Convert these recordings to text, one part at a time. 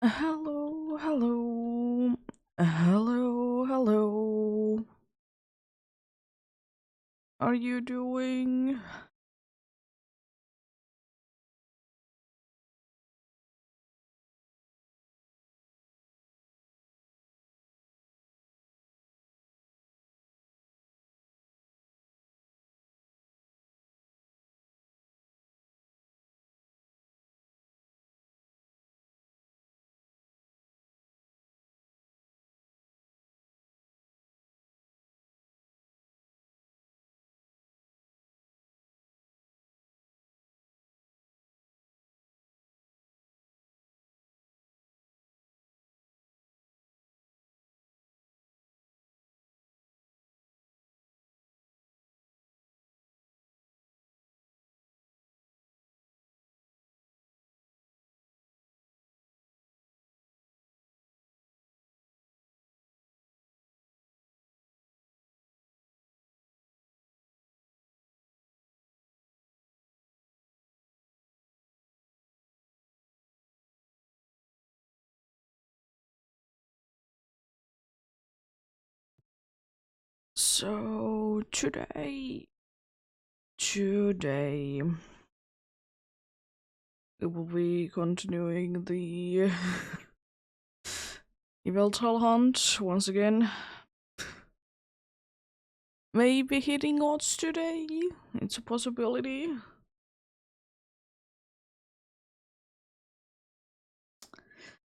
Hello, hello, hello, hello. Are you doing? So today we will be continuing the Eveltal hunt once again. Maybe hitting odds today. It's a possibility.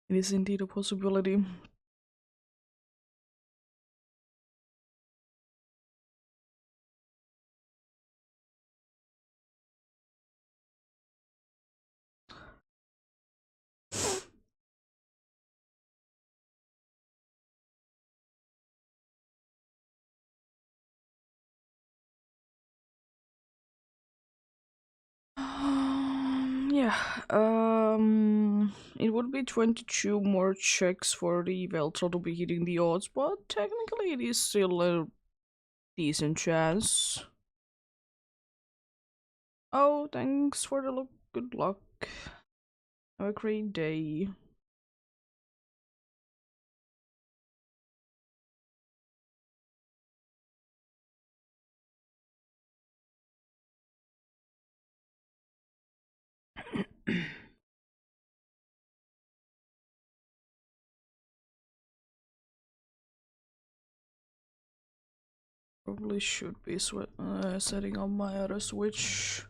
It is indeed a possibility. Yeah, it would be 22 more checks for the Veltro to be hitting the odds, but technically it is still a decent chance. Oh, thanks for the look. Good luck. Have a great day. Probably should be setting up my other switch.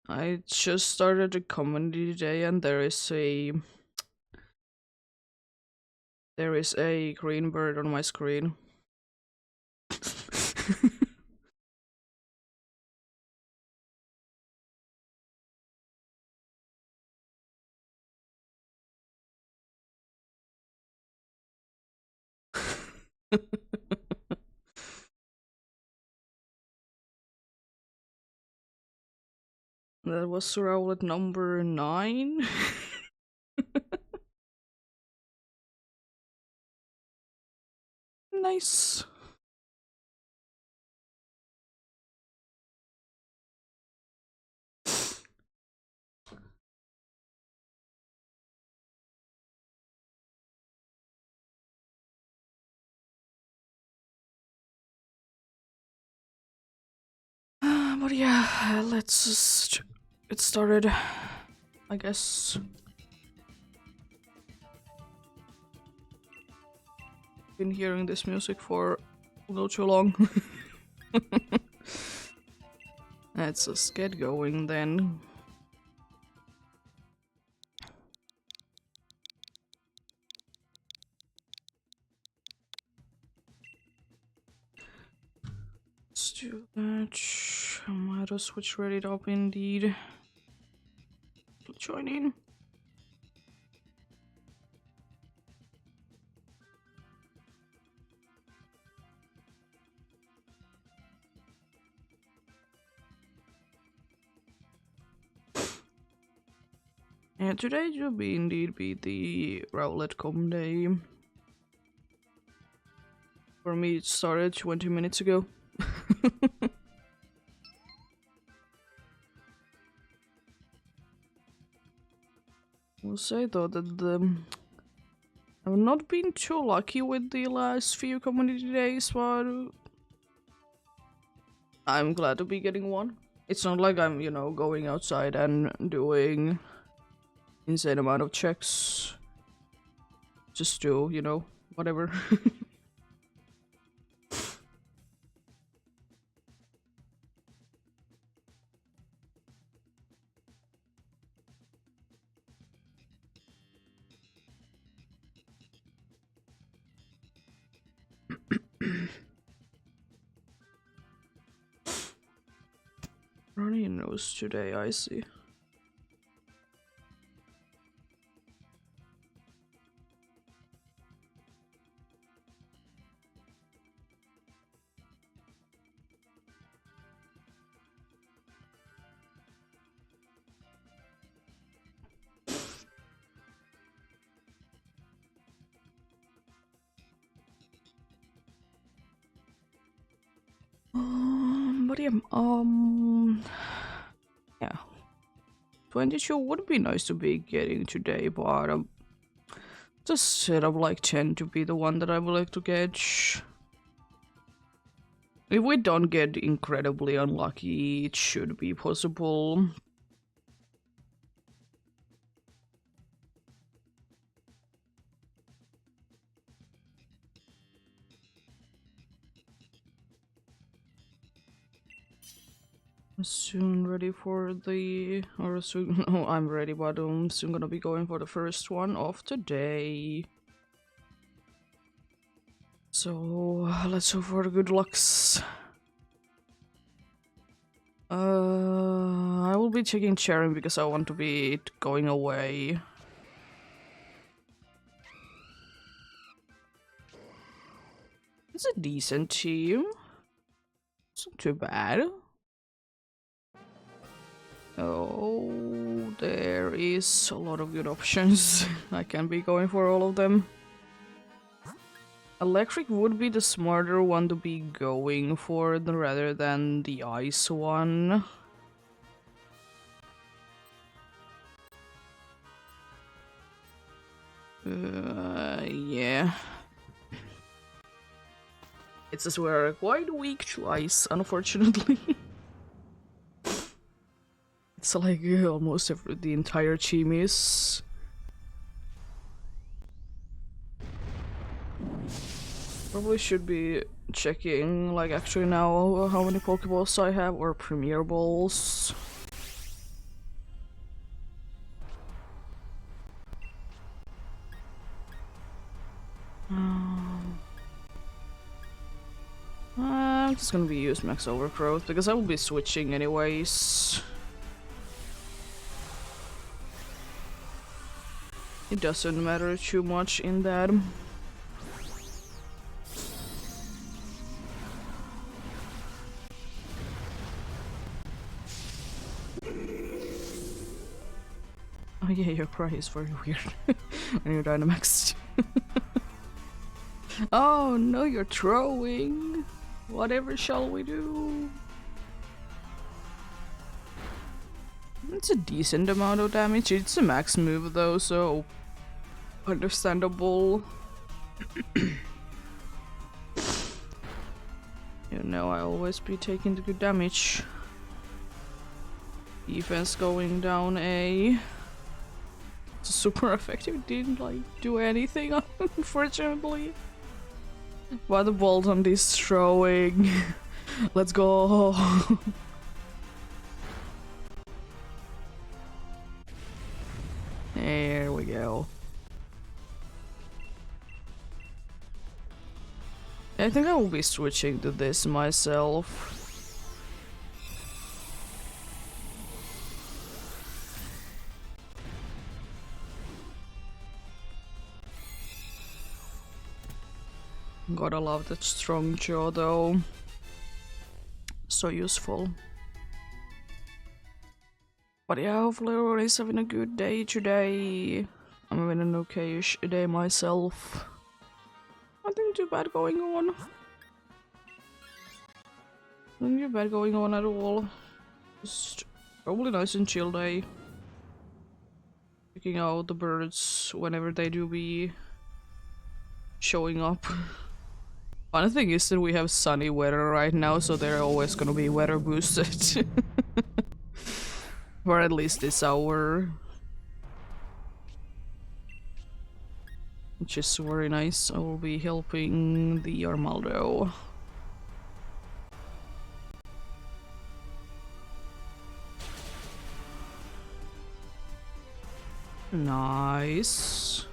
I just started a community today, and there is a green bird on my screen. That was roll at number 9. Nice. But yeah, let's just get started, I guess. Been hearing this music for not too long. Let's just get going then. Let's do that. I might have switch ready up indeed. Join in. And today will be indeed be the Rowlet Com Day. For me, it started 20 minutes ago. I'll say though that I've not been too lucky with the last few community days, but I'm glad to be getting one. It's not like I'm, going outside and doing insane amount of checks just to, whatever. Runny nose today, I see. But yeah, yeah. 22 would be nice to be getting today, but just set up like 10 to be the one that I would like to catch. If we don't get incredibly unlucky, it should be possible. Soon ready for the, or soon, no, I'm ready, but I'm soon gonna be going for the first one of today. So let's hope for the good lucks. I will be checking sharing because I want to be going away. It's a decent team. It's not too bad. Oh, there is a lot of good options. I can be going for all of them. Electric would be the smarter one to be going for rather than the ice one. Yeah. It's just we're quite weak to ice, unfortunately. It's like almost the entire team is. Probably should be checking, like, actually now how many Pokeballs I have, or Premier Balls. I'm just gonna be use Max Overgrowth because I will be switching anyways. It doesn't matter too much in that. Oh yeah, your cry is very weird when you're Dynamaxed. Oh no, you're throwing! Whatever shall we do? It's a decent amount of damage. It's a max move though, so understandable. I always be taking the good damage. Defense going down A. It's super effective. It didn't like do anything, unfortunately. But the Bolton is throwing. Let's go. There we go. I think I will be switching to this myself. Gotta love that strong jaw though. So useful. But yeah, hopefully everybody's having a good day today. I'm having an okay-ish day myself. Nothing too bad going on. Nothing too bad going on at all. Just probably nice and chill day. Checking out the birds whenever they do be showing up. Funny thing is that we have sunny weather right now, so they're always gonna be weather boosted. For at least this hour. Which is very nice. I will be helping the Armaldo. Nice.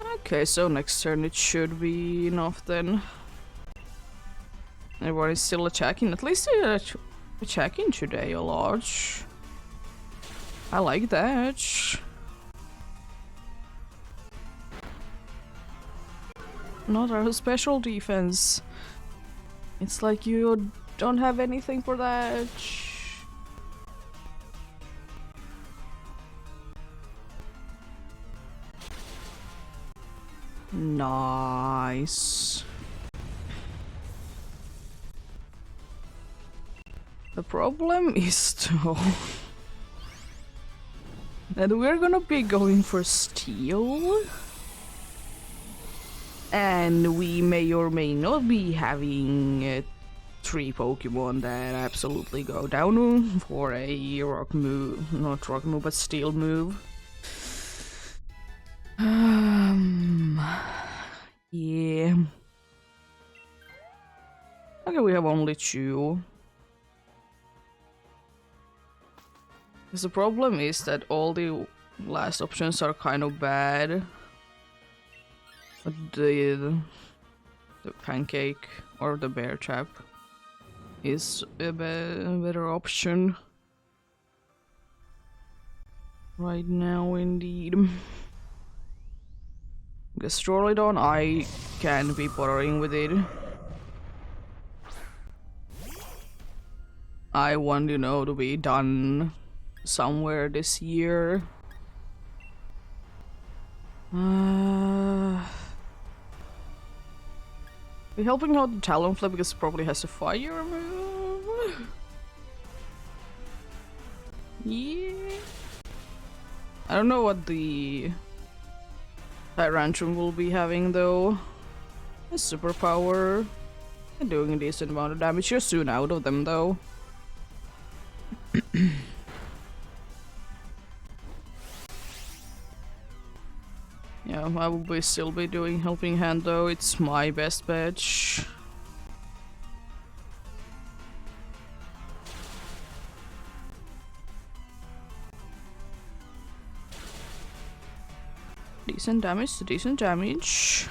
Okay, so next turn it should be enough then. Everyone is still attacking. At least they're attacking today a lot. I like that. Not our special defense. It's like you don't have anything for that. Nice. The problem is though that we're gonna be going for steel. And we may or may not be having 3 Pokemon that absolutely go down for a rock move. Not rock move, but steel move. Yeah. Okay, we have only 2. Because the problem is that all the last options are kind of bad. But the pancake or the bear trap is a better option right now, indeed. Because Trollydon, I can't be bothering with it. I want, you know, to be done somewhere this year. We're helping out the Talonflame because it probably has a fire move. Yeah. I don't know what the Tyrantrum will be having though. A superpower. And doing a decent amount of damage. You're soon out of them though. Yeah, I will still be doing Helping Hand though, it's my best bet. Decent damage to decent damage.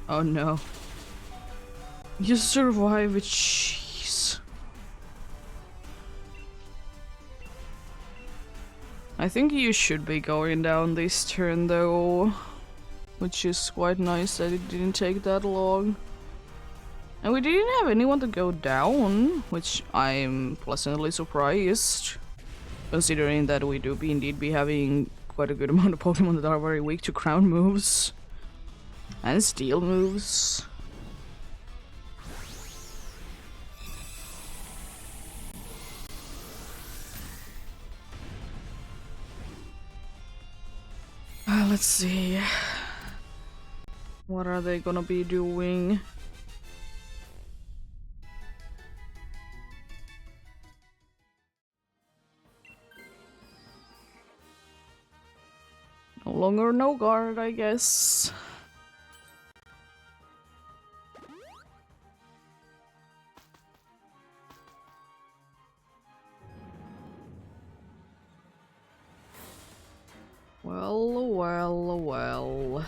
Oh no. You survive it, jeez. I think you should be going down this turn though, which is quite nice that it didn't take that long. And we didn't have anyone to go down, which I'm pleasantly surprised, considering that we do indeed be having quite a good amount of Pokemon that are very weak to ground moves and steel moves. Let's see. What are they gonna be doing? No longer no guard, I guess. Well, well, well.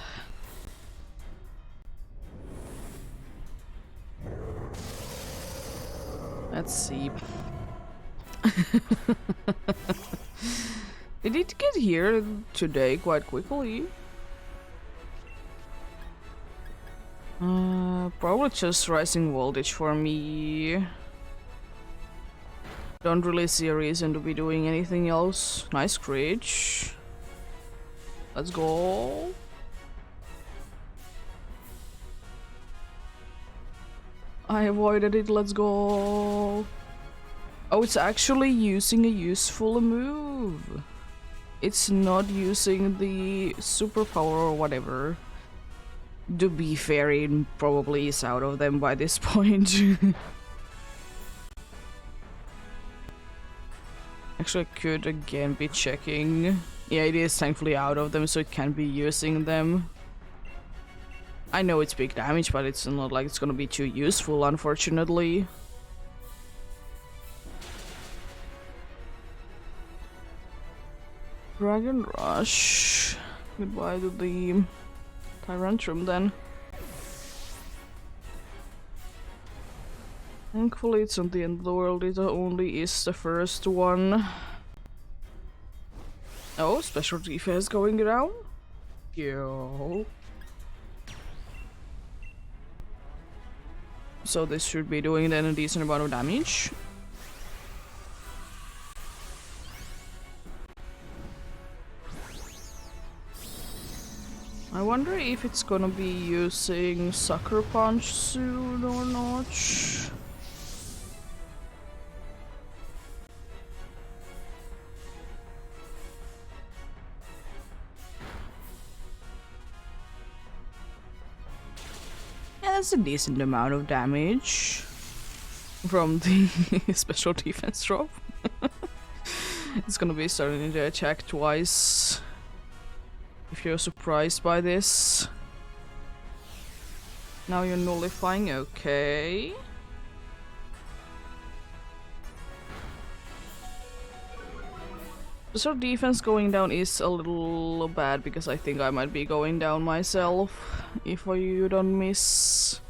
Let's see. Did it get here today quite quickly? Probably just rising voltage for me. Don't really see a reason to be doing anything else. Nice screech. Let's go. I avoided it, let's go. Oh, it's actually using a useful move. It's not using the superpower or whatever. To be fair, it probably is out of them by this point. Actually, I could again be checking. Yeah, it is thankfully out of them, so it can be using them. I know it's big damage, but it's not like it's gonna be too useful, unfortunately. Dragon Rush. Goodbye to the Tyrantrum then. Thankfully it's not the end of the world, it only is the first one. Oh, special defense going down? Yo. So this should be doing then a decent amount of damage. I wonder if it's gonna be using Sucker Punch soon or not. Yeah, that's a decent amount of damage from the special defense drop. It's gonna be starting to attack twice. If you're surprised by this. Now you're nullifying, okay. So defense going down is a little bad because I think I might be going down myself if you don't miss.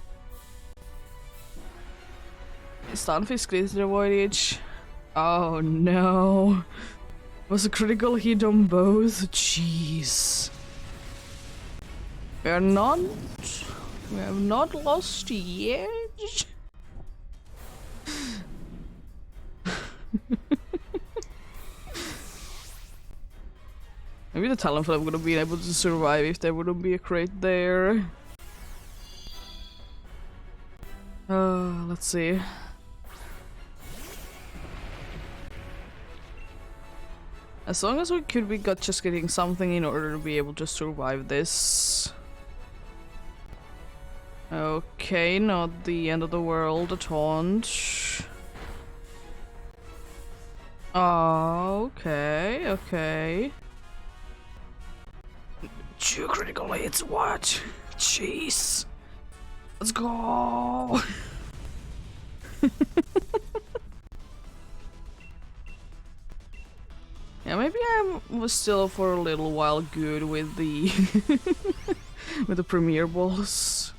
Stunfisk is the avoidage. Oh no. Was a critical hit on both? Jeez. We have not lost yet. Maybe the Talonflame would have been able to survive if there wouldn't be a crate there. Let's see. As long as we could be just getting something in order to be able to survive this. Okay, not the end of the world, a taunt. Oh, okay, okay. 2 critical hits, what? Jeez. Let's go! Yeah, maybe I was still for a little while good with the with the premier boss.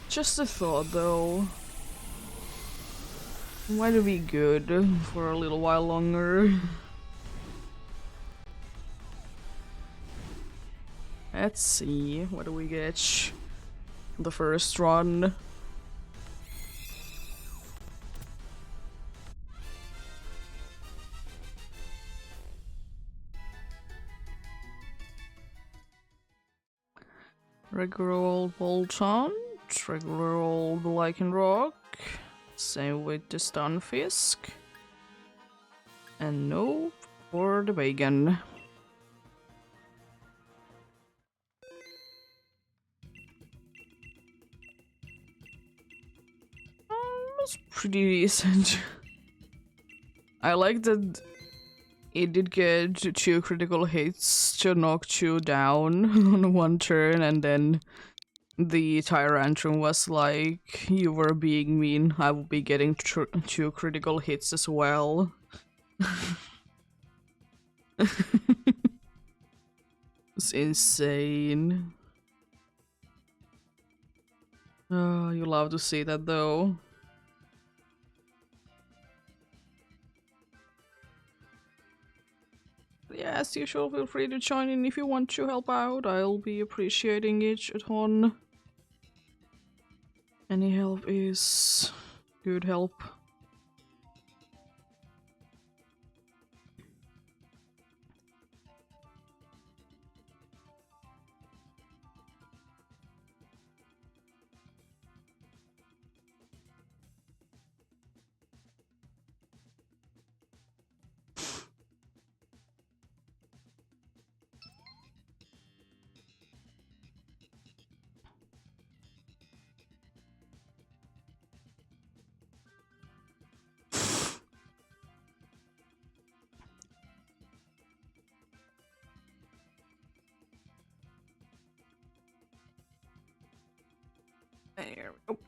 Just a thought though. Might be good for a little while longer. Let's see, what do we get? The first run. Regular old Bolton, regular old Lycanroc, same with the Stunfisk, and nope for the Bacon. That's pretty decent. I like that it did get 2 critical hits to knock you down on one turn, and then the Tyrantrum was like, you were being mean, I will be getting 2 critical hits as well. It's insane. Oh, you love to see that though. Yeah, as usual, feel free to join in if you want to help out. I'll be appreciating it a ton. Any help is good help. There we go.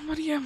But yeah.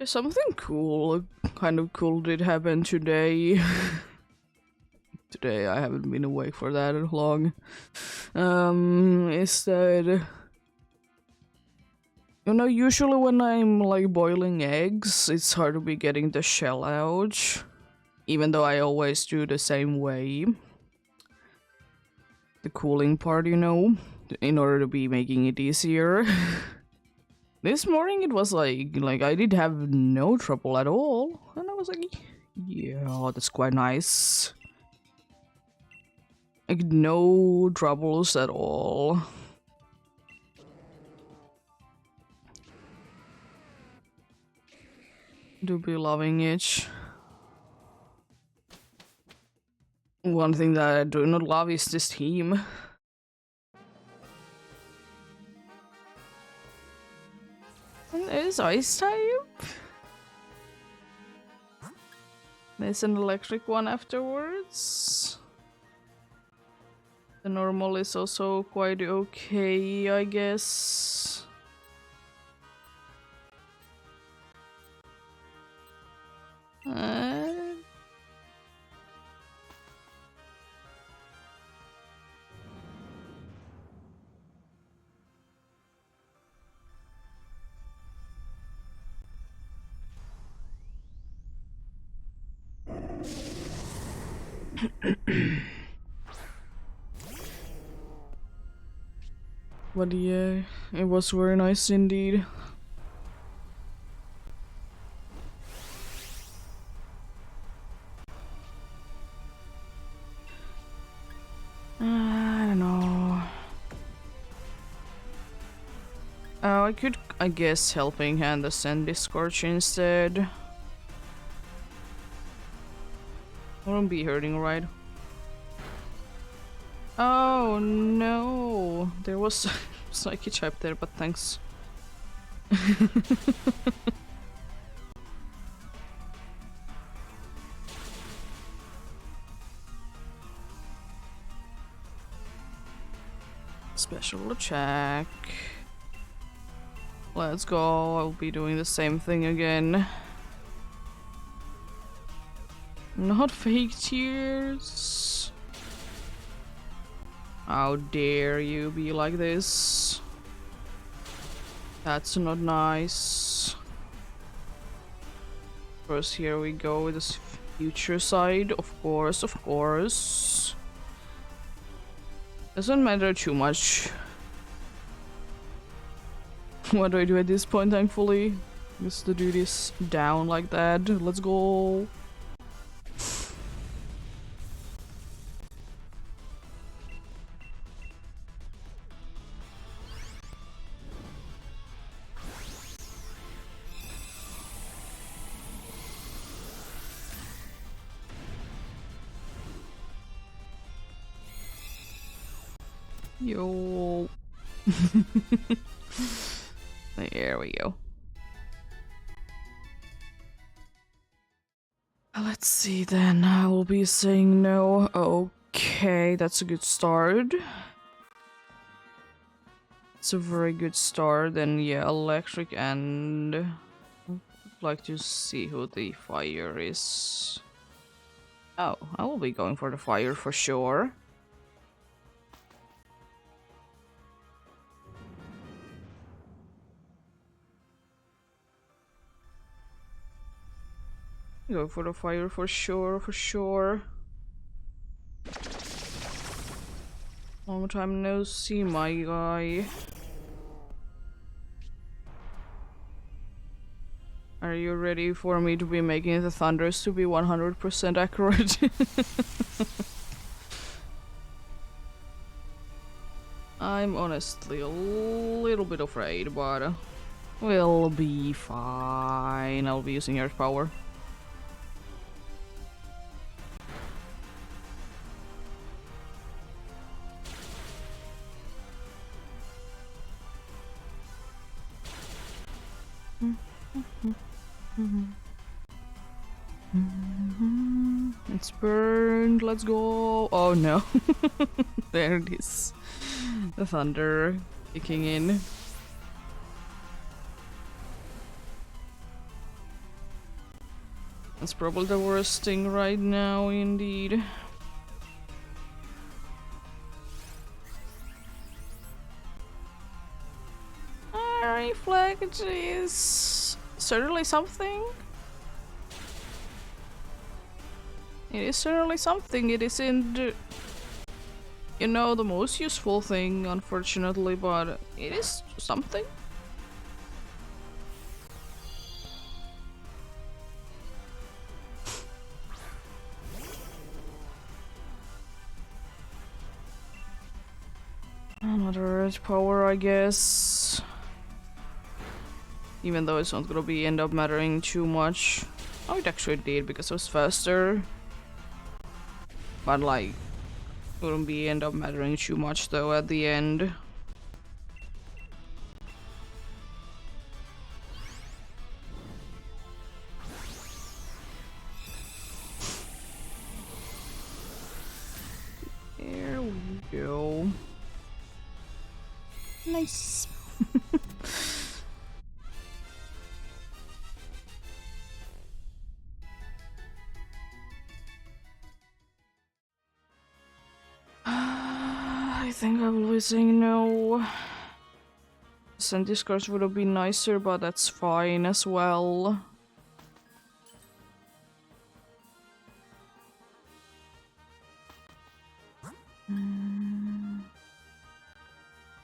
Something cool, kind of cool did happen today. Today I haven't been awake for that long. Is that... You know, usually when I'm like boiling eggs, it's hard to be getting the shell out. Even though I always do the same way. The cooling part, you know, in order to be making it easier. This morning it was like I did have no trouble at all. And I was like, yeah, that's quite nice. Like, no troubles at all. Do be loving it. One thing that I do not love is this team. There's ice type. There's an electric one afterwards. The normal is also quite okay, I guess. But yeah, it was very nice indeed. I don't know. Oh, I could, I guess, helping hand the Sandy Scorch instead. Wouldn't be hurting, right? Oh no, there was Psyche type there, but thanks. Special attack. Let's go. I'll be doing the same thing again. Not fake tears. How dare you be like this? That's not nice. First, here we go with this future side. Of course. Doesn't matter too much. What do I do at this point, thankfully? Just to do this down like that. Let's go. Yo. There we go. Let's see then. I will be saying no. Okay, that's a good start. It's a very good start. Then yeah, electric, and I'd like to see who the fire is. Oh, I will be going for the fire for sure. Go for the fire for sure, for sure. Long time no see, my guy. Are you ready for me to be making the thunders to be 100% accurate? I'm honestly a little bit afraid, but we'll be fine. I'll be using earth power. It's burned. Let's go. Oh no. There it is. The thunder kicking in. That's probably the worst thing right now, indeed. Reflect is certainly something. It is certainly something. It isn't, you know, the most useful thing, unfortunately, but it is something. Another earth power, I guess. Even though it's not gonna be end up mattering too much. Oh, it actually did because it was faster. But like, wouldn't be end up mattering too much though at the end. There we go. Nice. I think I will be saying no. Send discards would have been nicer, but that's fine as well.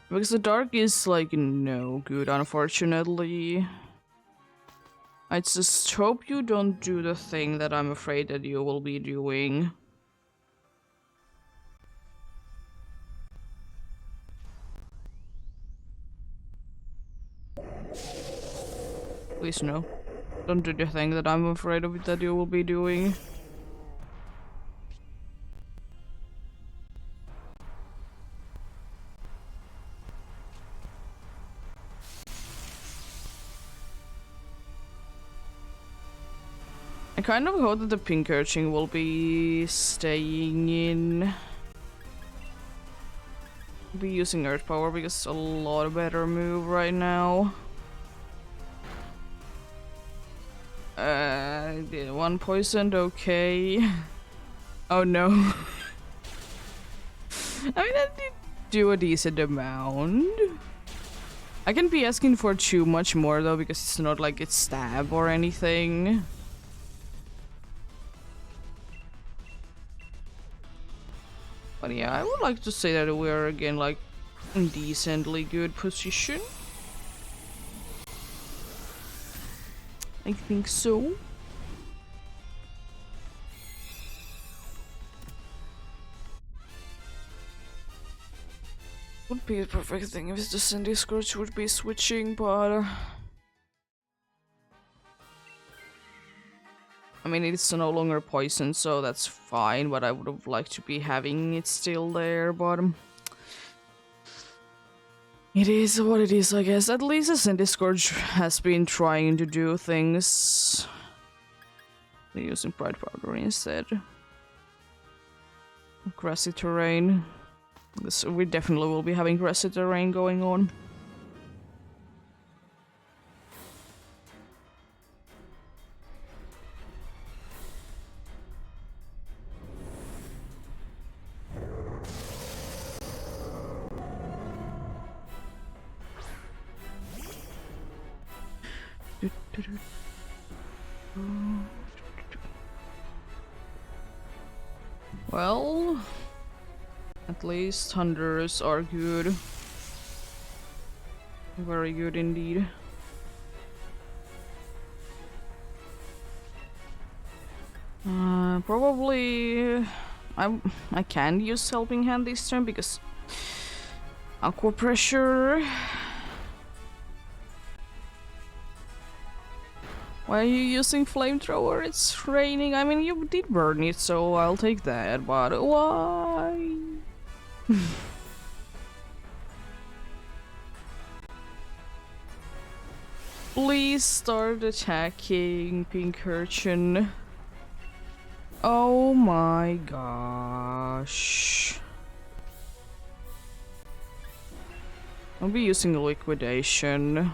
Because the dark is like no good, unfortunately. I just hope you don't do the thing that I'm afraid that you will be doing. Please no. Don't do the thing that I'm afraid of that you will be doing. I kind of hope that the pink urchin will be staying in. Be using earth power because it's a lot better move right now. Did one poisoned, okay. Oh no. I mean, I did do a decent amount. I can be asking for too much more though because it's not like it's stab or anything. But yeah, I would like to say that we're again like in decently good position. I think so. Would be a perfect thing if the Sandy Scourge would be switching, but I mean, it's no longer poison, so that's fine, but I would have liked to be having it still there, but It is what it is, I guess. At least the Discord has been trying to do things. They're using Pride Powder instead. Grassy terrain. We definitely will be having grassy terrain going on. Well, at least hunters are good. Very good indeed. Probably I can use helping hand this turn because aqua pressure. Why are you using flamethrower? It's raining. I mean, you did burn it, so I'll take that, but why? Please start attacking, Pink Urchin. Oh my gosh. I'll be using liquidation.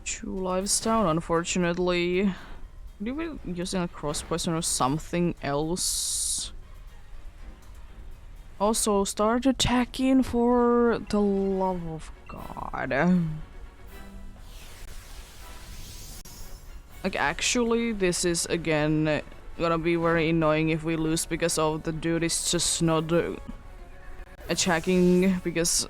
Two lives down, unfortunately. Could we be using a cross poison or something else? Also, start attacking for the love of God. Like, actually, this is again gonna be very annoying if we lose because of the dude is just not attacking, because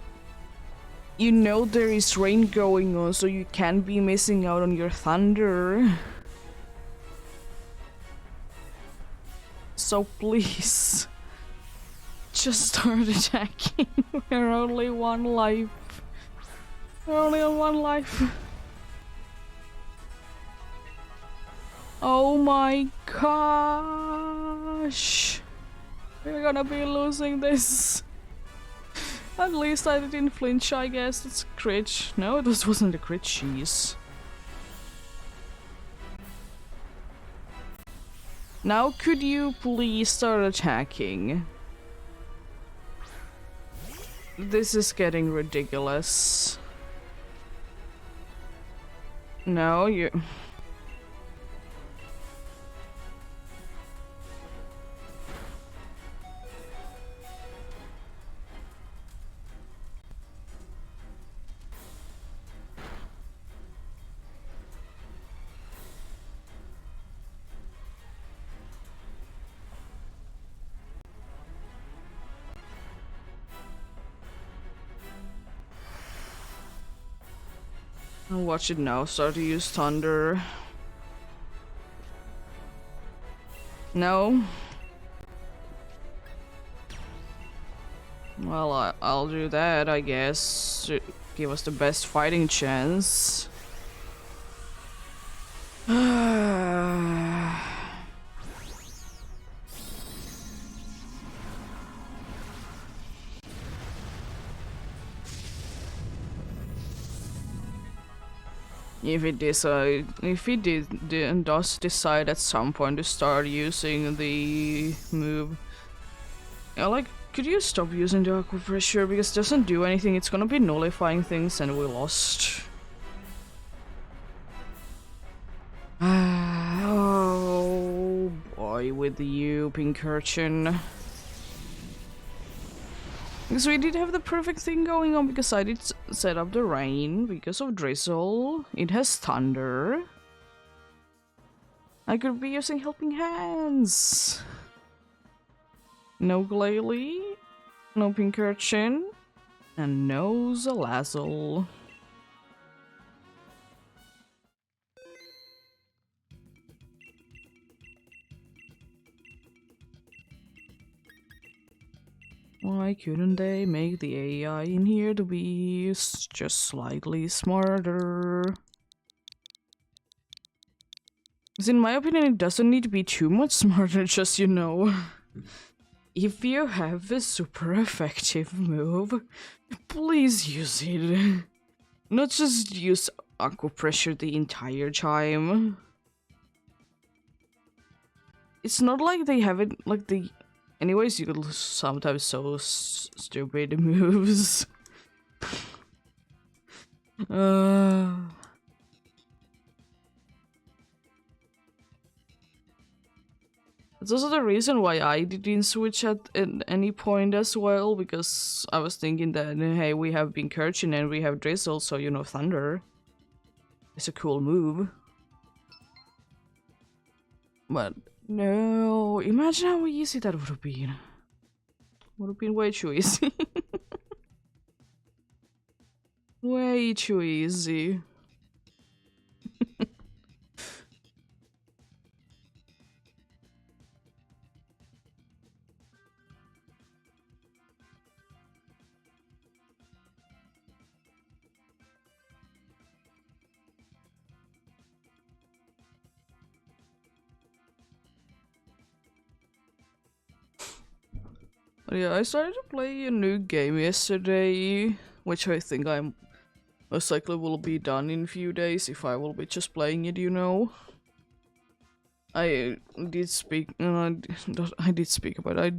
you know there is rain going on, so you can't be missing out on your thunder. So please, just start attacking. We're only one life. We're only on one life. Oh my gosh. We're gonna be losing this. At least I didn't flinch, I guess. It's crit. No, this wasn't a crit, jeez. Now could you please start attacking? This is getting ridiculous. No, you... I'll watch it now, start to use thunder. No? Well, I'll do that, I guess, to give us the best fighting chance. If it does decide at some point to start using the move, yeah, like, could you stop using the aqua pressure, because it doesn't do anything. It's gonna be nullifying things, and we lost. Oh boy, with you, Pink Urchin. Because we did have the perfect thing going on, because I did set up the rain, because of drizzle. It has thunder. I could be using helping hands. No Glalie, no Pink Urchin, and no Zalazzle. Why couldn't they make the AI in here to be just slightly smarter? in my opinion, it doesn't need to be too much smarter, just if you have a super effective move, please use it. Not just use aqua pressure the entire time. It's not like they have it like the. Anyways, you could sometimes so stupid moves. That's also the reason why I didn't switch at any point as well, because I was thinking that, hey, we have been Kirchin and we have Drizzle, so Thunder. It's a cool move. But no, imagine how easy that would have been. Would have been way too easy. Way too easy. Yeah, I started to play a new game yesterday, which I think I'm most likely will be done in a few days if I will be just playing it, I did speak, I did speak about it.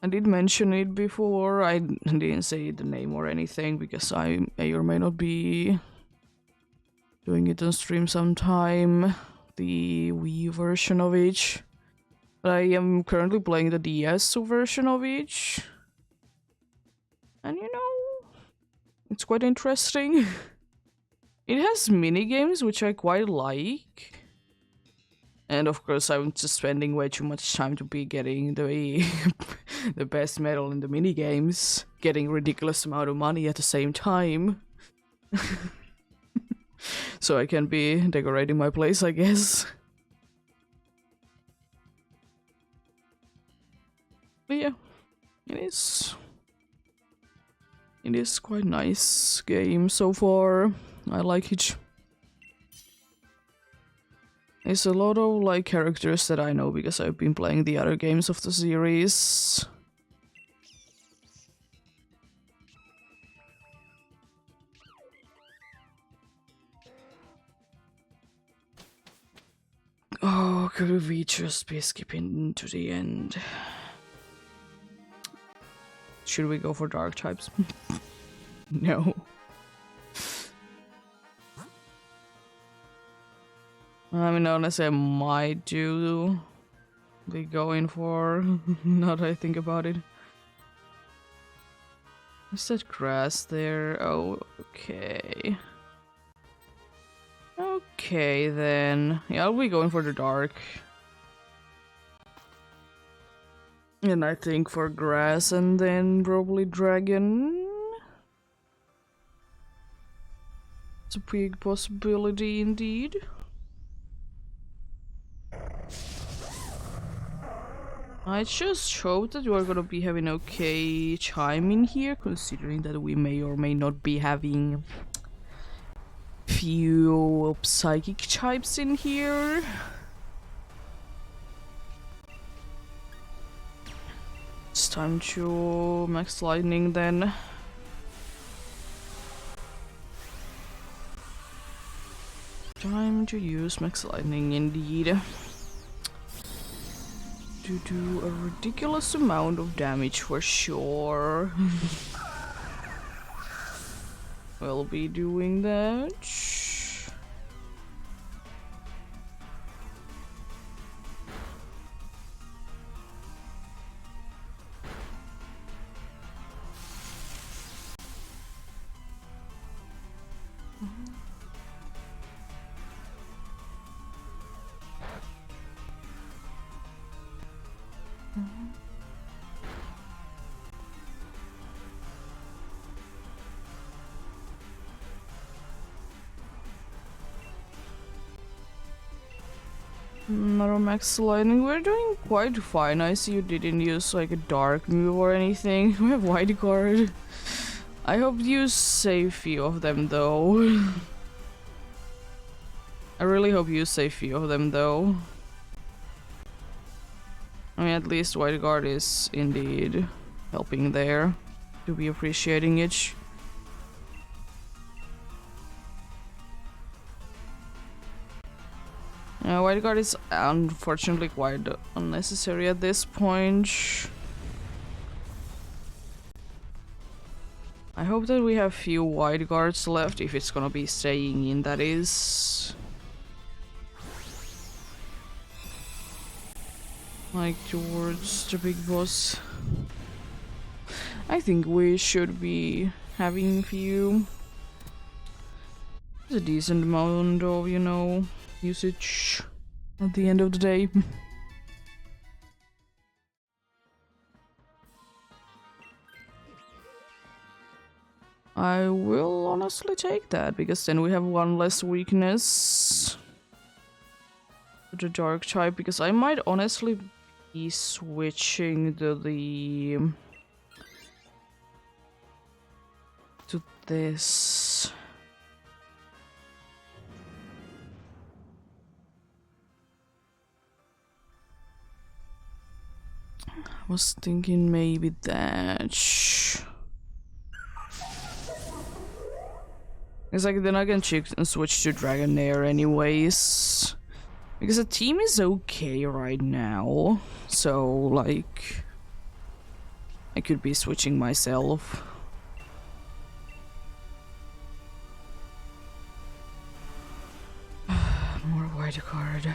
I did mention it before. I didn't say the name or anything because I may or may not be doing it on stream sometime. The Wii version of it. But I am currently playing the DS version of each. And it's quite interesting. It has mini games which I quite like. And of course I'm just spending way too much time to be getting the the best medal in the mini games, getting ridiculous amount of money at the same time. So I can be decorating my place, I guess. But yeah, it is quite nice game so far. I like it. It's a lot of like characters that I know because I've been playing the other games of the series. Oh, could we just be skipping to the end? Should we go for dark types? No. I mean, honestly, I might be going for, now that I think about it. Is that grass there? Oh, okay. Okay, then. Yeah, I'll be going for the dark. And I think for grass and then probably dragon. It's a big possibility indeed. I just hope that you are gonna be having okay chime in here, considering that we may or may not be having few psychic types in here. It's time to max lightning then. Time to use max lightning indeed. To do a ridiculous amount of damage for sure. We'll be doing that. Another max lightning. We're doing quite fine. I see you didn't use like a dark move or anything. We have white guard. I hope you save few of them though. I really hope you save a few of them though. I mean, at least White Guard is indeed helping there. To be appreciating it. White Guard is unfortunately quite unnecessary at this point. I hope that we have few White Guards left, if it's gonna be staying in, that is. Like, towards the big boss. I think we should be having few. It's a decent amount of, you know, usage at the end of the day. I will honestly take that, because then we have one less weakness to the dark type, because I might honestly be switching to this. I was thinking maybe that. It's like then I can switch to Dragonair anyways. Because the team is okay right now. So, like, I could be switching myself. More white card.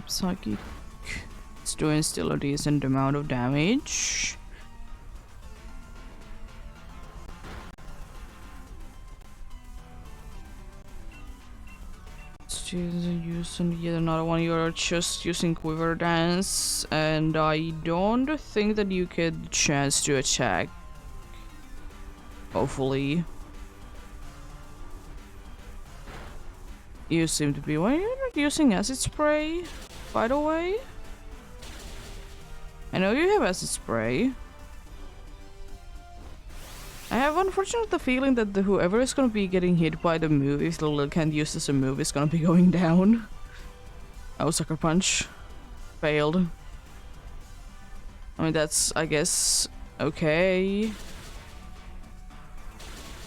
Psychic. It's doing still a decent amount of damage. Using yet another one. You're just using Quiver Dance, and I don't think that you get chance to attack. Hopefully. You seem to be. Why are you not using Acid Spray, by the way? I know you have Acid Spray. I have unfortunately the feeling that whoever is gonna be getting hit by the move, if the Lillicant uses a move, is gonna be going down. Oh, Sucker Punch. Failed. I mean, that's, I guess, okay.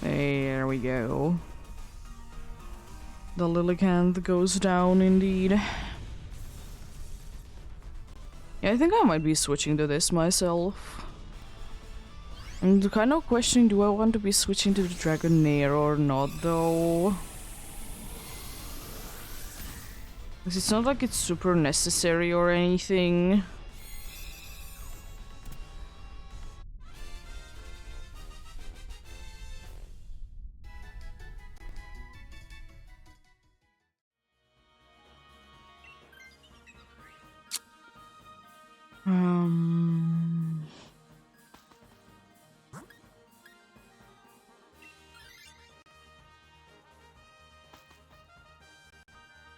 There we go. The Lillicant goes down indeed. Yeah, I think I might be switching to this myself. I'm kind of questioning, do I want to be switching to the Dragonair or not, though? Because it's not like it's super necessary or anything.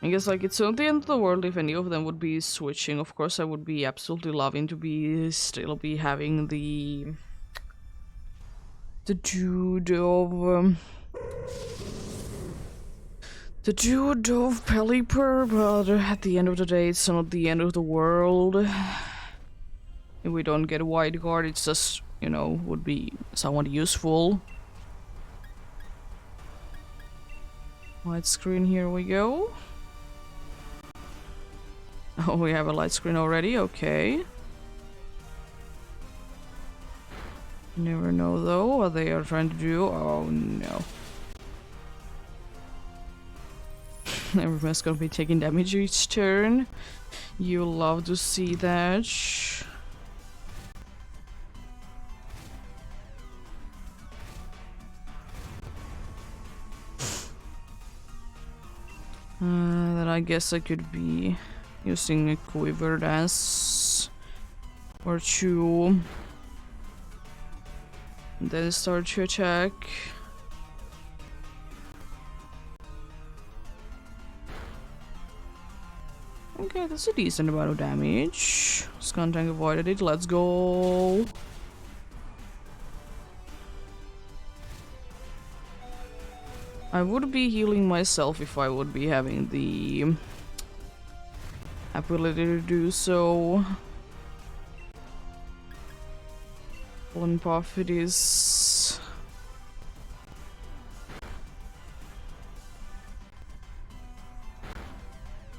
I guess, like, it's not the end of the world if any of them would be switching. Of course, I would be absolutely loving to be still be having the dude of Pelipper, but at the end of the day, it's not the end of the world. If we don't get a White Guard, it's just, you know, would be somewhat useful. White screen, here we go. Oh, we have a light screen already, okay. Never know though what they are trying to do. Oh no. Everyone's gonna be taking damage each turn. You love to see that. Then I guess I could be using a Quiver Dance or two. And then start to attack. Okay, that's a decent amount of damage. Skuntank avoided it, let's go. I would be healing myself if I would be having the ability to do so. One buff it is.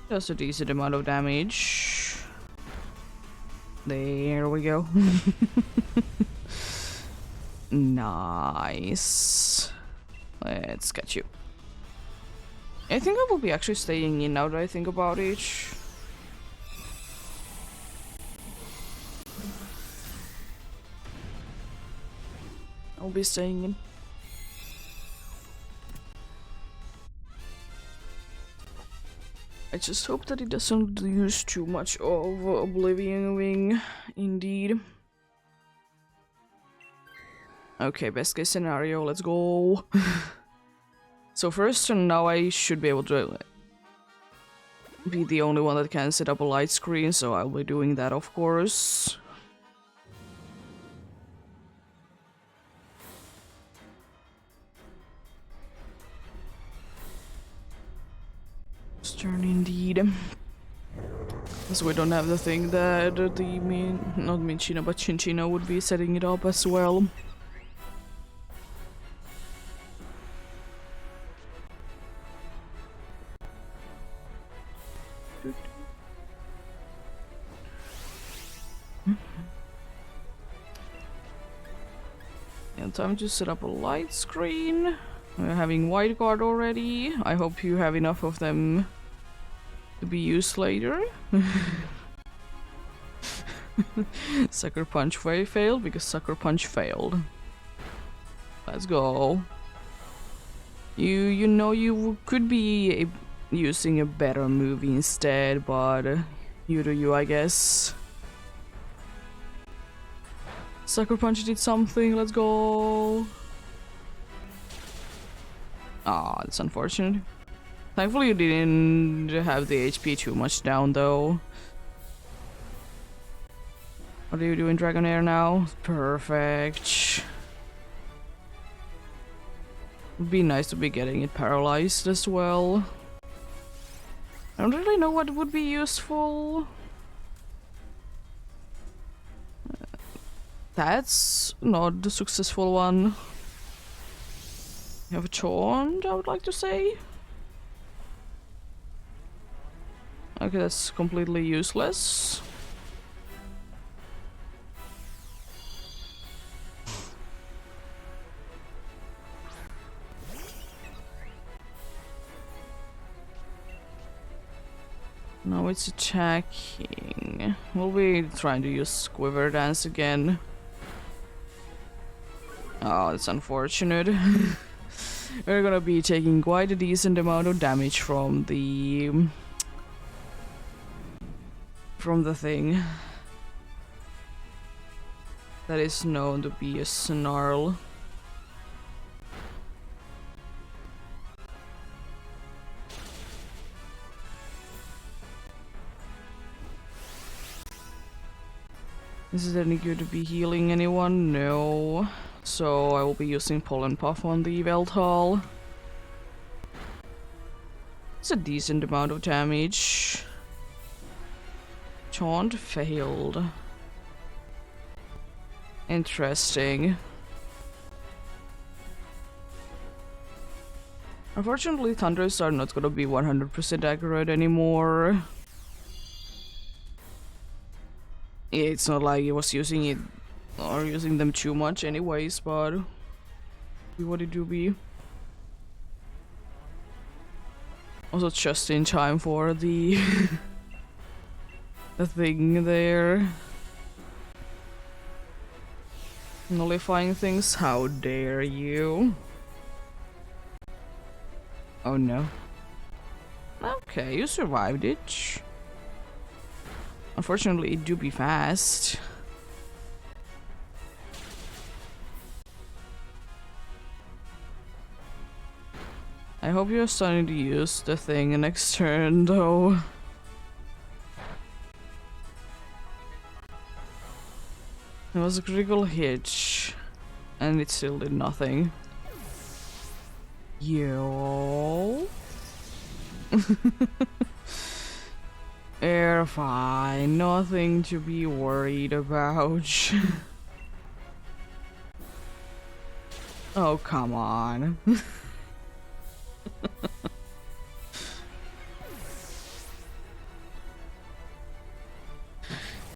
Just a decent amount of damage. There we go. Nice. Let's catch you. I think I will be actually staying in now that I think about it. I'll be staying in. I just hope that it doesn't use too much of Oblivion Wing, indeed. Okay, best case scenario, let's go. So first, and now I should be able to be the only one that can set up a light screen, so I'll be doing that, of course. Turn indeed. So we don't have the thing that not Minchina, but Chinchina would be setting it up as well. And time to set up a light screen. We're having white guard already. I hope you have enough of them to be used later. Sucker Punch failed because Sucker Punch failed. Let's go. You know you could be using a better move instead, but you do you, I guess. Sucker Punch did something. Let's go. Ah, that's unfortunate. Thankfully you didn't have the HP too much down though. What are you doing, Dragonair, now? Perfect. Would be nice to be getting it paralyzed as well. I don't really know what would be useful. That's not the successful one. You have a taunt, I would like to say. Okay, that's completely useless. Now it's attacking. We'll be trying to use Quiver Dance again. Oh, it's unfortunate. We're gonna be taking quite a decent amount of damage from the thing that is known to be a snarl. Is it any good to be healing anyone? No. So I will be using Pollen Puff on the Veltal. It's a decent amount of damage. Taunt failed. Interesting. Unfortunately, Thunders are not gonna be 100% accurate anymore. It's not like he was using it or using them too much anyways, but what it do be. Also just in time for the the thing there. Nullifying things, how dare you? Oh no. Okay, you survived it. Unfortunately, it do be fast. I hope you're starting to use the thing next turn, though. It was a critical hit, and it still did nothing. Yo. You're fine, nothing to be worried about. Oh, come on.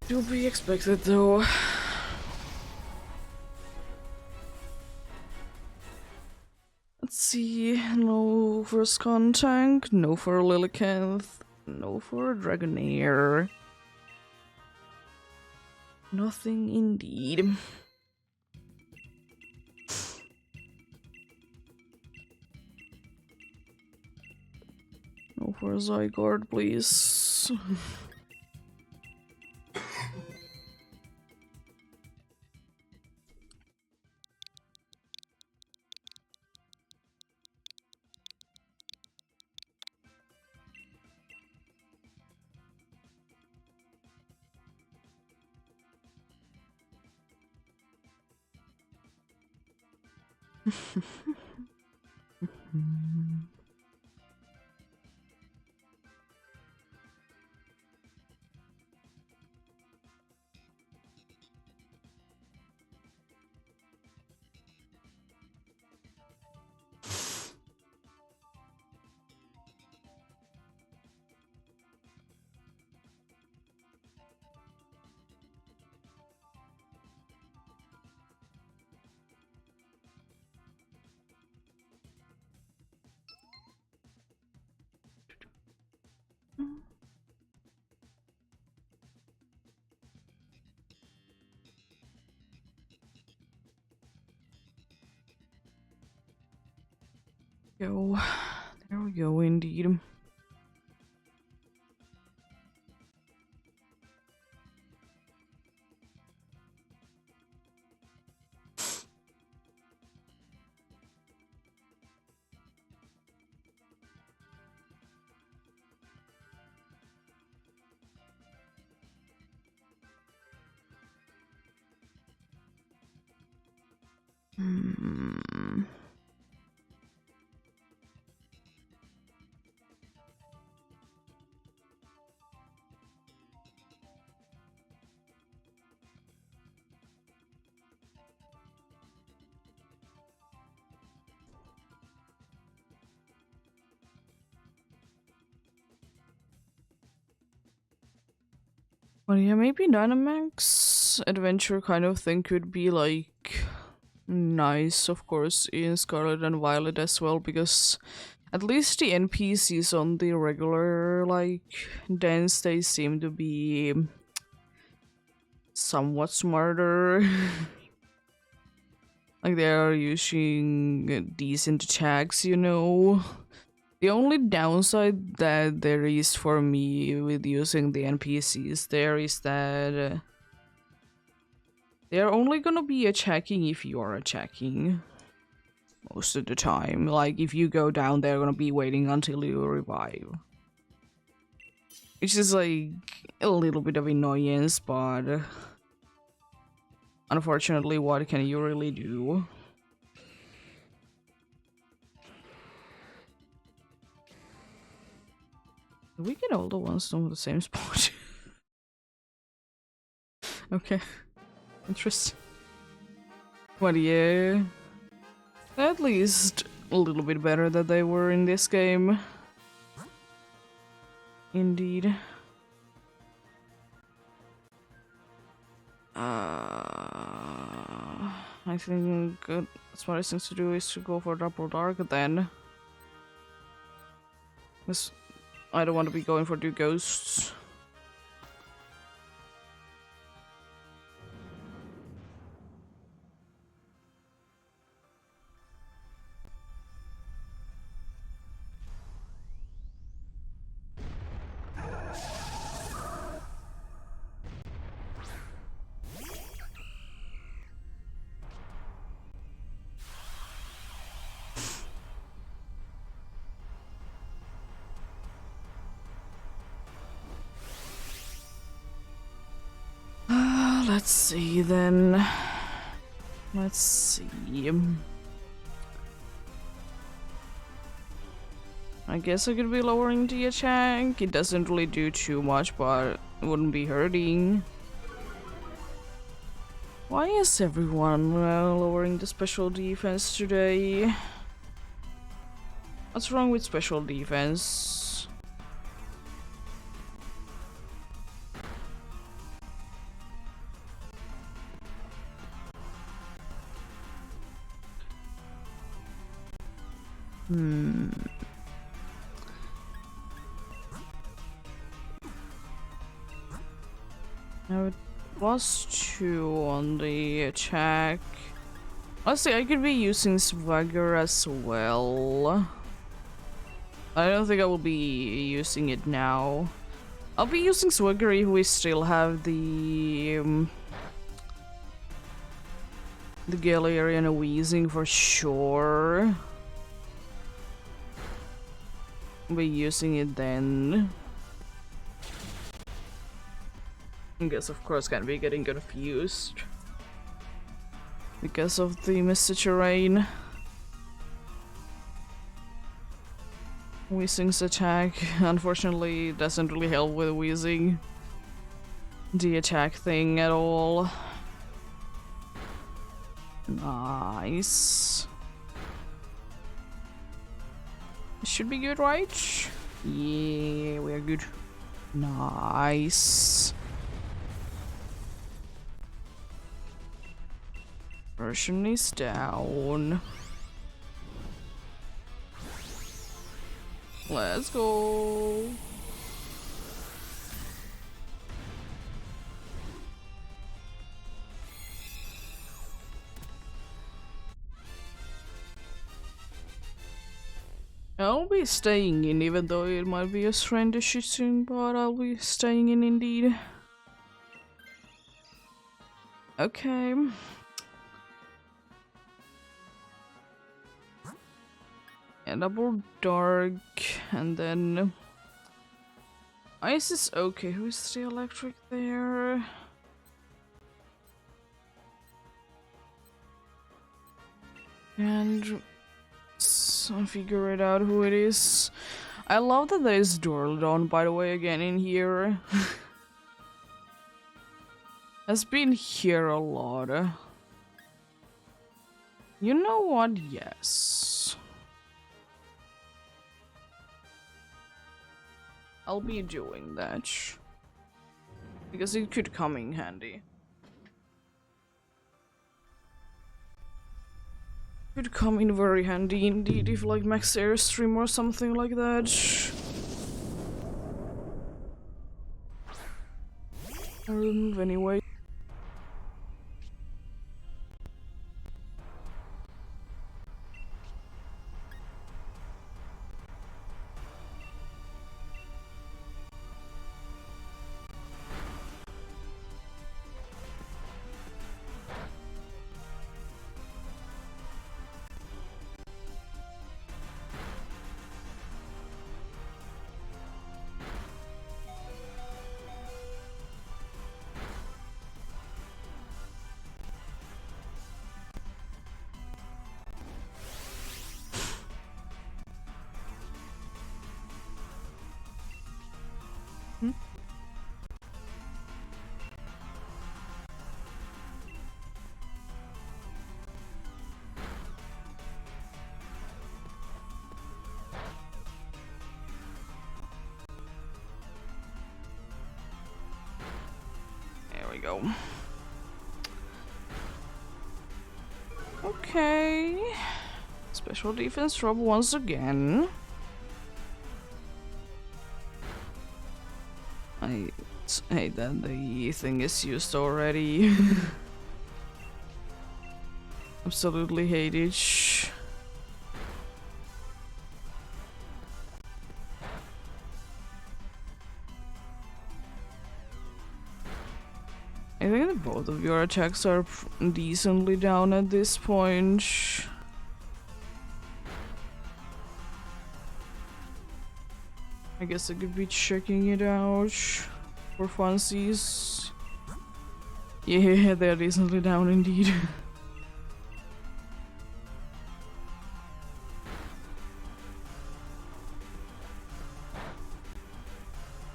To be expected, though. Let's see. No for Skuntank, no for Lilicanth, no for Dragonair. Nothing indeed. No for Zygarde, please. Go. There we go, indeed. Well, yeah, maybe Dynamax adventure kind of thing could be like nice, of course, in Scarlet and Violet as well, because at least the NPCs on the regular like dance, they seem to be somewhat smarter. Like they are using decent attacks, you know. The only downside that there is for me with using the NPCs there is that they're only gonna be attacking if you are attacking most of the time. Like if you go down, they're gonna be waiting until you revive. Which is like a little bit of annoyance, but unfortunately, what can you really do? Did we get all the ones from the same spot? Okay. Interesting. But yeah. At least a little bit better that they were in this game. Indeed. I think the smartest thing to do is to go for double dark then. Because I don't want to be going for two ghosts. Let's see then. Let's see. I guess I could be lowering the attack. It doesn't really do too much, but it wouldn't be hurting. Why is everyone lowering the special defense today? What's wrong with special defense? Now it was 2 on the attack. Honestly, I could be using Swagger as well. I don't think I will be using it now. I'll be using Swagger if we still have the Galarian Wheezing for sure. I'll be using it then. I guess of course can't be getting confused because of the Misty Terrain. Weezing's attack unfortunately doesn't really help with Weezing the attack thing at all. Nice. Should be good, right? Yeah, we are good. Nice. Version is down. Let's go. I'll be staying in, even though it might be a strange shooting, but I'll be staying in indeed. Okay. And double dark, and then ice is okay. Who's the electric there? And I'll figure it out who it is. I love that there's Dorlodon, by the way, again in here. Has been here a lot. You know what? Yes. I'll be doing that. Because it could come in handy. Could come in very handy indeed if like max airstream or something like that. I'll remove anyway. Go. Okay. Special defense drop once again. I hate that the thing is used already. Absolutely hate it. I think that both of your attacks are decently down at this point. I guess I could be checking it out for funsies. Yeah, they're decently down indeed.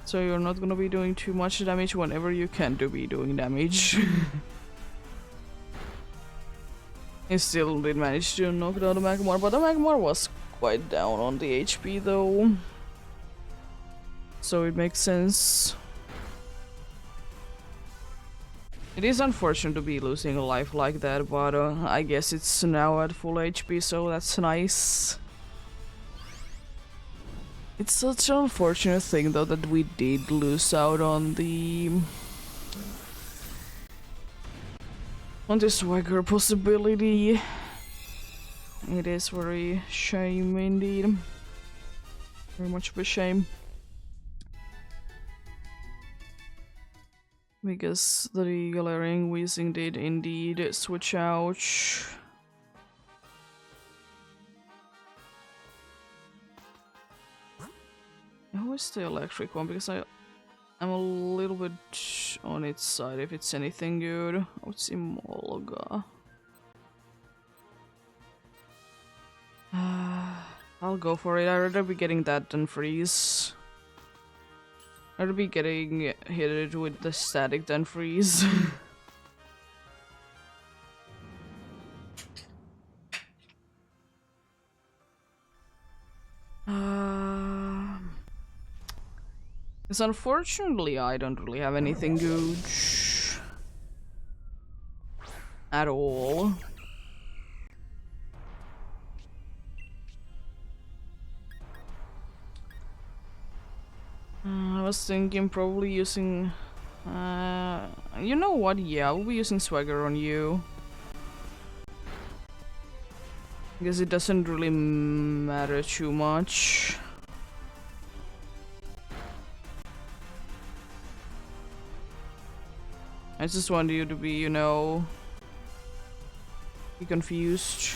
So you're not gonna be doing too much damage whenever you can be doing damage. He still did manage to knock down the Magmar, but the Magmar was quite down on the HP though. So it makes sense. It is unfortunate to be losing a life like that, but I guess it's now at full HP, so that's nice. It's such an unfortunate thing though that we did lose out on the swagger possibility. It is very shame indeed. Very much of a shame. Because the Galarian Weezing did indeed switch out. Who is the electric one? Because I'm a little bit on its side if it's anything good. Oh, it's Emolga. I'll go for it. I'd rather be getting that than freeze. I'd rather be getting hit with the static than freeze. Because unfortunately I don't really have anything good at all. I was thinking probably using... you know what? Yeah, I'll be using Swagger on you. Because it doesn't really matter too much. I just want you to be, you know, be confused.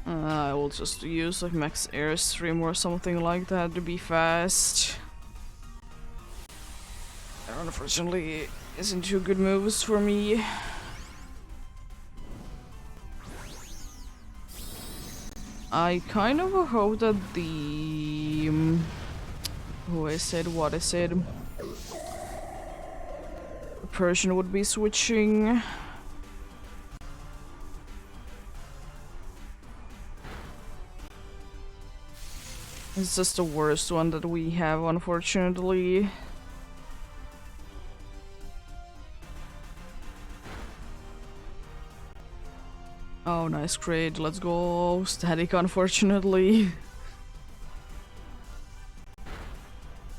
I will just use like Max Airstream or something like that to be fast. Unfortunately, isn't too good moves for me. I kind of hope that the... who I said, what I said. The Persian would be switching. It's just the worst one that we have, unfortunately. Oh, nice crate. Let's go. Static, unfortunately.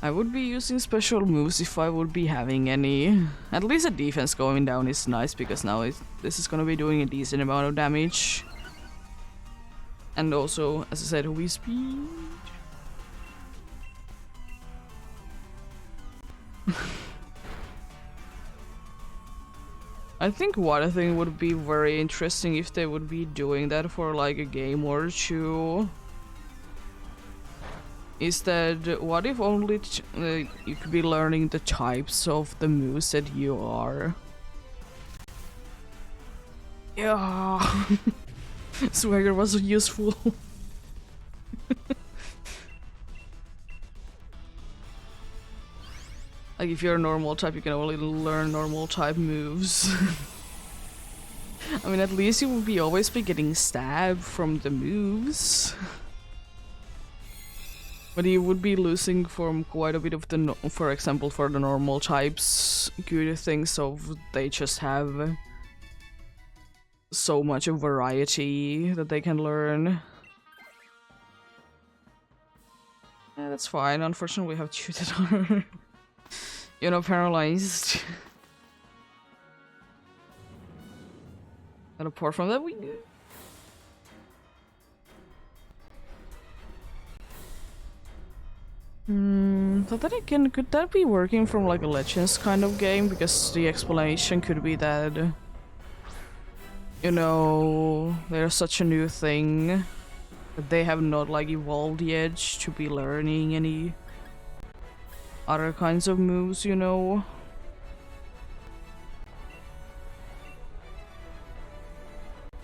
I would be using special moves if I would be having any. At least the defense going down is nice because now this is gonna be doing a decent amount of damage. And also, as I said, we speed. I think Water Thing would be very interesting if they would be doing that for like a game or two. Is that what if only you could be learning the types of the moves that you are? Yeah. Swagger was useful. Like if you're a normal type, you can only learn normal type moves. I mean, at least you would always be getting stabbed from the moves. But you would be losing from quite a bit of the, for example, for the normal types, good things of they just have so much of variety that they can learn. Yeah, that's fine. Unfortunately, we have two that are, you know, paralyzed. And apart from that, we... So that again, could that be working from like a Legends kind of game? Because the explanation could be that, you know, they're such a new thing that they have not like evolved yet to be learning any other kinds of moves, you know.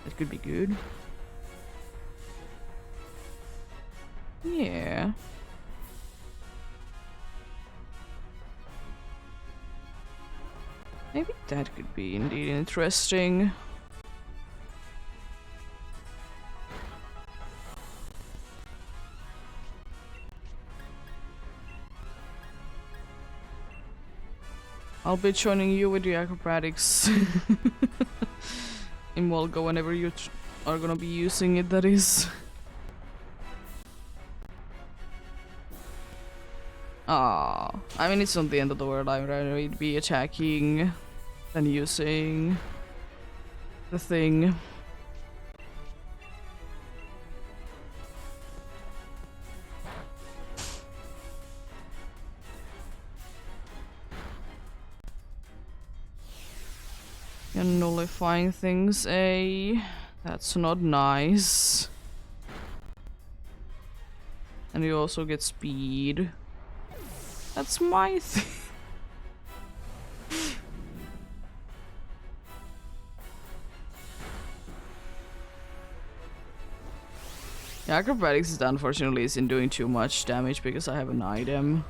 It could be good. Yeah. Maybe that could be indeed interesting. I'll be joining you with the acrobatics in Volga whenever you are gonna be using it, that is. Ah, I mean, it's not the end of the world. I'd rather be attacking than using the thing. You're nullifying things, eh? That's not nice. And you also get speed. That's my thing. Yeah, acrobatics unfortunately isn't doing too much damage because I have an item.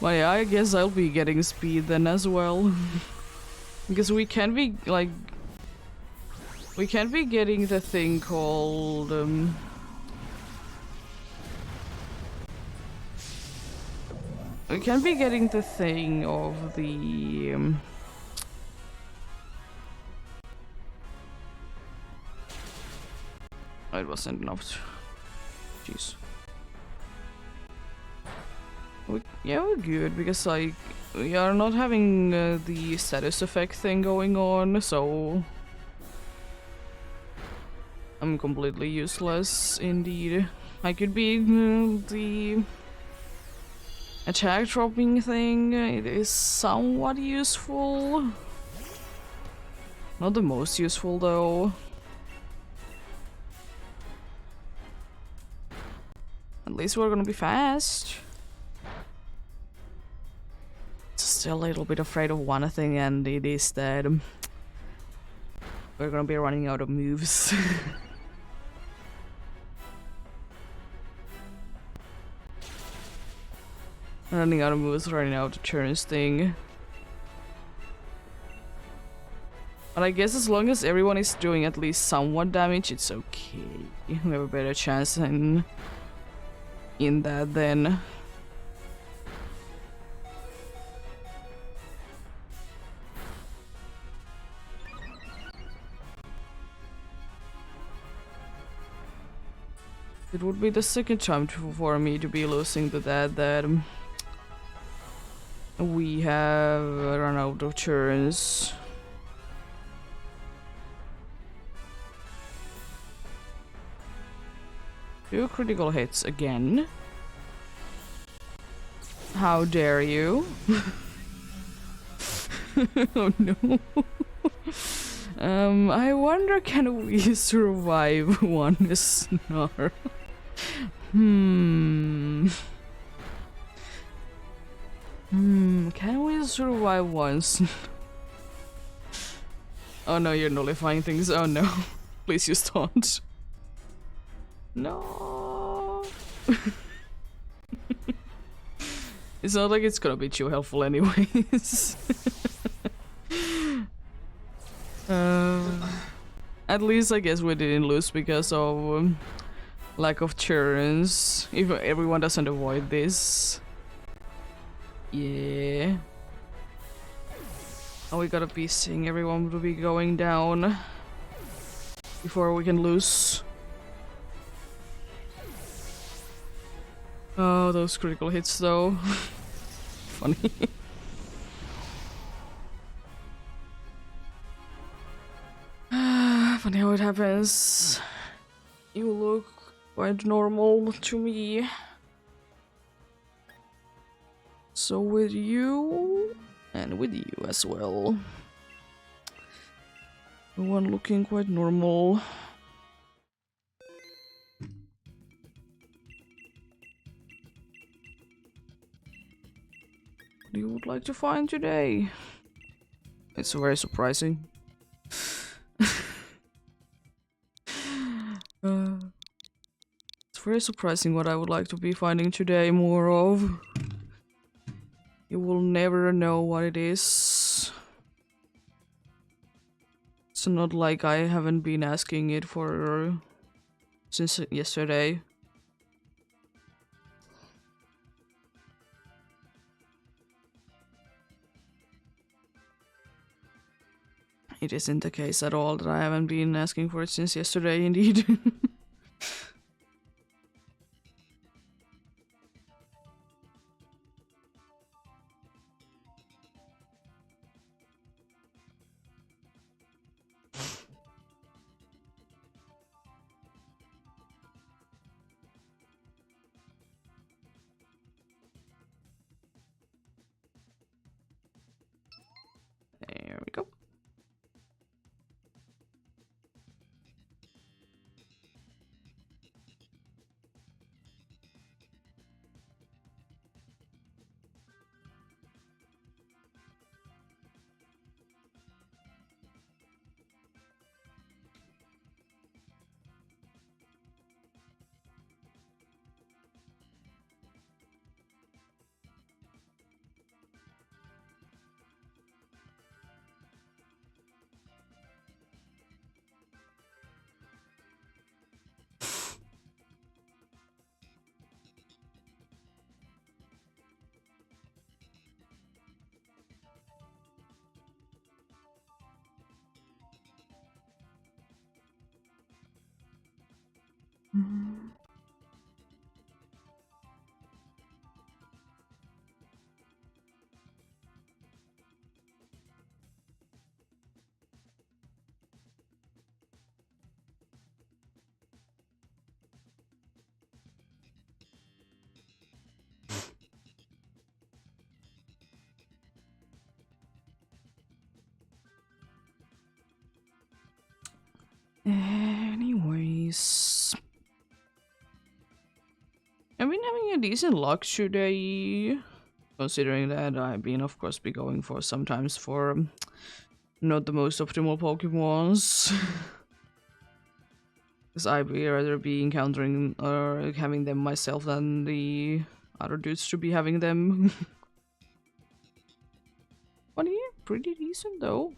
Well, yeah, I guess I'll be getting speed then as well. Because we can be, like... We can be getting the thing called... we can be getting the thing of the... it wasn't enough. Jeez. Yeah, we're good, because like, we are not having the status effect thing going on, so... I'm completely useless, indeed. I could be the... attack dropping thing. It is somewhat useful. Not the most useful, though. At least we're gonna be fast. Still a little bit afraid of one thing, and it is that we're gonna be running out of moves. Running out of moves, running out of turns thing. But I guess as long as everyone is doing at least somewhat damage, it's okay. We have a better chance in that then. It would be the second time for me to be losing to that we have run out of turns. Two critical hits again. How dare you? Oh no. I wonder, can we survive one snarl? Can we survive once? Oh no, you're nullifying things. Oh no. Please use taunt. No. It's not like it's gonna be too helpful anyways. At least I guess we didn't lose because of lack of turns. If everyone doesn't avoid this. Yeah. Oh, we gotta be seeing everyone will be going down before we can lose. Oh, those critical hits though. Funny. Funny how it happens. You look quite normal to me. So with you, and with you as well. The one looking quite normal. you would like to find today? It's very surprising. It's very surprising what I would like to be finding today more of. You will never know what it is. It's not like I haven't been asking it for since yesterday. It isn't the case at all that I haven't been asking for it since yesterday, indeed. There we go. Anyways, I've been having a decent luck today, considering that I've been, of course, be going for sometimes for not the most optimal Pokemons. Because I'd rather be encountering or having them myself than the other dudes to be having them. But yeah, pretty decent though.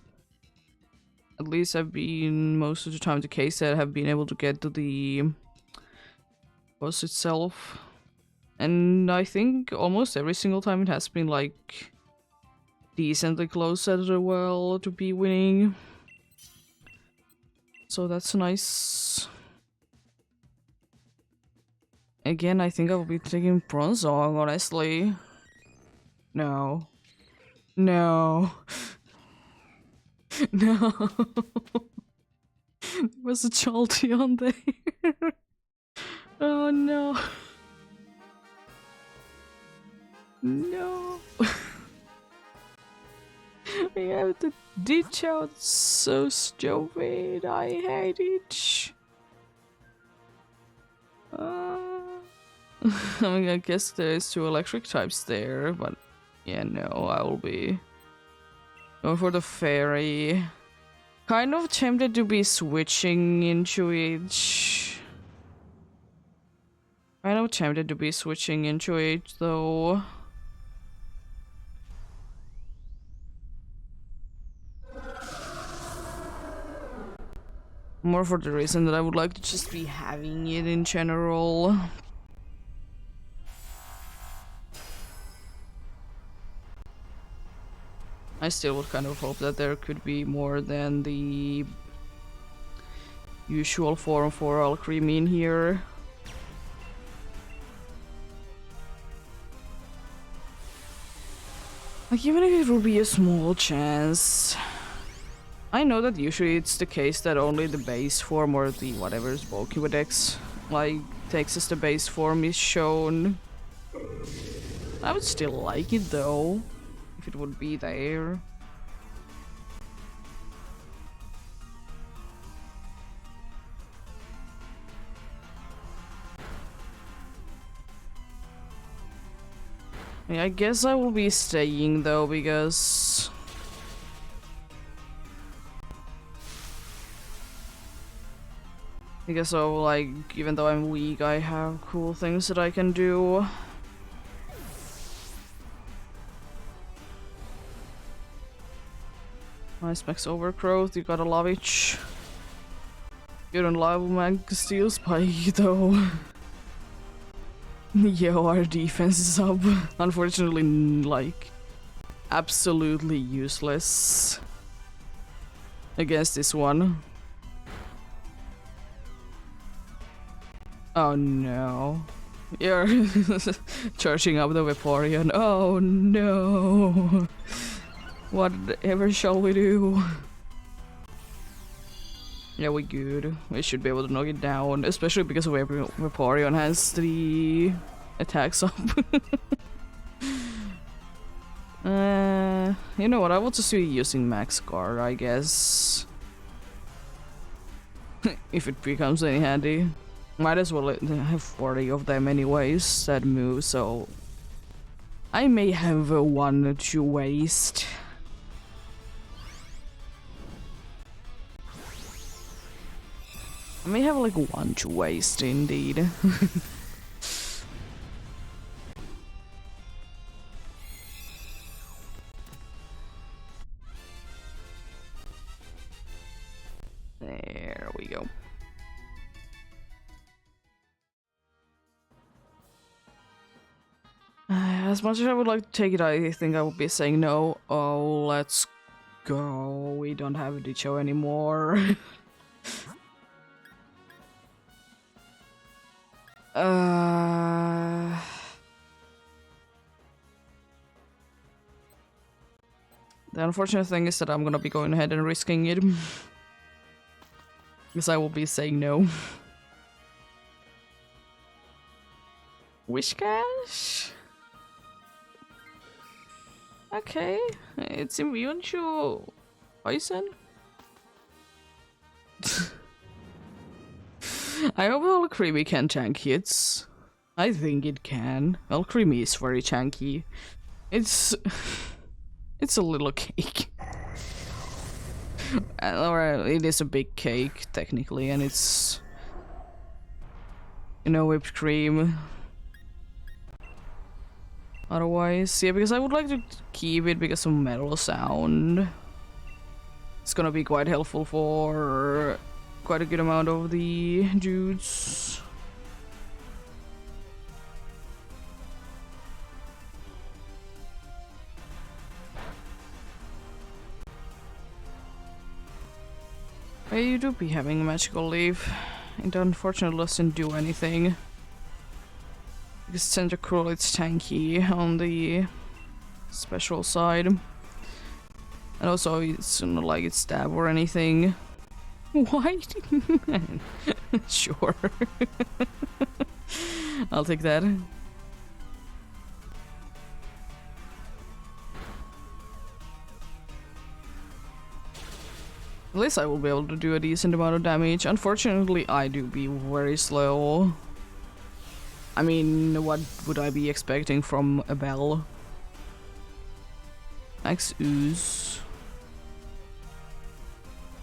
At least I've been most of the time the case that I have been able to get to the boss itself. And I think almost every single time it has been like decently close as well to be winning. So that's nice. Again, I think I will be taking Bronzong, honestly. No. No. No. There was a Jolteon there. Oh no. No. We have to ditch out. So stupid. I hate it. I mean, I guess there's 2 electric types there, but yeah, no, I will be going for the fairy. Kind of tempted to be switching into it. Kind of tempted to be switching into it, though. More for the reason that I would like to just be having it in general. I still would kind of hope that there could be more than the usual form for Alcremie in here. Like, even if it would be a small chance. I know that usually it's the case that only the base form or the whatever's Pokédex like takes as the base form is shown. I would still like it though, if it would be there. Yeah, I guess I will be staying though, because so, like, even though I'm weak, I have cool things that I can do. Nice max overgrowth, you gotta love it. You don't love mag steel spike though. Yo, our defense is up. Unfortunately, like, absolutely useless against this one. Oh no. You're charging up the Vaporeon. Oh no. Whatever shall we do? Yeah, we good. We should be able to knock it down, especially because Vaporeon has the attacks up. You know what? I want to see using Max Guard, I guess. If it becomes any handy. Might as well have 40 of them anyways that move, so I may have one to waste. I may have like one to waste indeed. There we go. As much as I would like to take it, I think I would be saying no. Oh, let's go. We don't have a Dicho anymore. The unfortunate thing is that I'm gonna be going ahead and risking it. Because I will be saying no. Wishcash? Okay, it's immune to poison. I hope Alcremie can tank hits. I think it can. Alcremie is very tanky. It's a little cake. Or it is a big cake technically, and it's, you know, whipped cream. Otherwise, yeah, because I would like to keep it because of metal sound. It's gonna be quite helpful for quite a good amount of the dudes. But you do be having a magical leaf. It unfortunately doesn't do anything. Because Tentacruel, it's tanky on the special side. And also, it's not like it's stab or anything. Why? Sure. I'll take that. At least I will be able to do a decent amount of damage. Unfortunately, I do be very slow. I mean, what would I be expecting from a Bell? Max Ooze.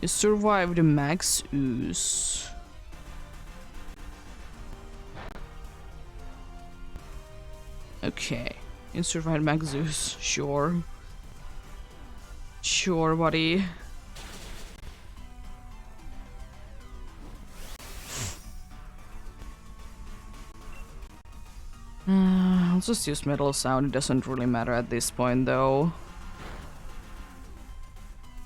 You survived Max Ooze. Okay. You survived Max Ooze. Sure. Sure, buddy. I'll just use metal sound, it doesn't really matter at this point though.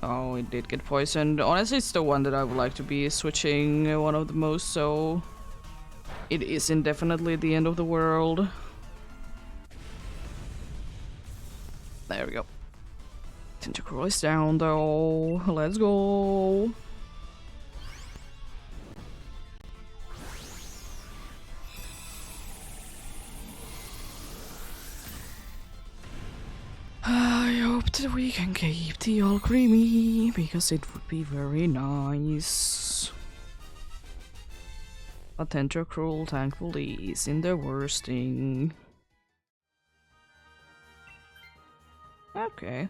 Oh, it did get poisoned. Honestly, it's the one that I would like to be switching one of the most, so it isn't definitely the end of the world. There we go. Tentacruel is down though. Let's go. I hope that we can keep the Alcremie, because it would be very nice. But Tentacruel thankfully isn't the worst thing. Okay.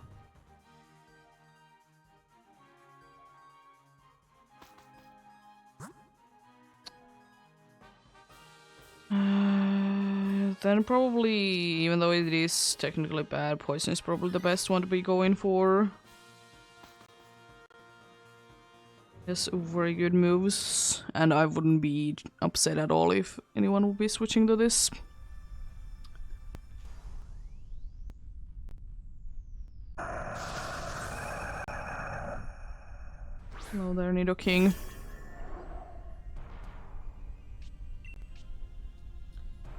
Then probably, even though it is technically bad, poison is probably the best one to be going for. Yes, very good moves, and I wouldn't be upset at all if anyone would be switching to this. Hello there, Nidoking.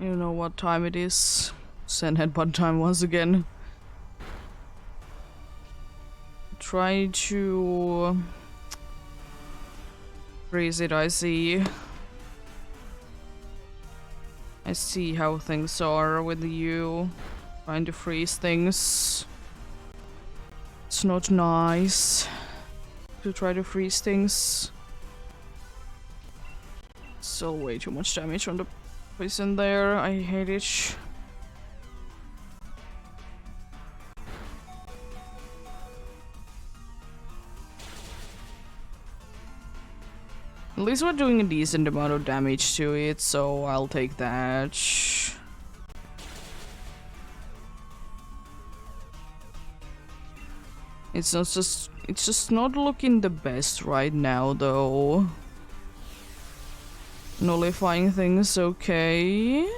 You know what time it is. Send headbutt time once again. Try to freeze it, I see. I see how things are with you. Trying to freeze things. It's not nice to try to freeze things. Still way too much damage from the poison there. I hate it. At least we're doing a decent amount of damage to it, so I'll take that. It's just not looking the best right now, though. Nullifying things, okay.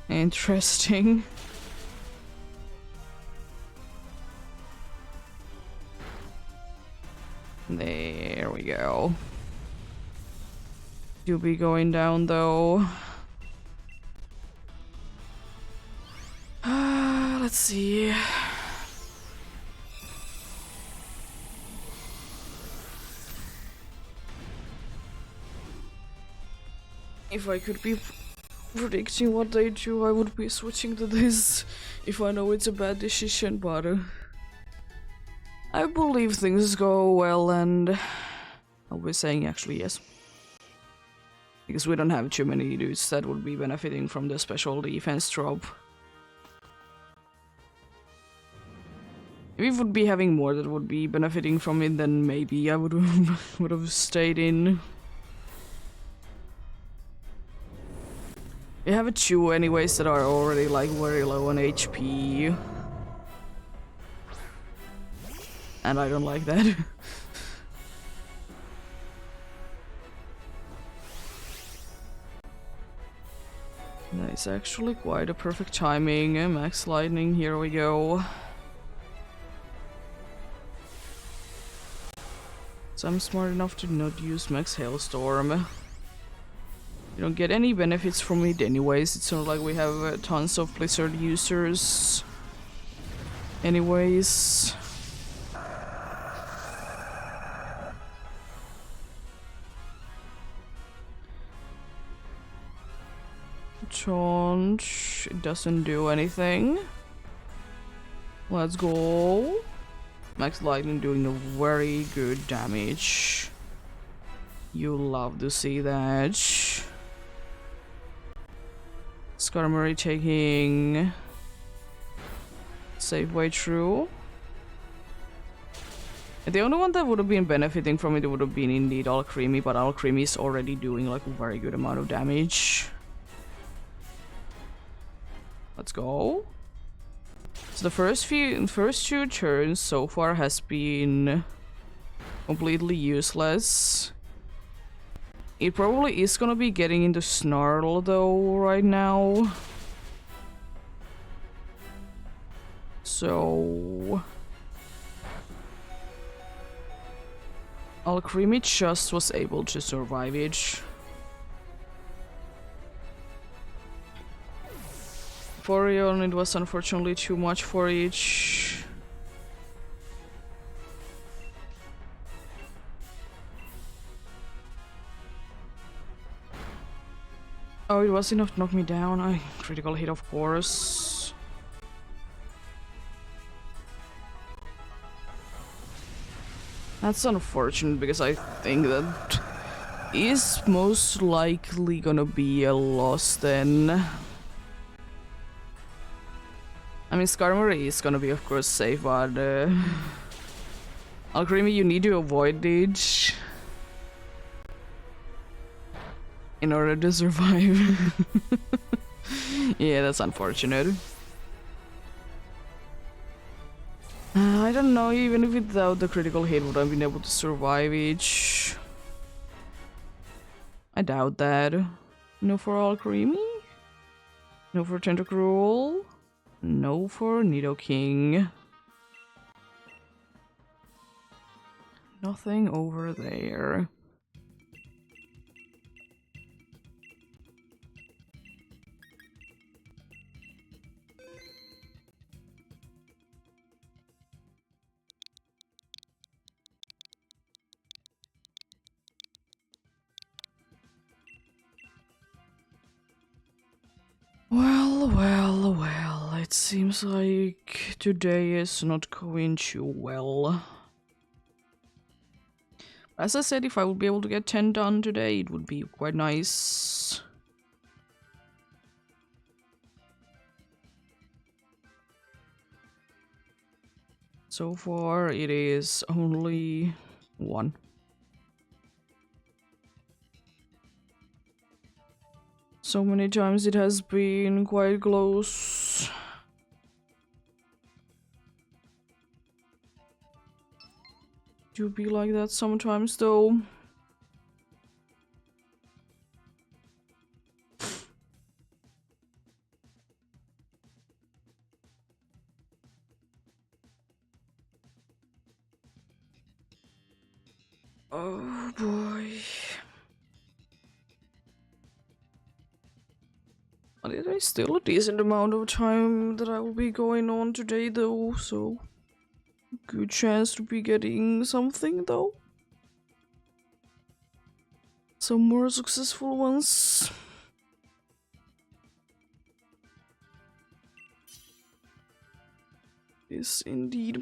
Interesting. There we go. You'll be going down though. Let's see. If I could be predicting what they do, I would be switching to this. If I know it's a bad decision, but I believe things go well, and I'll be saying actually yes. Because we don't have too many dudes that would be benefiting from the special defense drop. If we would be having more that would be benefiting from it, then maybe I would have stayed in. We have a two anyways that are already like very low on HP. And I don't like that. That's actually quite a perfect timing. Max Lightning, here we go. So I'm smart enough to not use Max Hailstorm. You don't get any benefits from it anyways. It's not like we have tons of Blizzard users. Anyways. Taunt. It doesn't do anything. Let's go. Max Lightning doing a very good damage. You love to see that. Skarmory taking safe way through. The only one that would have been benefiting from it would have been indeed Alcremie, but Alcremie is already doing like a very good amount of damage. Let's go. So the first two turns so far has been completely useless. It probably is gonna be getting into Snarl though right now. So Alcremie just was able to survive it. Forion, it was unfortunately too much for each. Oh, it was enough to knock me down. I critical hit, of course. That's unfortunate because I think that is most likely gonna be a loss then. I mean, Skarmory is gonna be, of course, safe, but Alcremie, you need to avoid it in order to survive. Yeah, that's unfortunate. I don't know, even if without the critical hit, would I have been able to survive each? I doubt that. No for Alcremie? No for Tentacruel? No for Nidoking. Nothing over there. Well, it seems like today is not going too well. As I said, if I would be able to get 10 done today, it would be quite nice. So far, it is only 1. So many times it has been quite close. Do be like that sometimes, though. Oh boy. But it is still a decent amount of time that I will be going on today, though, so good chance to be getting something, though. Some more successful ones. Yes, indeed.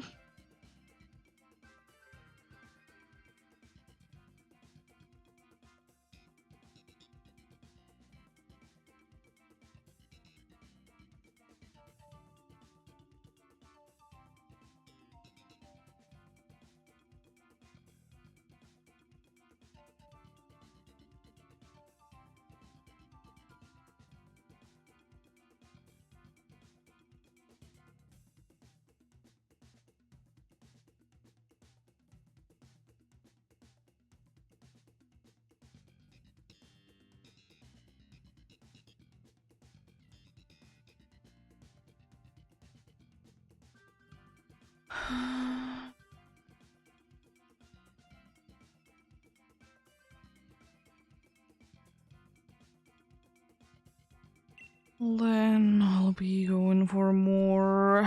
Then I'll be going for more.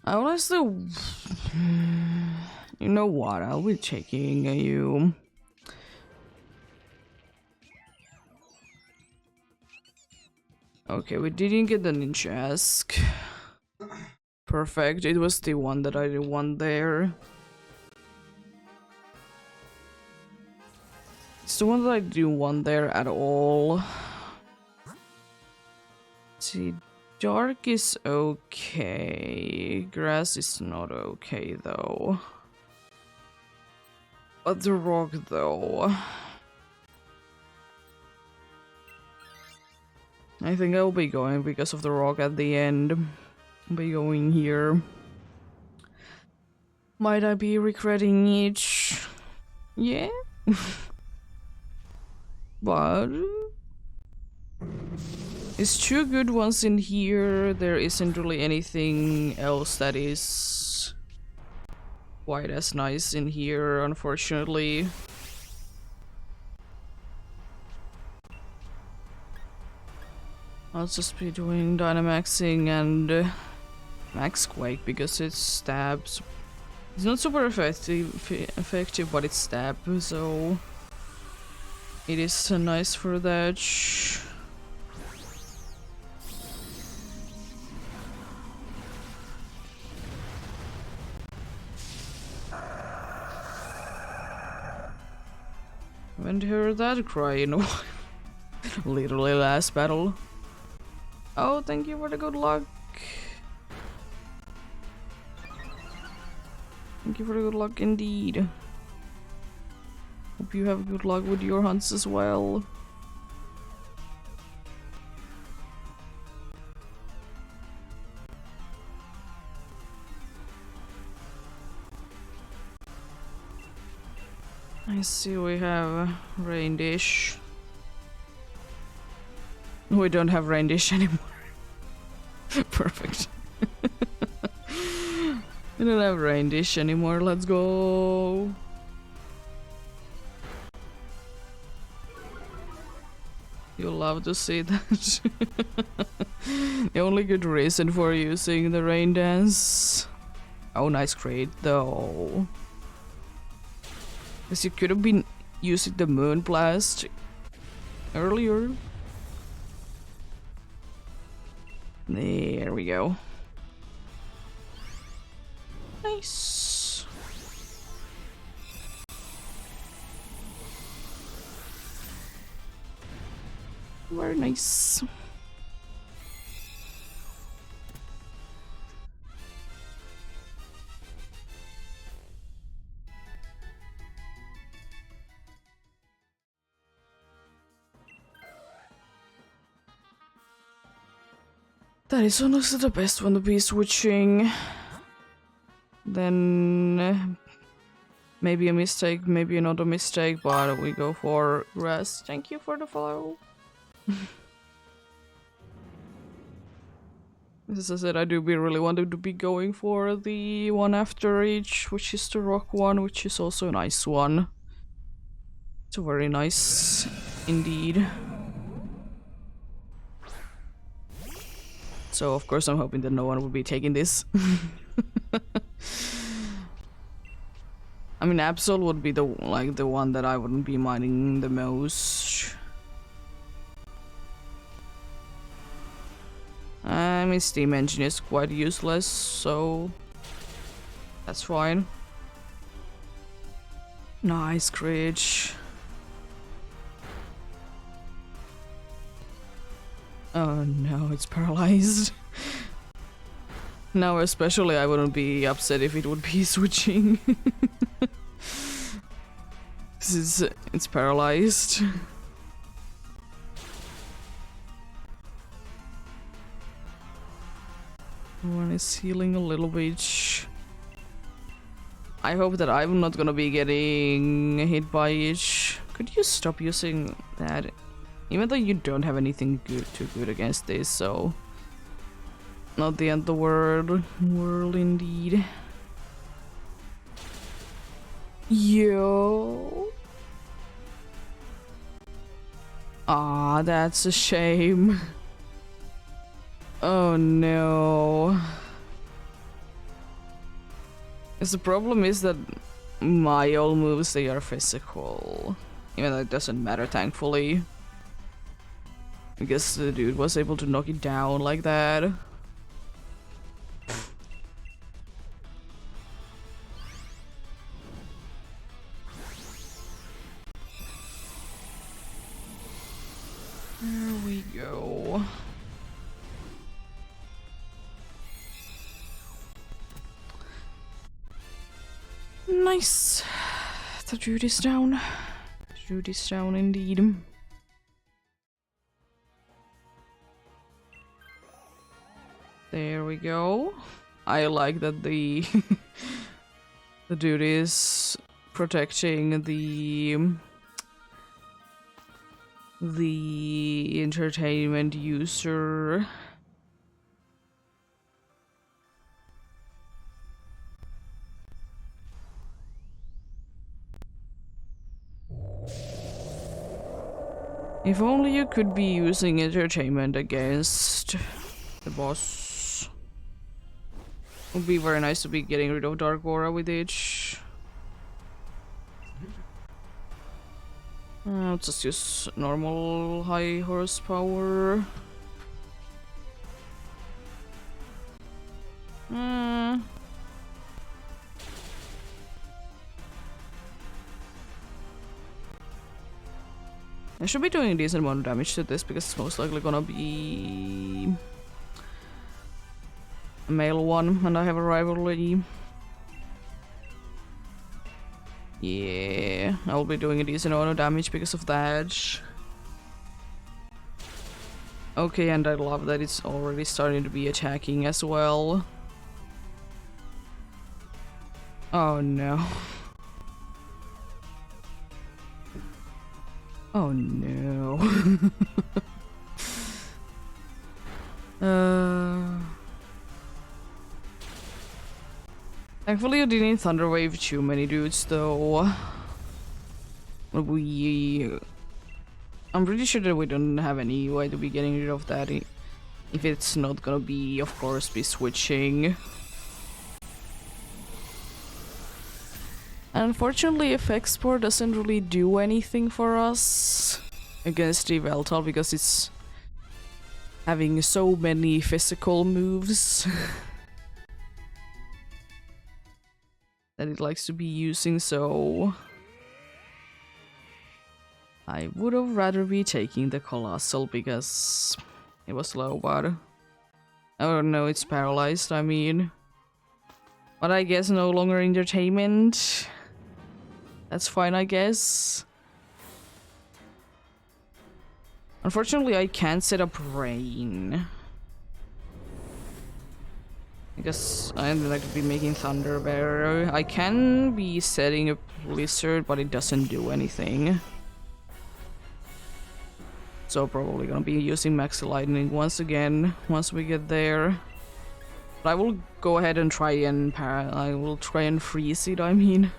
I honestly, you know what? I'll be taking you. Okay, we didn't get the Ninjask. Perfect. It was the one that I didn't want there. It's the one that I didn't want there at all. See, dark is okay. Grass is not okay though. But the rock though. I think I'll be going because of the rock at the end. I'll be going here. Might I be regretting each? Yeah. But it's 2 good ones in here. There isn't really anything else that is quite as nice in here, unfortunately. I'll just be doing Dynamaxing and Max Quake because it stabs. It's not super effective, but it stabs, so it is nice for that. Haven't heard that cry in a while. Literally last battle. Oh, thank you for the good luck. Thank you for the good luck indeed. Hope you have good luck with your hunts as well. I see we have rain dish. We don't have rain dish anymore. Perfect. We don't have rain dish anymore. Let's go. You'll love to see that. The only good reason for using the rain dance. Oh, nice crate though. Because you could have been using the moon blast earlier. There we go. Nice. Very nice. That is honestly the best one to be switching. Then maybe a mistake, maybe another mistake, but we go for grass. Thank you for the follow. As I said, I do be really wanted to be going for the one after each, which is the rock one, which is also a nice one. It's a very nice indeed. So of course I'm hoping that no one will be taking this. I mean, Absol would be the one that I wouldn't be minding the most. I mean, Steam Engine is quite useless, so that's fine. Nice Critch. Oh no, it's paralyzed. Now especially I wouldn't be upset if it would be switching. It's paralyzed. One is healing a little bit. I hope that I'm not gonna be getting hit by it. Could you stop using that? Even though you don't have anything too good against this, so not the end of the world indeed. Yo. Ah, that's a shame. Oh no. Because the problem is that my old moves, they are physical. Even though it doesn't matter, thankfully. I guess the dude was able to knock it down like that. There we go. Nice. The dude is down. The dude is down indeed. There we go. I like that the the dude is protecting the entertainment user. If only you could be using entertainment against the boss. Would be very nice to be getting rid of Dark Aura with it. I'll just use normal high horsepower. I should be doing a decent amount of damage to this because it's most likely gonna be a male one and I have a rivalry. Yeah, I'll be doing a decent amount of damage because of that. Okay, and I love that it's already starting to be attacking as well. Oh no. Oh no. Thankfully you didn't thunderwave too many dudes though. I'm pretty sure that we don't have any way to be getting rid of that if it's not gonna be, of course, be switching. Unfortunately, FX4 doesn't really do anything for us against the Veltal because it's having so many physical moves that it likes to be using, so I would have rather be taking the Colossal because it was low, but oh no, it's paralyzed, I mean. But I guess no longer entertainment. That's fine, I guess. Unfortunately, I can't set up rain. I guess I'm like to be making Thunder Bear. I can be setting a Blizzard, but it doesn't do anything. So probably gonna be using Max Lightning once again once we get there. But I will go ahead and try and freeze it, I mean.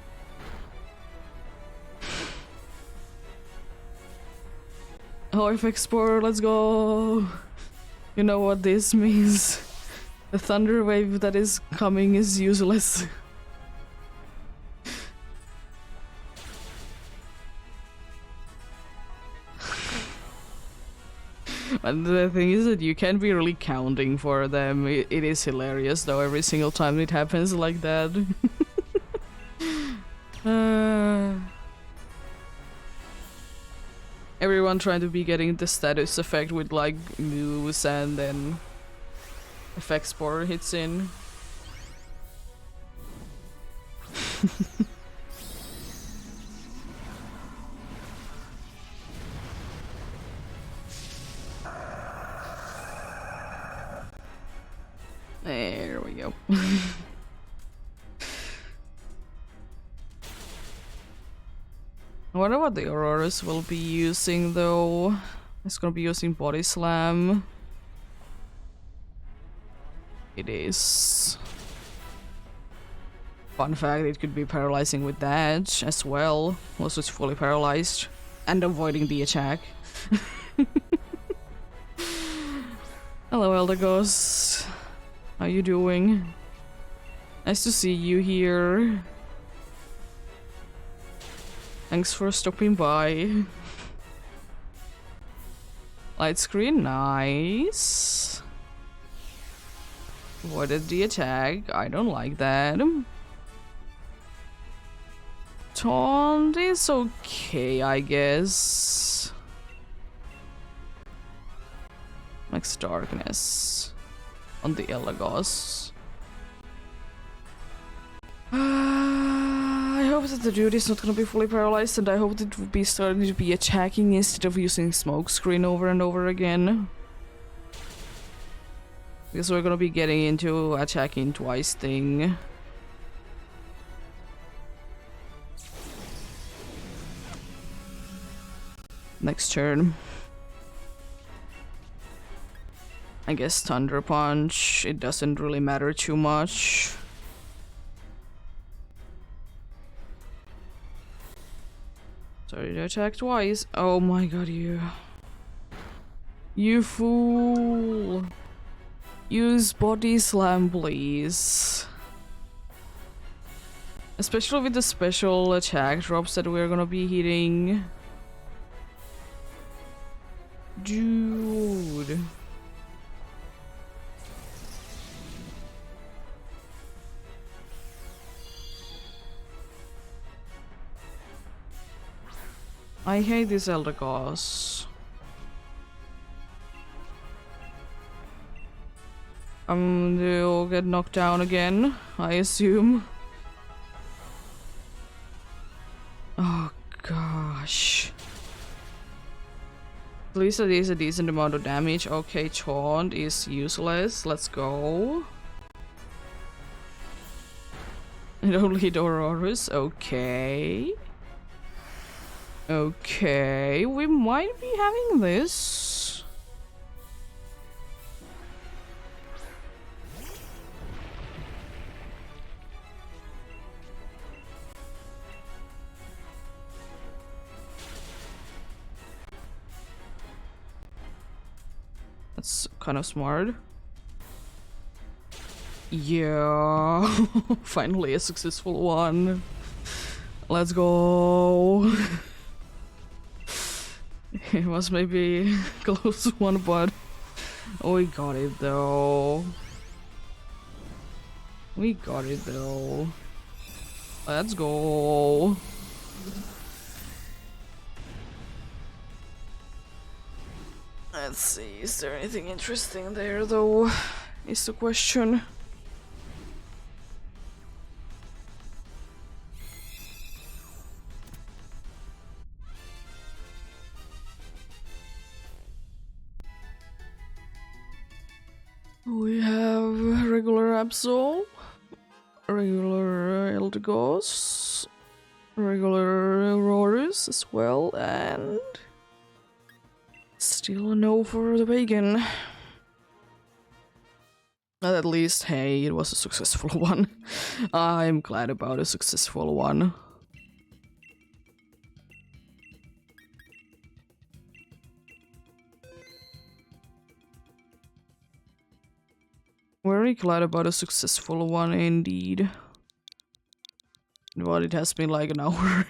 Oh, FX4, let's go! You know what this means. The thunder wave that is coming is useless. And the thing is that you can't be really counting for them. It is hilarious though, every single time it happens like that. Everyone trying to be getting the status effect with like moves and then effect spore hits in. There we go. I wonder what the Auroras will be using though. It's gonna be using Body Slam. It is. Fun fact, it could be paralyzing with that as well. Also, it's fully paralyzed. And avoiding the attack. Hello, Elder Ghost. How you doing? Nice to see you here. Thanks for stopping by. Light screen, nice. Avoided the attack. I don't like that. Taunt is okay, I guess. Max Darkness on the Elagos. I hope that the dude is not gonna be fully paralyzed, and I hope that it will be starting to be attacking instead of using smokescreen over and over again. Because we're gonna be getting into attacking twice thing. Next turn. I guess Thunder Punch, it doesn't really matter too much. Sorry to attack twice. Oh my god, you. You fool. Use Body Slam, please. Especially with the special attack drops that we're gonna be hitting. Dude. I hate this Elder Goss. They'll get knocked down again, I assume. Oh gosh. At least it is a decent amount of damage. Okay, Taunt is useless. Let's go. And only Dororus. Okay. Okay, we might be having this. That's kind of smart. Yeah, finally a successful one. Let's go. It was maybe a close one, but we got it though. We got it though. Let's go. Let's see, is there anything interesting there though? Is the question. We have regular Absol, regular Eldegoss, regular Aurorus as well, and still a no for the bacon. But at least, hey, it was a successful one. I'm glad about a successful one. Very glad about a successful one indeed. But it has been like an hour,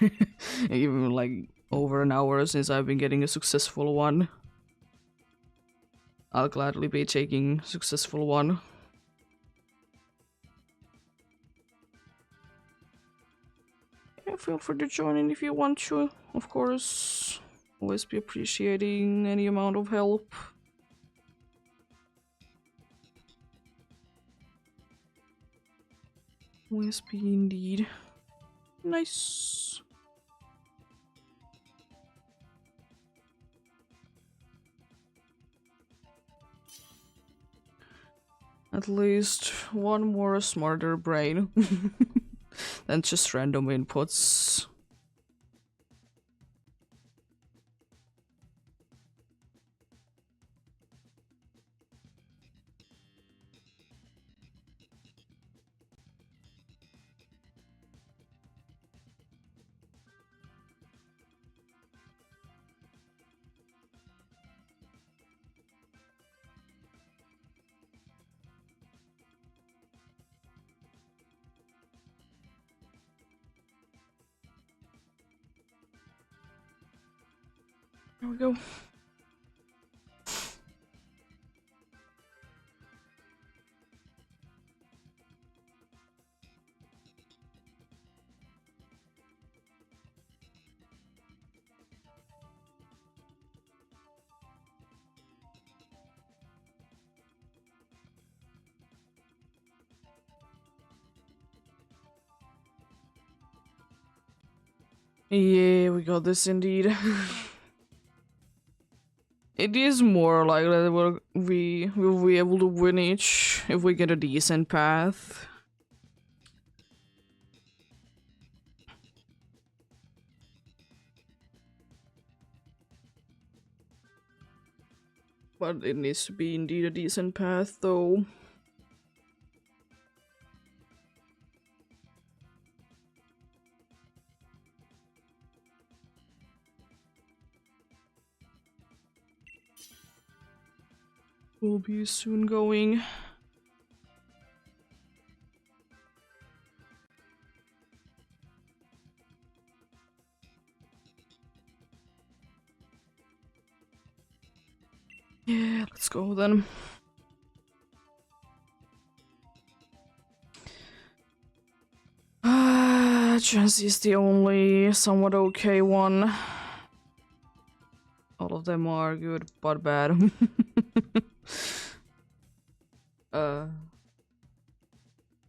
even like over an hour since I've been getting a successful one. I'll gladly be taking successful one. Yeah, feel free to join in if you want to, of course. Always be appreciating any amount of help. Always be indeed. Nice. At least one more smarter brain than just random inputs. There we go. Yeah, we got this indeed. It is more likely that we will be able to win each if we get a decent path. But it needs to be indeed a decent path though. We'll be soon going. Yeah, let's go then. Chansey is the only somewhat okay one. All of them are good but bad.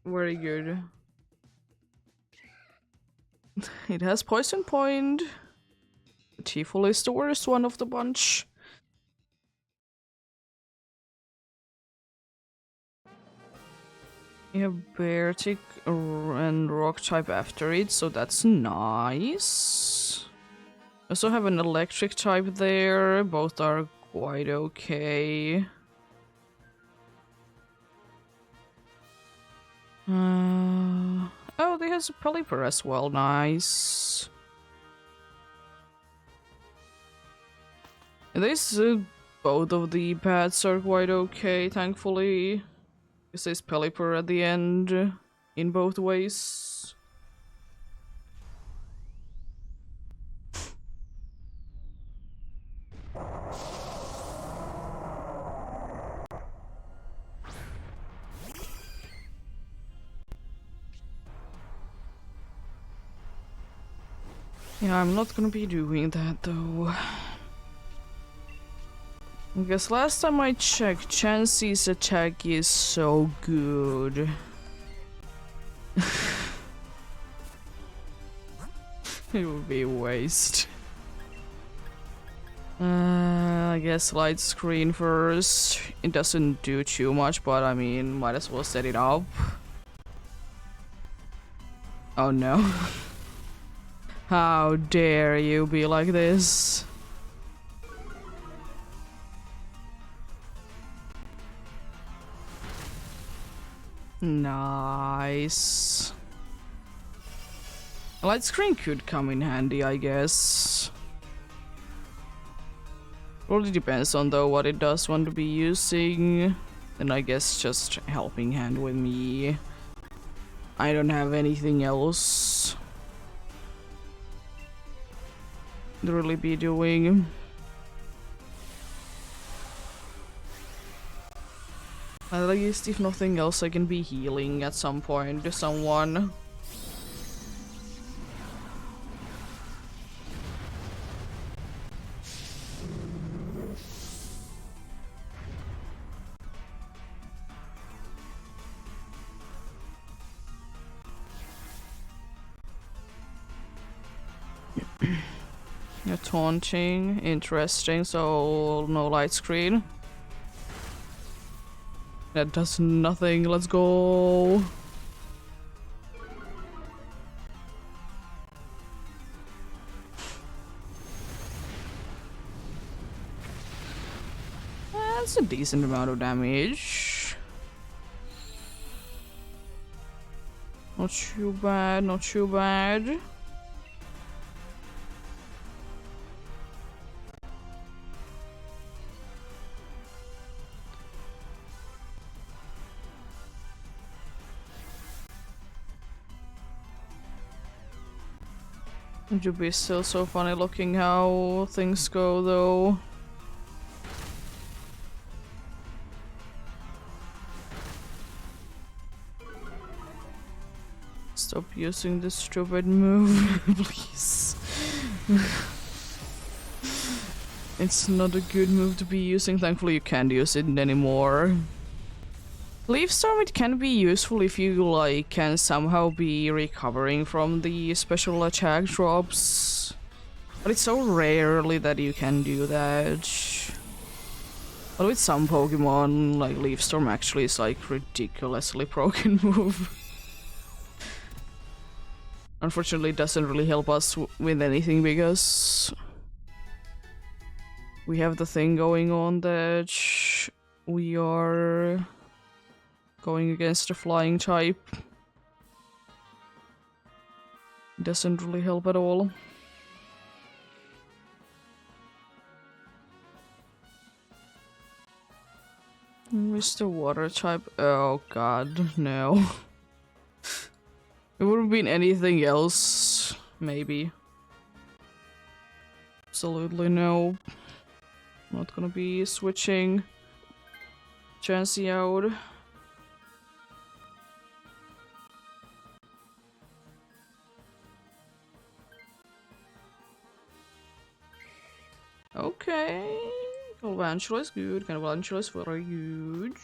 Very good. It has poison point. Tiful is the worst one of the bunch. You have bear tick and rock type after it, so that's nice. Also have an electric type there. Both are quite okay. Oh, they has a Pelipper as well. Nice. This both of the pads are quite okay, thankfully. It says Pelipper at the end in both ways. Yeah, I'm not gonna be doing that though. Because last time I checked, Chansey's attack is so good. It would be a waste. I guess light screen first. It doesn't do too much, but I mean, might as well set it up. Oh no. How dare you be like this? Nice. A light screen could come in handy, I guess. Really depends on though what it does want to be using. And I guess just helping hand with me. I don't have anything else to really be doing. At least if nothing else I can be healing at some point to someone. You're taunting, interesting, so no light screen. That does nothing, let's go. That's a decent amount of damage. Not too bad, not too bad. It would be still so funny looking how things go though. Stop using this stupid move, please. It's not a good move to be using. Thankfully you can't use it anymore. Leaf Storm, it can be useful if you like can somehow be recovering from the special attack drops. But it's so rarely that you can do that. But with some Pokemon, like Leaf Storm actually is like ridiculously broken move. Unfortunately it doesn't really help us with anything because we have the thing going on that we are going against a flying type. Doesn't really help at all. Where's the water type? Oh god, no. It would have been anything else, maybe. Absolutely no. Not gonna be switching Chansey out. Okay. Galvantula is good. Galvantula is very huge.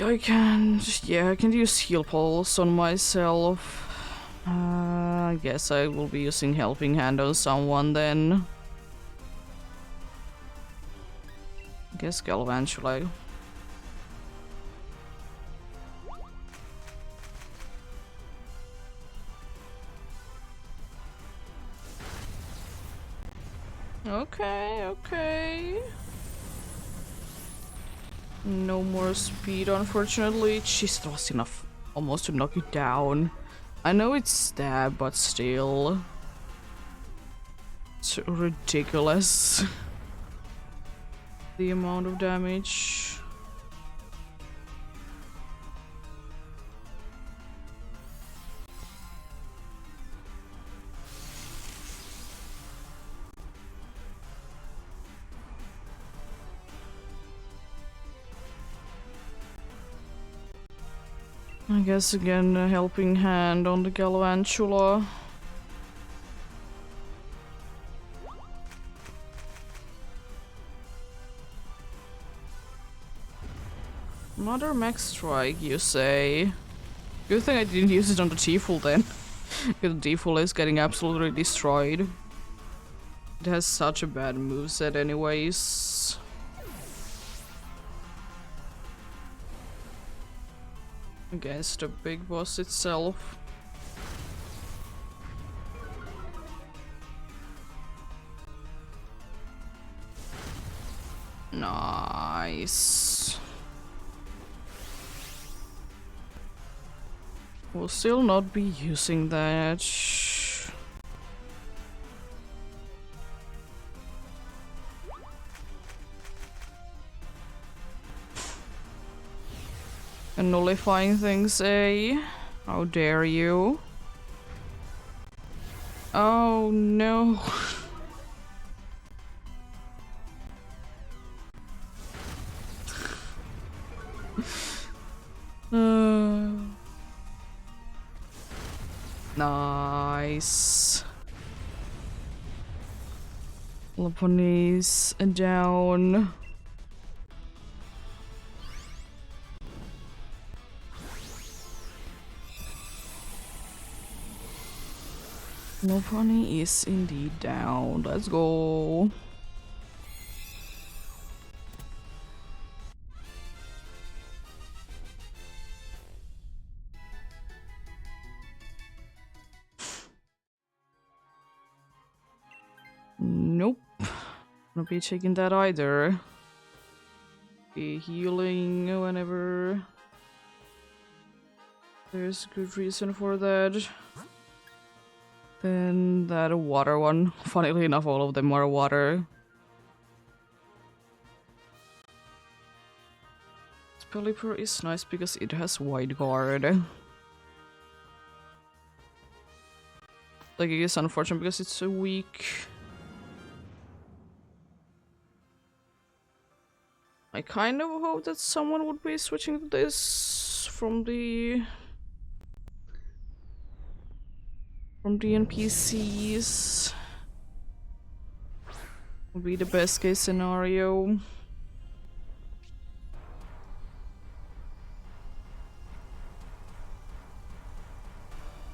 I can... yeah, I can use heal pulse on myself. I guess I will be using helping hand on someone then. I guess Galvantula. Okay, okay. No more speed, unfortunately. Jeez, that was enough almost to knock it down. I know it's stab, but still. It's ridiculous. The amount of damage. I guess again a helping hand on the Galvantula. Another max strike, you say? Good thing I didn't use it on the T-Full then. Because the T-Full is getting absolutely destroyed. It has such a bad moveset anyways. Against the big boss itself. Nice. We'll still not be using that. And nullifying things, eh? How dare you? Oh no. Nice. Laponies down. Laponi is indeed down. Let's go. Nope. Not be taking that either. Be healing whenever there's good reason for that. Then that water one. Funnily enough, all of them are water. Pelipper is nice because it has wide guard. Like, it is unfortunate because it's so weak. I kind of hope that someone would be switching to this from the NPCs. Would be the best case scenario.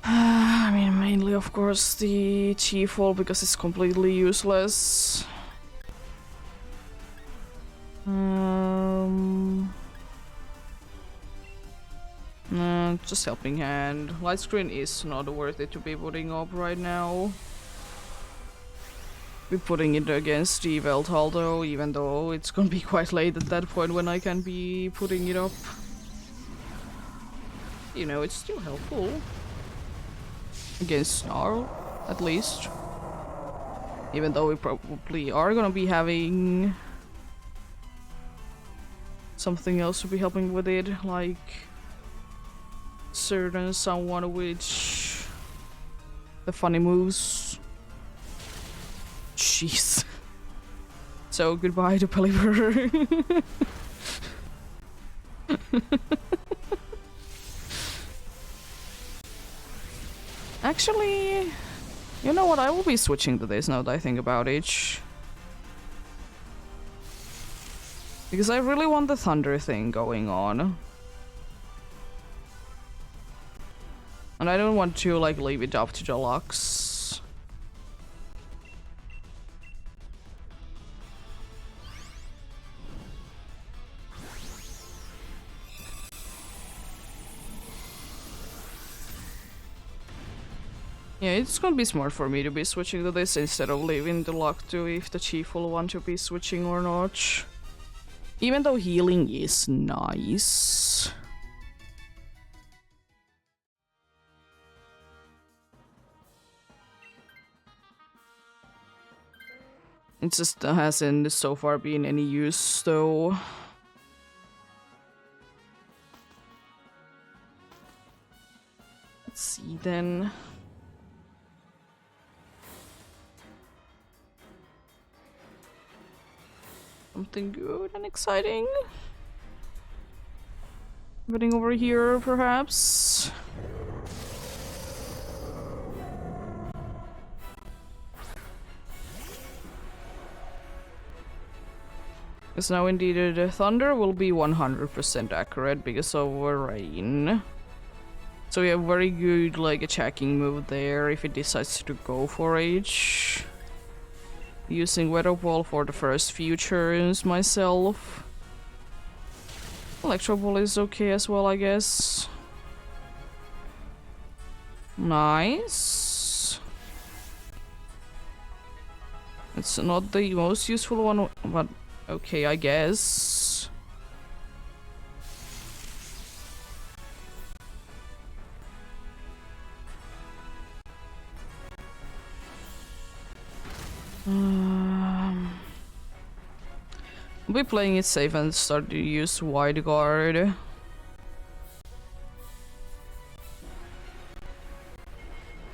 I mean, mainly of course the T-Fall because it's completely useless. Just helping hand. Light screen is not worth it to be putting up right now. Be putting it against the Veltal though, even though it's gonna be quite late at that point when I can be putting it up. You know, it's still helpful. Against Snarl, at least. Even though we probably are gonna be having something else to be helping with it, like certain someone which the funny moves. Jeez. So goodbye to Pelipper. Actually, you know what? I will be switching to this now that I think about it. Because I really want the thunder thing going on. And I don't want to like leave it up to the Lux. Yeah, it's gonna be smart for me to be switching to this instead of leaving the luck to if the chief will want to be switching or not. Even though healing is nice. It just hasn't so far been any use though. Let's see then. Something good and exciting. Getting over here, perhaps. Because now indeed the thunder will be 100% accurate because of rain. So we have very good like attacking move there if it decides to go for H. Using Weather Ball for the first few turns myself. Electro Ball is okay as well, I guess. Nice. It's not the most useful one, but okay, I guess. I'll be playing it safe and start to use Wide Guard.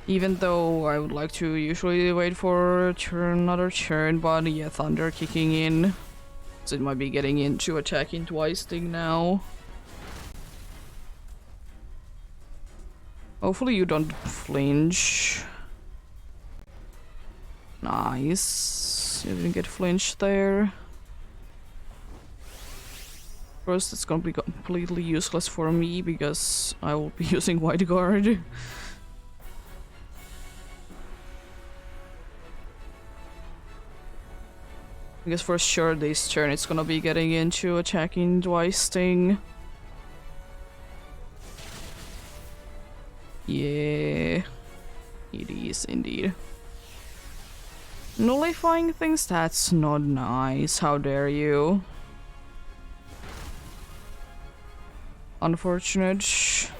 Even though I would like to usually wait for another turn, but yeah, Thunder kicking in. So it might be getting into attacking twice thing now. Hopefully you don't flinch. Nice. You didn't get flinched there. First, it's gonna be completely useless for me because I will be using Wide Guard. Because for sure this turn it's gonna be getting into attacking twice thing. Yeah, it is indeed. Nullifying things? That's not nice. How dare you? Unfortunate.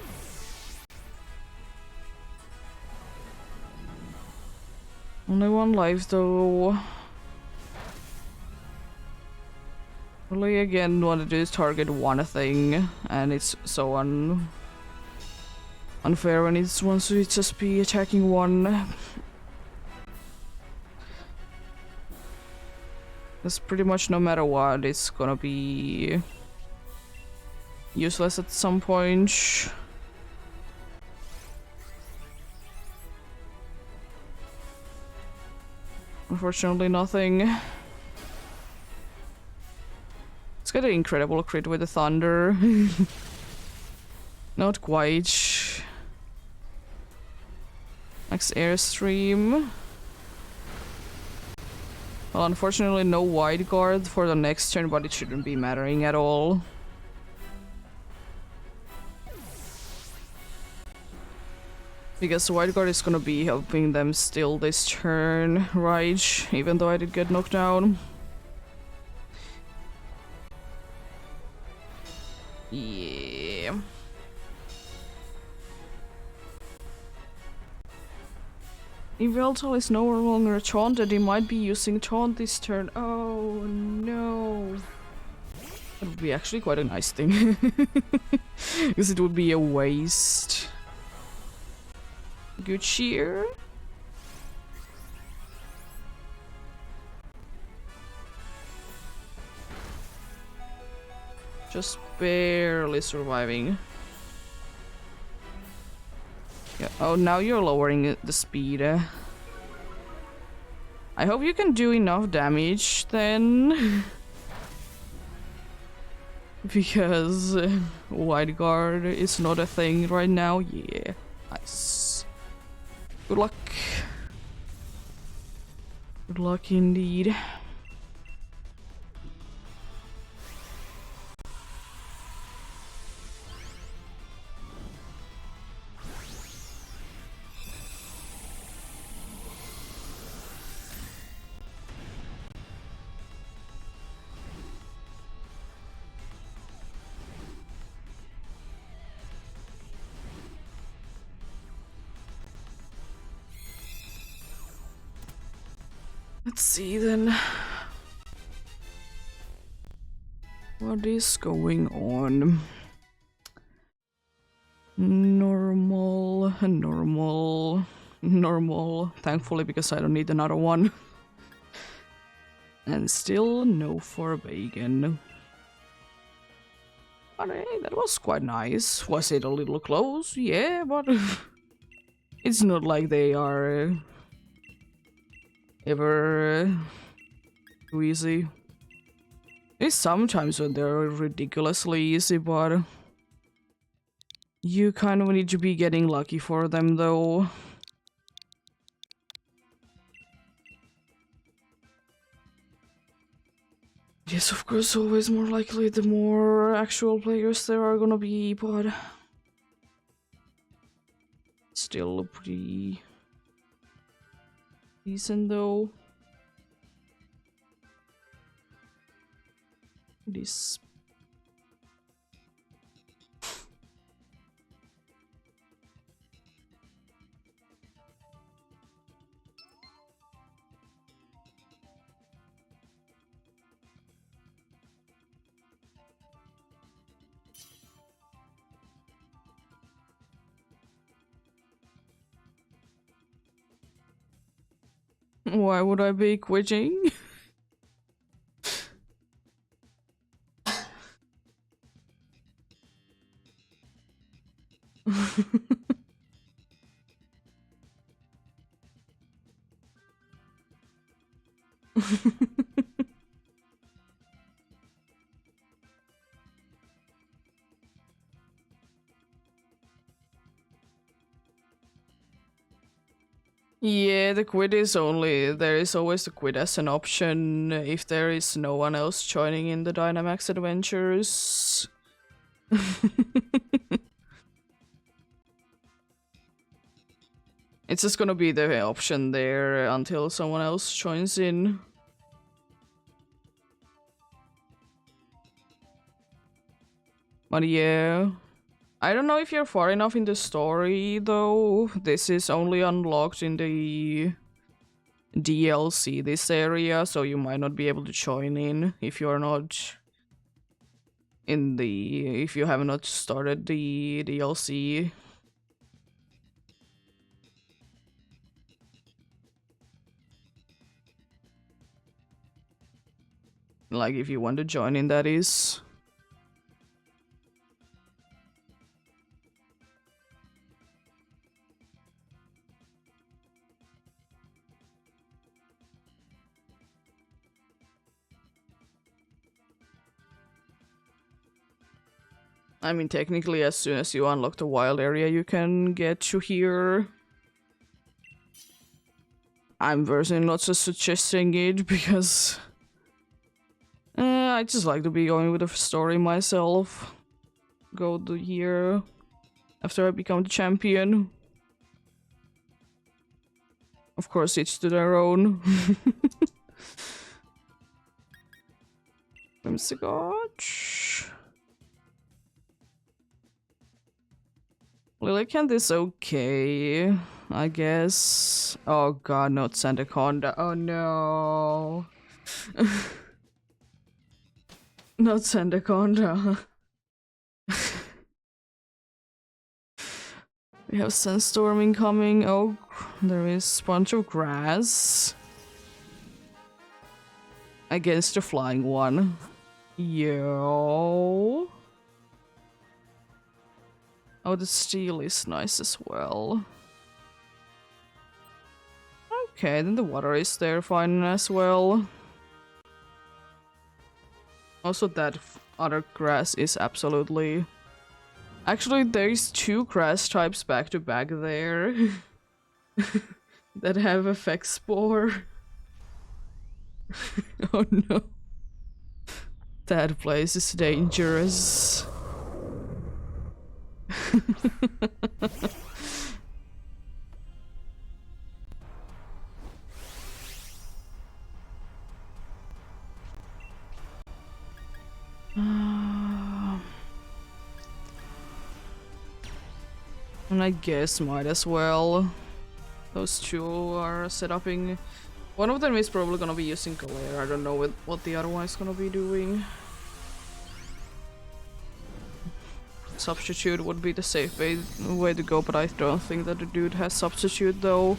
Only one life though. Really again wanted to target one thing and it's so unfair when it wants to just be attacking one. Because pretty much no matter what it's gonna be useless at some point. Unfortunately nothing. It's got an incredible crit with the thunder. Not quite. Max airstream. Well, unfortunately no Wide Guard for the next turn, but it shouldn't be mattering at all. Because Wide Guard is gonna be helping them still this turn, right? Even though I did get knocked down. Yeah. If Veltal is no longer taunted, he might be using taunt this turn. Oh no. That would be actually quite a nice thing. Because it would be a waste. Good cheer. Just barely surviving. Yeah. Oh, now you're lowering the speed. I hope you can do enough damage then. Because Wide Guard is not a thing right now. Yeah. Good luck. Good luck indeed. Let's see then. What is going on? Normal, normal, normal. Thankfully, because I don't need another one. And still no for bacon. But hey, that was quite nice. Was it a little close? Yeah, but it's not like they are ever too easy. It's sometimes when they're ridiculously easy, but you kind of need to be getting lucky for them, though. Yes, of course, always more likely the more actual players there are gonna be, but still pretty decent, though. This. Why would I be quitting? Yeah, the quit is only... There is always the quit as an option if there is no one else joining in the Dynamax adventures. It's just gonna be the option there until someone else joins in. But yeah... I don't know if you're far enough in the story, though. This is only unlocked in the DLC, this area, so you might not be able to join in if you're not in the... if you have not started the DLC. Like, if you want to join in, that is. I mean, technically, as soon as you unlock the wild area, you can get to here. I'm personally not just suggesting it because I just like to be going with the story myself. Go to here after I become the champion. Of course, each to their own. Whimsicotch. Lillicant is okay, I guess. Oh god, not Sandaconda. Oh no. Not Sandaconda. We have Sandstorm incoming. Oh, there is a bunch of grass. Against the flying one. Yo. Oh, the steel is nice as well. Okay, then the water is there fine as well. Also, that other grass is absolutely Actually, there's 2 grass types back to back there that have effect spore. Oh no. That place is dangerous. And I guess might as well. Those 2 are set upping. One of them is probably gonna be using glare. I don't know what the other one is gonna be doing. Substitute would be the safe way to go, but I don't think that the dude has substitute though.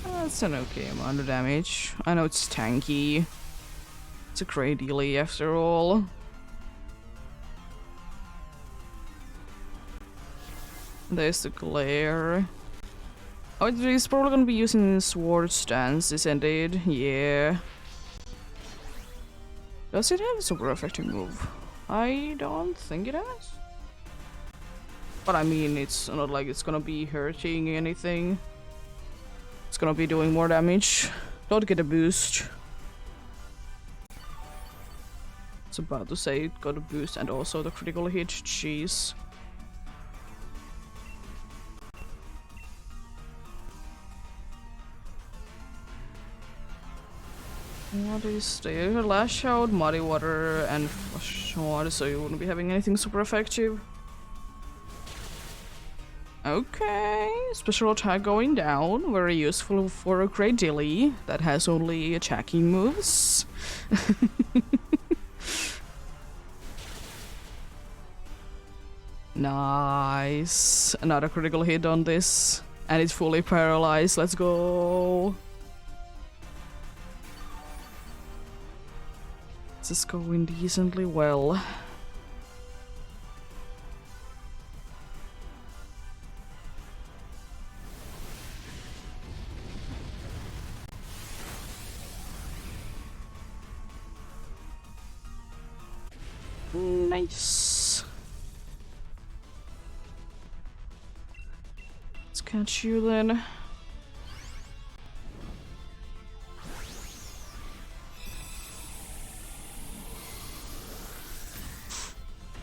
That's an okay amount of damage. I know it's tanky. It's a great dealie after all. There's the glare. Oh, it's probably gonna be using sword stance, isn't it? Yeah. Does it have a super effective move? I don't think it has. But I mean, it's not like it's gonna be hurting anything. It's gonna be doing more damage. Don't get a boost. It's about to say it got a boost and also the critical hit. Jeez. What is there? Lash out, muddy water, and flush water, so you wouldn't be having anything super effective. Okay, special attack going down, very useful for a great dilly that has only attacking moves. Nice. Another critical hit on this, and it's fully paralyzed. Let's go. This is going decently well. Nice. Let's catch you then.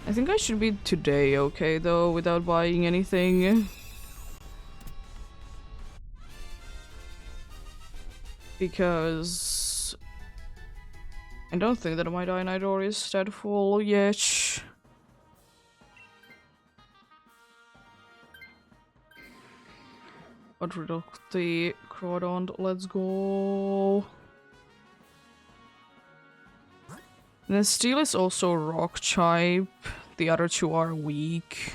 I think I should be today okay though, without buying anything. Because I don't think that my Dynador is that full yet. Got rid of the Crawdon, let's go. And then Steel is also rock type. The other 2 are weak.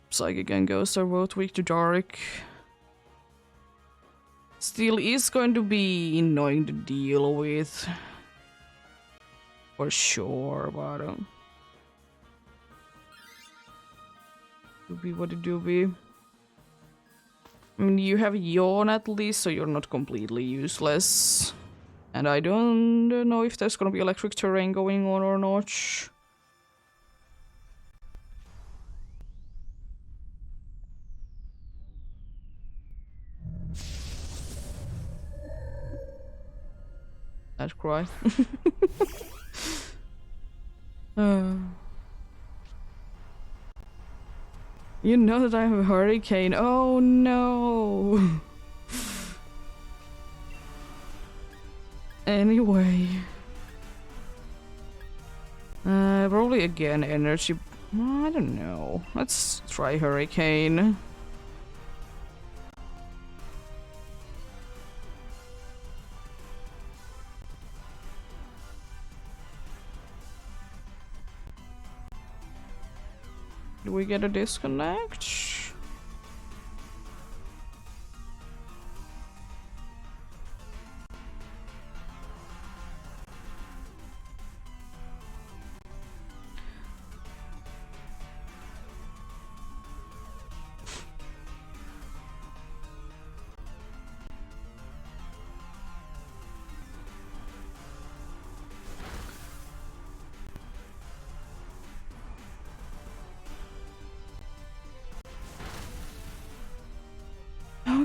Psychic and Ghost are both weak to dark. Steel is going to be annoying to deal with. For sure, but doobie what it doobie. I mean, you have Yawn at least, so you're not completely useless. And I don't know if there's gonna be electric terrain going on or not. I'd cry. You know that I have a hurricane. Oh no. Anyway. Probably again energy. I don't know. Let's try hurricane. Do we get a disconnect?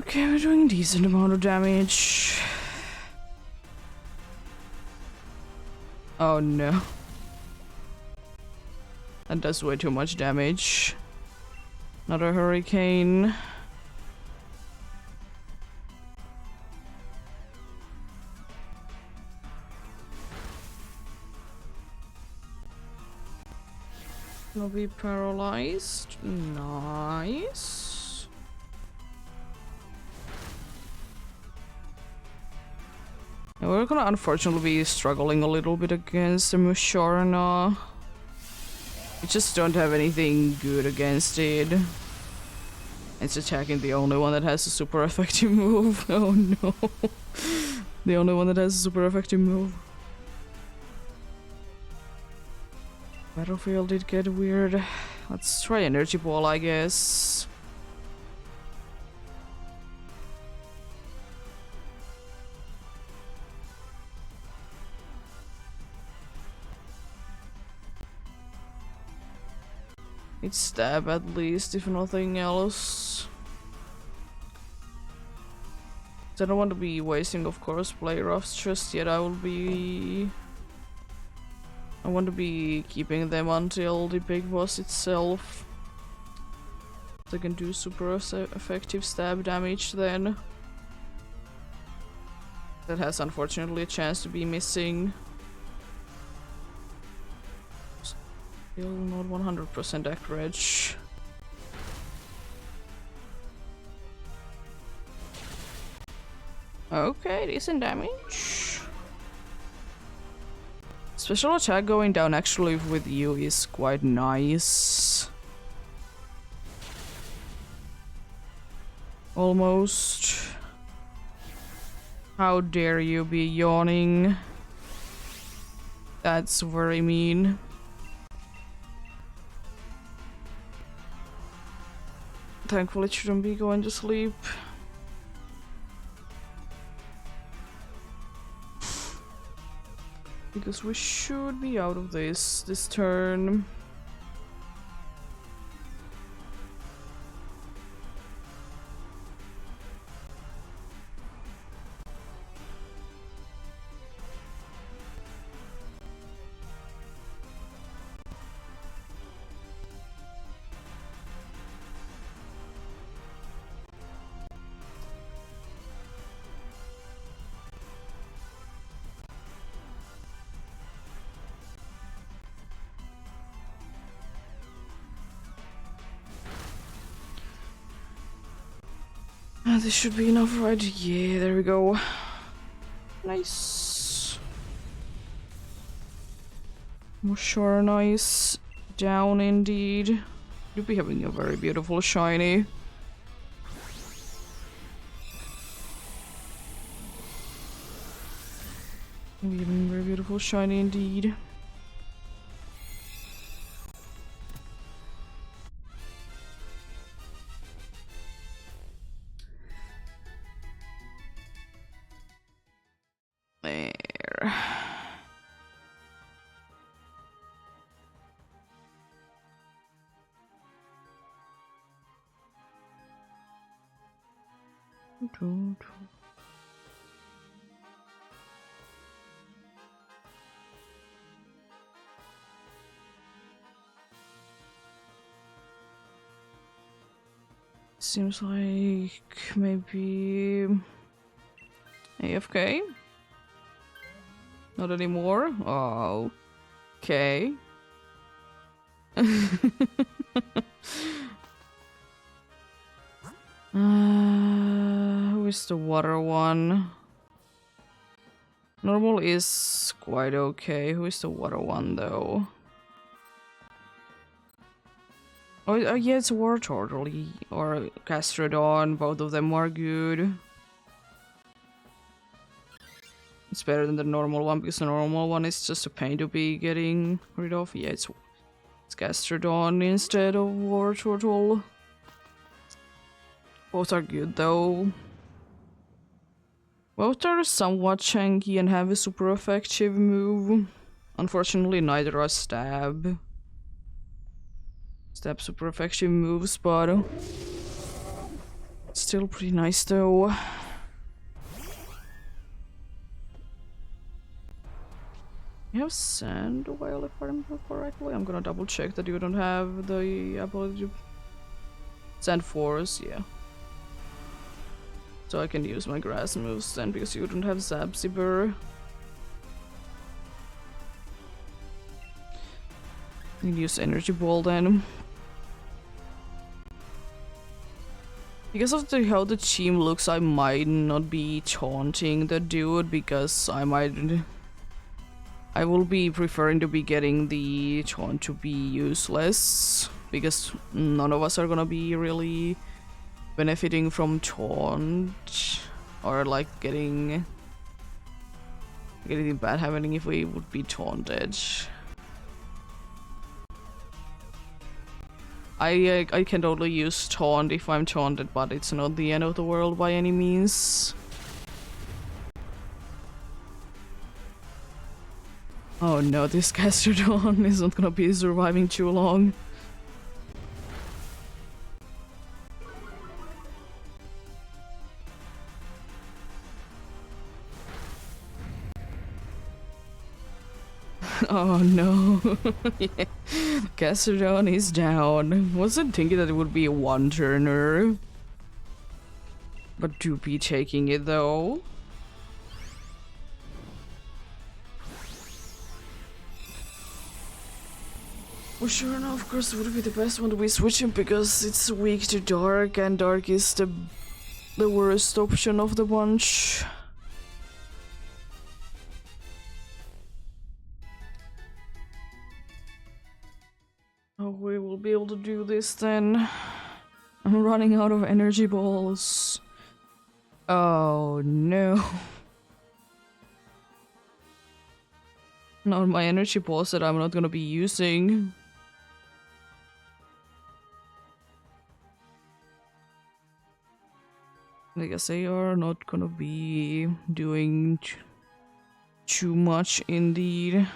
Okay, we're doing a decent amount of damage. Oh no. That does way too much damage. Another hurricane. Will be paralyzed. Nice. And we're gonna unfortunately be struggling a little bit against the Musharna. We just don't have anything good against it. It's attacking the only one that has a super effective move. Oh no. The only one that has a super effective move. Battlefield did get weird. Let's try energy ball, I guess. It's stab at least, if nothing else. I don't want to be wasting, of course, player offs just yet. I want to be keeping them until the big boss itself. They can do super effective stab damage then. That has unfortunately a chance to be missing. Still not 100% accurate. Okay, decent damage. Special attack going down actually with you is quite nice. Almost. How dare you be yawning? That's very mean. Thankfully, it shouldn't be going to sleep. Because we should be out of this turn. This should be enough, right? Yeah, there we go. Nice. More sure, nice. Down indeed. You'll be having a very beautiful shiny. You'll be having a very beautiful shiny indeed. There. Seems like maybe AFK. Not anymore. Oh, okay. Who is the water one? Normal is quite okay. Who is the water one though? Oh yeah, it's War Turtle or Castrodon. Both of them are good. It's better than the normal one because the normal one is just a pain to be getting rid of. Yeah, it's Castrodon instead of War Turtle. Both are good though. Both are somewhat chunky and have a super effective move. Unfortunately, neither are stab. Stab super effective moves, but Still pretty nice though. You have sand while if I remember correctly. I'm gonna double check that you don't have the ability to sand force, yeah. So I can use my grass moves then because you don't have Zabzibur. You can use energy ball then. Because of how the team looks, I might not be taunting the dude because I will be preferring to be getting the taunt to be useless because none of us are gonna be really benefiting from taunt or like getting anything bad happening if we would be taunted. I can totally use taunt if I'm taunted, but it's not the end of the world by any means. Oh no, this Gastrodon is not gonna be surviving too long. Oh no. Yeah. Gastrodon is down. Wasn't thinking that it would be a one-turner. But do be taking it though. Well, sure enough, of course, it would be the best one to be switching because it's weak to dark, and dark is the worst option of the bunch. Oh, we will be able to do this then. I'm running out of energy balls. Oh no. Not my energy balls that I'm not gonna be using. I guess they are not gonna be doing too much indeed.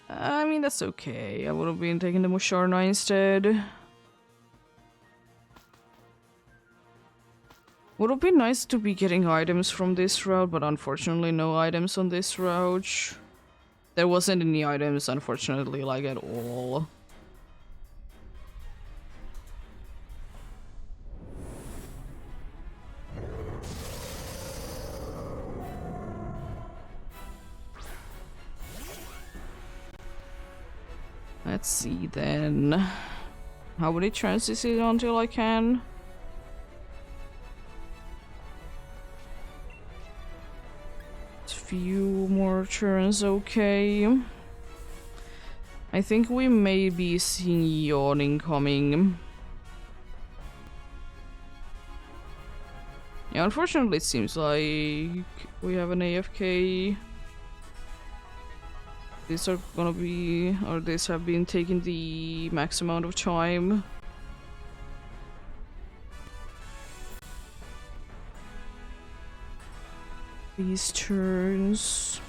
I mean, that's okay. I would have been taking the Musharna instead. Would have been nice to be getting items from this route, but unfortunately no items on this route. There wasn't any items, unfortunately, like at all. Let's see then. How many turns is it until I can? Few more turns, okay. I think we may be seeing yawning coming. Yeah, unfortunately it seems like we have an AFK. These are gonna be, or these have been taking the max amount of time. These turns.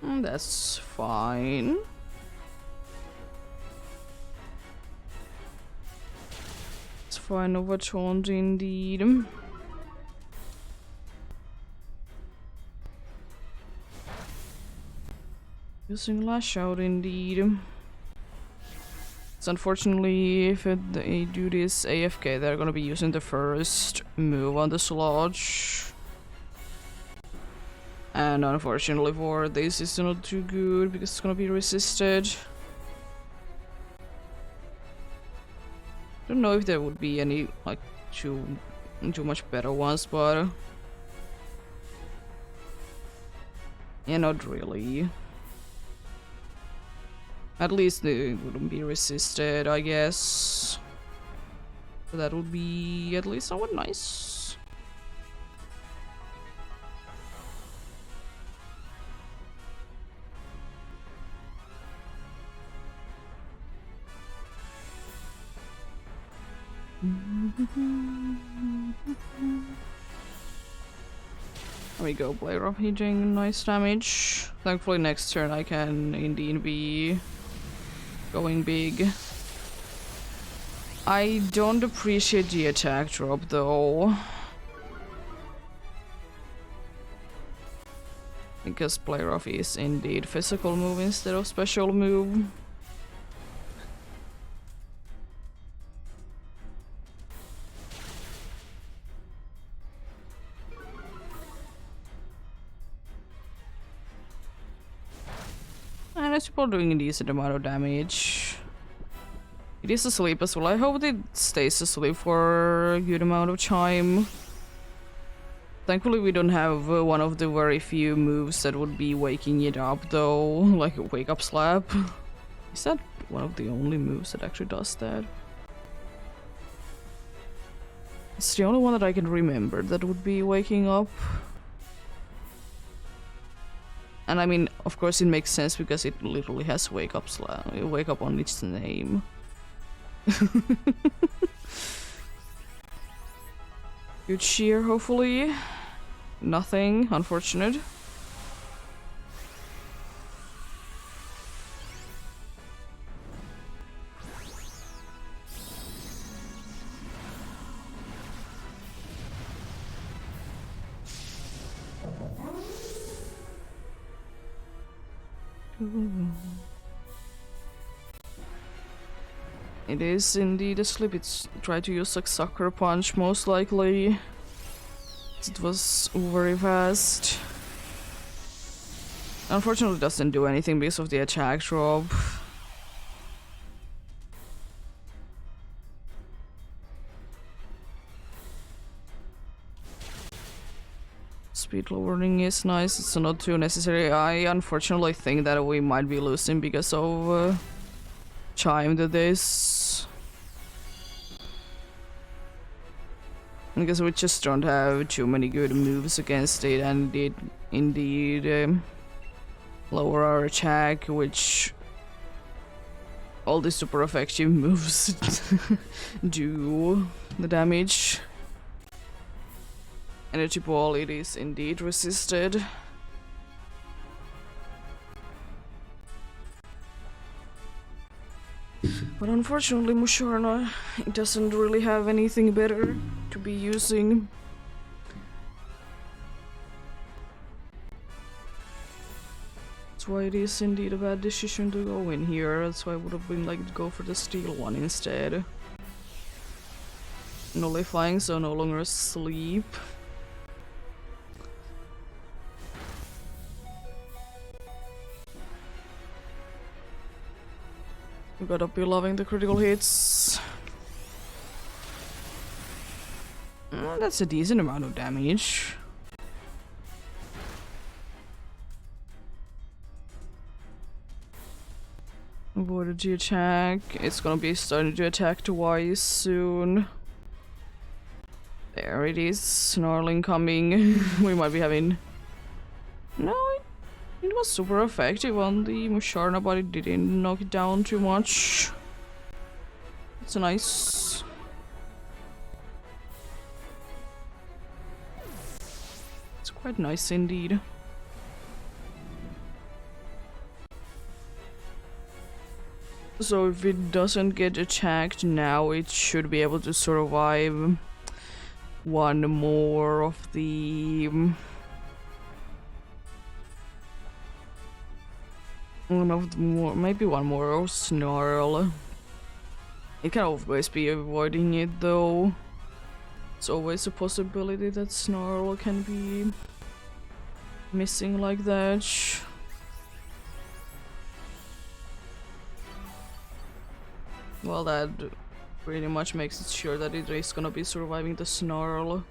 That's fine. It's fine over taunt indeed. Using Lash Out indeed. So unfortunately, if they do this AFK, they're gonna be using the first move on the Sludge. And unfortunately for this, it's not too good because it's gonna be resisted. Don't know if there would be any like too much better ones, but yeah, not really. At least they wouldn't be resisted, I guess. So that would be at least somewhat nice. There we go, player of hitting, nice damage. Thankfully next turn I can indeed be going big. I don't appreciate the attack drop though. Because player of is indeed physical move instead of special move. And it's people doing a decent amount of damage. It is asleep as well. I hope it stays asleep for a good amount of time. Thankfully we don't have one of the very few moves that would be waking it up though, like a wake up slap. Is that one of the only moves that actually does that? It's the only one that I can remember that would be waking up. And I mean, of course it makes sense because it literally has wake up on its name. Good cheer, hopefully. Nothing, unfortunate. It is indeed asleep. It's tried to use like sucker punch most likely. It was very fast. Unfortunately it doesn't do anything because of the attack drop. Speed lowering is nice, it's not too necessary. I unfortunately think that we might be losing because of chime to this. Because we just don't have too many good moves against it, and it indeed lower our attack, which all the super effective moves do the damage. Energy ball, it is indeed resisted. But unfortunately Musharna, it doesn't really have anything better to be using. That's why it is indeed a bad decision to go in here. That's why I would have been like to go for the steel one instead. Nullifying, so no longer asleep. We gotta be loving the critical hits. That's a decent amount of damage. Avoided the attack. It's gonna be starting to attack twice soon. There it is, snarling coming. We might be having... No, it was super effective on the Musharna, but it didn't knock it down too much. It's nice. It's quite nice indeed. So if it doesn't get attacked now, it should be able to survive one more of the... maybe one more snarl. It can always be avoiding it though. It's always a possibility that snarl can be missing like that. Well, that pretty much makes it sure that it is gonna be surviving the snarl.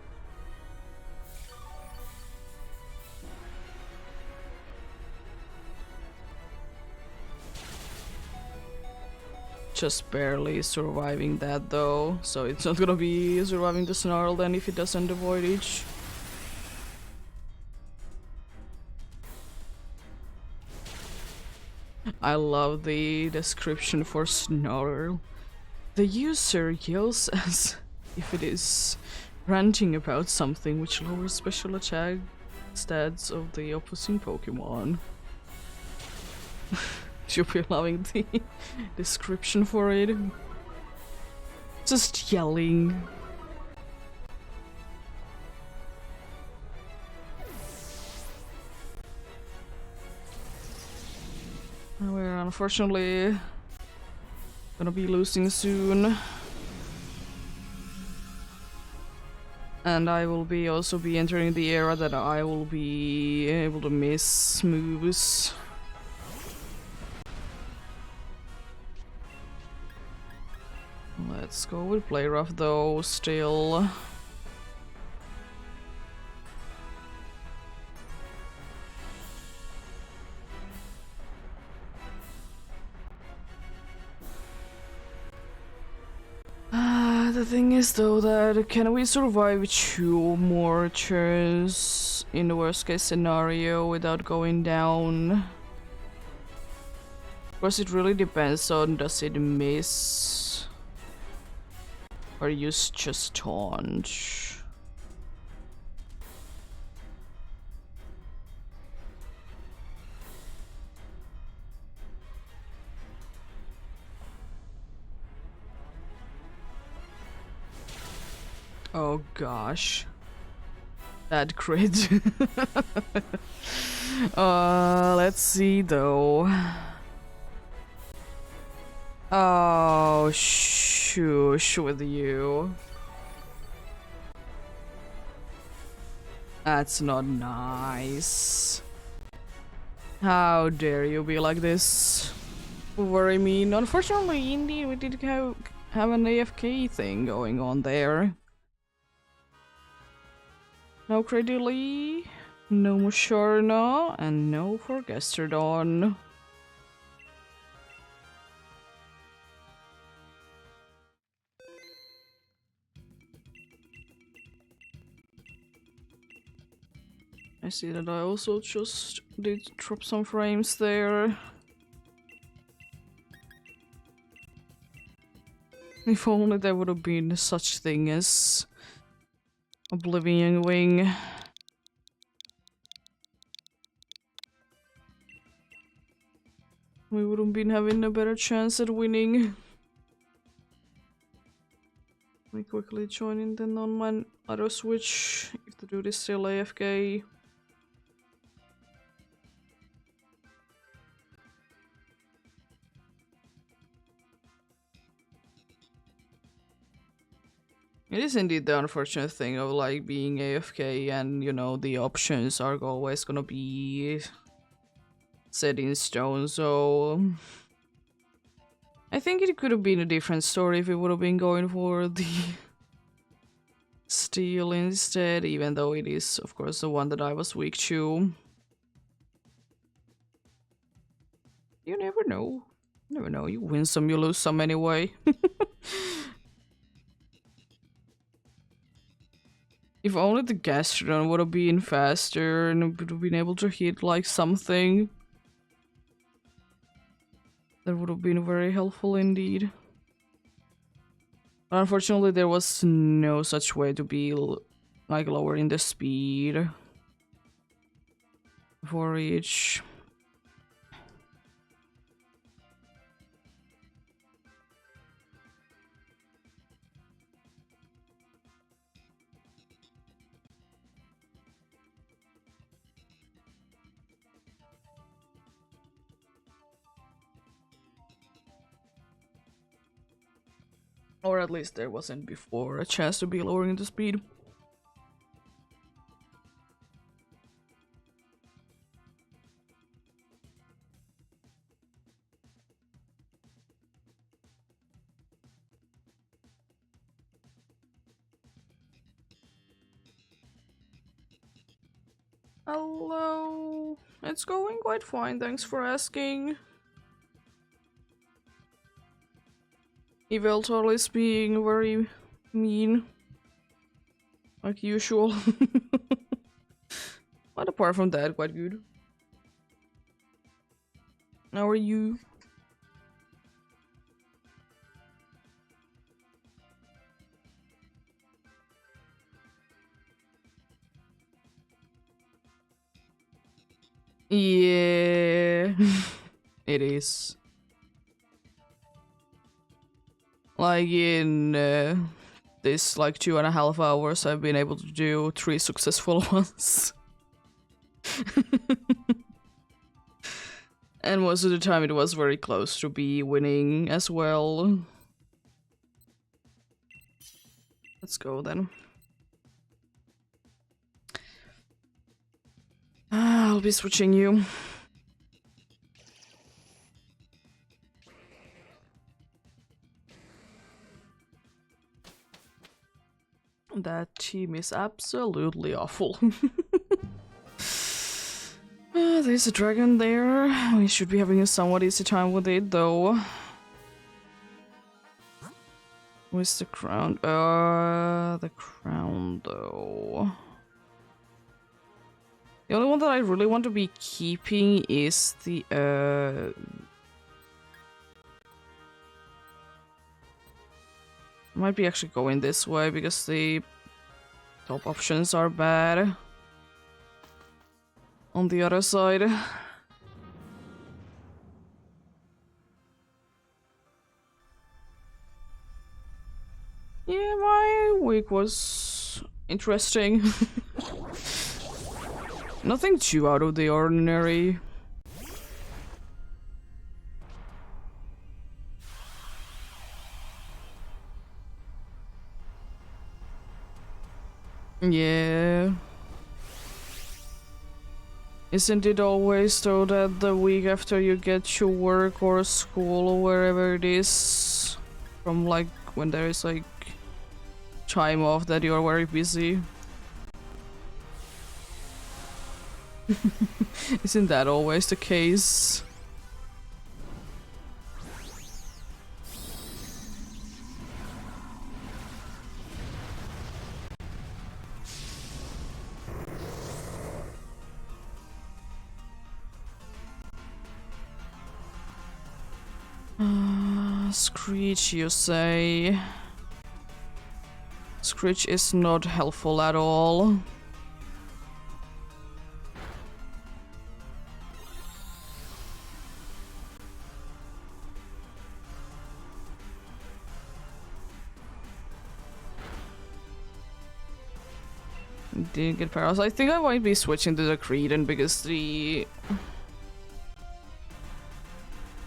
Just barely surviving that though, so it's not gonna be surviving the snarl then if it doesn't avoid it. I love the description for snarl. The user yells as if it is ranting about something which lowers special attack stats of the opposing Pokemon. You'll be loving the description for it. Just yelling. We're unfortunately gonna be losing soon. And I will be also be entering the era that I will be able to miss moves. Let's go with Play Rough though, still. The thing is though that can we survive 2 more turns in the worst case scenario without going down? Of course it really depends on does it miss or use just taunt. Oh gosh. That crit. Let's see though. Oh, shush with you. That's not nice. How dare you be like this? Very mean. Unfortunately, indeed, we did have an AFK thing going on there. No Creduli, no Musharna, and no Forgesterdon. I see that I also just did drop some frames there. If only there would have been such thing as Oblivion Wing. We would have been having a better chance at winning. Let me quickly join in then on my other switch if the dude is still AFK. It is indeed the unfortunate thing of like being AFK and you know the options are always gonna be set in stone, so I think it could have been a different story if we would have been going for the steel instead, even though it is of course the one that I was weak to. You never know. You never know, you win some, you lose some anyway. If only the Gastrodon would have been faster and would have been able to hit like something. That would have been very helpful indeed. But unfortunately there was no such way to be like lowering the speed for each. Or at least there wasn't before a chance to be lowering the speed. Hello. It's going quite fine, thanks for asking. Eveltor is being very mean. Like usual. But apart from that, quite good. How are you? Yeah, it is. Like in this like 2.5 hours, I've been able to do 3 successful ones. And most of the time it was very close to be winning as well. Let's go then. I'll be switching you. That team is absolutely awful. There's a dragon there. We should be having a somewhat easy time with it, though. Where's the crown? The crown, though. The only one that I really want to be keeping is the, might be actually going this way because the top options are bad. On the other side. Yeah, my week was interesting. Nothing too out of the ordinary. Yeah. Isn't it always though that the week after you get to work or school or wherever it is, from like when there is like time off, that you're very busy? Isn't that always the case? Screech, you say? Screech is not helpful at all. Didn't get paralyzed. I think I might be switching to the Creedon because the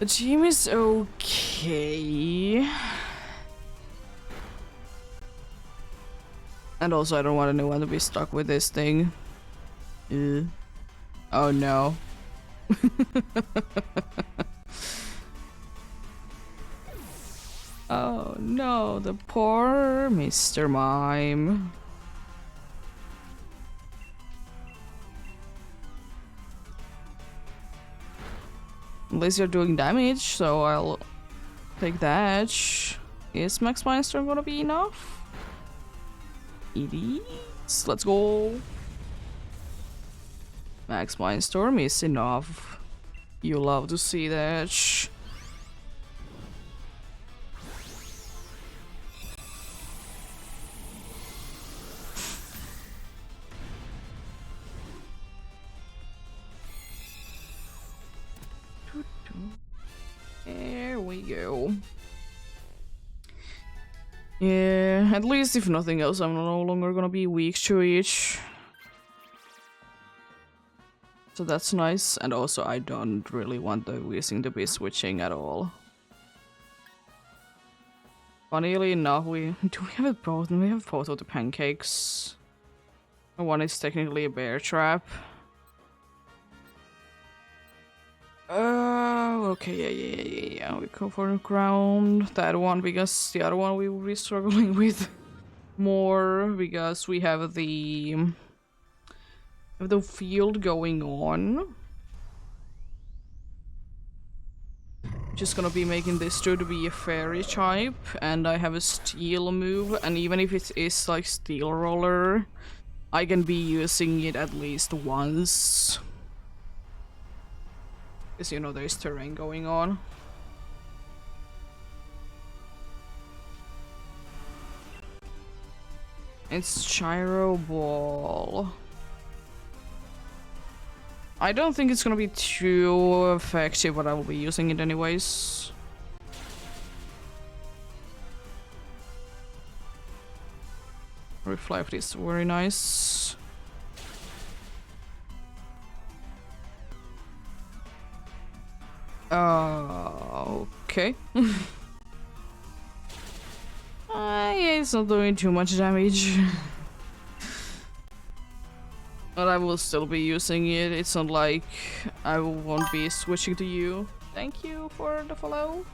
team is okay. And also I don't want anyone to be stuck with this thing. Oh no. Oh no, the poor Mr. Mime. At least you're doing damage, so I'll take that. Is Max Mindstorm gonna be enough? It is. Let's go. Max Mindstorm is enough. You love to see that. There we go. Yeah, at least if nothing else, I'm no longer gonna be weak to each. So that's nice, and also I don't really want the Weezing to be switching at all. Funnily enough, do we have it both? We have both of the pancakes. One is technically a bear trap. Okay, yeah. We go for the ground. That one, because the other one we will be struggling with more, because we have the field going on. Just gonna be making this to be a fairy type, and I have a steel move, and even if it is like steel roller, I can be using it at least once. Because you know there's terrain going on. It's Gyro Ball. I don't think it's gonna be too effective, but I will be using it anyways. Reflect is very nice. Okay. Yeah, it's not doing too much damage. But I will still be using it. It's not like I won't be switching to you. Thank you for the follow.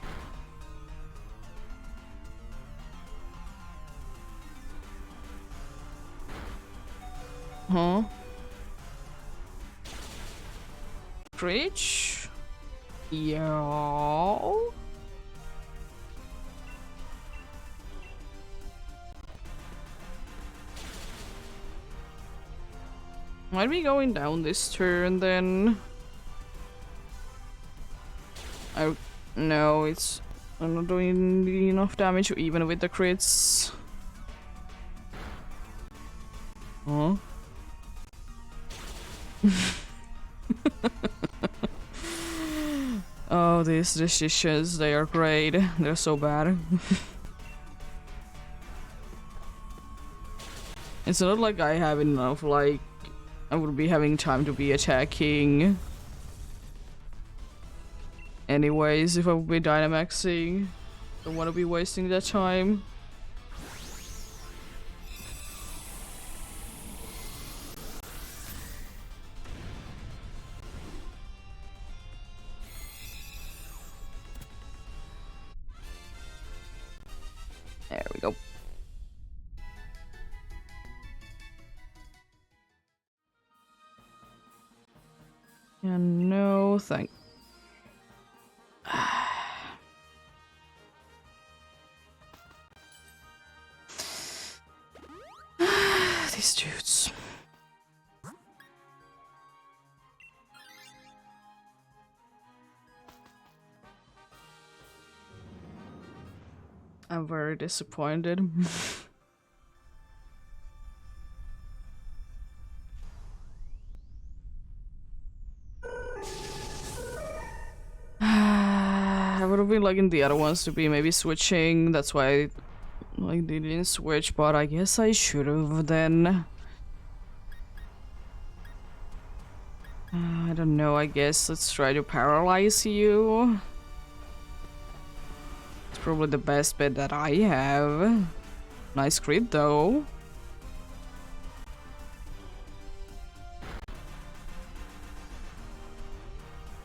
Huh? Preach? Yo. Might be going down this turn then. No, it's... I'm not doing enough damage even with the crits. Huh? Oh, these decisions, they are great. They're so bad. It's not like I have enough, like... I would be having time to be attacking. Anyways, if I would be Dynamaxing, don't want to be wasting that time. There we go. And no, thank. These dudes. I'm very disappointed. I would have been liking the other ones to be maybe switching. That's why they didn't switch, but I guess I should have then. I don't know, I guess let's try to paralyze you. It's probably the best bet that I have. Nice crit though.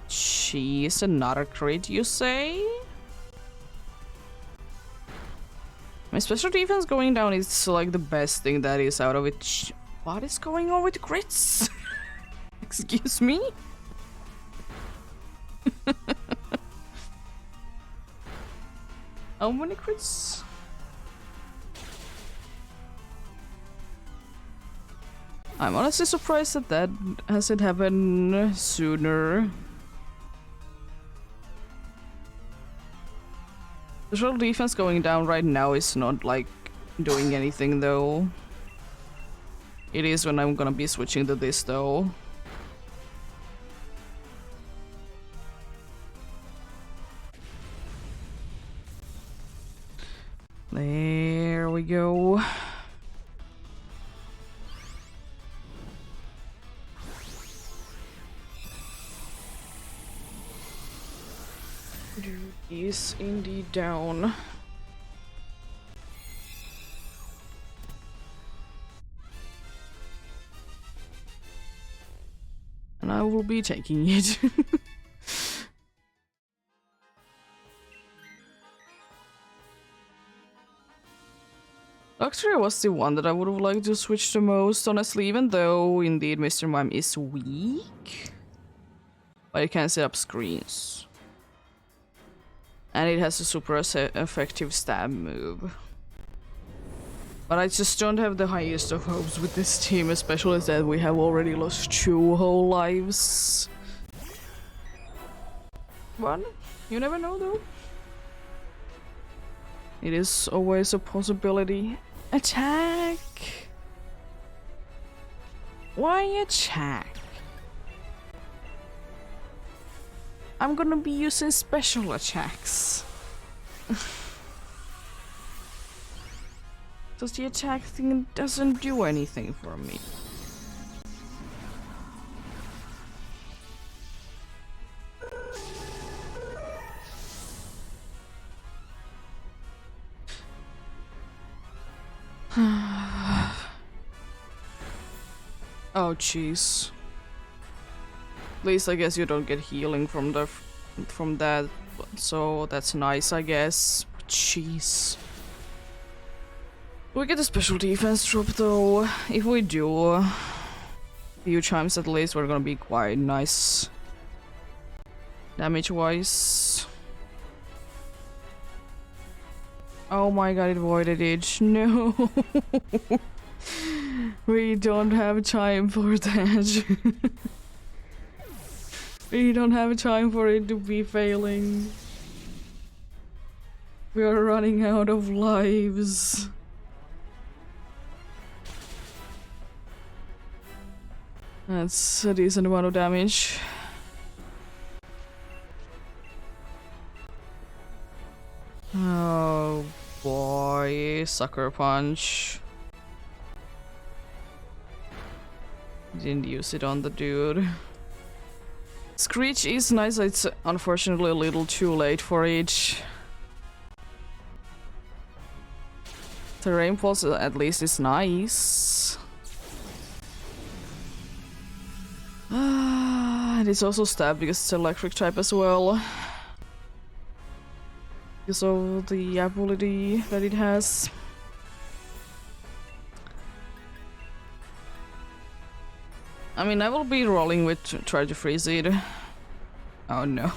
Jeez, another crit you say? My special defense going down is like the best thing that is out of it. What is going on with crits? Excuse me? How many crits? I'm honestly surprised that that hasn't happened sooner. Special defense going down right now is not like doing anything though. It is when I'm gonna be switching to this though. There we go. Dude is indeed down. And I will be taking it. Luxury was the one that I would have liked to switch the most, honestly, even though indeed Mr. Mime is weak. But it can set up screens. And it has a super effective stab move. But I just don't have the highest of hopes with this team, especially as that we have already lost 2 whole lives. But you never know though. It is always a possibility. Attack! Why attack? I'm gonna be using special attacks. Because the attack thing doesn't do anything for me. Oh jeez. At least I guess you don't get healing from the from that, so that's nice I guess. But jeez. We get a special defense drop though. If we do a few times at least, we're gonna be quite nice damage wise. Oh my god, it voided it. No. We don't have time for that. We don't have time for it to be failing. We are running out of lives. That's a decent amount of damage. Oh boy, sucker punch. Didn't use it on the dude. Screech is nice, it's unfortunately a little too late for it. The rainfalls at least is nice. And it's also stab because it's electric type as well. Because of the ability that it has. I mean, I will be rolling with try to freeze it. Oh no.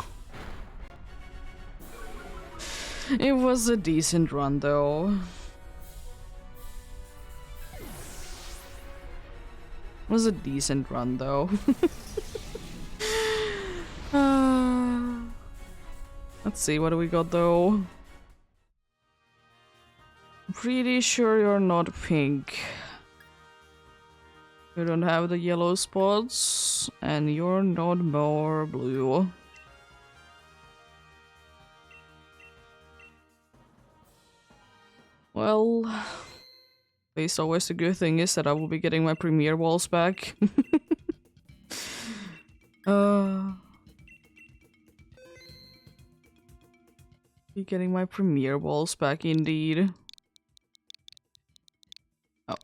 It was a decent run though. It was a decent run though. Let's see, what do we got though? I'm pretty sure you're not pink. You don't have the yellow spots, and you're not more blue. Well, at least always the good thing is that I will be getting my premier walls back. Be getting my premier walls back indeed. Oh.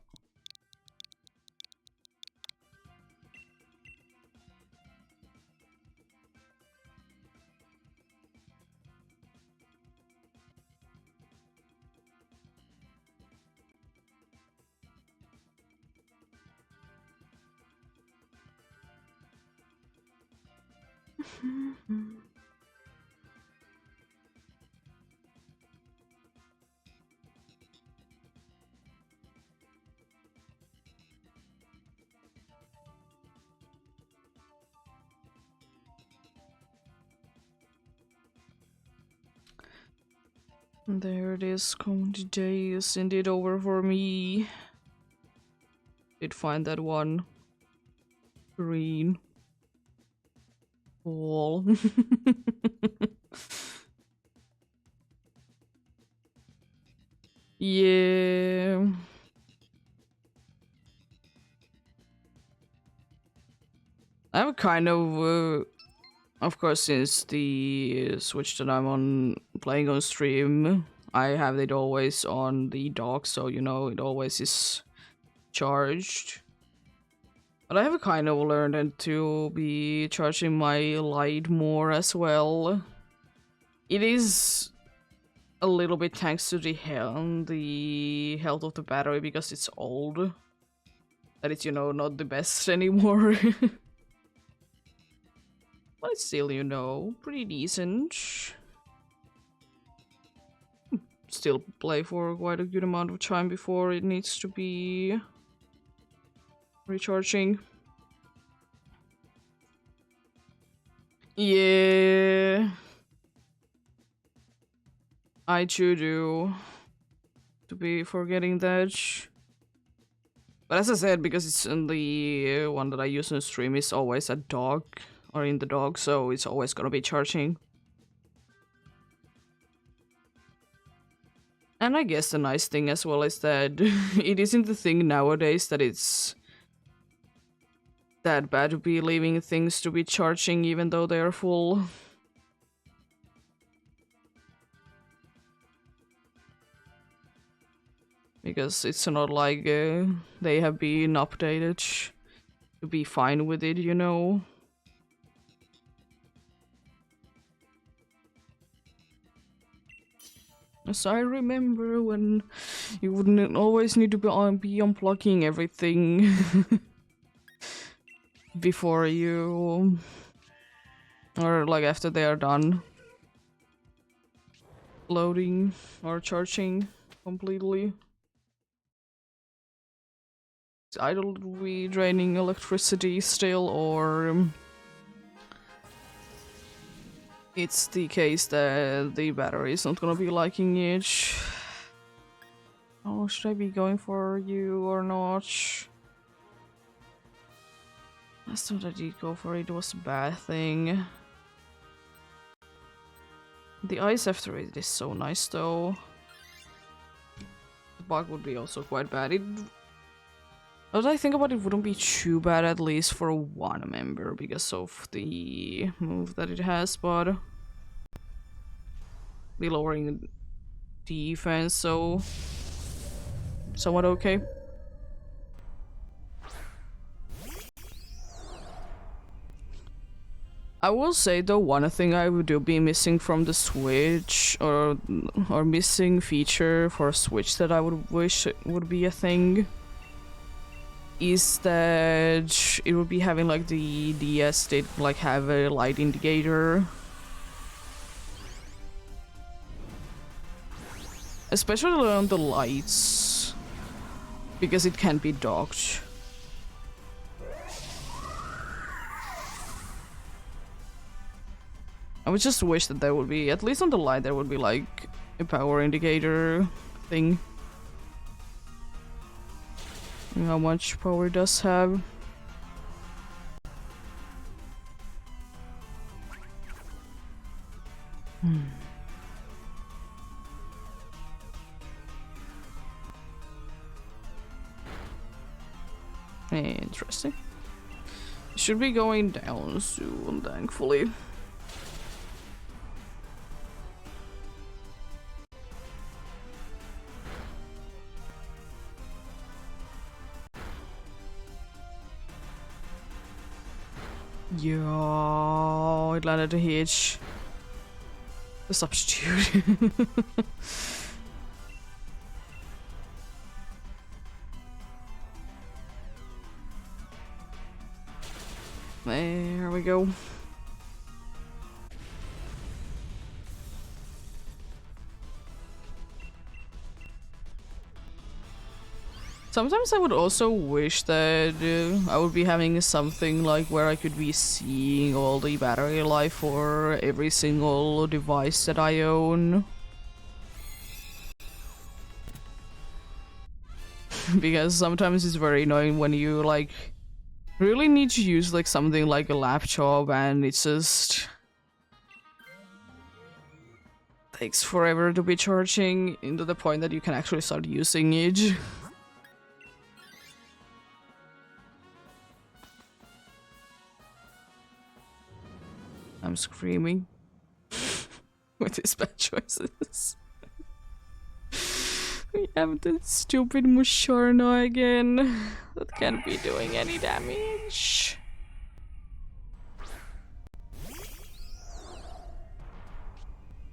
There it is, comedy day is indeed over for me. Did find that one green ball. Yeah. I'm kind of course, since the Switch that I'm on playing on stream, I have it always on the dock, so you know it always is charged. But I have kind of learned to be charging my light more as well. It is a little bit thanks to the health of the battery because it's old. That it's, you know, not the best anymore. But it's still, you know, pretty decent. Still play for quite a good amount of time before it needs to be recharging. Yeah. I too do. To be forgetting that. But as I said, because it's in the one that I use on stream is always a dog. or in the dock, so it's always gonna be charging. And I guess the nice thing as well is that it isn't the thing nowadays that it's that bad to be leaving things to be charging even though they're full. Because it's not like they have been updated to be fine with it, you know? As I remember when you wouldn't always need to be unplugging everything before you... or like after they are done loading or charging completely. It's either we draining electricity still, or it's the case that the battery is not gonna be liking it. Oh, should I be going for you or not? Last time I did go for it was a bad thing. The ice after it is so nice though. The bug would be also quite bad. Now that I think about it, wouldn't be too bad, at least for one member, because of the move that it has, but be lowering defense, so somewhat okay. I will say though, one thing I would be missing from the Switch, or missing feature for Switch that I would wish would be a thing, is that it would be having like the EEST like have a light indicator. Especially on the lights, because it can be docked. I would just wish that there would be, at least on the light, there would be like a power indicator thing. How much power it does have. Interesting. It should be going down soon, thankfully. Yo, it landed a hitch. The substitute. There we go. Sometimes I would also wish that I would be having something like where I could be seeing all the battery life for every single device that I own. Because sometimes it's very annoying when you like really need to use like something like a laptop and it just takes forever to be charging, into the point that you can actually start using it. I'm screaming with his bad choices. We have the stupid Musharna again. That can't be doing any damage.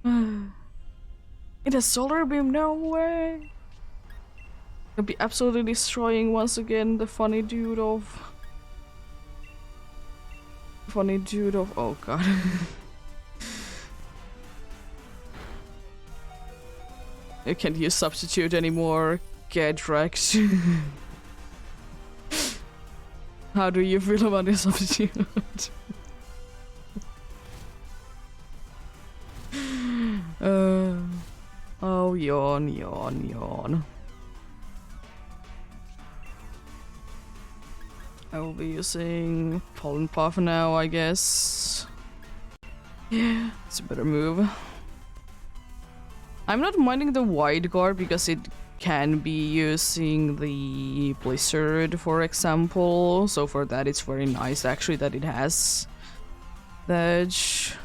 It has solar beam, no way. I'll be absolutely destroying once again the funny dude of... oh god. I can't use substitute anymore. Get wrecked. How do you feel about this substitute? Oh, yawn, yawn, yawn. Oh be using Pollen Puff now, I guess. Yeah, it's a better move. I'm not minding the Wide Guard because it can be using the Blizzard, for example. So for that, it's very nice actually that it has the edge.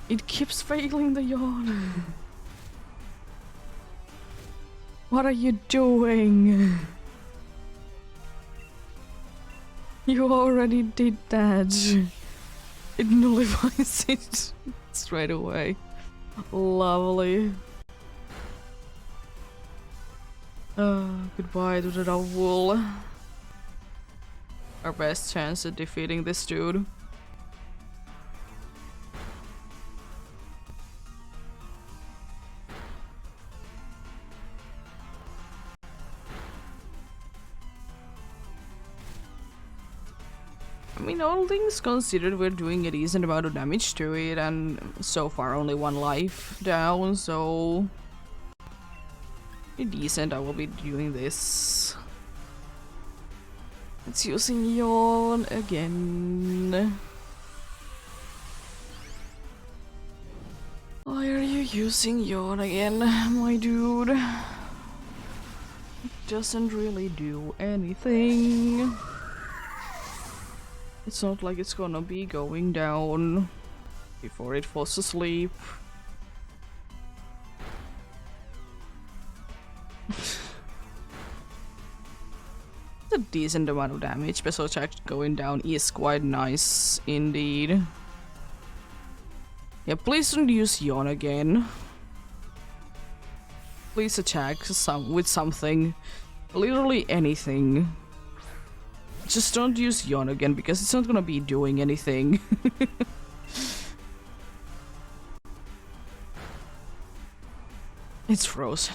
It keeps failing the yawn. What are you doing? You already did that. It nullifies it straight away. Lovely. Goodbye to the double. Our best chance at defeating this dude. I mean, all things considered, we're doing a decent amount of damage to it, and so far only 1 life down, so... decent, I will be doing this. It's using Yawn again. Why are you using Yawn again, my dude? It doesn't really do anything. It's not like it's gonna be going down before it falls asleep. It's a decent amount of damage. Special attack going down is quite nice indeed. Yeah, please don't use Yawn again. Please attack with something. Literally anything. Just don't use Yawn again because it's not gonna be doing anything. It's frozen.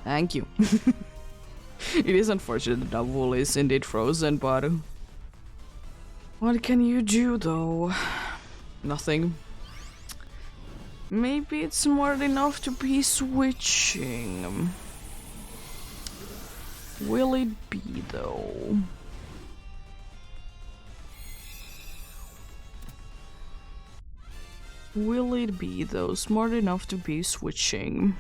Thank you. It is unfortunate the double is indeed frozen, but what can you do though? Nothing. Maybe it's smart enough to be switching. Will it be though? Will it be though smart enough to be switching?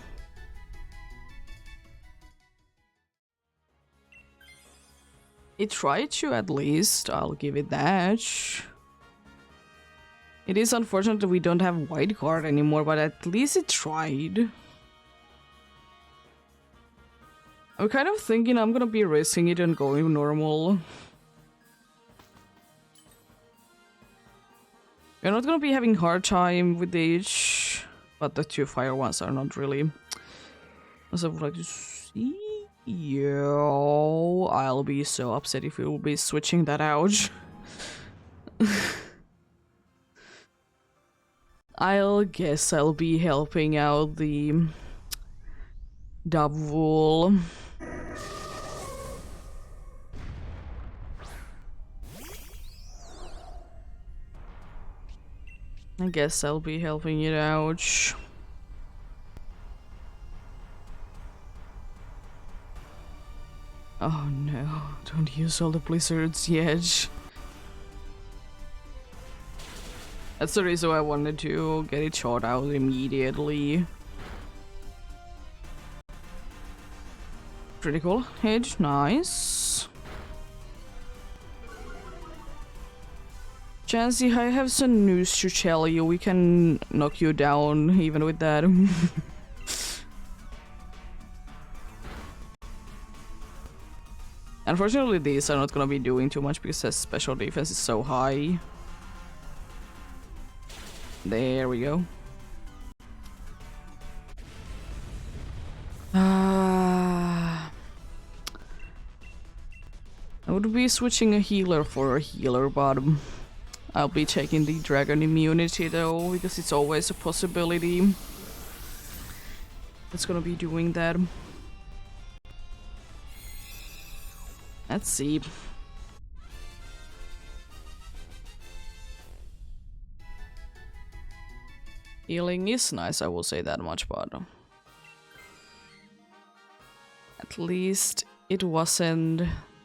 It tried to at least, I'll give it that. It is unfortunate that we don't have White Card anymore, but at least it tried. I'm kind of thinking I'm gonna be risking it and going normal. We're not gonna be having hard time with each, but the 2 fire ones are not really. As I would like to see. Yo, I'll be so upset if we will be switching that out. I'll guess I'll be helping out the double. I guess I'll be helping it out. Oh no, don't use all the blizzards yet. That's the reason why I wanted to get it shot out immediately. Critical hit, nice. Chansey, I have some news to tell you. We can knock you down even with that. Unfortunately, these are not gonna be doing too much because their special defense is so high. There we go. I would be switching a healer for a healer, but I'll be taking the dragon immunity though, because it's always a possibility. It's gonna be doing that. Let's see. Healing is nice, I will say that much, but at least it wasn't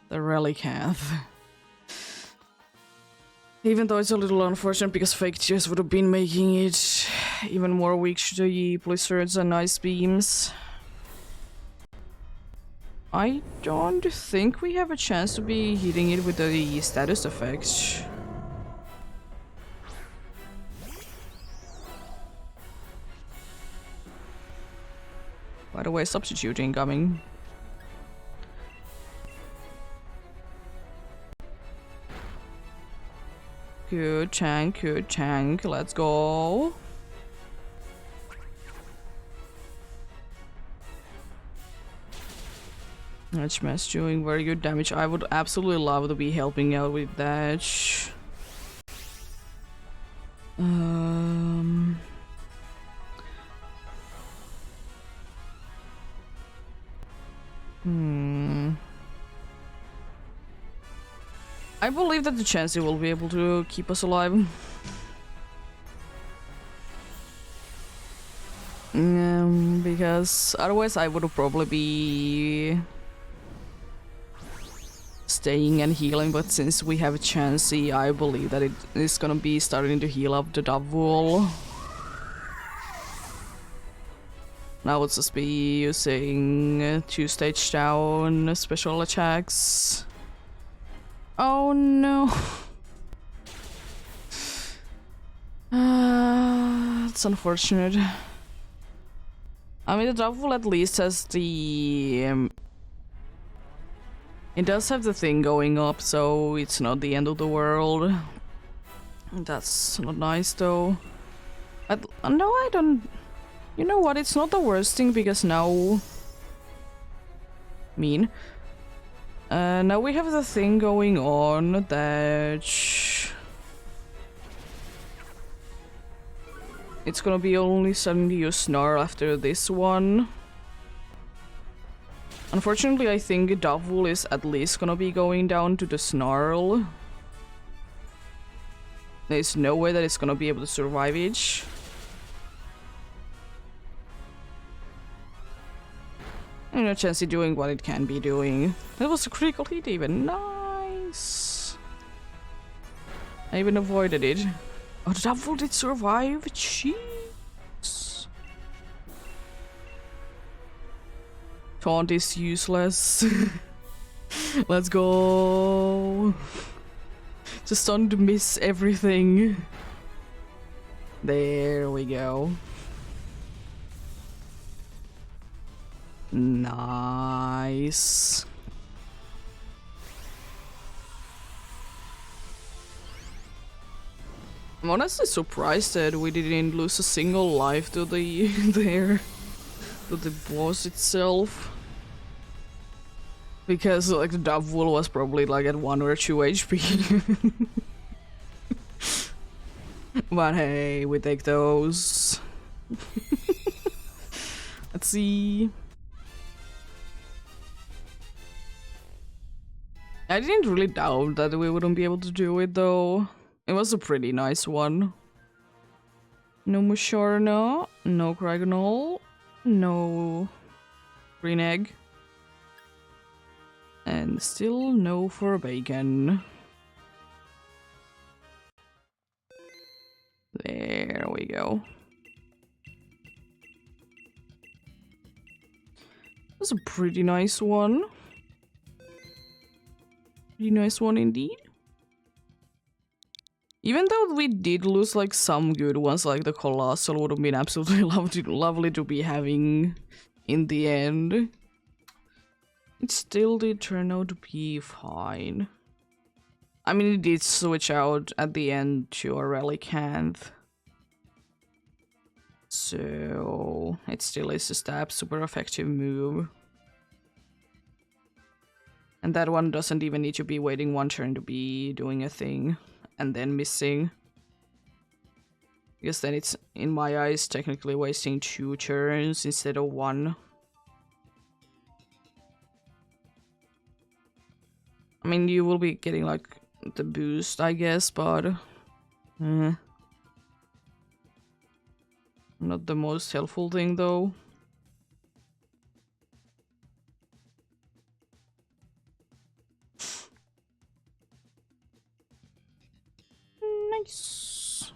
the Relicanth. Even though it's a little unfortunate because Fake Tears would have been making it even more weak to the blizzards and ice beams. I don't think we have a chance to be hitting it with the status effect. By the way, substitute incoming. Good tank, let's go. That mess doing very good damage. I would absolutely love to be helping out with that. I believe that the Chansey will be able to keep us alive. Because otherwise I would probably be staying and healing, but since we have a Chansey, I believe that it is gonna be starting to heal up the Dovewall. Now we'll just be using 2-stage down special attacks. Oh no. It's unfortunate. I mean, the Dovewall at least has the... it does have the thing going up, so it's not the end of the world. That's not nice though. No, I don't... You know what, it's not the worst thing because now... now we have the thing going on that... It's gonna be only starting to use Snarl after this one. Unfortunately, I think Dovewall is at least gonna be going down to the Snarl. There's no way that it's gonna be able to survive it. And no chance of doing what it can be doing. That was a critical hit even. Nice. I even avoided it. Oh, the Dovewall did survive. Jeez. Taunt is useless. Let's go. Just don't miss everything. There we go. Nice. I'm honestly surprised that we didn't lose a single life to the to the boss itself. Because like the Dovewall was probably like at 1 or 2 HP. But hey, we take those. Let's see. I didn't really doubt that we wouldn't be able to do it though. It was a pretty nice one. No Musharna, no Kragnol, no Green Egg. And still no for Bacon. There we go. That's a pretty nice one. Pretty nice one indeed. Even though we did lose like some good ones, like the Colossal would have been absolutely lovely to be having in the end. It still did turn out to be fine. I mean, it did switch out at the end to a Relicanth. So it still is a stab, super effective move. And that one doesn't even need to be waiting 1 turn to be doing a thing and then missing. Because then it's, in my eyes, technically wasting 2 turns instead of 1. I mean, you will be getting like the boost, I guess, but... Not the most helpful thing though. Nice.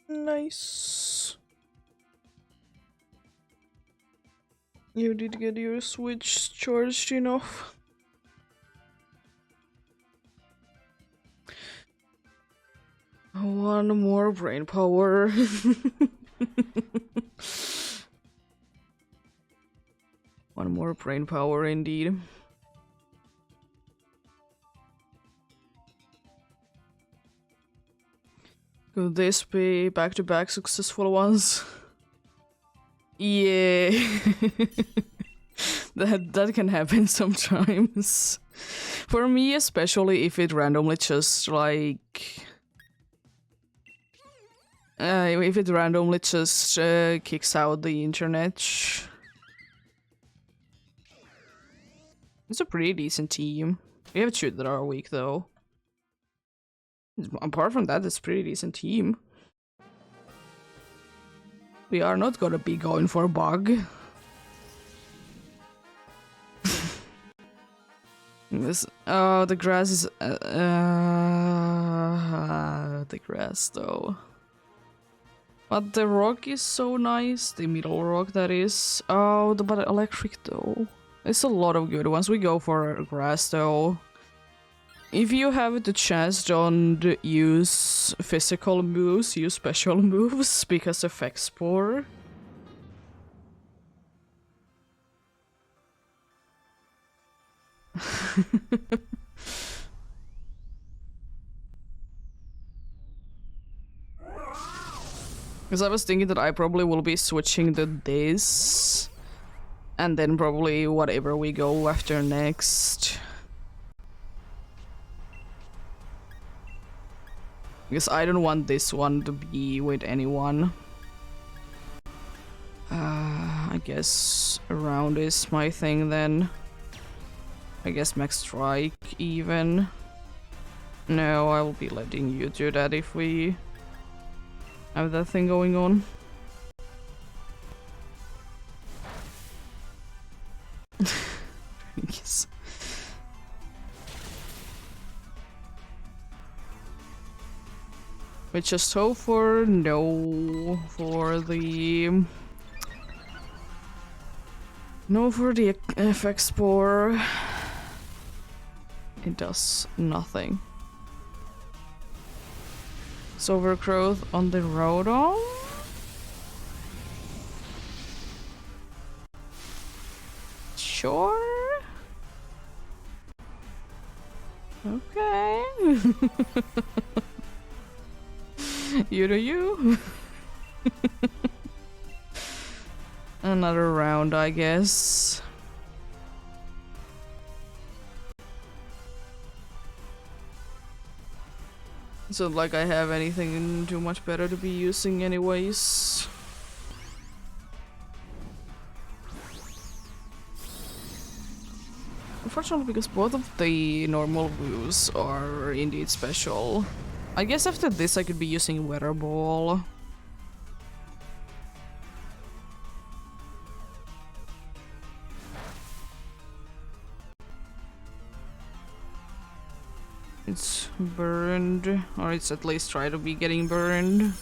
Nice. You did get your Switch charged enough. One more brain power. One more brain power indeed. Could this be back-to-back successful ones? Yeah. that can happen sometimes. For me, especially if it randomly just like if it randomly just kicks out the internet. It's a pretty decent team. We have two that are weak though. Apart from that, it's a pretty decent team. We are not gonna be going for a bug. The grass is the grass though. But the rock is so nice, the middle rock that is. Oh, but electric though. It's a lot of good ones. We go for grass though. If you have the chance, don't use physical moves, use special moves, because effect spore. Because I was thinking that I probably will be switching to this, and then probably whatever we go after next. Because I don't want this one to be with anyone. I guess around is my thing then. I guess max strike even. No, I will be letting you do that if we have that thing going on. Yes. We just hope for no for the FX spore. It does nothing. So overgrowth on the Rodon. Sure. Okay. You do you. Another round, I guess. It's not like I have anything too much better to be using anyways. Unfortunately, because both of the normal moves are indeed special. I guess after this I could be using Weather Ball. It's burned, or it's at least try to be getting burned.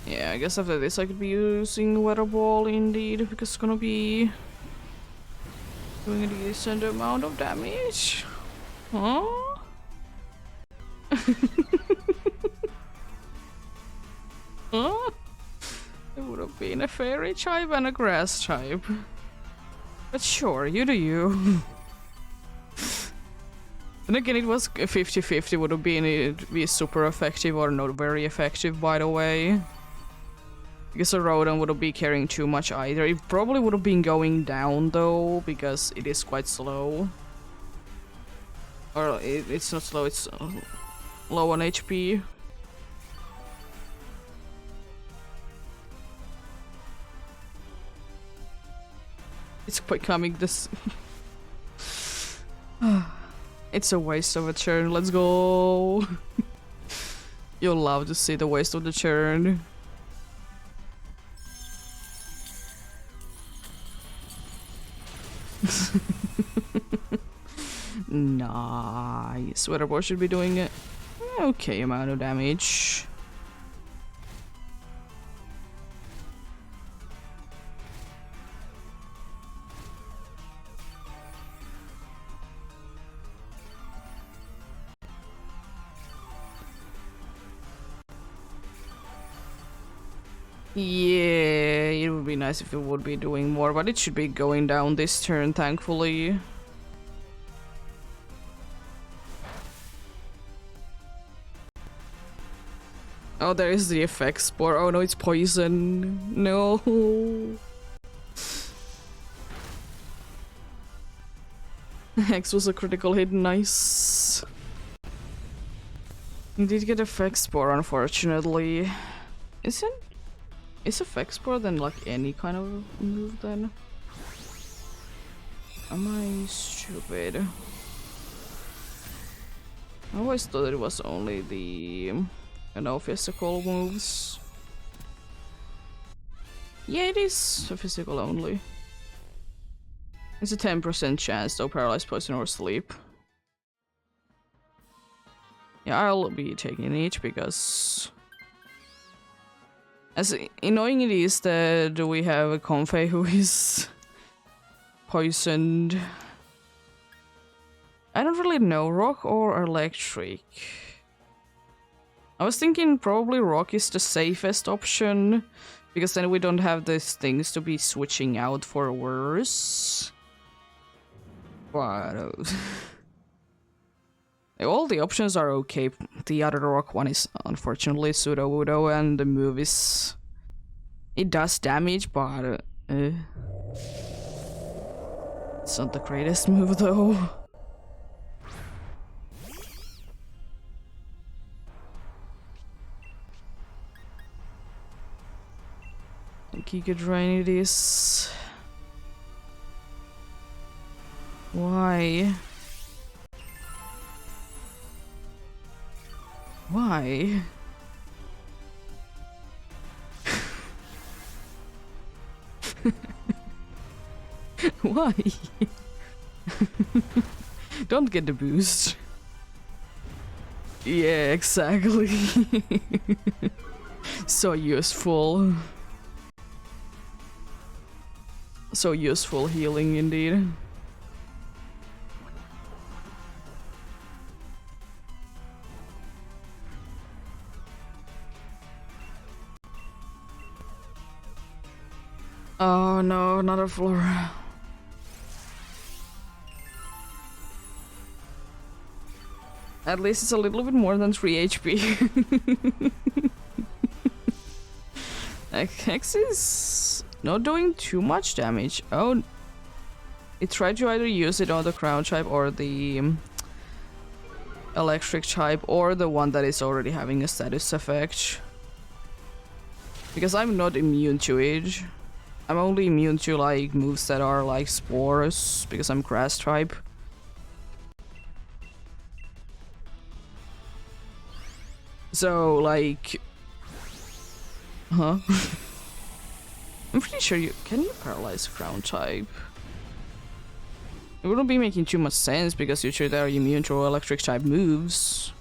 Yeah, I guess after this I could be using Weather Ball indeed, because it's gonna be doing a decent amount of damage. Huh? Huh? It would have been a fairy type and a grass type. But sure, you do you. And again, it was 50-50, would have been it'd be super effective or not very effective, by the way. Because a Rodent wouldn't be carrying too much either. It probably would have been going down though, because it is quite slow. Or it's not slow, it's low on HP. It's becoming this... It's a waste of a turn, let's go! You'll love to see the waste of the turn. Nice. Weather Ball should be doing it. Okay amount of damage. Yeah, it would be nice if it would be doing more, but it should be going down this turn, thankfully. Oh, there is the effect spore. Oh no, it's poison. No. Hex was a critical hit, nice. You did get effect spore, unfortunately. Is effect spore then like any kind of move then? Am I stupid? I always thought it was only the, physical moves. Yeah, it is a physical only. It's a 10% chance though, paralyzed, poison, or sleep. Yeah, I'll be taking each because... As annoying it is that we have a Confe who is poisoned. I don't really know, rock or electric. I was thinking probably rock is the safest option, because then we don't have these things to be switching out for worse. But all the options are okay. The other rock one is unfortunately Pseudo Udo, and the move is... It does damage, but... It's not the greatest move though. Giga Drain it is. Why? Why? Why? Don't get the boost. Yeah, exactly. So useful. So useful healing indeed. Oh no, not a Flora. At least it's a little bit more than 3 HP. Hex is not doing too much damage. Oh, it tried to either use it on the crown type or the electric type, or the one that is already having a status effect. Because I'm not immune to it. I'm only immune to like moves that are like spores because I'm grass type. So like, huh? I'm pretty sure you can paralyze ground type. It wouldn't be making too much sense because usually they're immune to electric type moves.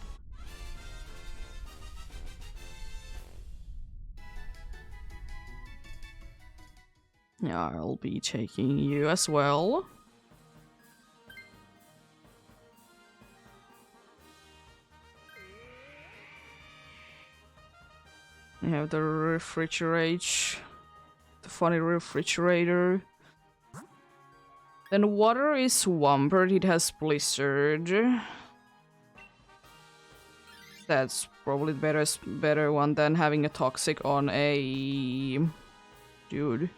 Yeah, I'll be taking you as well. We have the refrigerate, the funny refrigerator. Then water is Swampert, it has Blizzard. That's probably the better one than having a toxic on a... Dude.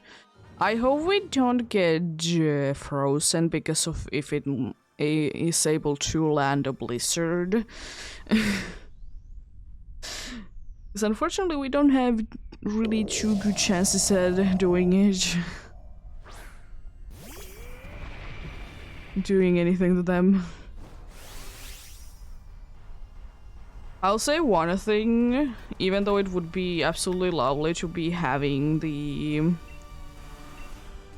I hope we don't get frozen because of if it is able to land a blizzard. Because unfortunately we don't have really too good chances at doing it. Doing anything to them. I'll say one thing, even though it would be absolutely lovely to be having the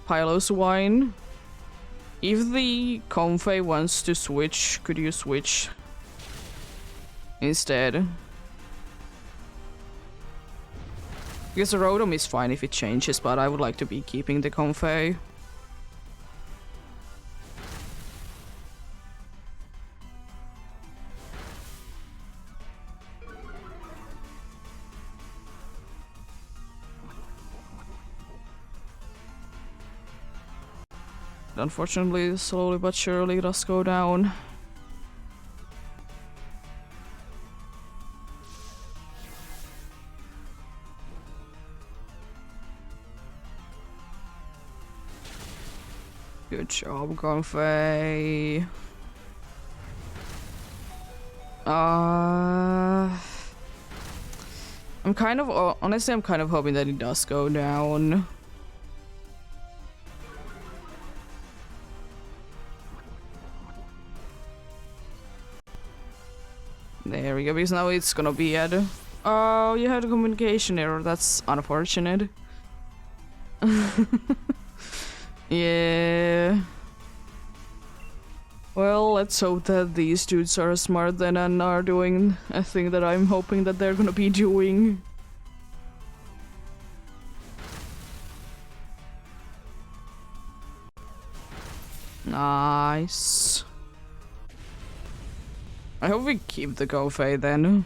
Pylos wine. If the Comfey wants to switch, could you switch instead? Because the Rotom is fine if it changes, but I would like to be keeping the Comfey. Unfortunately, slowly but surely it does go down. Good job, Gonfei. I'm kind of honestly, I'm kind of hoping that it does go down. There we go, because now it's gonna be at... Oh, you had a communication error, that's unfortunate. Yeah. Well, let's hope that these dudes are smart then and are doing a thing that I'm hoping that they're gonna be doing. Nice. I hope we keep the Gofei then.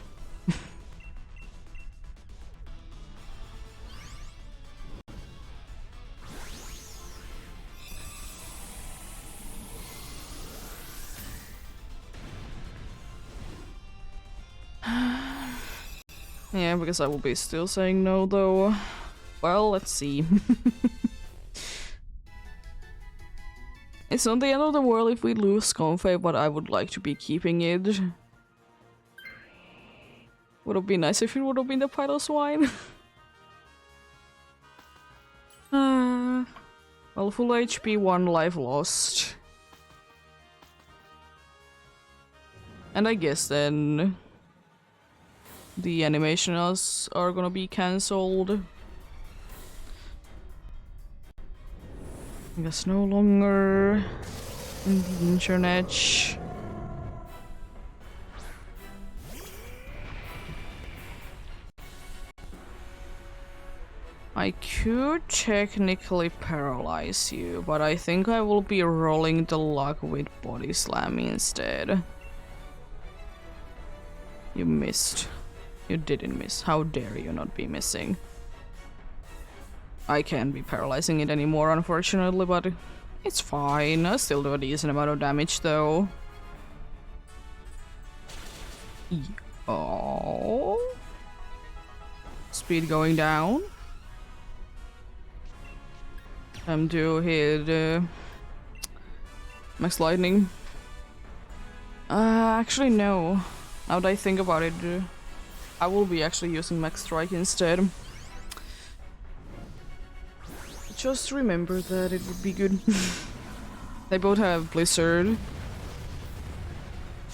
Yeah, because I will be still saying no though. Well, let's see. It's not the end of the world if we lose Comfey, but I would like to be keeping it. Would have been nice if it would have been the Pylos wine. Well, full HP, 1 life lost. And I guess then the animations are gonna be cancelled. I guess no longer in the internet. I could technically paralyze you, but I think I will be rolling the luck with Body Slam instead. You missed. You didn't miss. How dare you not be missing? I can't be paralyzing it anymore, unfortunately, but it's fine. I still do a decent amount of damage, though. Oh. Speed going down. Time to hit Max Lightning. Actually, no. Now that I think about it, I will be actually using Max Strike instead. Just remember that it would be good. They both have Blizzard.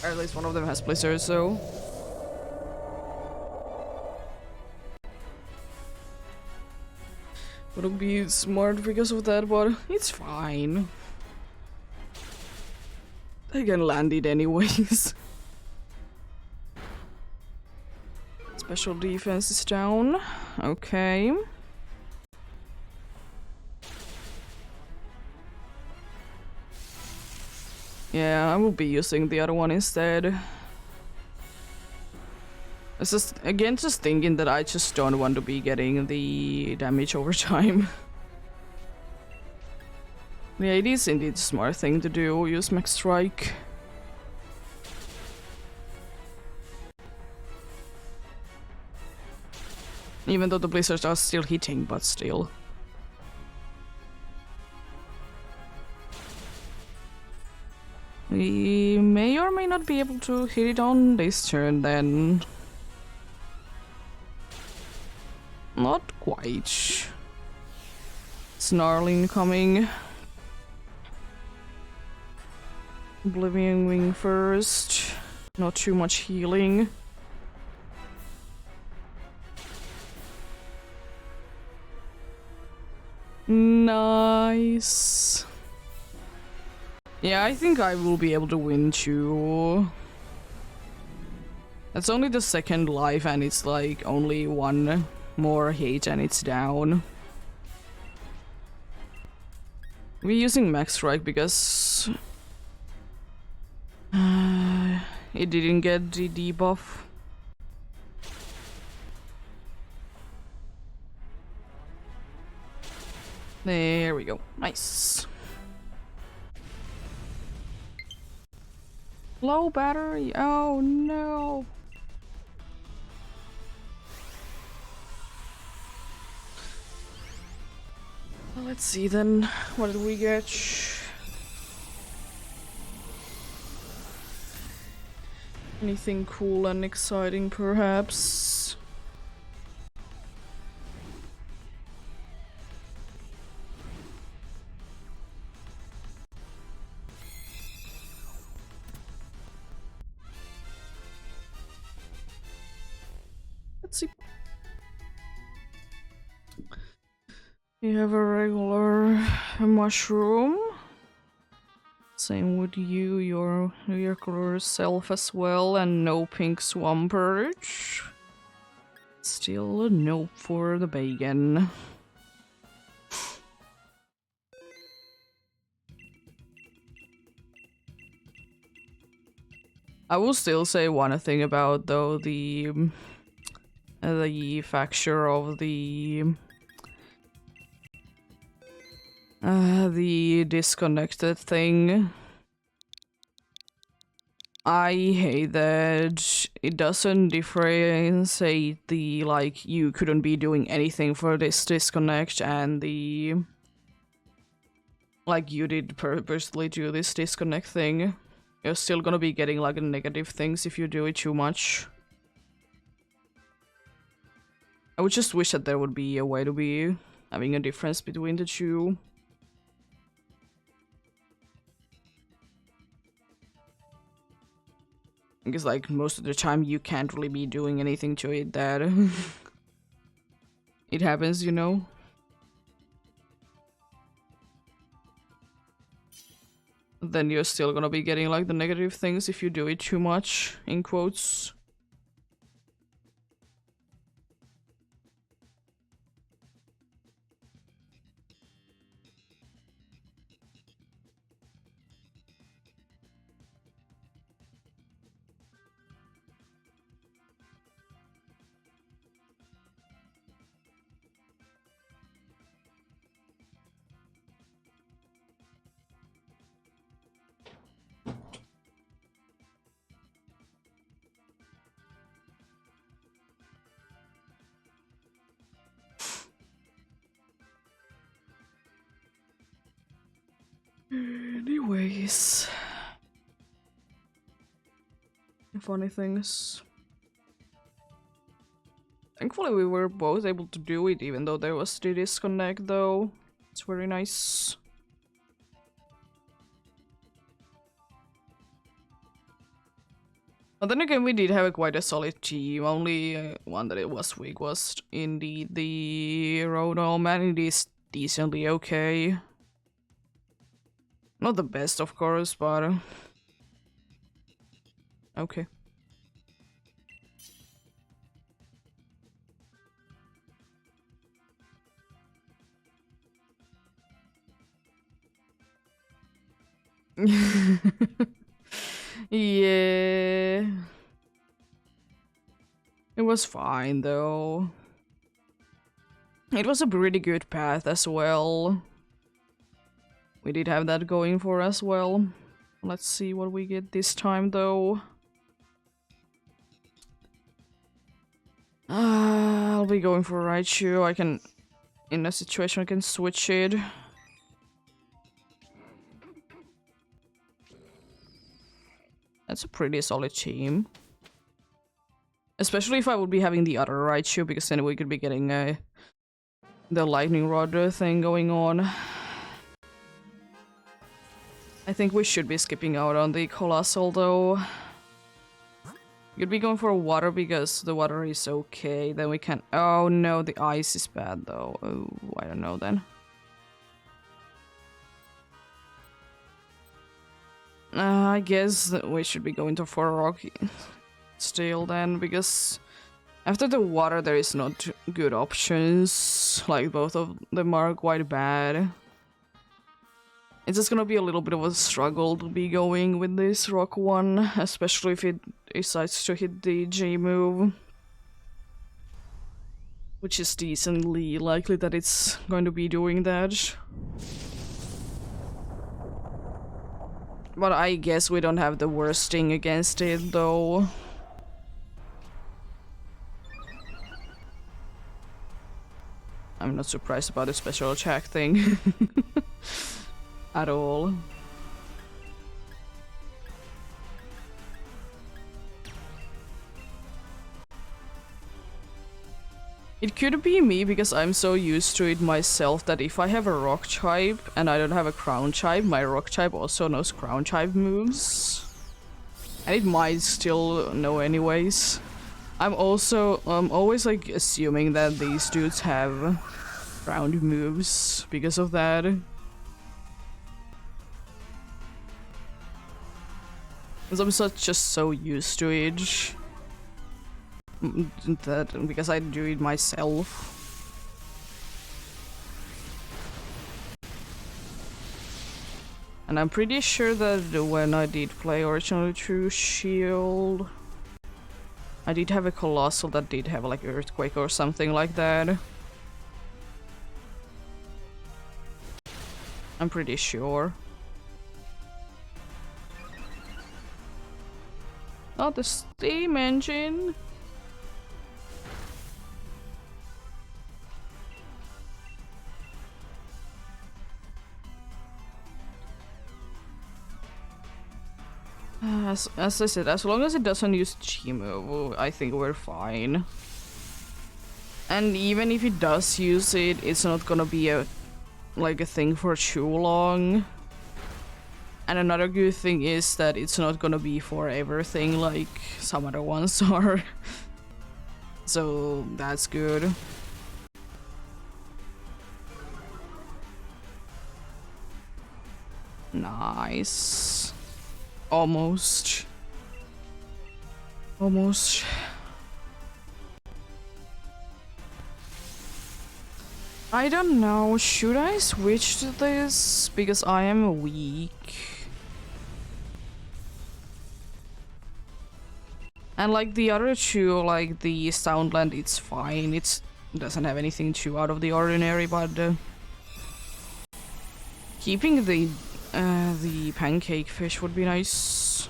Or at least one of them has Blizzard, so... Wouldn't be smart because of that, but it's fine. They can land it anyways. Special defense is down. Okay. Yeah, I will be using the other one instead. It's just, again, just thinking that I just don't want to be getting the damage over time. Yeah, it is indeed a smart thing to do, use Max Strike. Even though the blizzards are still hitting, but still. We may or may not be able to hit it on this turn then. Not quite. Snarling coming. Oblivion Wing first. Not too much healing. Nice. Yeah, I think I will be able to win too. That's only the second life and it's like only one more hit and it's down. We're using Max Strike because it didn't get the debuff. There we go. Nice. Low battery. Oh no. Well, let's see then. What did we get? Anything cool and exciting, perhaps? Let's see. You have a regular mushroom. Same with you, your regular self as well, and no pink swampert. Still a nope for the bacon. I will still say one thing about though the facture of the disconnected thing. I hate that it doesn't differentiate the, like, you couldn't be doing anything for this disconnect and the, like, you did purposely do this disconnect thing. You're still gonna be getting, like, negative things if you do it too much. I would just wish that there would be a way to be having a difference between the two. Because, like, most of the time you can't really be doing anything to it that it happens, you know? Then you're still gonna be getting, like, the negative things if you do it too much, in quotes. Anyways, funny things. Thankfully we were both able to do it even though there was the disconnect though. It's very nice. But then again, we did have quite a solid team. Only one that it was weak was indeed the Rono. Man, it is decently okay. Not the best, of course, but okay. Yeah. It was fine though. It was a pretty good path as well. We did have that going for as well. Let's see what we get this time though. I'll be going for Raichu. I can, in a situation, I can switch it. That's a pretty solid team. Especially if I would be having the other Raichu, because then we could be getting the lightning rod thing going on. I think we should be skipping out on the Colossal though. You'd be going for water because the water is okay, then we can— oh no, the ice is bad though. Oh, I don't know then. I guess that we should be going to for rock still then, because after the water there is not good options, like both of them are quite bad. It's just gonna be a little bit of a struggle to be going with this rock one, especially if it decides to hit the J move. Which is decently likely that it's going to be doing that. But I guess we don't have the worst thing against it though. I'm not surprised about the special attack thing. At all. It could be me because I'm so used to it myself that if I have a rock type and I don't have a ground type, my rock type also knows ground type moves. And it might still know anyways. I'm also always like assuming that these dudes have ground moves because of that. Because I'm just so used to it. That because I do it myself. And I'm pretty sure that when I did play originally through Shield, I did have a Colossal that did have like Earthquake or something like that. I'm pretty sure. Oh, the steam engine! As I said, as long as it doesn't use G-move, I think we're fine. And even if it does use it, it's not gonna be a thing for too long. And another good thing is that it's not gonna be for everything like some other ones are. So that's good. Nice. Almost. Almost. I don't know, should I switch to this? Because I am weak. And like the other two, like the Soundland, it's fine. It doesn't have anything too out of the ordinary, but keeping the pancake fish would be nice.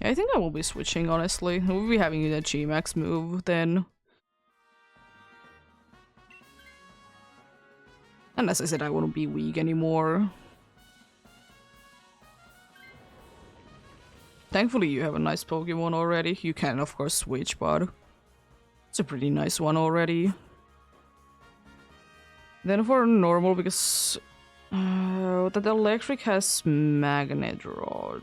I think I will be switching, honestly. We'll be having the G-Max move then. And as I said, I won't be weak anymore. Thankfully you have a nice Pokemon already. You can of course switch, but it's a pretty nice one already. Then for normal, because that electric has magnet rod.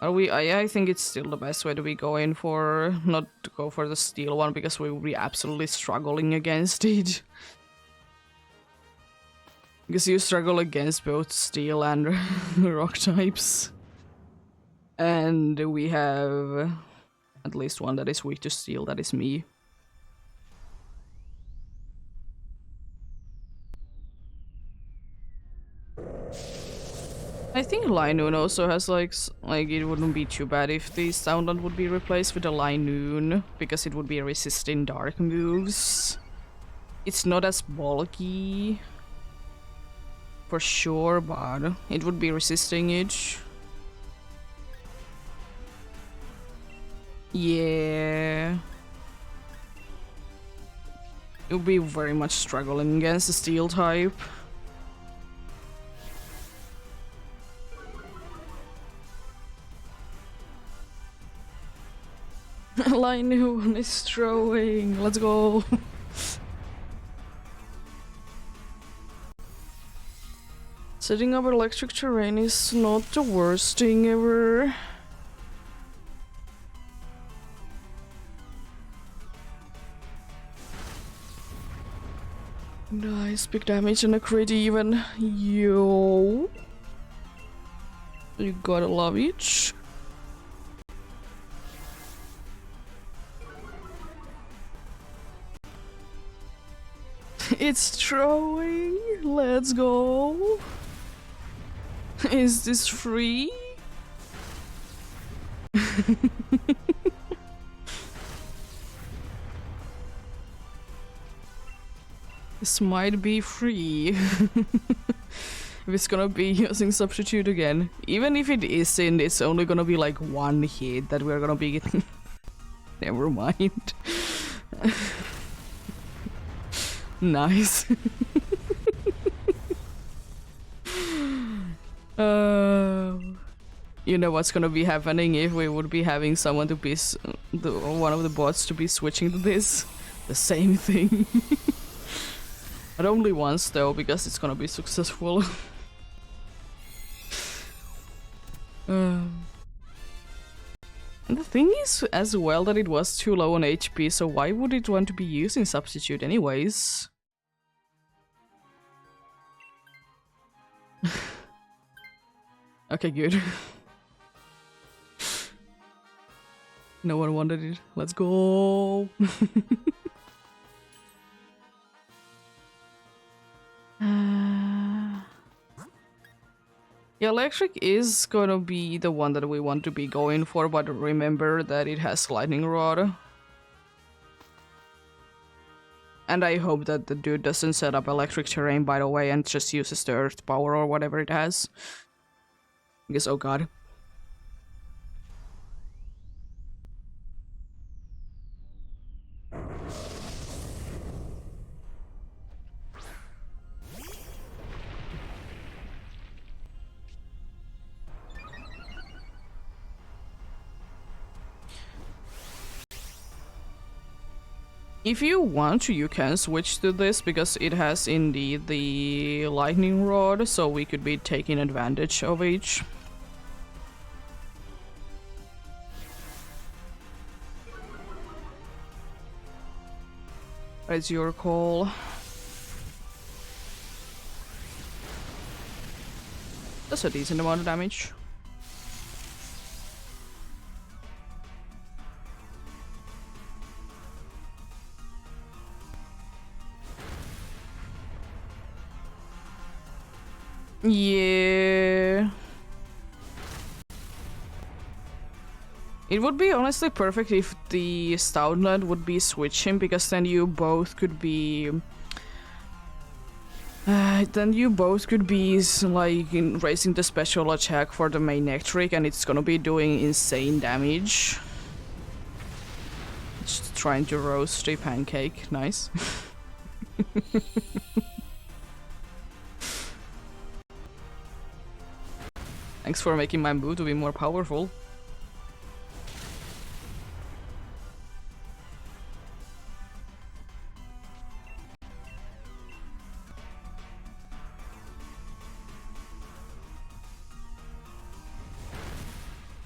I think it's still the best way to be going for, not to go for the steel one, because we will be absolutely struggling against it. Because you struggle against both steel and rock types. And we have at least one that is weak to steel, that is me. I think Linoon also has like it wouldn't be too bad if the Soundland would be replaced with a Linoon, because it would be resisting dark moves. It's not as bulky, for sure, but it would be resisting it. Yeah. It would be very much struggling against the steel type. Linoon is throwing. Let's go. Setting up electric terrain is not the worst thing ever. Nice, big damage and a crit even. Yo. You gotta love it. It's throwing. Let's go. Is this free? This might be free. If it's gonna be using substitute again. Even if it isn't, it's only gonna be like one hit that we're gonna be getting. Never mind. Nice. You know what's gonna be happening if we would be having someone to be one of the bots to be switching to this? The same thing. But only once though, because it's gonna be successful. And the thing is as well that it was too low on HP, so why would it want to be using substitute anyways? Okay, good. No one wanted it. Let's go. Yeah, electric is gonna be the one that we want to be going for, but remember that it has lightning rod. And I hope that the dude doesn't set up electric terrain, by the way, and just uses the earth power or whatever it has. Because, oh god. If you want to, you can switch to this, because it has indeed the lightning rod, so we could be taking advantage of each. It's your call. That's a decent amount of damage. Yeah. It would be honestly perfect if the Stoutland would be switching, because then you both could be... like raising the special attack for the main Nectric, and it's gonna be doing insane damage. Just trying to roast a pancake. Nice. Thanks for making my move to be more powerful.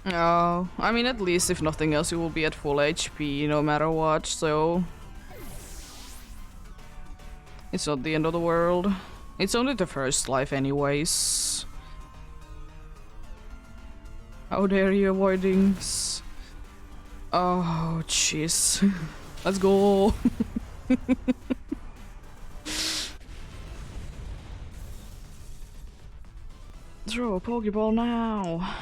Oh, I mean, at least if nothing else, you will be at full HP no matter what, so... It's not the end of the world. It's only the first life anyways. How dare you, avoidings? Oh, jeez. Let's go! Throw a Pokeball now!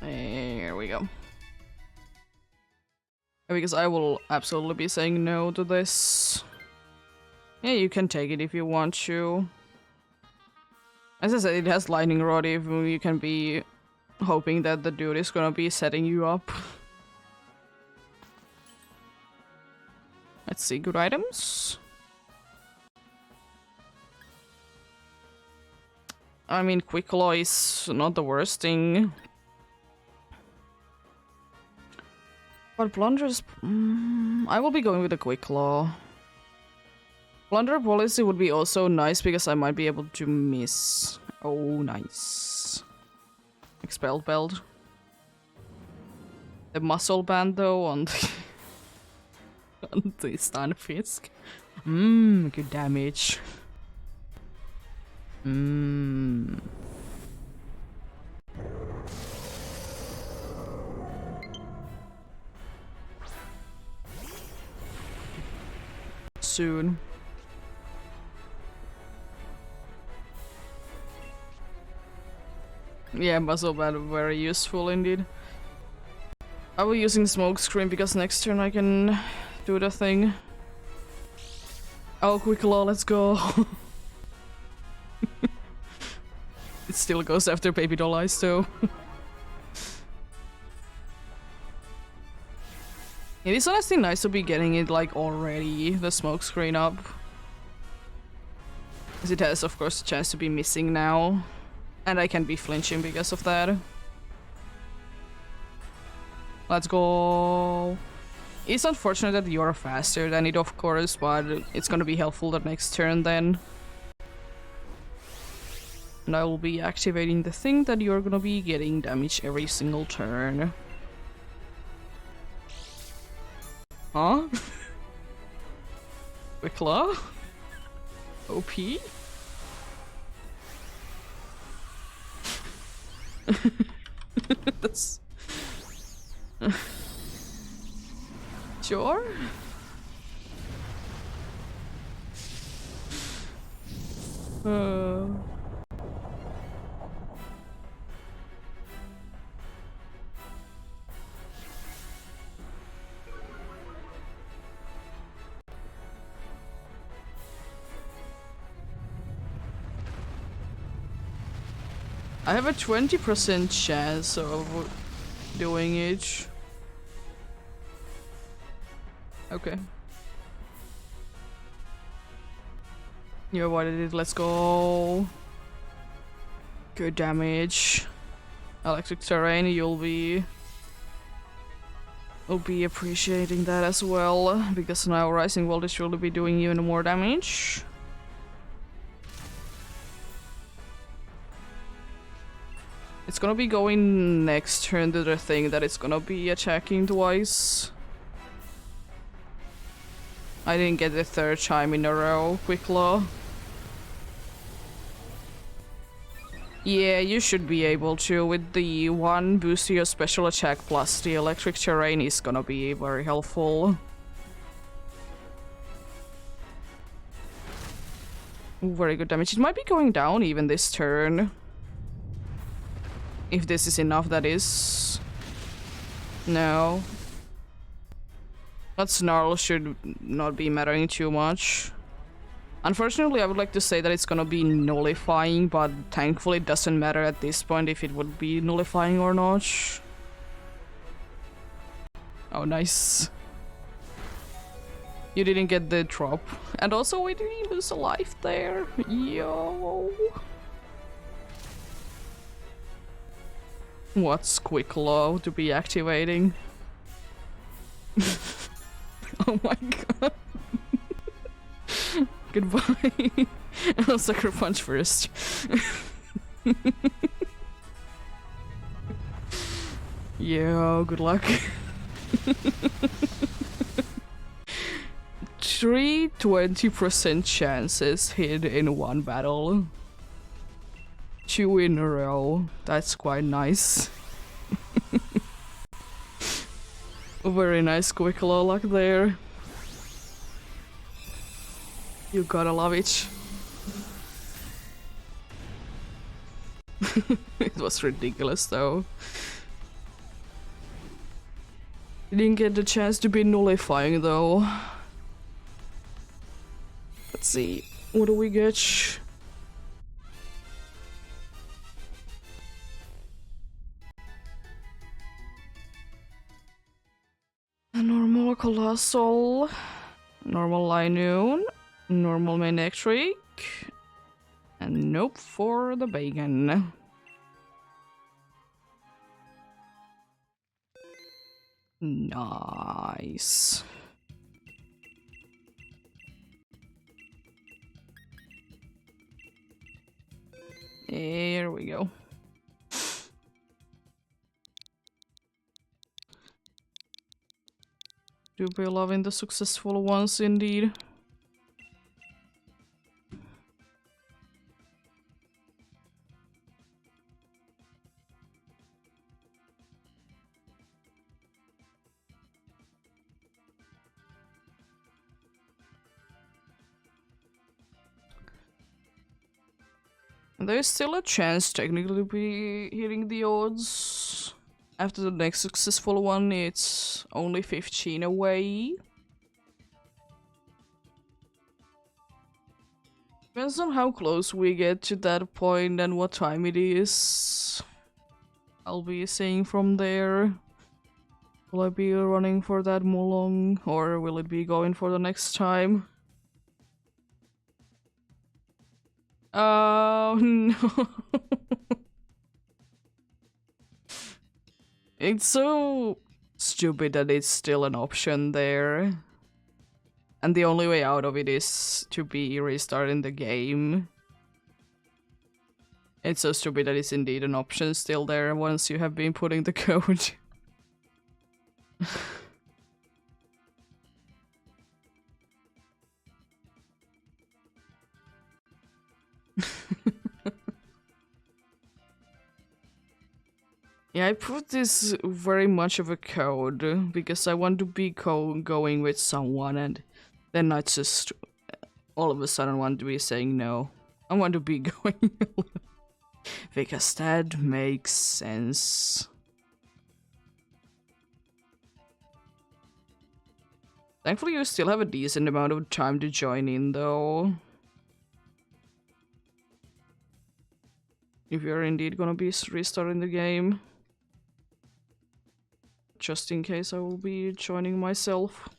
Here we go. Because I will absolutely be saying no to this. Yeah, you can take it if you want to. As I said, it has Lightning Rod if you can be hoping that the dude is gonna be setting you up. Let's see, good items. I mean, Quick Claw is not the worst thing. But Plunder's... I will be going with a Quick Claw. Plunder Policy would be also nice because I might be able to miss. Oh, nice. Expelled Belt. The Muscle Band though on the... on the Stunfisk. Good damage. Soon. Yeah, Muscle Band very useful indeed. I will using Smoke Screen because next turn I can do the thing. Oh, Quick Claw, let's go. It still goes after Baby Doll Eyes though. It is honestly nice to be getting it like already, the Smoke Screen up. Because it has of course a chance to be missing now. And I can be flinching because of that. Let's go. It's unfortunate that you're faster than it of course, but it's gonna be helpful the next turn then. And I will be activating the thing that you're gonna be getting damage every single turn. Huh? Quick Claw? OP? That's... Sure? I have a 20% chance of doing it. Okay. You avoided it, let's go. Good damage. Electric Terrain, you'll be appreciating that as well, because now Rising Voltage will be doing even more damage. It's gonna be going next turn to the thing that it's gonna be attacking twice. I didn't get the third time in a row, Quick Claw. Yeah, you should be able to. With the one boost to your special attack plus the electric terrain is gonna be very helpful. Very good damage. It might be going down even this turn. If this is enough, that is. No. That Snarl should not be mattering too much. Unfortunately, I would like to say that it's gonna be nullifying, but thankfully it doesn't matter at this point if it would be nullifying or not. Oh, nice. You didn't get the drop. And also, we didn't lose a life there. Yo. What's quick law to be activating? Oh my god. Goodbye. I'll sucker punch first. Yo, good luck. 320% chances hit in one battle. 2 in a row. That's quite nice. Very nice quick law luck there. You gotta love it. It was ridiculous though. You didn't get the chance to be nullifying though. Let's see, what do we get? A normal colossal, normal Linoon, normal Manectric, and nope for the bacon. Nice. Here we go. Do be loving the successful ones indeed. There's still a chance technically to be hitting the odds. After the next successful one, it's only 15 away. Depends on how close we get to that point and what time it is. I'll be seeing from there. Will I be running for that long, or will it be going for the next time? Oh no. It's so stupid that it's still an option there. And the only way out of it is to be restarting the game. It's so stupid that it's indeed an option still there once you have been putting the code. Yeah, I put this very much of a code because I want to be going with someone and then not just all of a sudden want to be saying no. I want to be going alone because that makes sense. Thankfully you still have a decent amount of time to join in though. If you're indeed gonna be restarting the game. Just in case I will be joining myself.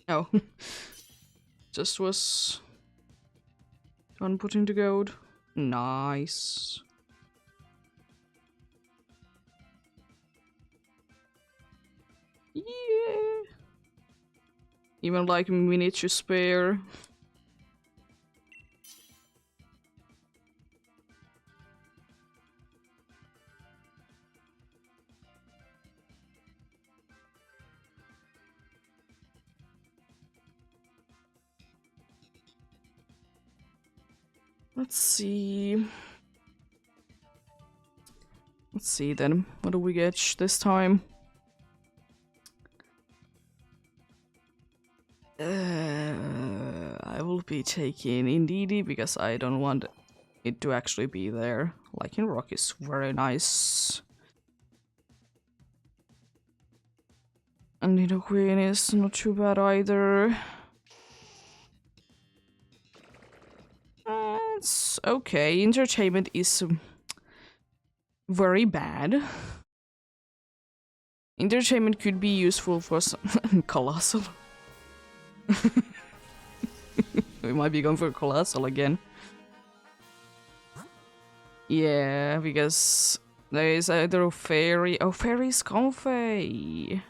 Oh. Just was done putting the code. Nice. Yeah. Even like miniature spare. Let's see. Let's see then. What do we get this time? I will be taking Indeedee because I don't want it to actually be there. Like in Rock is very nice. And Nidoqueen is not too bad either. It's okay. Entertainment is very bad. Entertainment could be useful for some colossal. We might be going for colossal again. Yeah, because there is either a fairy. Oh, fairy's comfy.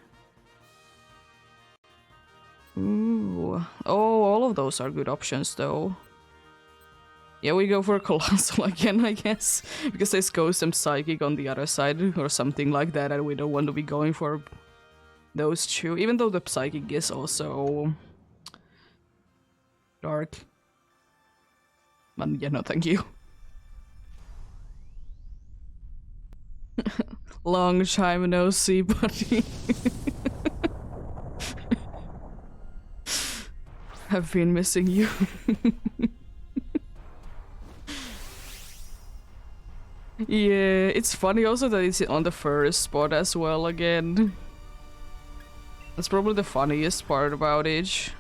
Ooh. Oh, all of those are good options though. Yeah, we go for colossal again, I guess. Because there's ghost and psychic on the other side or something like that, and we don't want to be going for those two. Even though the psychic is also dark. But yeah, no thank you. Long time no see, buddy. I've been missing you. Yeah, it's funny also that it's on the first spot as well again. That's probably the funniest part about it.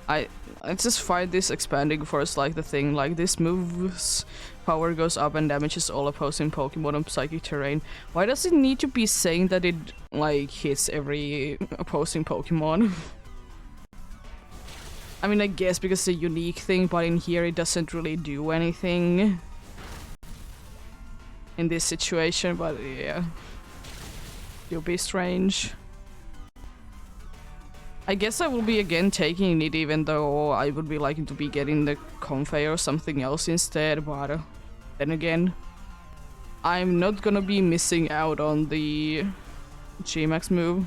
I just find this expanding force like the thing, like this move's power goes up and damages all opposing Pokemon on psychic terrain. Why does it need to be saying that it like hits every opposing Pokemon? I mean, I guess because it's a unique thing, but in here it doesn't really do anything in this situation, but yeah. It'll be strange. I guess I will be again taking it, even though I would be liking to be getting the Comfey or something else instead, but then again, I'm not gonna be missing out on the G-Max move.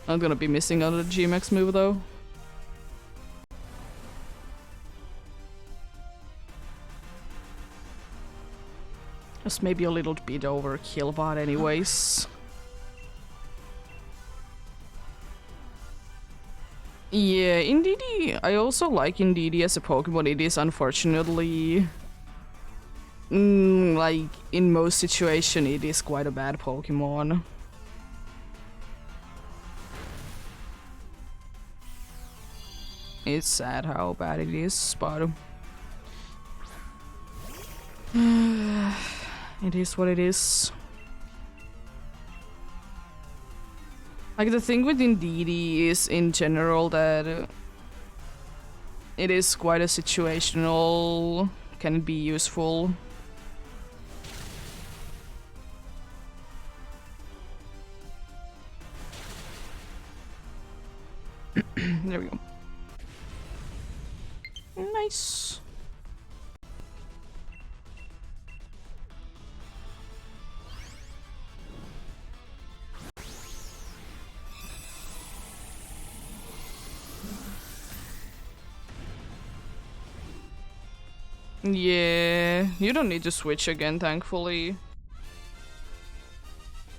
Not gonna be missing out on the G-Max move though. Just maybe a little bit overkill, but anyways. Yeah, Indeedee. I also like Indeedee as a Pokemon. It is unfortunately... like, in most situations, it is quite a bad Pokemon. It's sad how bad it is, but... it is what it is. Like, the thing with Indeedee is, in general, that it is quite a situational... Can it be useful? There we go. Nice. Yeah, you don't need to switch again, thankfully.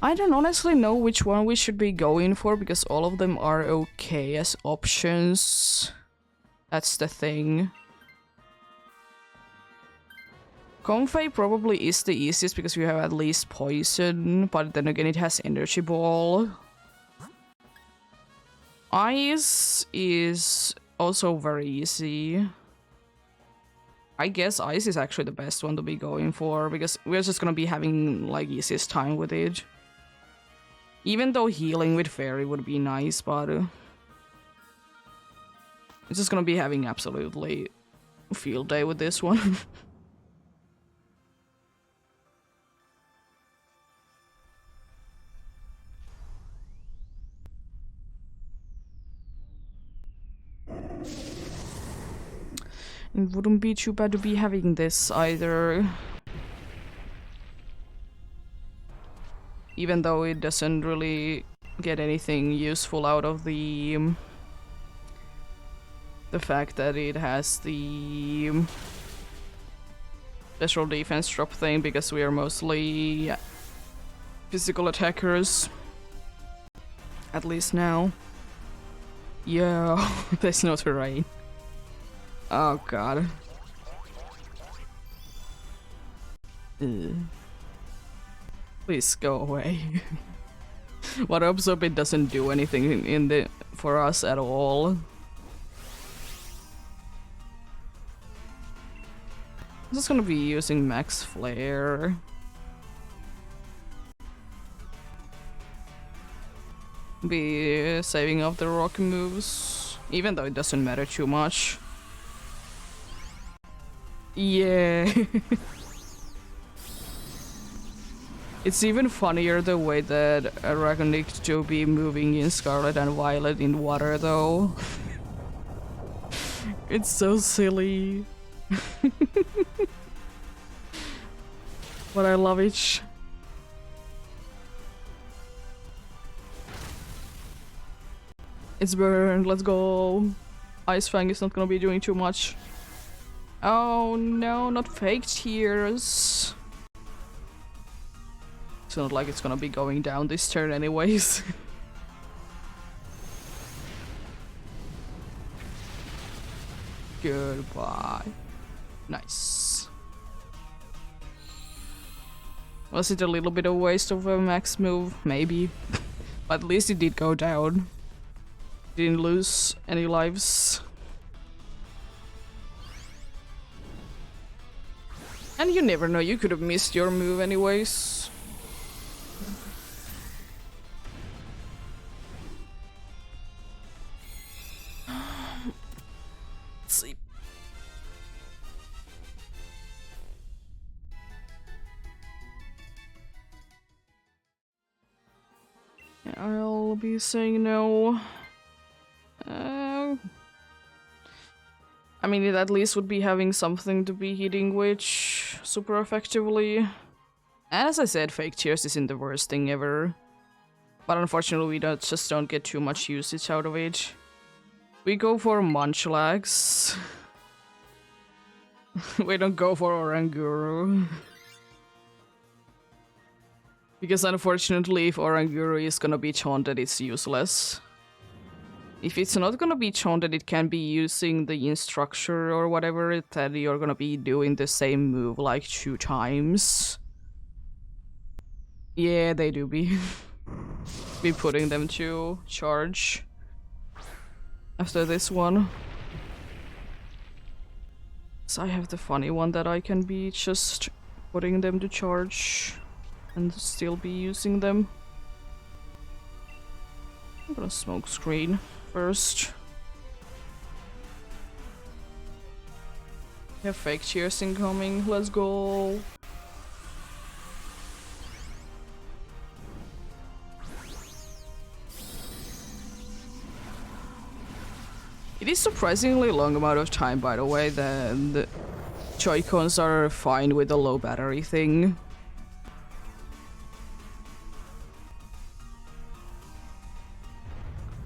I don't honestly know which one we should be going for, because all of them are okay as options. That's the thing. Comfey probably is the easiest because you have at least poison, but then again it has energy ball. Ice is also very easy. I guess ice is actually the best one to be going for, because we're just gonna be having like easiest time with it. Even though healing with fairy would be nice, but it's just gonna be having absolutely field day with this one. It wouldn't be too bad to be having this either. Even though it doesn't really get anything useful out of the fact that it has the special defense drop thing, because we are mostly physical attackers. At least now. Yeah, there's no terrain. Oh god. Please go away. What absorb it doesn't do anything in the for us at all. I'm just gonna be using max flare. Be saving up the rock moves, even though it doesn't matter too much. Yeah. It's even funnier the way that Aragonic to be moving in Scarlet and Violet in water though. It's so silly. But I love it. It's burned, let's go. Ice Fang is not gonna be doing too much. Oh no, not fake tears. It's not like it's gonna be going down this turn anyways. Goodbye. Nice. Was it a little bit of waste of a max move? Maybe. But at least it did go down. Didn't lose any lives. And you never know, you could have missed your move anyways. Let's see. I'll be saying no. I mean, it at least would be having something to be hitting which super effectively. As I said, fake tears isn't the worst thing ever. But unfortunately, we just don't get too much usage out of it. We go for Munchlax. We don't go for Oranguru. Because unfortunately, if Oranguru is gonna be chaunted, it's useless. If it's not gonna be chaunted, it can be using the Instructure or whatever that you're gonna be doing the same move like 2 times. Yeah, they do be. Be putting them to charge after this one. So I have the funny one that I can be just putting them to charge and still be using them. I'm gonna smoke screen first. We have fake tears incoming, let's go. It is surprisingly long amount of time, by the way, the Joy-Cons are fine with the low battery thing.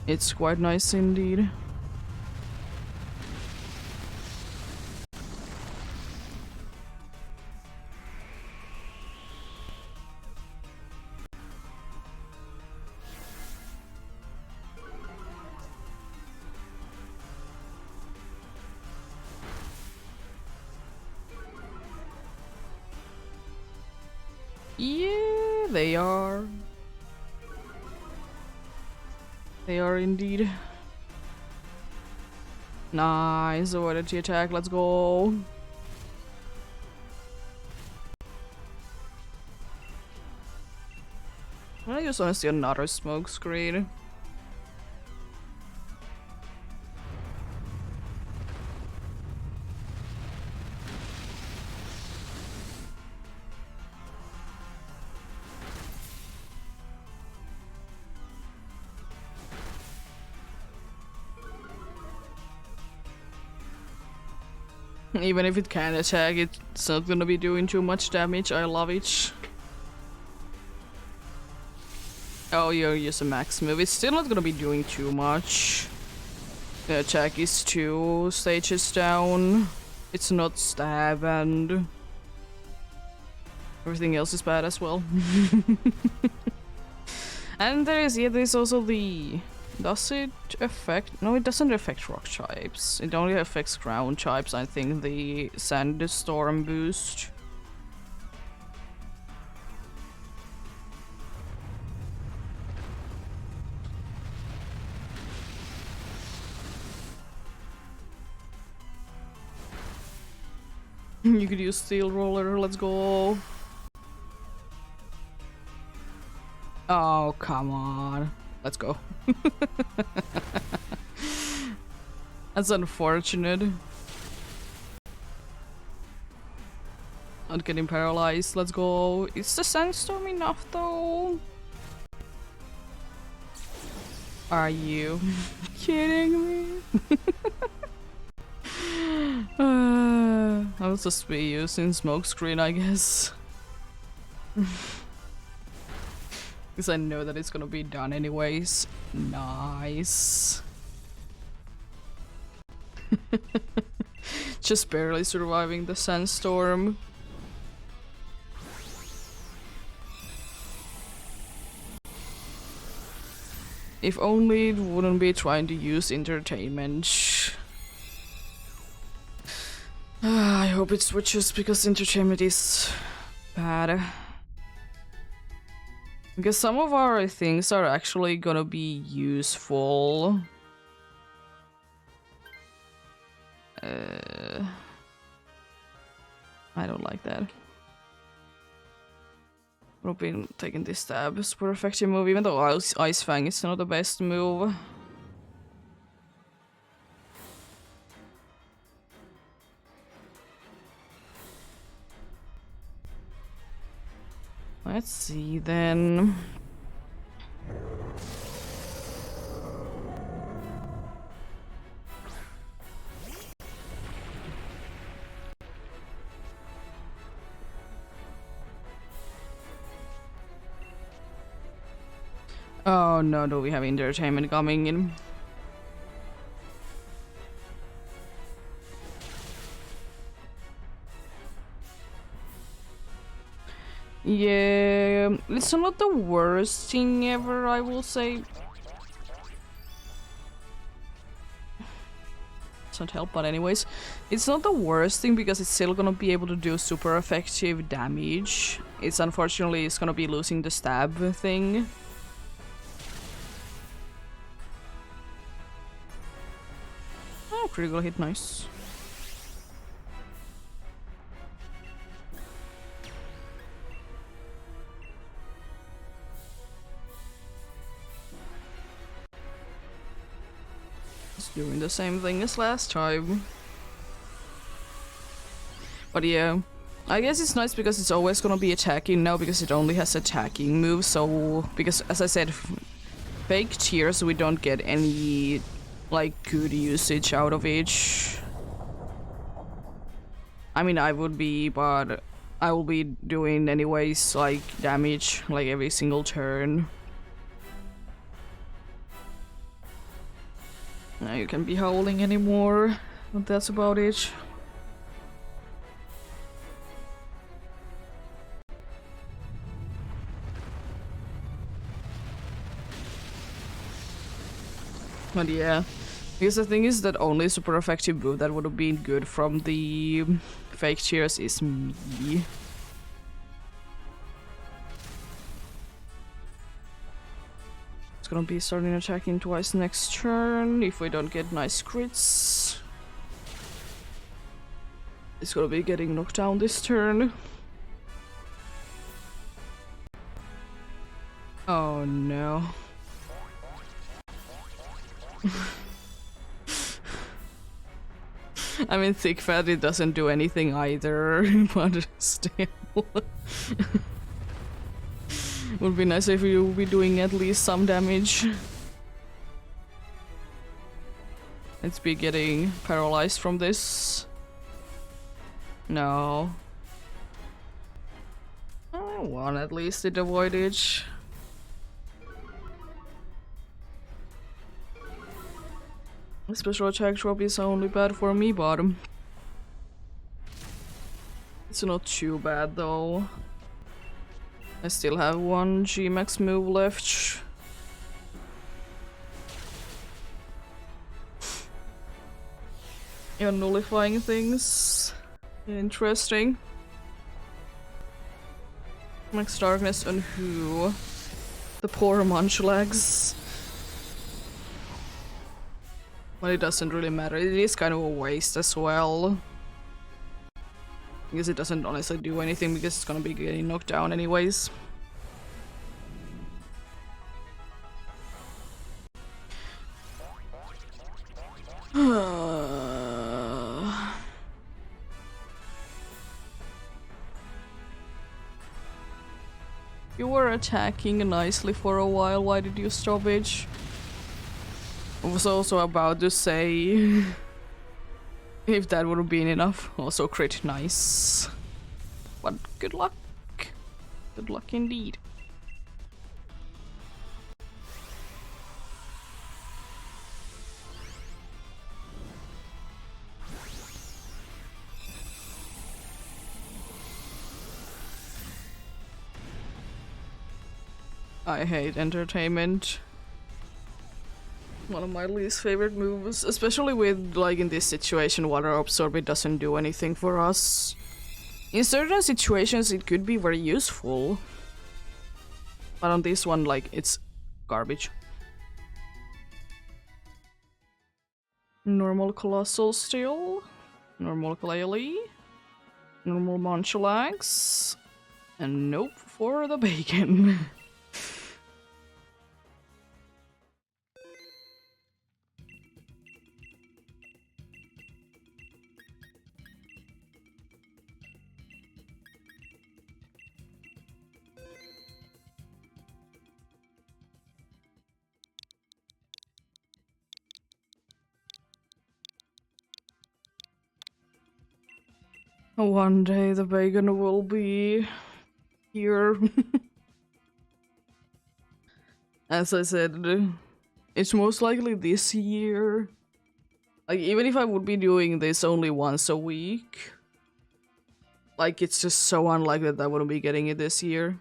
It's quite nice indeed. Yeah, they are. They are indeed. Nice, avoided the attack, let's go. I just want to see another smoke screen. Even if it can attack, it's not gonna be doing too much damage. I love it. Oh, you use a max move. It's still not gonna be doing too much. The attack is 2 stages down. It's not stab and everything else is bad as well. And there's also the... Does it affect... No, it doesn't affect rock types. It only affects ground types, I think, the sandstorm boost. You could use Steel Roller, let's go. Oh, come on. Let's go. That's unfortunate. Not getting paralyzed, let's go. Is the sandstorm enough though? Are you kidding me? I'll just be using smokescreen, I guess. Because I know that it's gonna be done anyways. Nice. Just barely surviving the sandstorm. If only it wouldn't be trying to use entertainment. I hope it switches because entertainment is bad. Because some of our things are actually gonna be useful. I don't like that. I've been taking this stab. Super effective move, even though Ice Fang is not the best move. Let's see then. Oh no, do we have entertainment coming in? Yeah, it's not the worst thing ever, I will say. Doesn't help, but anyways, it's not the worst thing because it's still gonna be able to do super effective damage. It's unfortunately it's gonna be losing the stab thing. Oh, critical hit, nice. It's doing the same thing as last time. But yeah, I guess it's nice because it's always gonna be attacking now because it only has attacking moves. So, because as I said, fake tears, we don't get any like good usage out of each. I mean, I would be, but I will be doing anyways like damage like every single turn. Now you can't be howling anymore, but that's about it. But yeah, because the thing is that only super effective move that would have been good from the fake tears is me. It's gonna be starting attacking twice next turn if we don't get nice crits. It's gonna be getting knocked down this turn. Oh no. I mean, thick fat, it doesn't do anything either, but still. Would be nice if you would be doing at least some damage. Let's be getting paralyzed from this. No. One at least it avoided. Special attack drop is only bad for me, but it's not too bad though. I still have one G-Max move left. You're nullifying things. Interesting. Max Darkness on who? The poor Munchlags. But it doesn't really matter. It is kind of a waste as well. Because it doesn't honestly do anything because it's gonna be getting knocked down anyways. You were attacking nicely for a while, why did you stop it? I was also about to say if that would have been enough. Also crit, nice. But good luck. Good luck indeed. I hate entertainment. One of my least favorite moves, especially with, like, in this situation, water absorb, it doesn't do anything for us. In certain situations it could be very useful, but on this one, like, it's garbage. Normal Colossal still, normal Glalie, normal Monchalax, and nope for the bacon. One day the bacon will be here. As I said, it's most likely this year. Like, even if I would be doing this only once a week, like, it's just so unlikely that I wouldn't be getting it this year.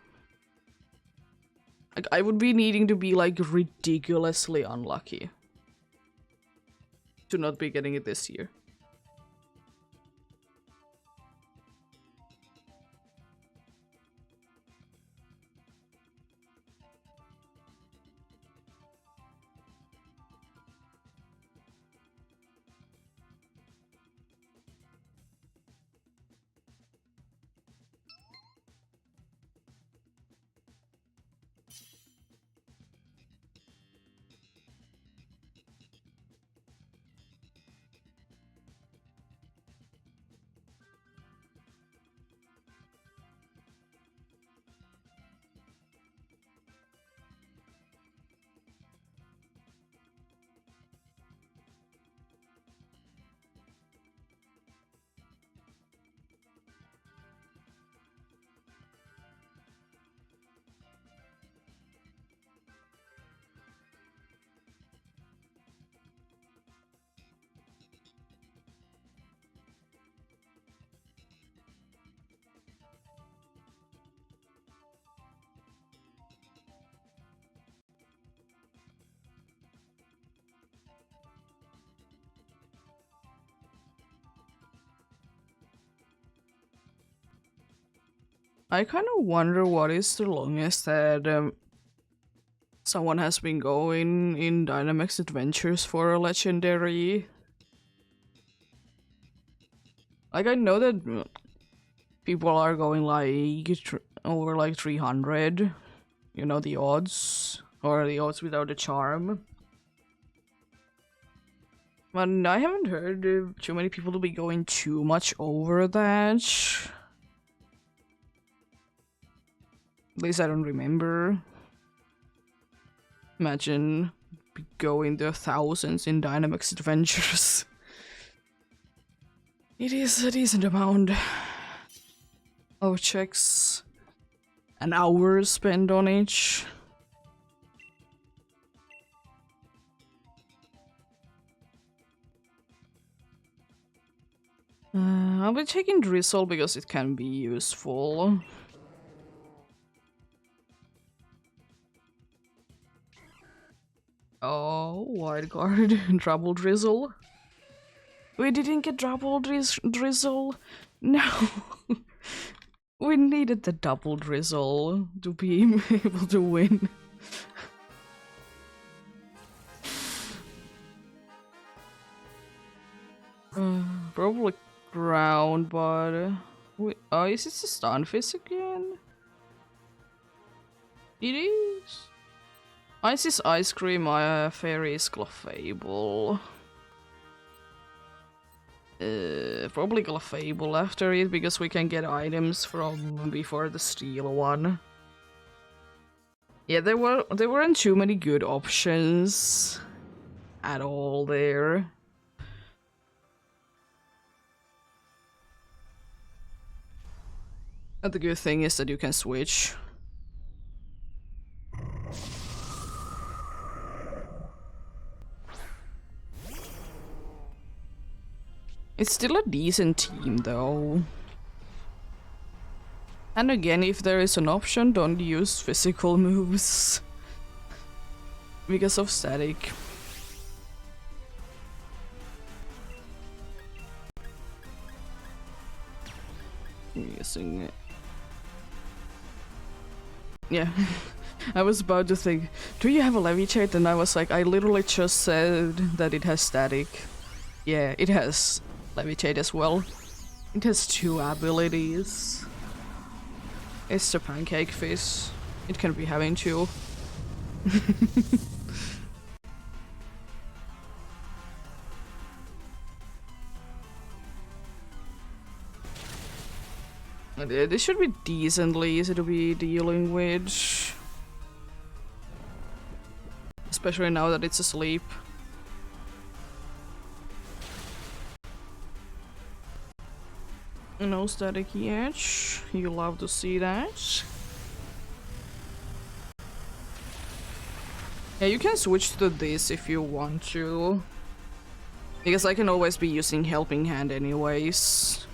Like, I would be needing to be, like, ridiculously unlucky to not be getting it this year. I kind of wonder what is the longest that someone has been going in Dynamax Adventures for a legendary. Like, I know that people are going like over like 300, you know, the odds, or the odds without the charm. But I haven't heard too many people to be going too much over that. At least I don't remember. Imagine going the thousands in Dynamax Adventures. It is a decent amount of checks and hours spent on each. I'll be taking Drizzle because it can be useful. Oh, wild card. Double Drizzle. We didn't get double Drizzle. No. We needed the double Drizzle to be able to win. Probably ground, but Wait, oh, is it a Stunfisk again? It is. Ice's Ice Cream, Fairy's Clefable. Probably Clefable after it, because we can get items from before the steel one. Yeah, there weren't too many good options at all there. And the good thing is that you can switch. It's still a decent team though. And again, if there is an option, don't use physical moves. Because of static. Using it. Yeah. I was about to think, do you have a levitate? And I was like, I literally just said that it has static. Yeah, it has levitate as well. It has 2 abilities. It's the pancake face. It can be having 2. This should be decently easy to be dealing with. Especially now that it's asleep. No static yet. You love to see that. Yeah, you can switch to this if you want to. Because I can always be using Helping Hand anyways.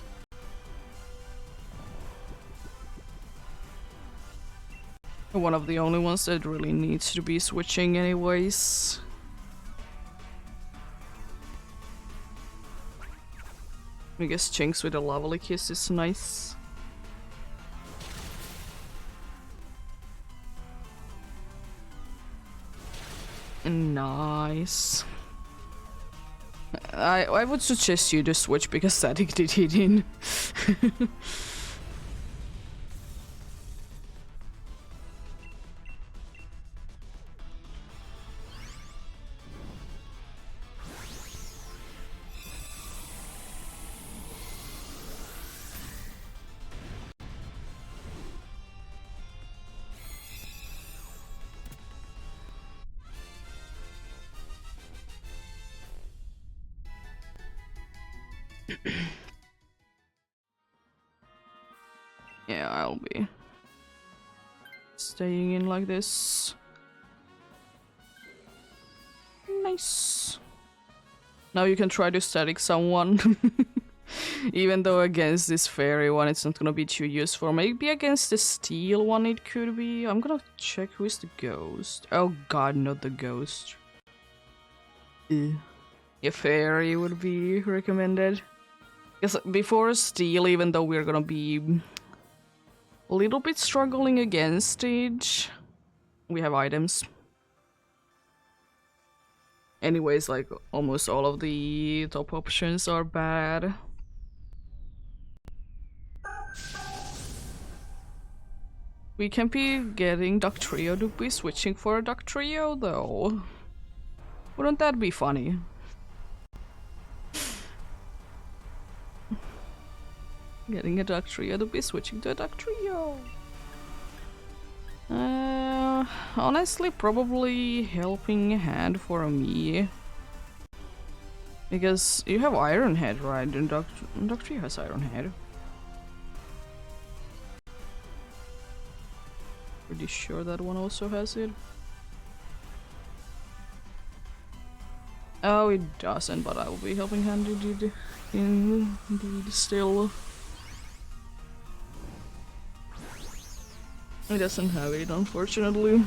One of the only ones that really needs to be switching anyways. I guess Chinks with a lovely kiss is nice. Nice. I would suggest you to switch because Static did hit in. Yeah, I'll be staying in like this. Nice. Now you can try to static someone. Even though against this fairy one it's not gonna be too useful. Maybe against the steel one it could be. I'm gonna check who is the ghost. Oh god, not the ghost. Yeah, fairy would be recommended. Because before steel, even though we're gonna be a little bit struggling against it, we have items. Anyways, like almost all of the top options are bad. We can be getting Duck Trio to be switching for a Duck Trio though. Wouldn't that be funny? Getting a Duck Trio to be switching to a Duck Trio. Honestly, probably Helping Hand for me. Because you have Iron Head, right? And Duck Trio has Iron Head. Pretty sure that one also has it. Oh, it doesn't, but I will be Helping Hand indeed still. It doesn't have it, unfortunately.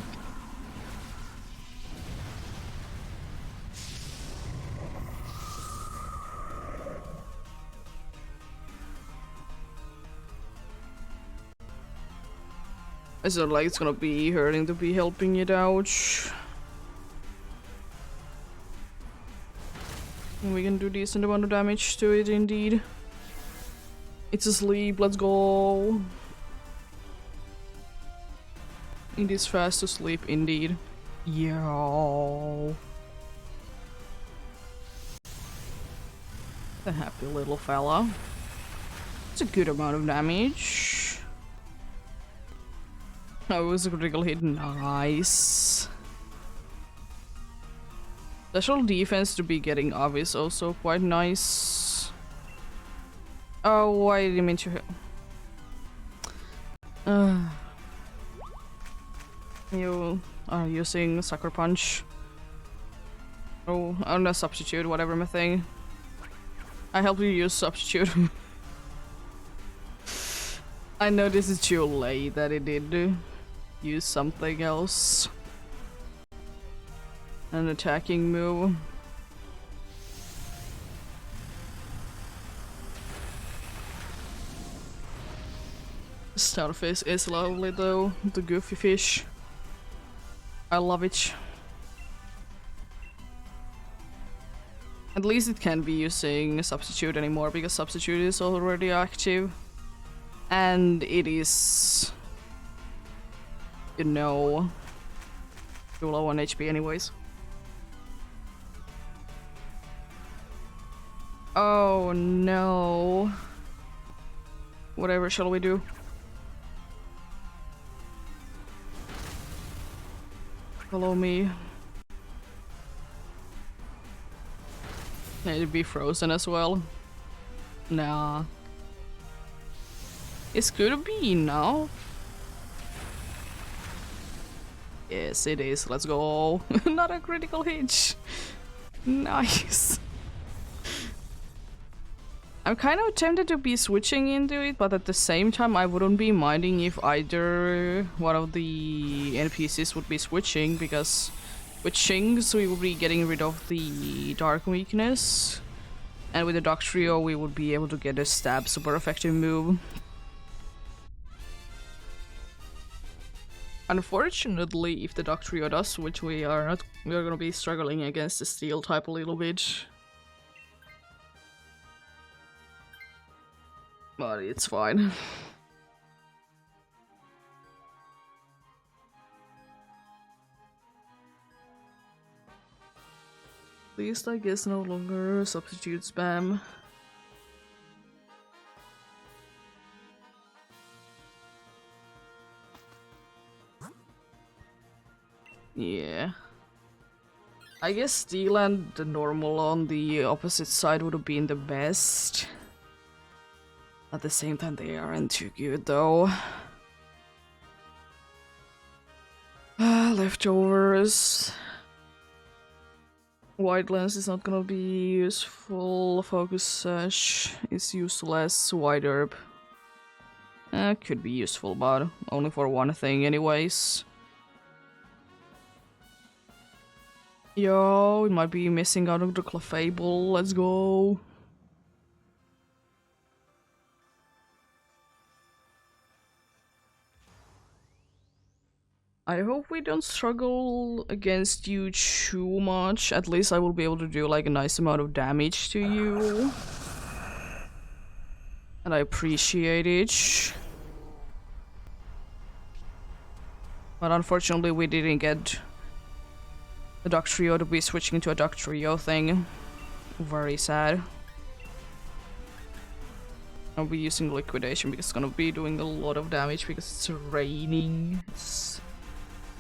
It's not like it's gonna be hurting to be helping it out. We can do decent amount of damage to it indeed. It's asleep, let's go. It is fast asleep indeed. Yo. A happy little fella. It's a good amount of damage. Oh, it was a critical hit. Nice. Special defense to be getting off is also quite nice. Oh, I didn't mean to hit. You are using Sucker Punch. Oh, I'm gonna substitute, whatever my thing. I help you use substitute. I know this is too late that it did use something else. An attacking move. Starfish is lovely though, the goofy fish. I love it. At least it can't be using substitute anymore because substitute is already active. And it is, you know, too low on HP anyways. Oh no. Whatever shall we do? Follow me. It'd be frozen as well. Nah. It's gonna be enough. Yes, it is. Let's go. Not a critical hit. Nice. I'm kind of tempted to be switching into it, but at the same time I wouldn't be minding if either one of the NPCs would be switching, because with Shinx we would be getting rid of the dark weakness, and with the Dark Trio we would be able to get a stab super effective move. Unfortunately, if the Dark Trio does, which we are not, we are gonna be struggling against the Steel type a little bit. But it's fine. At least I guess no longer substitute spam. Yeah. I guess Steel and the normal on the opposite side would have been the best. At the same time, they aren't too good though. Leftovers. White lens is not gonna be useful. Focus sash is useless. White herb could be useful, but only for one thing anyways. Yo, we might be missing out on the Clefable. Let's go. I hope we don't struggle against you too much. At least I will be able to do like a nice amount of damage to you. And I appreciate it. But unfortunately we didn't get the Dark Trio to be switching to a Dark Trio thing. Very sad. I'll be using Liquidation because it's gonna be doing a lot of damage because it's raining. It's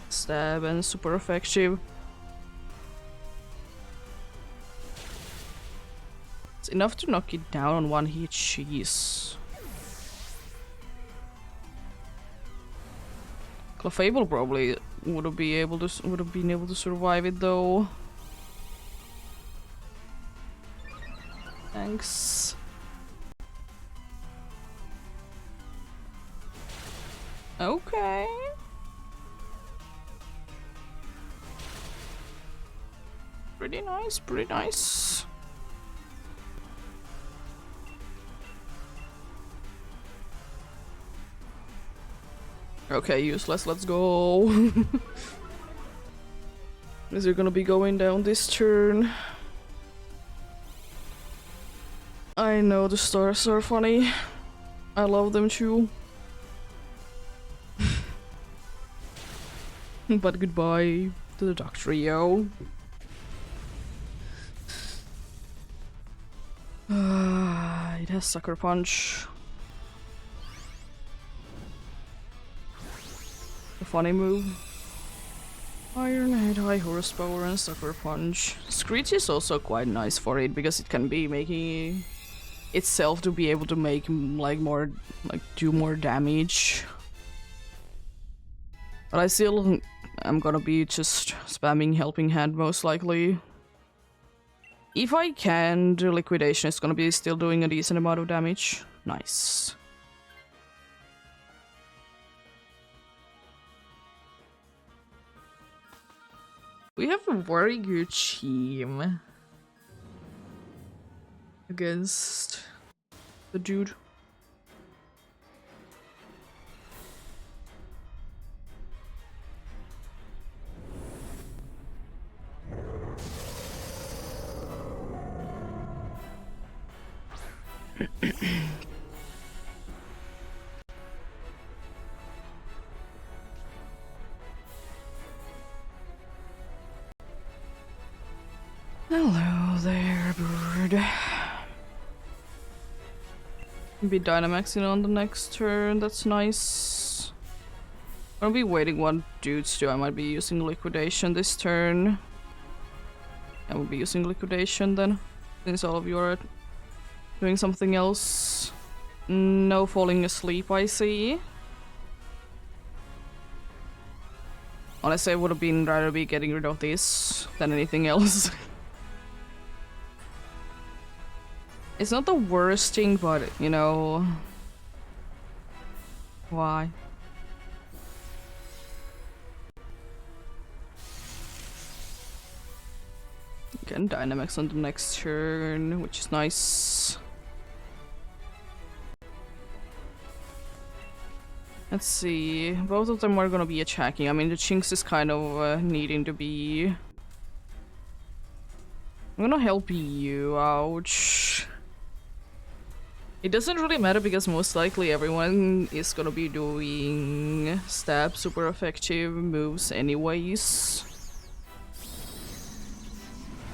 stab and super effective. It's enough to knock it down on one hit. Jeez. Clefable probably would have been able to survive it though. Thanks. Okay. Pretty nice, pretty nice. Okay, useless, let's go. Is it gonna be going down this turn? I know the stars are funny. I love them too. But goodbye to the Duck Trio. It has Sucker Punch. A funny move. Iron Head, High Horsepower, and Sucker Punch. Screech is also quite nice for it because it can be making itself to be able to make like more, like do more damage. But I still am gonna be just spamming Helping Hand most likely. If I can do Liquidation, it's gonna be still doing a decent amount of damage. Nice. We have a very good team against the dude. Hello there, bird. Be Dynamaxing on the next turn, that's nice. I'll be waiting one dudes too. I might be using Liquidation this turn. I will be using Liquidation then, since all of you are doing something else. No falling asleep, I see. Honestly, I would have been rather be getting rid of this than anything else. It's not the worst thing, but, you know... Why? Again, Dynamax on the next turn, which is nice. Let's see, both of them are gonna be attacking. I mean, the Chinks is kind of needing to be... I'm gonna help you, ouch. It doesn't really matter because most likely everyone is gonna be doing stab super effective moves anyways.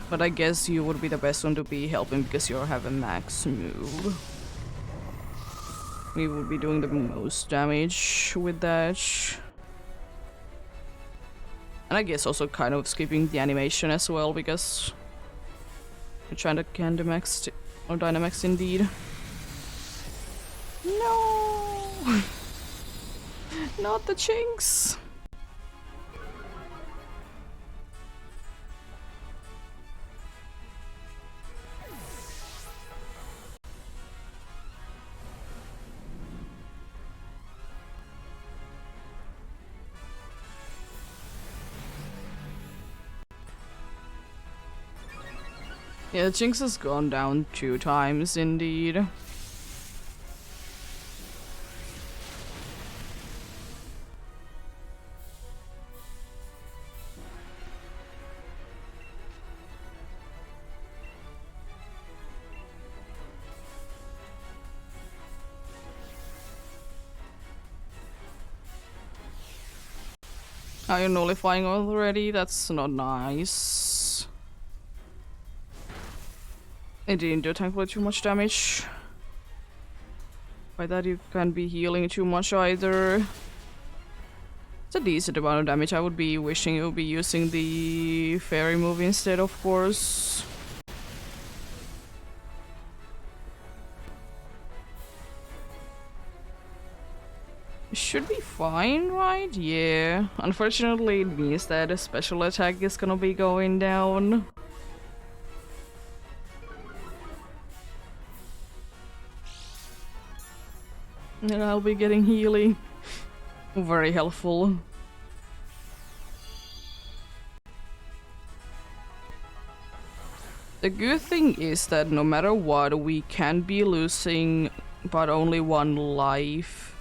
But I guess you would be the best one to be helping because you have a max move. We would be doing the most damage with that. And I guess also kind of skipping the animation as well because you're trying to Candamax or Dynamax indeed. No! Not the Chinks! Yeah, the Jinx has gone down 2 times indeed. Are you nullifying already? That's not nice. It didn't do thankfully too much damage. By that you can't be healing too much either. It's a decent amount of damage. I would be wishing you would be using the fairy move instead, of course. Should be fine, right? Yeah. Unfortunately, it means that a special attack is gonna be going down. And I'll be getting healing. Very helpful. The good thing is that no matter what, we can be losing but only 1 life.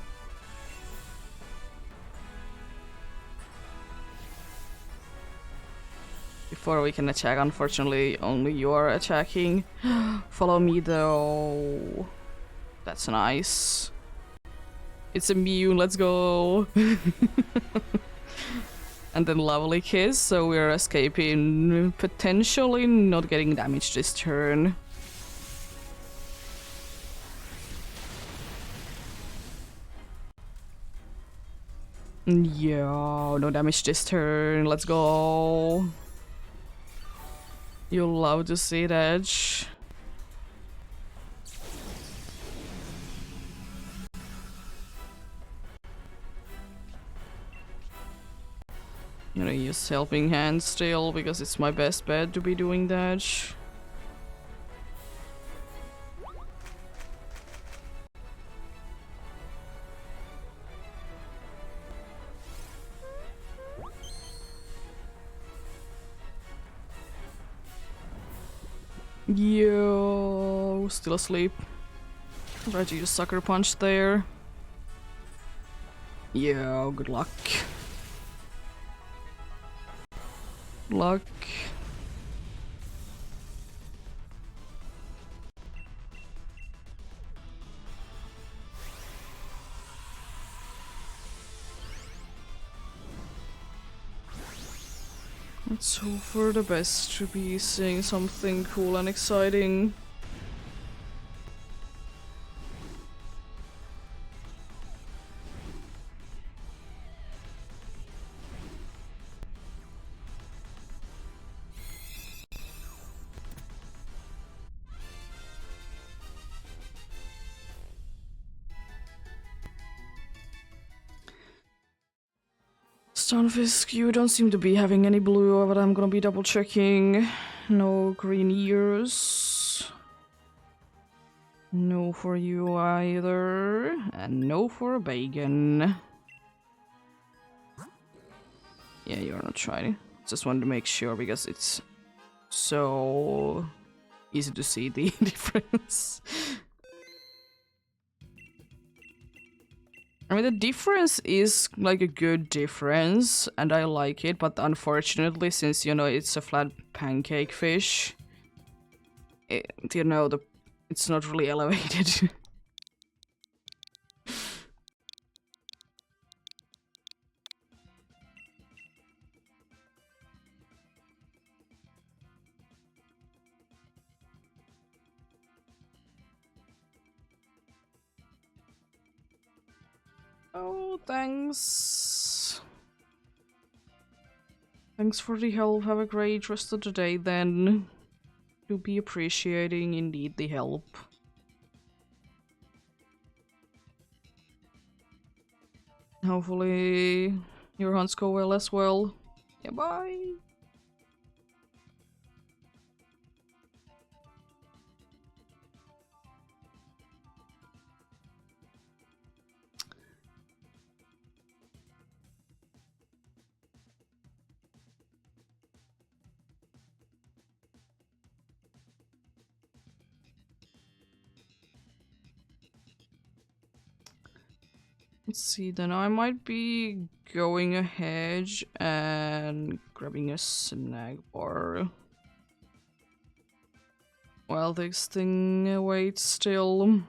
Before we can attack, unfortunately, only you are attacking. Follow me though. That's nice. It's immune, let's go. And then lovely kiss, so we're escaping, potentially not getting damaged this turn. Yeah, no damage this turn, let's go. You'll love to see that. I'm gonna use Helping Hand still, because it's my best bet to be doing that. Yo, still asleep. Try to use Sucker Punch there. Yo, good luck. Luck. Let's hope for the best to be seeing something cool and exciting. Stunfisk, you don't seem to be having any blue, but I'm gonna be double checking. No green ears. No for you either. And no for Bacon. Yeah, you're not trying. Just wanted to make sure because it's so easy to see the difference. I mean, the difference is like a good difference, and I like it, but unfortunately, since, you know, it's a flat pancake fish, you know, it's not really elevated. Oh, thanks. Thanks for the help. Have a great rest of the day then. Do be appreciating indeed the help. Hopefully your hunts go well as well. Yeah, bye. Let's see, then I might be going ahead and grabbing a snack bar while this thing waits still.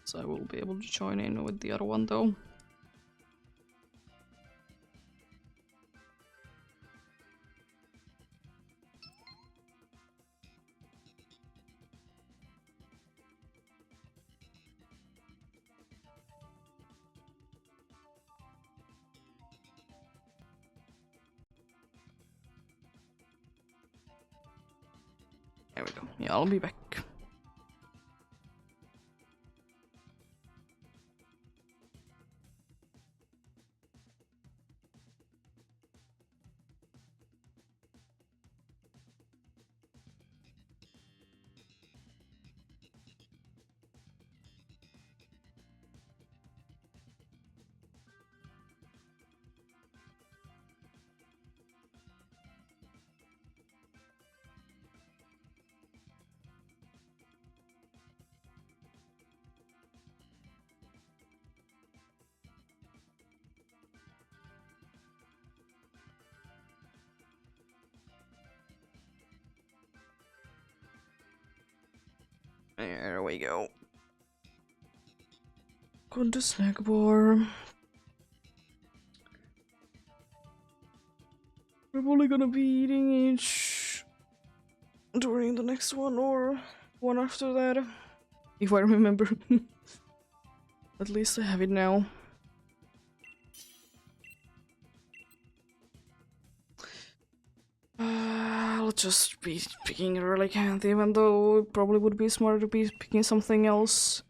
So I will be able to join in with the other one though. There we go. Yeah, I'll be back. There we go. Go to snack bar. We're probably gonna be eating each during the next one or one after that. If I remember. At least I have it now. I'll just be picking a relic hand, even though it probably would be smarter to be picking something else.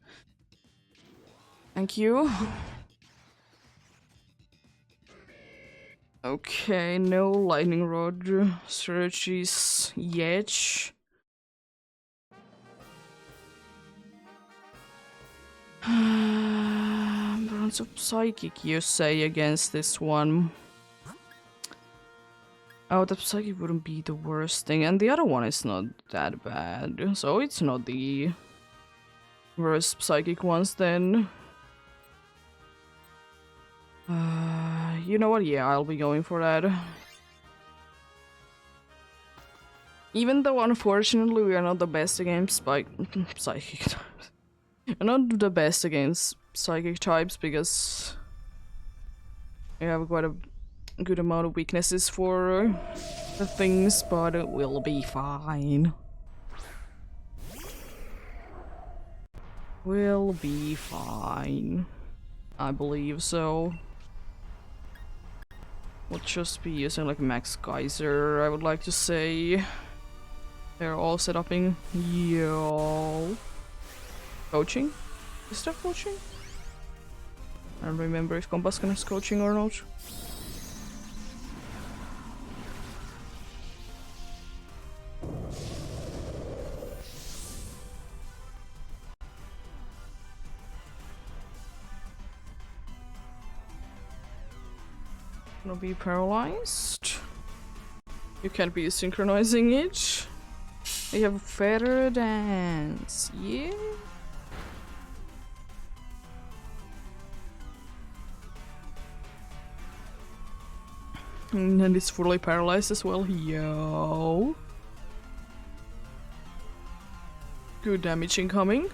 Thank you. Okay, no lightning rod strategies yet. Bronze of Psychic, you say, against this one. Oh, the Psychic wouldn't be the worst thing, and the other one is not that bad, so it's not the worst Psychic ones then. You know what? Yeah, I'll be going for that. Even though, unfortunately, we are not the best against Psychic types. We're not the best against Psychic types because we have quite a good amount of weaknesses for the things, but it will be fine. We'll be fine. I believe so. We'll just be using like Max Geyser, I would like to say. They're all set up in yo. Coaching? Is that coaching? I don't remember if Combustion is coaching or not. Gonna be paralyzed. You can't be synchronizing it. You have Feather Dance. Yeah. And it's fully paralyzed as well. Yo. Good damage incoming.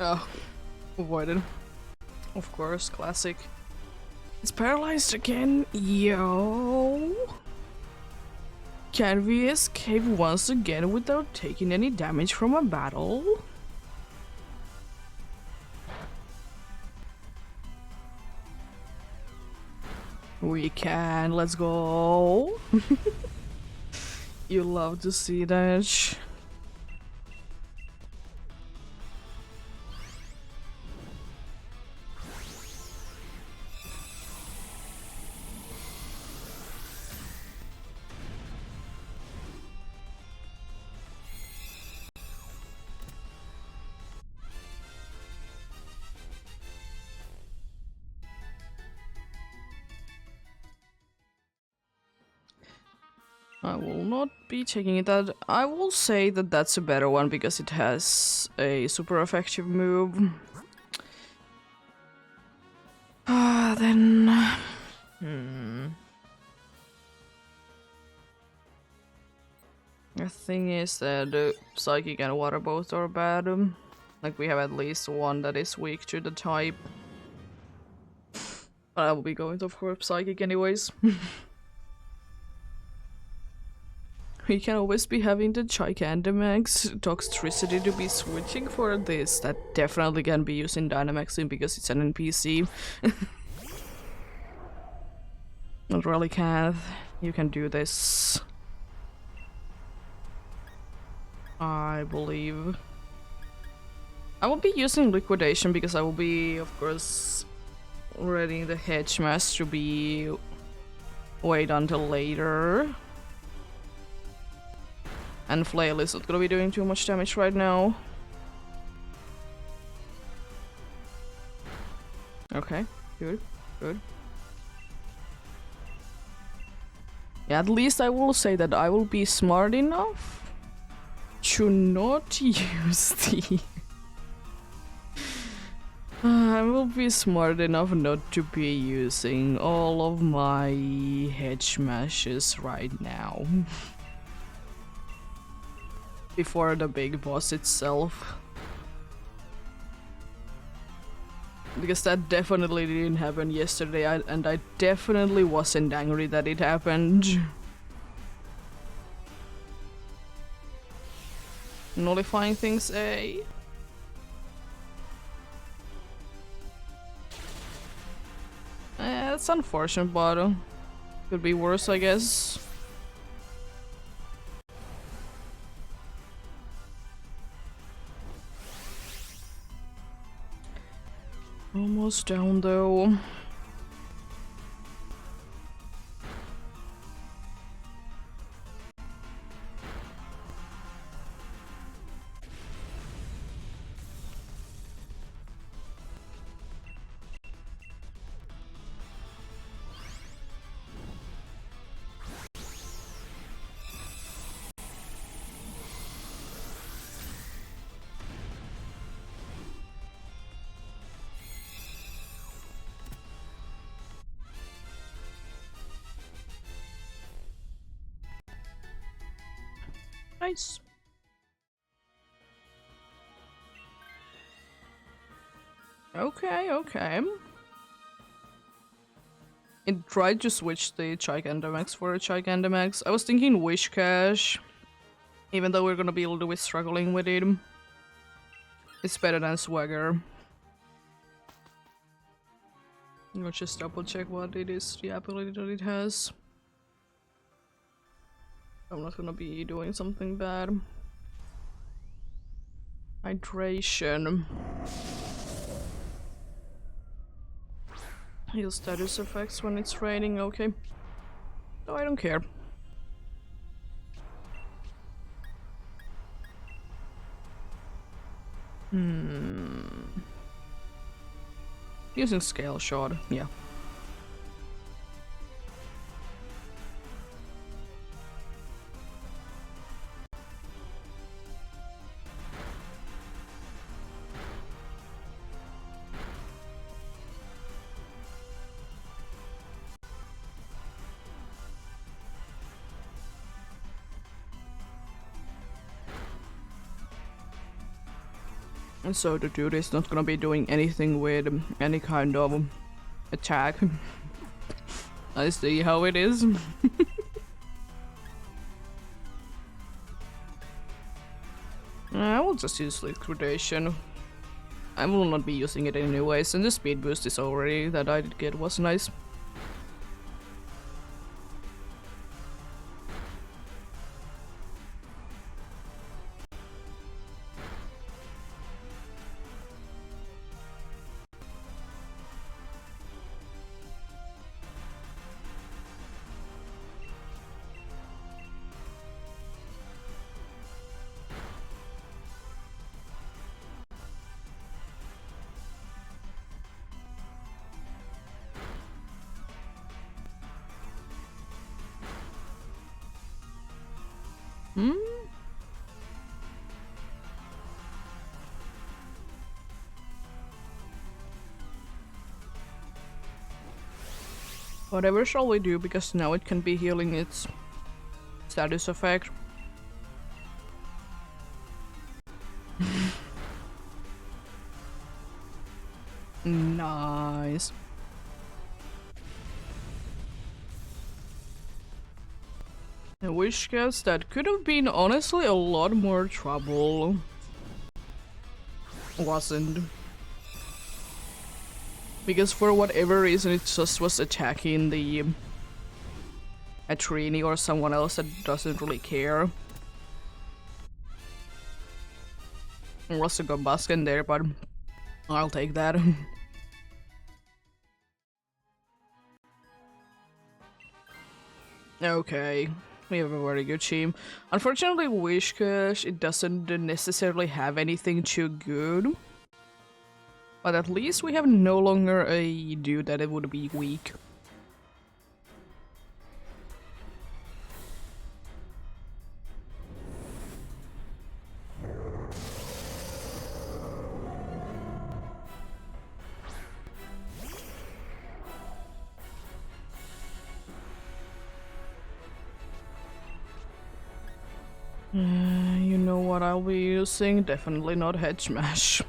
Oh, avoided. Of course, classic. It's paralyzed again. Yo. Can we escape once again without taking any damage from a battle? We can. Let's go. You love to see that. I will not be taking it out. I will say that that's a better one because it has a super effective move. Then... The thing is that Psychic and Water both are bad. Like, we have at least one that is weak to the type. But I will be going to, of course, Psychic anyways. We can always be having the Gigantamax Toxtricity to be switching for this. That definitely can be used in Dynamaxing because it's an NPC. Not really, Kath. You can do this. I believe. I will be using Liquidation because I will be, of course, readying the Hedge Mask to be wait until later. And Flail is not gonna be doing too much damage right now. Okay, good, good. Yeah, at least I will say that I will be smart enough to not use the I will be smart enough not to be using all of my hedge mashes right now. Before the big boss itself. Because that definitely didn't happen yesterday, and I definitely wasn't angry that it happened. Nullifying things, eh? That's unfortunate, but could be worse, I guess. Almost down, though. Nice. Okay, okay. It tried to switch the Gigantamax for a Gigantamax. I was thinking Wish Cash, even though we're gonna be a little bit struggling with it. It's better than Swagger. Let's just double check what it is, the ability that it has. I'm not gonna be doing something bad. Hydration. Heal status effects when it's raining, okay. No, I don't care. Using Scale Shot, yeah. And so the dude is not gonna be doing anything with any kind of attack. I see how it is. I will just use liquidation. I will not be using it anyways, and the speed boost is already that I did get was nice. Whatever shall we do, because now it can be healing its status effect. Nice. In which case, that could have been honestly a lot more trouble. Wasn't. Because for whatever reason it just was attacking the Atrini or someone else that doesn't really care. There was a good basket there, but I'll take that. Okay, we have a very good team. Unfortunately, Wishcash, it doesn't necessarily have anything too good. But at least we have no longer a dude that it would be weak. You know what I'll be using? Definitely not Hedge Smash.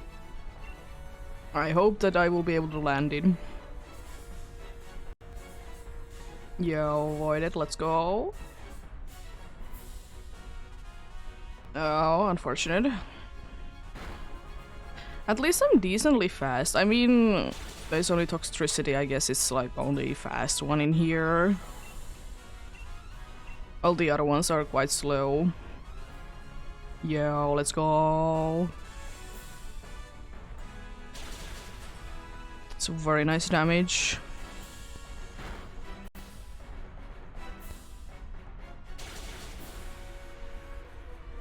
I hope that I will be able to land it. Yo, avoid it, let's go. Oh, unfortunate. At least I'm decently fast. I mean, there's only Toxtricity, I guess it's like only fast one in here. All the other ones are quite slow. Yo, let's go. It's a very nice damage.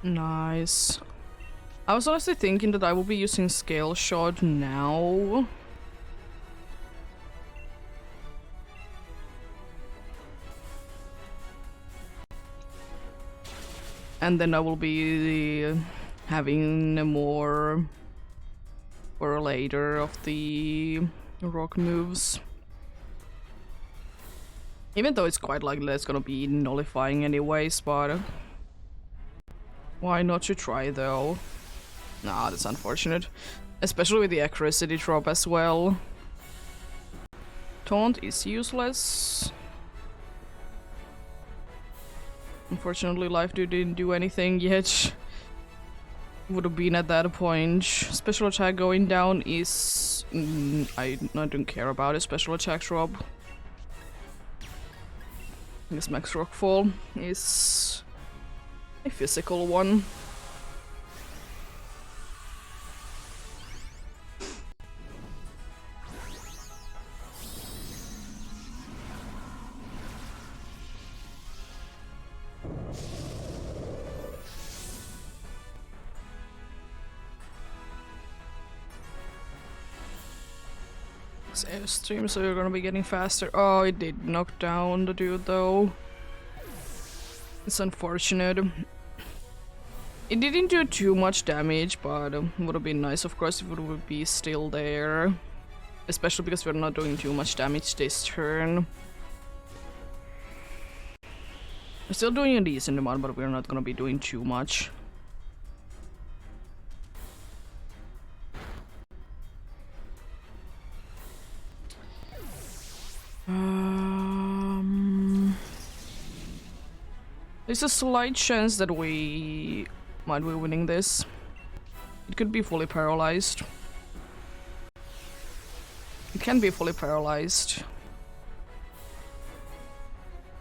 Nice. I was honestly thinking that I will be using Scale Shot now. And then I will be having more for later of the rock moves. Even though it's quite likely that it's gonna be nullifying anyways, but why not to try though? Nah, that's unfortunate. Especially with the accuracy drop as well. Taunt is useless. Unfortunately, Life Dew didn't do anything yet. Would have been at that point. Special attack going down is... I don't care about it. Special attack drop. This max rockfall is a physical one. Airstream, so you're gonna be getting faster. Oh, it did knock down the dude though. It's unfortunate. It didn't do too much damage, but would have been nice, of course, if it would be still there. Especially because we're not doing too much damage this turn. We're still doing a decent amount, but we're not gonna be doing too much. There's a slight chance that we might be winning this. It could be fully paralyzed. It can be fully paralyzed.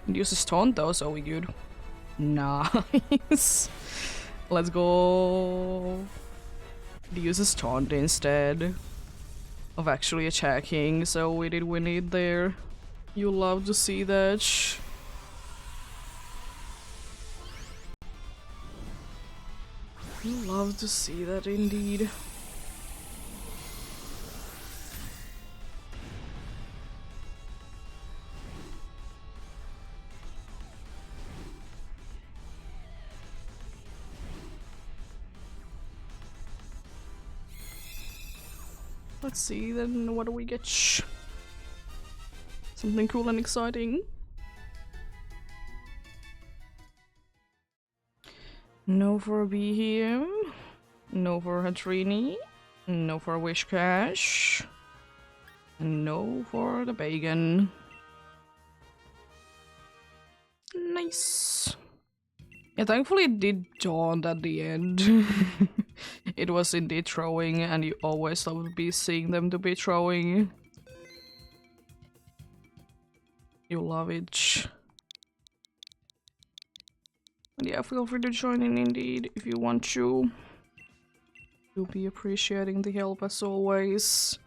It uses taunt though, so we good. Nice. Let's go. It uses taunt instead of actually attacking, so we did win it there. You love to see that. You love to see that indeed. Let's see then, what do we get? Something cool and exciting. No for a Behem. No for Hatrini. No for Wishcash. And no for the Bacon. Nice. Yeah, thankfully it did taunt at the end. It was indeed throwing, and you always love to be seeing them to be throwing. You love it. And yeah, feel free to join in indeed if you want to. You'll be appreciating the help as always.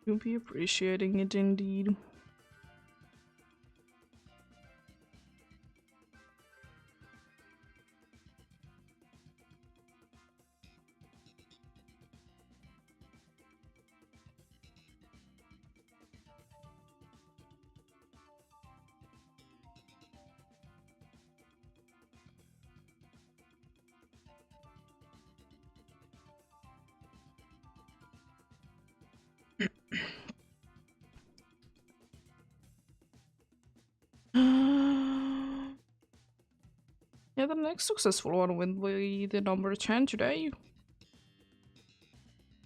You'll be appreciating it indeed. next successful one will be the number 10 today.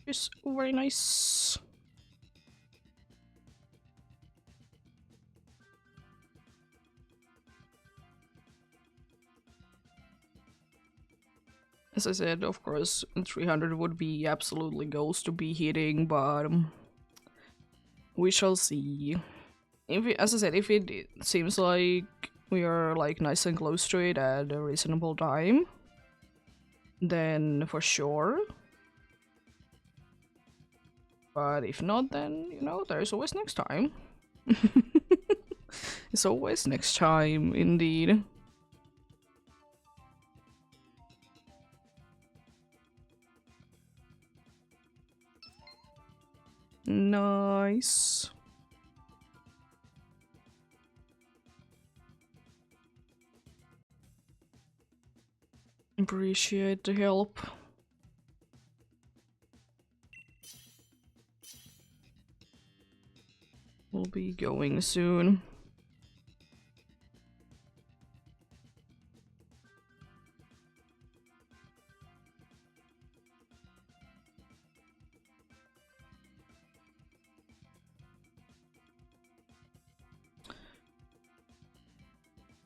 It's very nice. As I said, of course, 300 would be absolutely goals to be hitting, but we shall see. If it, as I said, if it seems like we are like nice and close to it at a reasonable time, then for sure. But if not, then, you know, there's always next time. It's always next time, indeed. Nice. Appreciate the help. We'll be going soon.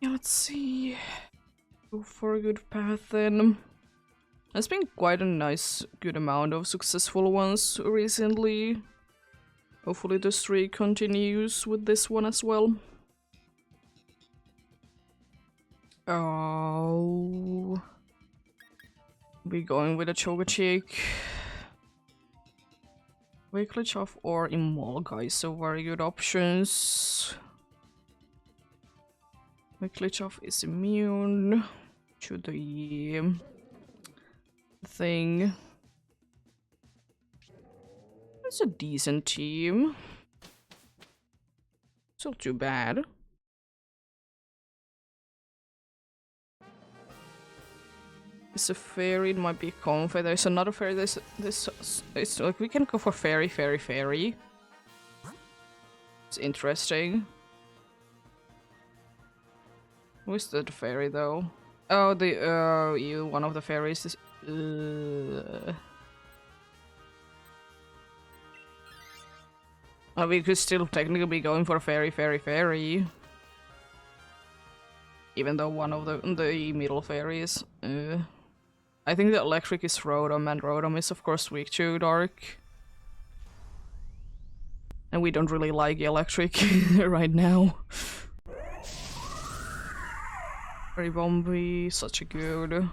Yeah, let's see. Go for a good path then. There's been quite a nice, good amount of successful ones recently. Hopefully the streak continues with this one as well. Oh. Be going with a Chogachick. Wigglytuff off or Emolga, so very good options. Wigglytuff is immune to the thing. It's a decent team. It's not too bad. It's a fairy, it might be a Comfey. There's another fairy. It's like we can go for fairy, fairy, fairy. It's interesting. Who's the fairy though? Oh, the one of the fairies is. We could still technically be going for fairy, fairy, fairy. Even though one of the middle fairies. I think the electric is Rotom, and Rotom is of course weak to dark. And we don't really like electric right now. Very Bombi, such a good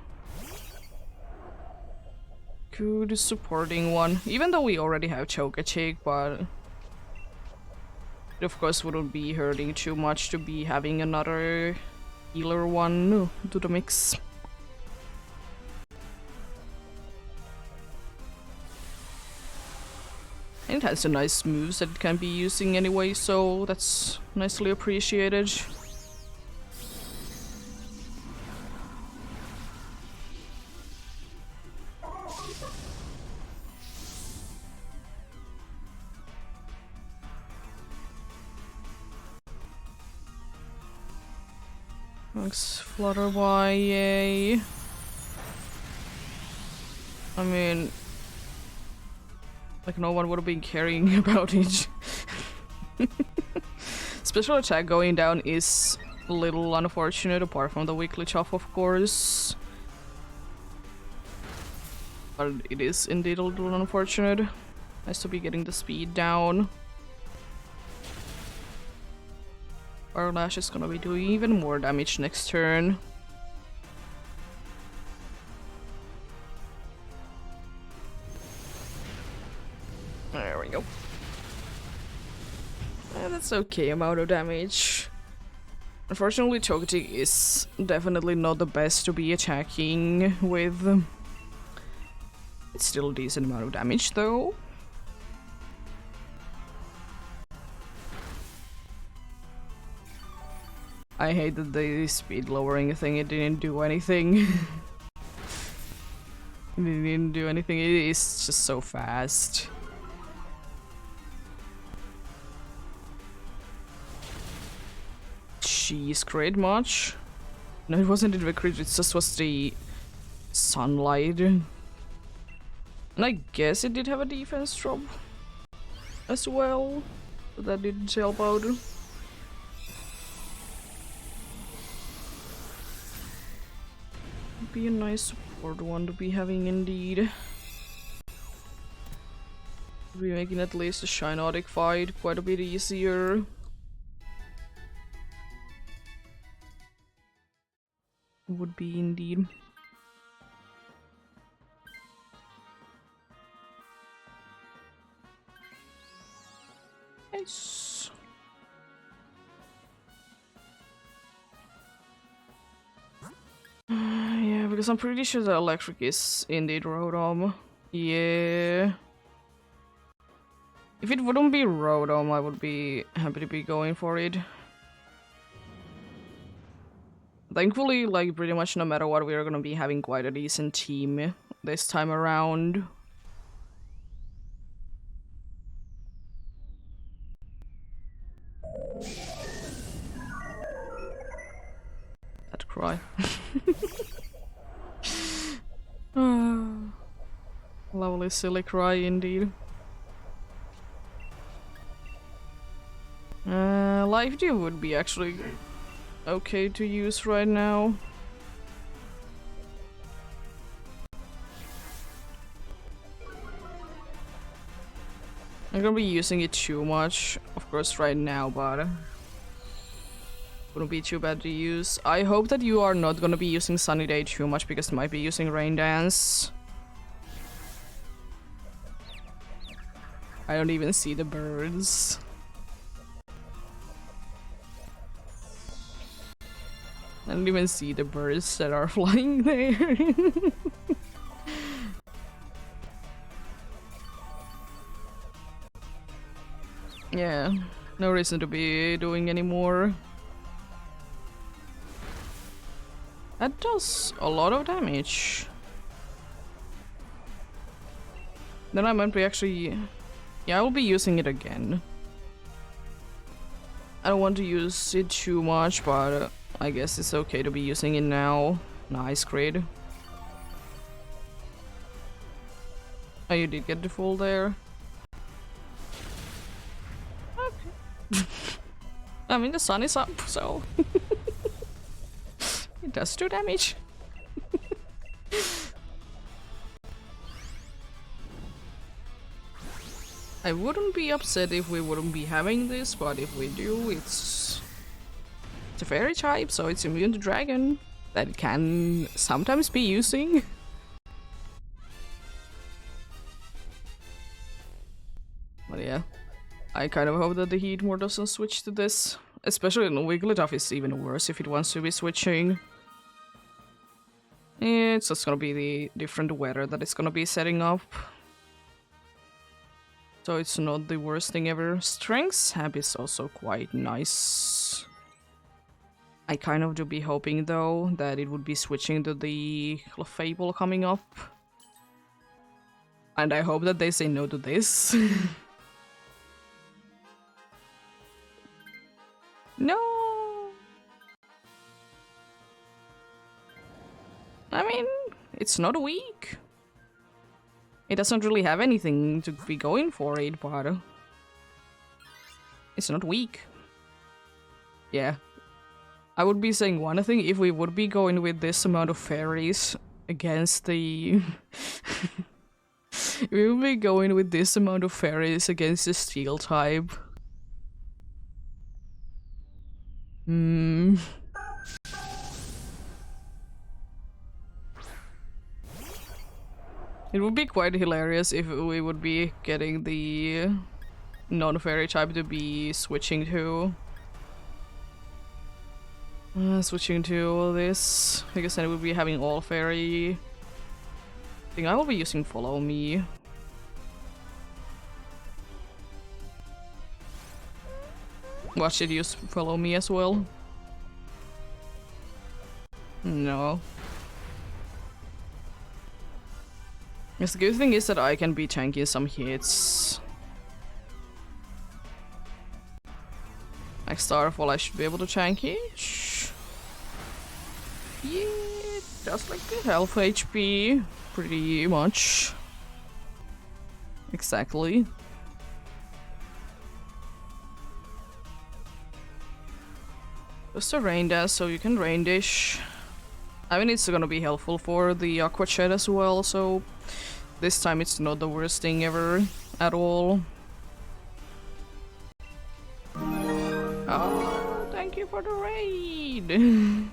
supporting one. Even though we already have Chogachick, but it of course wouldn't be hurting too much to be having another healer one to the mix. And it has some nice moves that it can be using anyway, so that's nicely appreciated. Thanks, Flutterby, yay. I mean, like no one would have been caring about it. Special attack going down is a little unfortunate, apart from the Wigglytuff, of course. But it is indeed a little unfortunate. Nice to be getting the speed down. Fire Lash is gonna be doing even more damage next turn. There we go. And that's okay amount of damage. Unfortunately, Chogachick is definitely not the best to be attacking with. It's still a decent amount of damage though. I hate that the speed lowering thing, it didn't do anything. It didn't do anything, it is just so fast. Jeez, great much. No, it wasn't in the crit, it just was the sunlight. And I guess it did have a defense drop as well, but that didn't help out. Be a nice support one to be having indeed. Be making at least a Shinotic fight quite a bit easier. Would be indeed. Nice. Yeah, because I'm pretty sure the electric is indeed Rotom. Yeah. If it wouldn't be Rotom, I would be happy to be going for it. Thankfully, like, pretty much no matter what, we're gonna be having quite a decent team this time around. That cry. Lovely silly cry indeed. Life Dew would be actually okay to use right now. I'm gonna be using it too much, of course, right now, but wouldn't be too bad to use. I hope that you are not gonna be using Sunny Day too much because you might be using Rain Dance. I don't even see the birds. I don't even see the birds that are flying there. Yeah, no reason to be doing any more. That does a lot of damage. Then I might be actually... Yeah, I will be using it again. I don't want to use it too much, but I guess it's okay to be using it now. Nice crit. Oh, you did get the full there. Okay. I mean, the sun is up, so... It does do damage. I wouldn't be upset if we wouldn't be having this, but if we do, it's a fairy type, so it's immune to dragon that it can sometimes be using. But yeah, I kind of hope that the Heatmore doesn't switch to this. Especially in Wigglytuff is even worse if it wants to be switching. It's just gonna be the different weather that it's gonna be setting up. So it's not the worst thing ever. Strength Sap is also quite nice. I kind of do be hoping though that it would be switching to the Clefable coming up. And I hope that they say no to this. No! I mean, it's not weak. It doesn't really have anything to be going for it, but it's not weak. Yeah. I would be saying one thing if we would be going with this amount of fairies against the... We would be going with this amount of fairies against the steel type. It would be quite hilarious if we would be getting the non-fairy type to be switching to this, because then we would be having all fairy. I think I will be using Follow Me. Watch it use Follow Me as well. No. Yes, the good thing is that I can be tanking some hits. Like Starfall, I should be able to tank it. Yeah, just like the health HP, pretty much. Exactly. Just a rain dance, so you can rain dish. I mean, it's gonna be helpful for the aqua chat as well, so this time it's not the worst thing ever at all. Oh, thank you for the raid!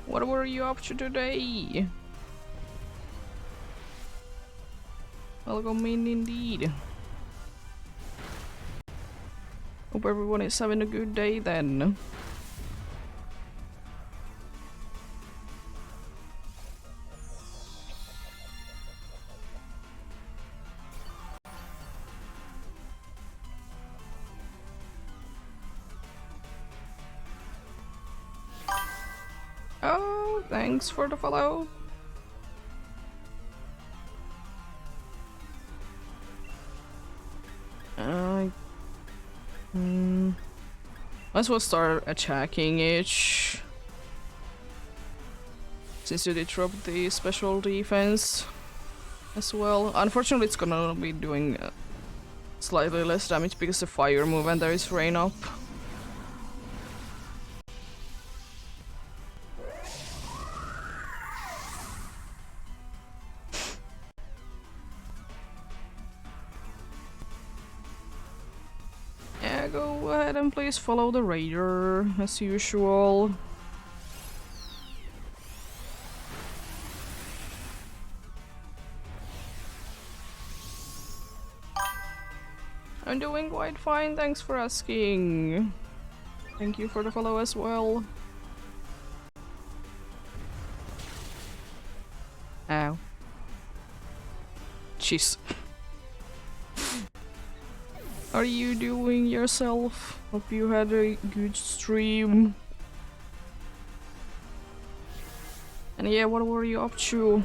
What were you up to today? Welcome in indeed. Hope everyone is having a good day then. Oh, thanks for the follow. Might as well start attacking each. Since you did drop the special defense as well. Unfortunately, it's gonna be doing slightly less damage because the fire move and there is rain up. Yeah, go ahead and please follow the raider as usual. I'm doing quite fine, thanks for asking. Thank you for the follow as well. Ow. Jeez. How are you doing yourself? Hope you had a good stream. And yeah, what were you up to?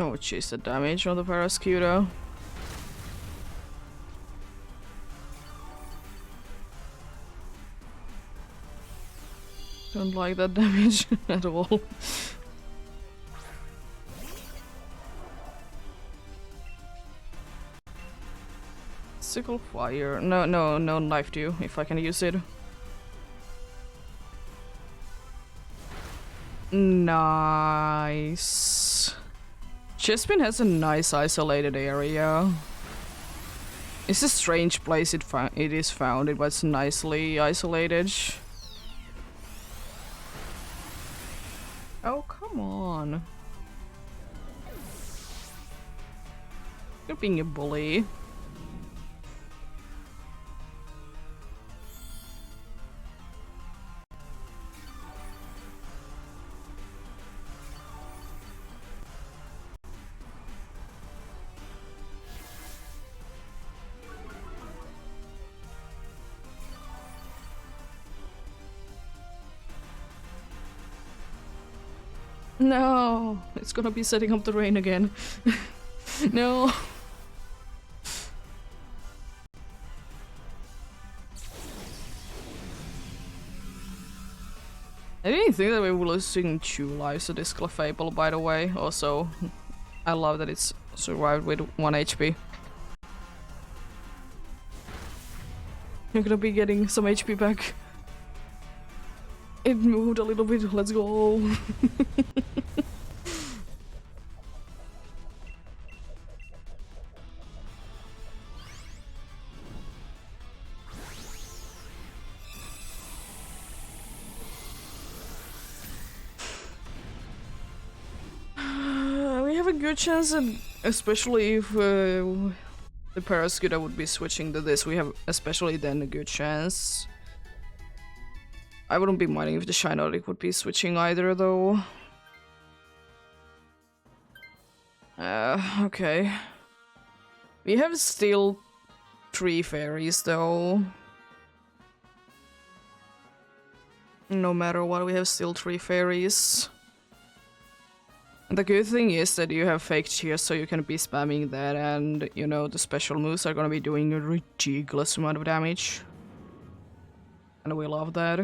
Oh jeez, the damage on the Parascudo. Don't like that damage at all. Sickle fire. No knife to you, if I can use it. Nice. Chespin has a nice isolated area. It's a strange place it is founded, but it's nicely isolated. Oh, come on. You're being a bully. No, it's gonna be setting up the rain again. No. I didn't think that we were losing 2 lives to this Clefable, by the way. Also, I love that it's survived with 1 HP. You're gonna be getting some HP back. It moved a little bit, let's go. We have a good chance, and especially if the Parascuda would be switching to this, we have especially then a good chance. I wouldn't be minding if the Shinotic would be switching either, though. Okay. We have still 3 fairies, though. No matter what, we have still 3 fairies. The good thing is that you have fake cheers, so you can be spamming that, and, you know, the special moves are gonna be doing a ridiculous amount of damage. And we love that.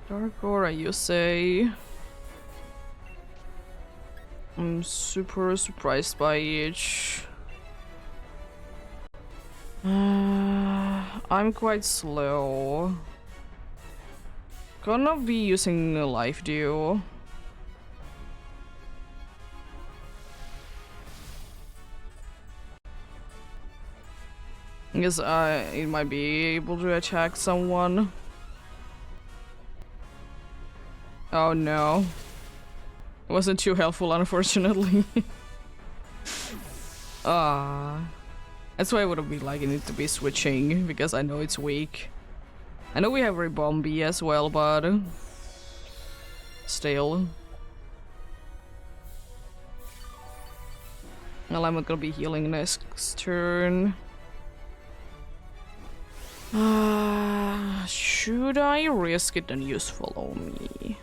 Dark Aura, you say? I'm super surprised by each. I'm quite slow. Gonna be using a Life Dew. I guess it might be able to attack someone. Oh no. It wasn't too helpful, unfortunately. That's why I wouldn't be liking it to be switching, because I know it's weak. I know we have Ribombi as well, but still. Well, I'm not gonna be healing next turn. Should I risk it and use Follow Me?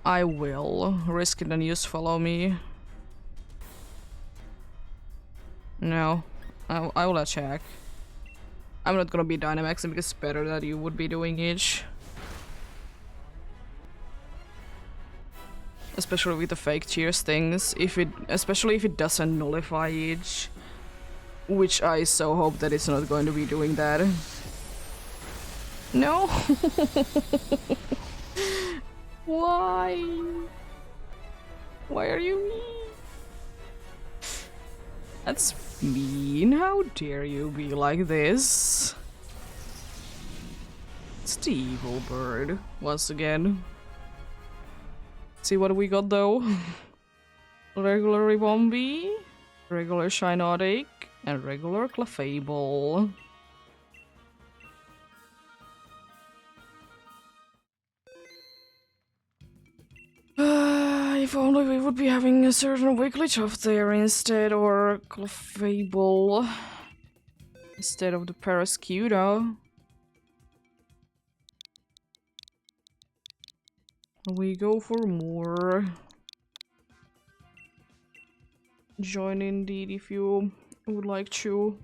I will risk it and use Follow Me. No, I will attack. I'm not gonna be Dynamaxing because it's better that you would be doing each. Especially with the fake cheers things, especially if it doesn't nullify each. Which I so hope that it's not going to be doing that. No! Why? Why are you mean? That's mean. How dare you be like this? It's the evil bird, once again. See what we got though? Regular Ribombi, regular Shinotic, and regular Clefable. If only we would be having a certain Wigglytuff there instead, or Clefable instead of the Parascuda. We go for more. Join indeed if you would like to.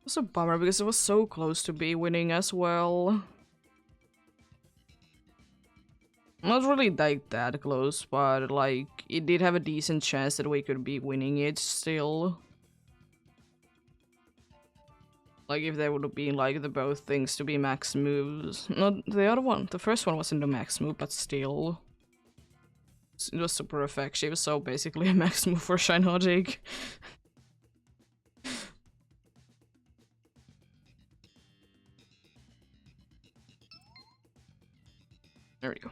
It was a bummer because it was so close to be winning as well. Not really like that close, but like it did have a decent chance that we could be winning it still. Like if there would have been like the both things to be max moves. Not the other one. The first one wasn't a max move, but still. It was super effective, so basically a max move for Shinotic. There we go.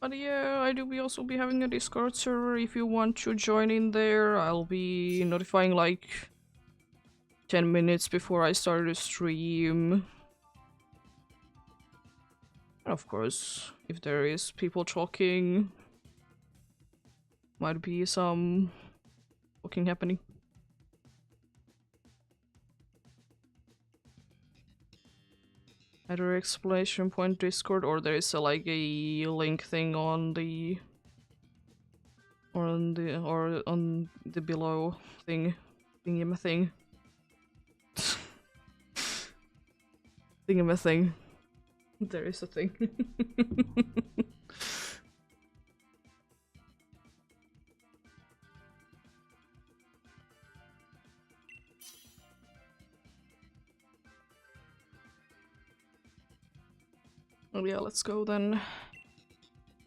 But yeah, I do also be having a Discord server. If you want to join in there, I'll be notifying like 10 minutes before I start the stream. And of course, if there is people talking, might be some talking happening. Either explanation point Discord, or there is like a link thing on the on the below thing, thing. Thing. There is a thing. Oh yeah, let's go then.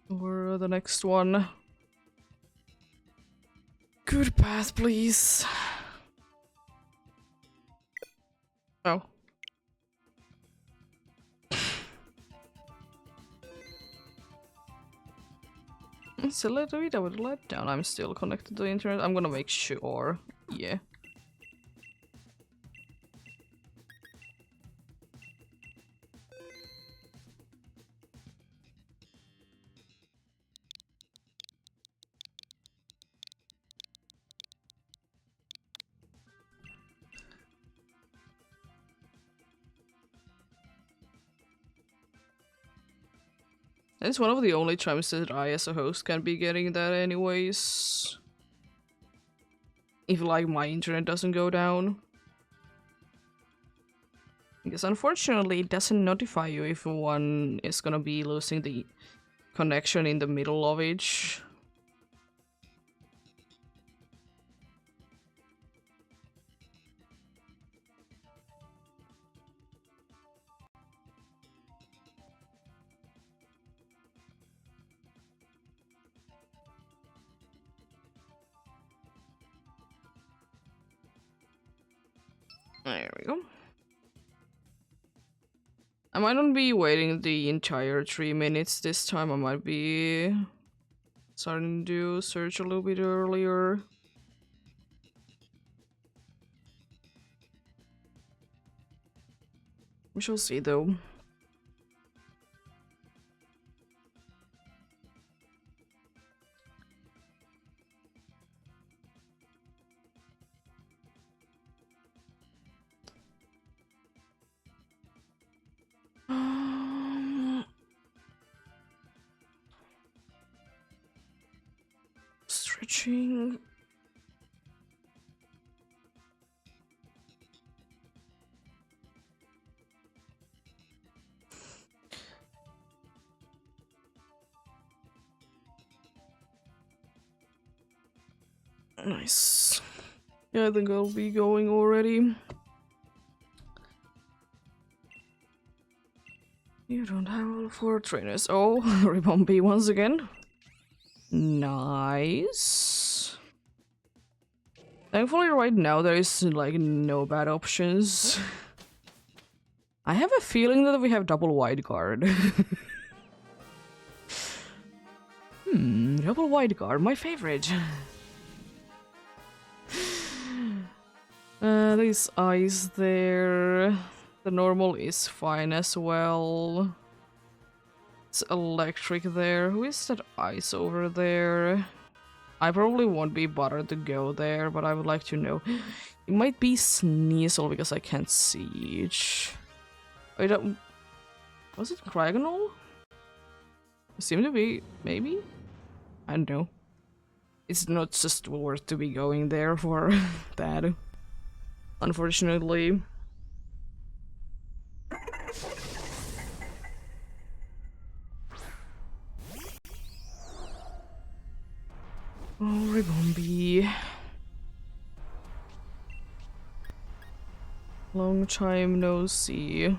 Or the next one. Good path, please. Oh. So let me that would let down. I'm still connected to the internet. I'm gonna make sure. Yeah. It's one of the only times that I as a host can be getting that anyways. If like my internet doesn't go down. Because unfortunately it doesn't notify you if one is gonna be losing the connection in the middle of each. There we go. I might not be waiting the entire 3 minutes this time. I might be starting to search a little bit earlier. We shall see though. Stretching. Nice. Yeah, I think I'll be going already. You don't have all 4 trainers. Oh, Ribombi once again. Nice. Thankfully right now there is like no bad options. I have a feeling that we have double wide guard. Double wide guard, my favorite. There's ice there. The normal is fine as well. It's electric there. Who is that ice over there? I probably won't be bothered to go there, but I would like to know. It might be Sneasel because I can't see it. Wait, was it Cragonal? It seemed to be, maybe? I don't know. It's not just worth to be going there for that. Unfortunately. Oh, Ribombi. Long time no see.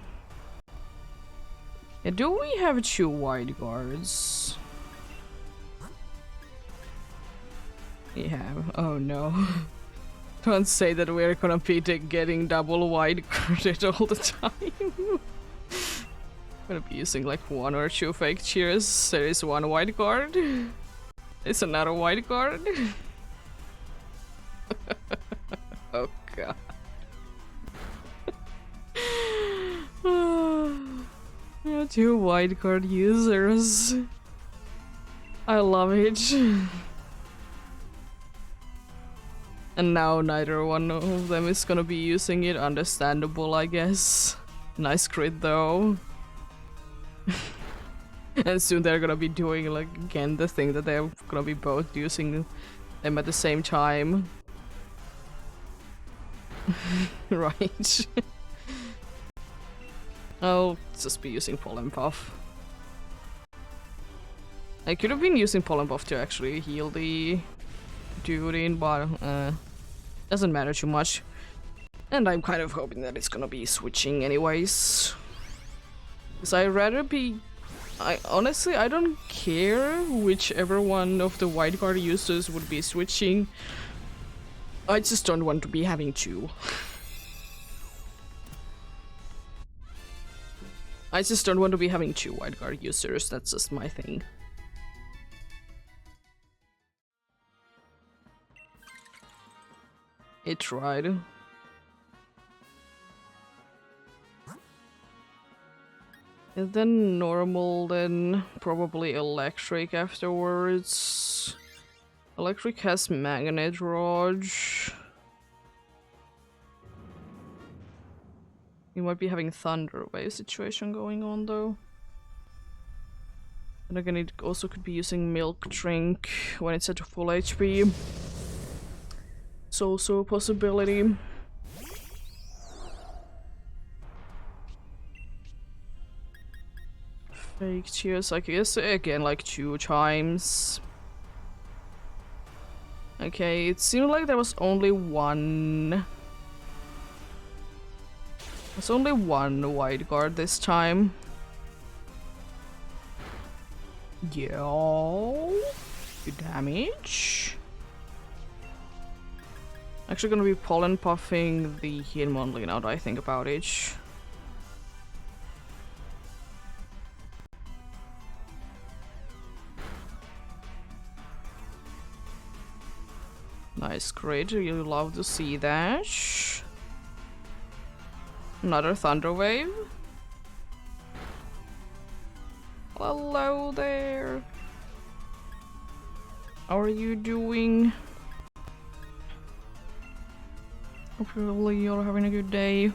Yeah, do we have 2 wide guards? We have. Oh no. Don't say that we're gonna be getting double wide guarded all the time. I'm gonna be using like 1 or 2 fake cheers. There is 1 wide guard. There's another wide guard. Oh god. Yeah, Two wildcard users. I love it. And now neither one of them is gonna be using it. Understandable, I guess. Nice crit though. And soon they're gonna be doing, like, again, the thing that they're gonna be both using them at the same time. Right. I'll just be using Pollen Puff. I could have been using Pollen Puff to actually heal the dude in, but doesn't matter too much. And I'm kind of hoping that it's gonna be switching anyways. Because I'd rather be... honestly, I don't care whichever one of the wildcard users would be switching. I just don't want to be having two. I just don't want to be having two wildcard users, that's just my thing. It tried. And then normal, then probably electric afterwards. Electric has magnet rod. You might be having thunder wave situation going on though. And again, it also could be using milk drink when it's at full HP. It's also a possibility. Fake tears, I guess, again, like 2 times. Okay, it seemed like there was only one. There's only one wide guard this time. Yo, good damage. Actually gonna be pollen puffing the Hitmonlee now that I think about it. Nice crit, you love to see that. Another thunder wave. Hello there. How are you doing? Hopefully you're having a good day.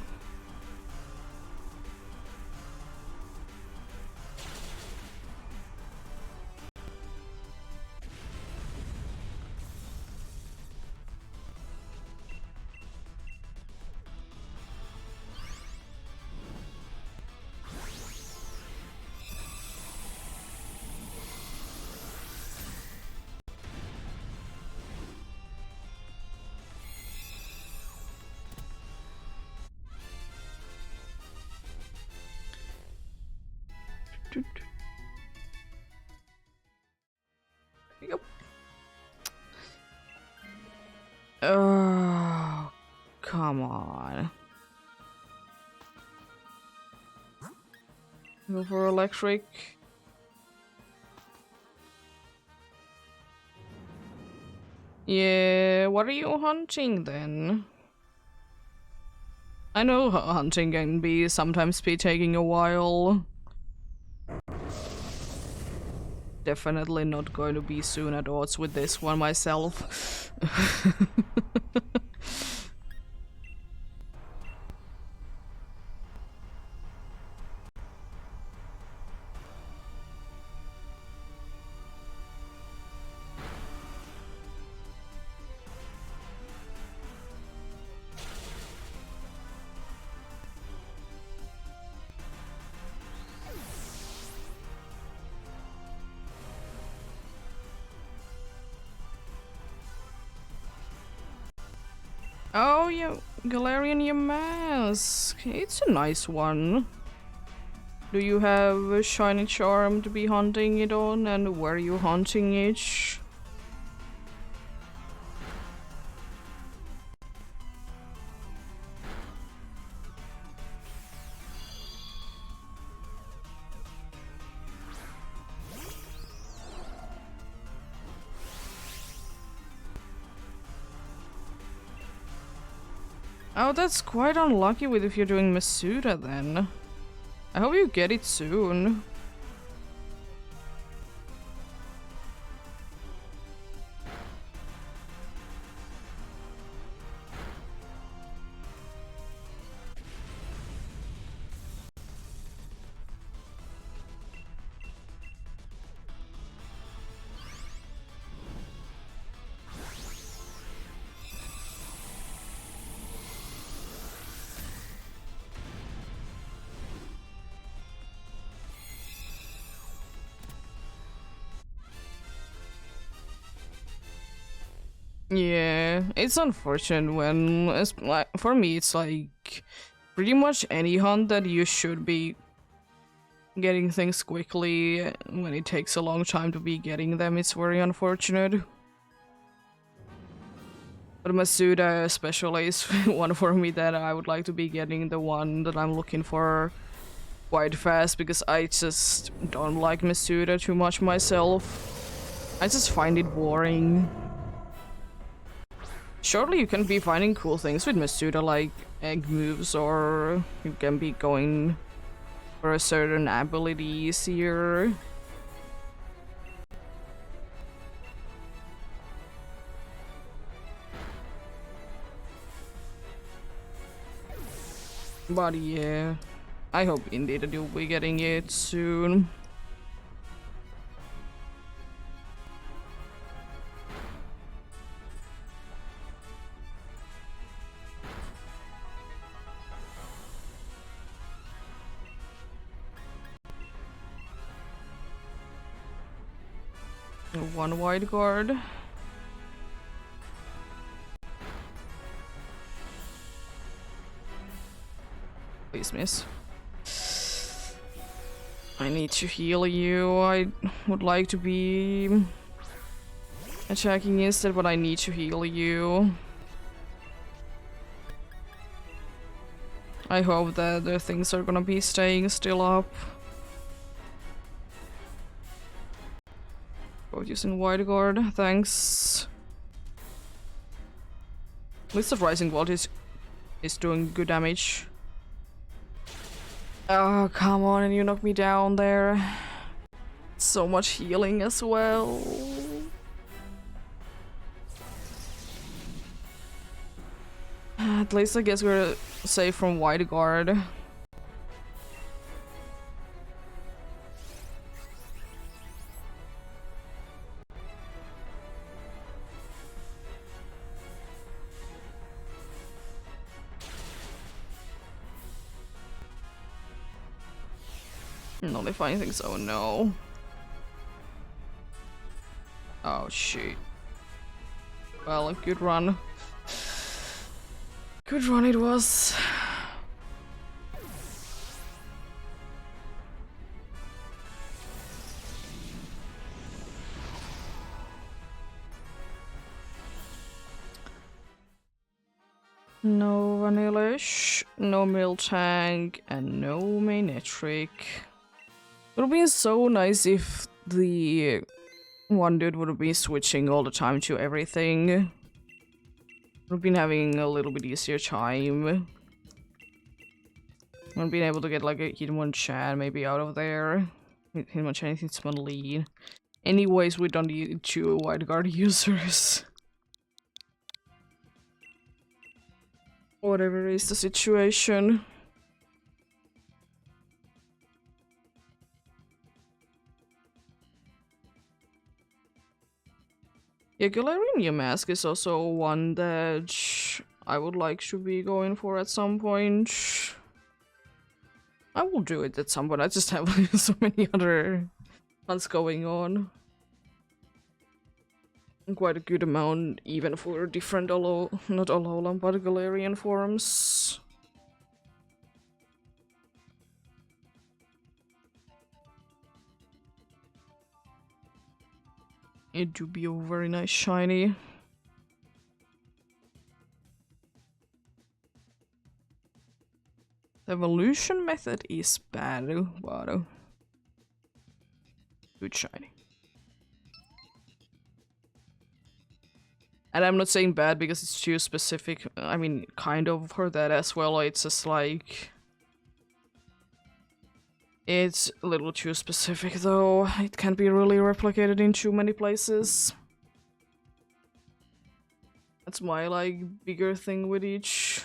Yep. Oh, come on. Go for electric. Yeah, what are you hunting then? I know hunting can be sometimes taking a while. Definitely not going to be soon at odds with this one myself. Oh, yeah, Galarian Yamask. It's a nice one. Do you have a shiny charm to be hunting it on, and where are you hunting it? Oh, that's quite unlucky with if you're doing Masuda then. I hope you get it soon. Yeah, it's unfortunate when, like, for me, it's like pretty much any hunt that you should be getting things quickly when it takes a long time to be getting them. It's very unfortunate. But Masuda especially is one for me that I would like to be getting the one that I'm looking for quite fast because I just don't like Masuda too much myself. I just find it boring. Surely you can be finding cool things with Masuda, like egg moves, or you can be going for a certain ability easier. But yeah, I hope indeed that you'll be getting it soon. One wide guard. Please miss. I need to heal you. I would like to be attacking instead, but I need to heal you. I hope that the things are gonna be staying still up. Both using wide guard, thanks. At least the rising vault is doing good damage. Oh, come on, and you knocked me down there. So much healing as well. At least I guess we're safe from wide guard. Not if I think so, no. Oh shit. Well, a good run. Good run it was. No Vanillish, no Miltank, and no Manetric. It would be so nice if the one dude would be switching all the time to everything. We've been having a little bit easier time. I've been able to get like a Hitmonchan maybe out of there. Hitmonchan, Hitmonlee. Anyways, we don't need two wide guard users. Whatever is the situation. Yeah, Galarian Mask is also one that I would like to be going for at some point. I will do it at some point, I just have so many other hunts going on. Quite a good amount, even for different not Alolan, but Galarian forms. It do be a very nice shiny. The evolution method is bad, but good shiny. And I'm not saying bad because it's too specific. I mean, kind of for that as well. It's just like It's a little too specific though. It can't be really replicated in too many places. That's my like bigger thing with each.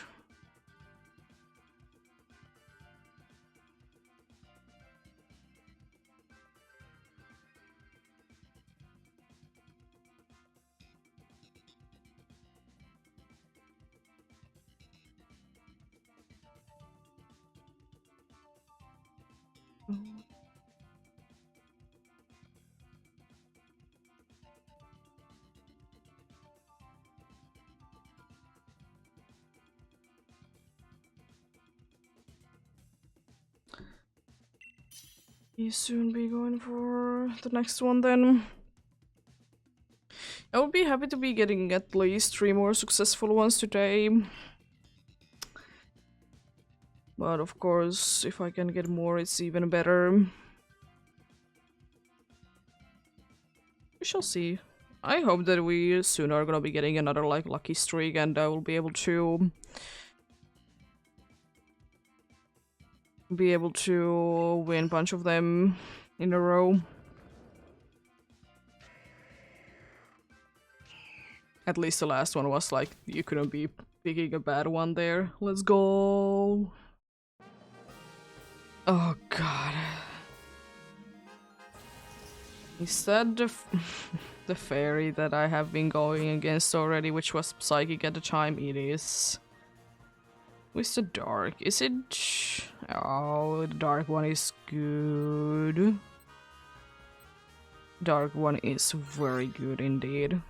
You soon be going for the next one then. I would be happy to be getting at least 3 more successful ones today. But of course, if I can get more, it's even better. We shall see. I hope that we soon are gonna be getting another like lucky streak and I will be able to win a bunch of them in a row. At least the last one was like, you couldn't be picking a bad one there. Let's go! Oh god. Is that the fairy that I have been going against already, which was psychic at the time? It is. With the dark, is it? Oh, the dark one is good. Dark one is very good indeed.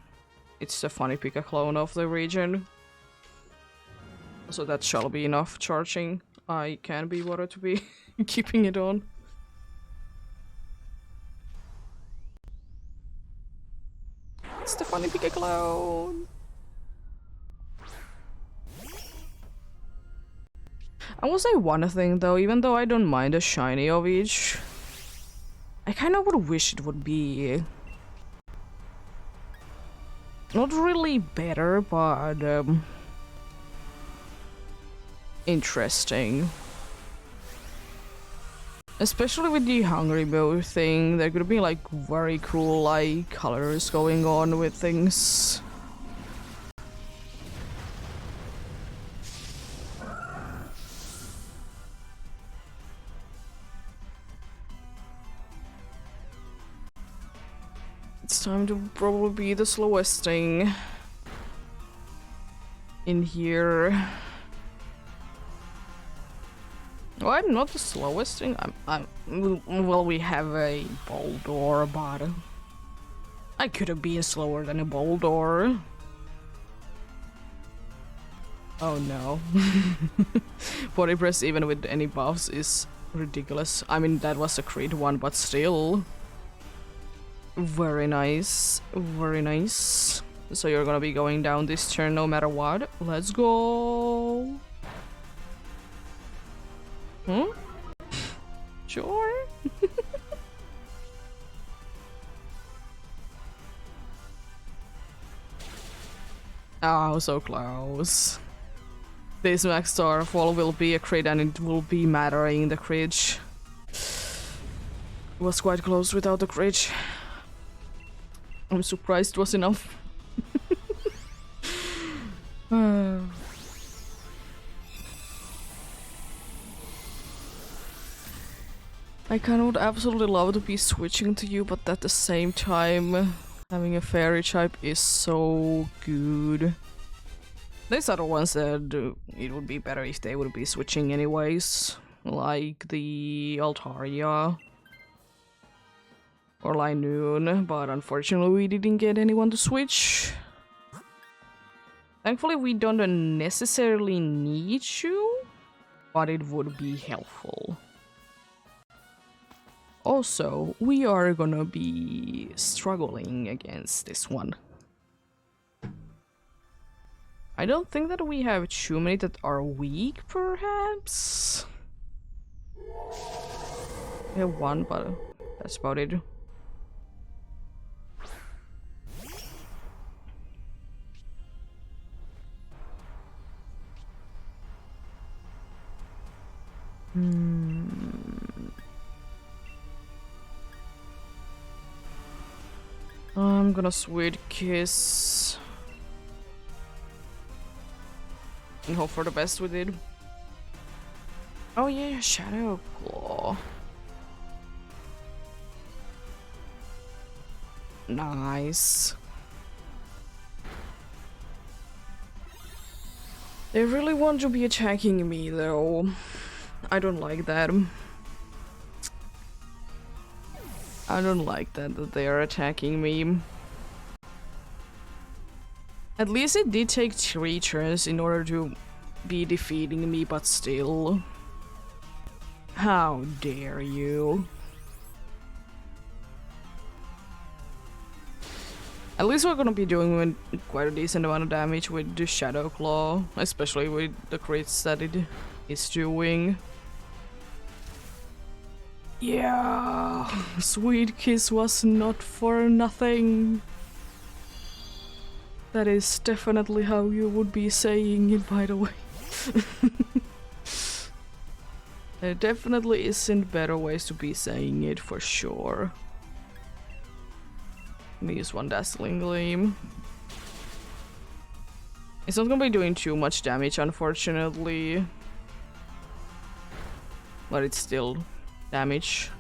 It's a funny pick a clone of the region. So that shall be enough charging. I can be bothered to be keeping it on. It's the funny pick a clone. I will say one thing though, even though I don't mind a shiny of each, I kind of would wish it would be not really better, but interesting. Especially with the hungry mode thing, there could be like very cool like colors going on with things. It's time to probably be the slowest thing in here. Well, I'm not the slowest thing. Well, we have a Boldor, but I could have been slower than a Boldor. Oh no. Body press even with any buffs is ridiculous. I mean, that was a crit one, but still. Very nice. Very nice. So you're gonna be going down this turn no matter what. Let's go. Hmm? Sure. Oh, so close. This max Starfall will be a crit and it will be mattering the crit. It was quite close without the crit. I'm surprised it was enough. I kind of would absolutely love to be switching to you, but at the same time, having a fairy type is so good. These are the ones that it would be better if they would be switching anyways, like the Altaria or Linoon, but unfortunately we didn't get anyone to switch. Thankfully we don't necessarily need you, but it would be helpful. Also, we are gonna be struggling against this one. I don't think that we have too many that are weak, perhaps? We have one, but that's about it. I'm gonna Sweet Kiss. And hope for the best with it. Oh yeah, Shadow Claw. Nice. They really want to be attacking me though. I don't like that. I don't like that they are attacking me. At least it did take 3 turns in order to be defeating me, but still. How dare you? At least we're gonna be doing quite a decent amount of damage with the Shadow Claw, especially with the crits that it is doing. Yeah, Sweet Kiss was not for nothing. That is definitely how you would be saying it, by the way. There definitely isn't better ways to be saying it, for sure. Let me use one Dazzling Gleam. It's not gonna be doing too much damage, unfortunately. But it's still damage.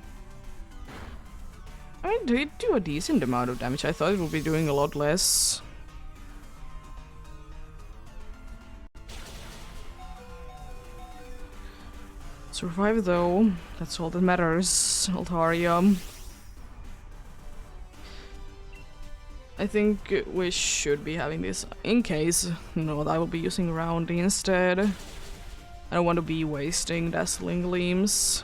I mean, it did do a decent amount of damage. I thought it would be doing a lot less. Survive though, that's all that matters, Altaria. I think we should be having this in case. No, I will be using Round instead. I don't want to be wasting Dazzling Gleams.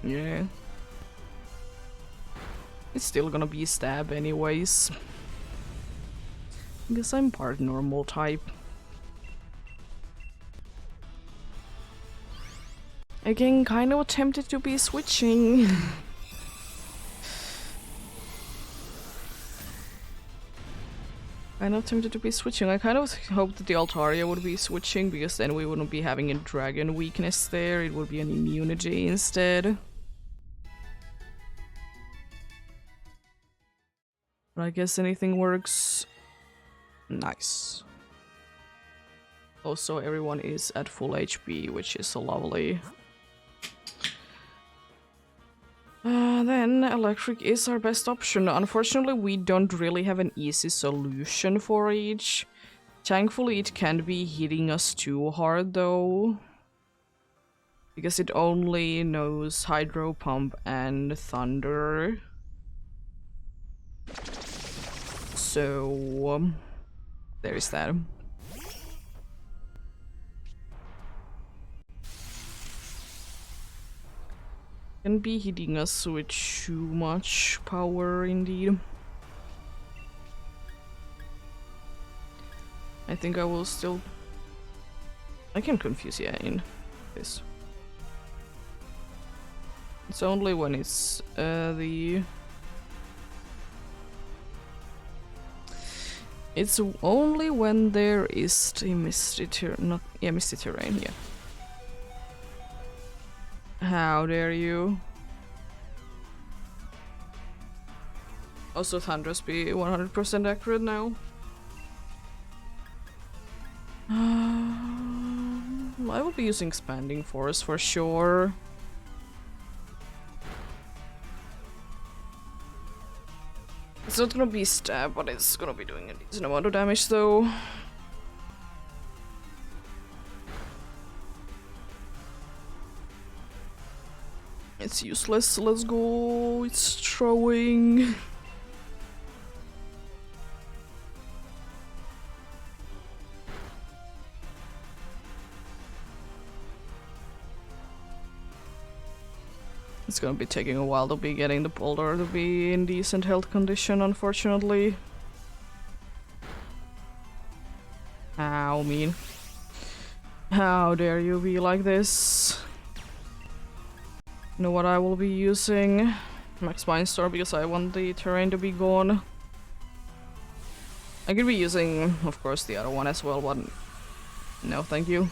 Yeah. It's still gonna be stab anyways. Because I'm part normal type. Again, kind of tempted to be switching. Kind of tempted to be switching. I kind of hoped that the Altaria would be switching, because then we wouldn't be having a dragon weakness there. It would be an immunity instead. But I guess anything works. Nice. Also, everyone is at full HP, which is lovely. Then electric is our best option. Unfortunately, we don't really have an easy solution for each. Thankfully, it can't be hitting us too hard though, because it only knows Hydro Pump and Thunder. So there is that. Can be hitting us with too much power indeed. I think I will still... I can confuse in this. It's only when it's It's only when there is a misty terrain, misty terrain, yeah. How dare you? Also, Thunders be 100% accurate now. I will be using Expanding Force for sure. It's not gonna be stab, but it's gonna be doing a decent amount of damage though. It's useless, let's go, it's throwing. It's gonna be taking a while to be getting the boulder to be in decent health condition, unfortunately. How mean. How dare you be like this? You know what I will be using? Max Mindstorm, because I want the terrain to be gone. I could be using, of course, the other one as well, but no thank you.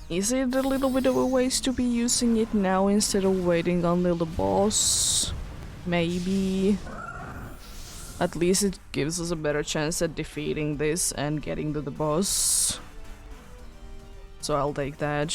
Is it a little bit of a waste to be using it now instead of waiting until the boss? Maybe. At least it gives us a better chance at defeating this and getting to the boss. So I'll take that.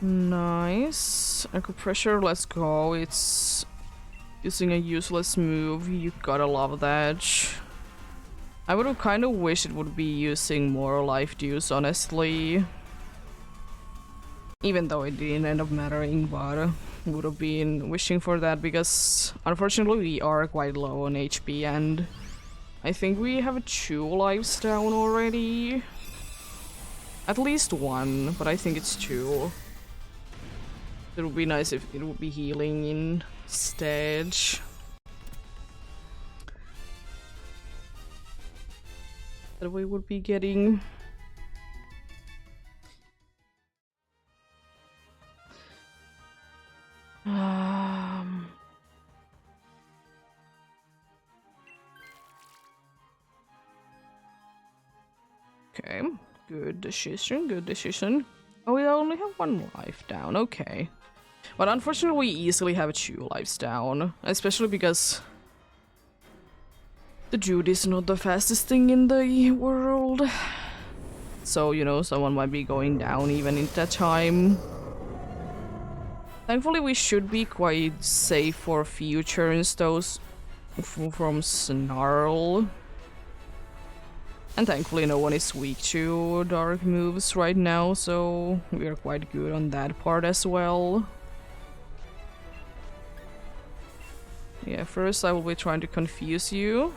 Nice. Acupressure, let's go. It's using a useless move. You gotta love that. I would have kind of wished it would be using more life dews, honestly. Even though it didn't end up mattering, but would have been wishing for that because unfortunately we are quite low on HP and I think we have 2 lives down already. At least 1, but I think it's 2. It would be nice if it would be healing instead. That we would be getting. Okay, good decision, good decision. Oh, we only have 1 life down, okay. But unfortunately we easily have 2 lives down, especially because the dude is not the fastest thing in the world. So, you know, someone might be going down even in that time. Thankfully we should be quite safe for a few turns though from Snarl. And thankfully no one is weak to dark moves right now, so we are quite good on that part as well. Yeah, first I will be trying to confuse you.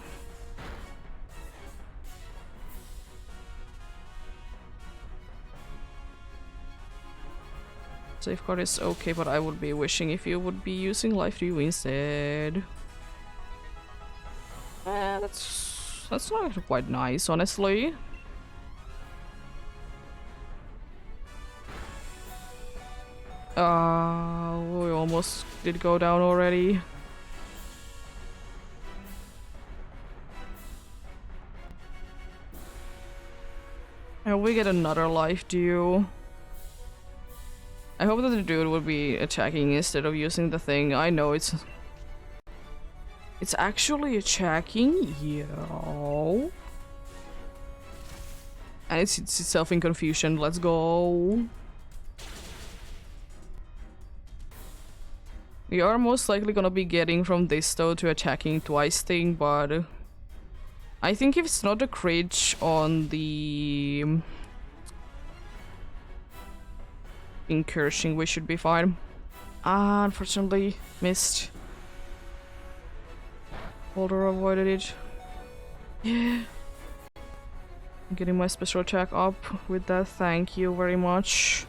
Safeguard is okay, but I would be wishing if you would be using Life Dew instead. That's not quite nice, honestly. We almost did go down already. And we get another life due. I hope that the dude will be attacking instead of using the thing. I know it's actually attacking, yo. And it's itself in confusion. Let's go. We are most likely gonna be getting from this though to attacking twice thing, but I think if it's not a crit on the incursion, we should be fine. Ah, unfortunately, missed. Boulder avoided it. Yeah. I'm getting my special attack up with that. Thank you very much.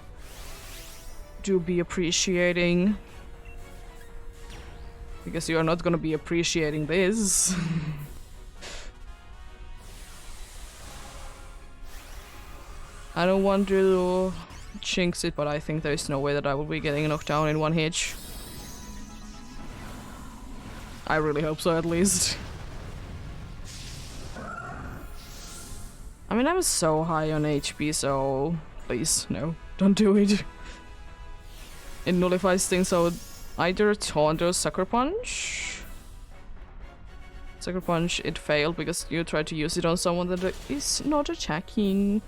Do be appreciating. Because you are not gonna be appreciating this. I don't want to jinx it, but I think there is no way that I will be getting knocked down in 1 hit. I really hope so, at least. I mean, I'm so high on HP, so please, no, don't do it. It nullifies things, so either taunt or sucker punch. Sucker punch, it failed because you tried to use it on someone that is not attacking.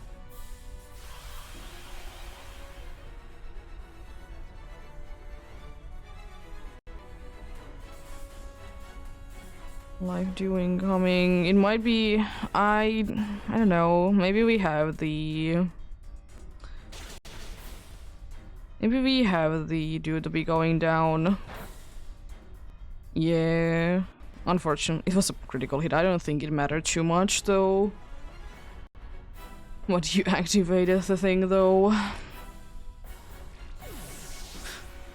Life Dew incoming. It might be. I don't know. Maybe we have the. Maybe we have the dude to be going down. Yeah. Unfortunate. It was a critical hit. I don't think it mattered too much though. What you activated the thing though.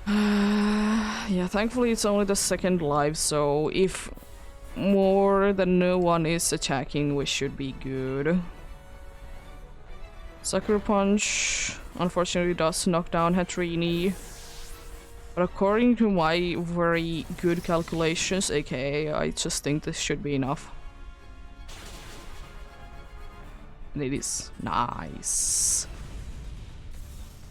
Yeah, thankfully it's only the 2nd life, so if more than no one is attacking, we should be good. Sucker Punch unfortunately does knock down Hatrini. But according to my very good calculations, aka I just think this should be enough. And it is nice.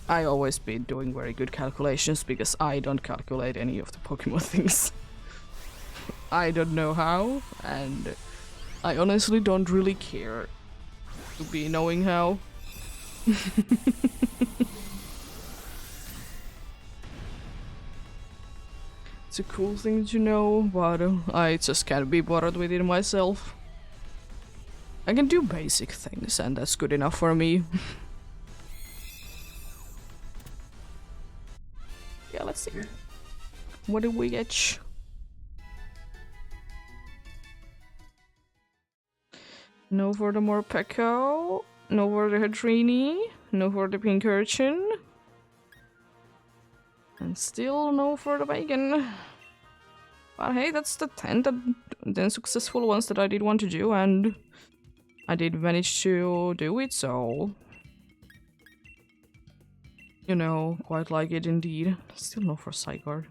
I always been doing very good calculations because I don't calculate any of the Pokemon things. I don't know how, and I honestly don't really care to be knowing how. It's a cool thing to know, but I just can't be bothered with it myself. I can do basic things, and that's good enough for me. Yeah, let's see. What do we get? No for the Morpeko, no for the Hadrini, no for the Pink Urchin. And still no for the Bacon. But hey, that's the 10 successful ones that I did want to do, and I did manage to do it, so... You know, quite like it indeed. Still no for Psyguard.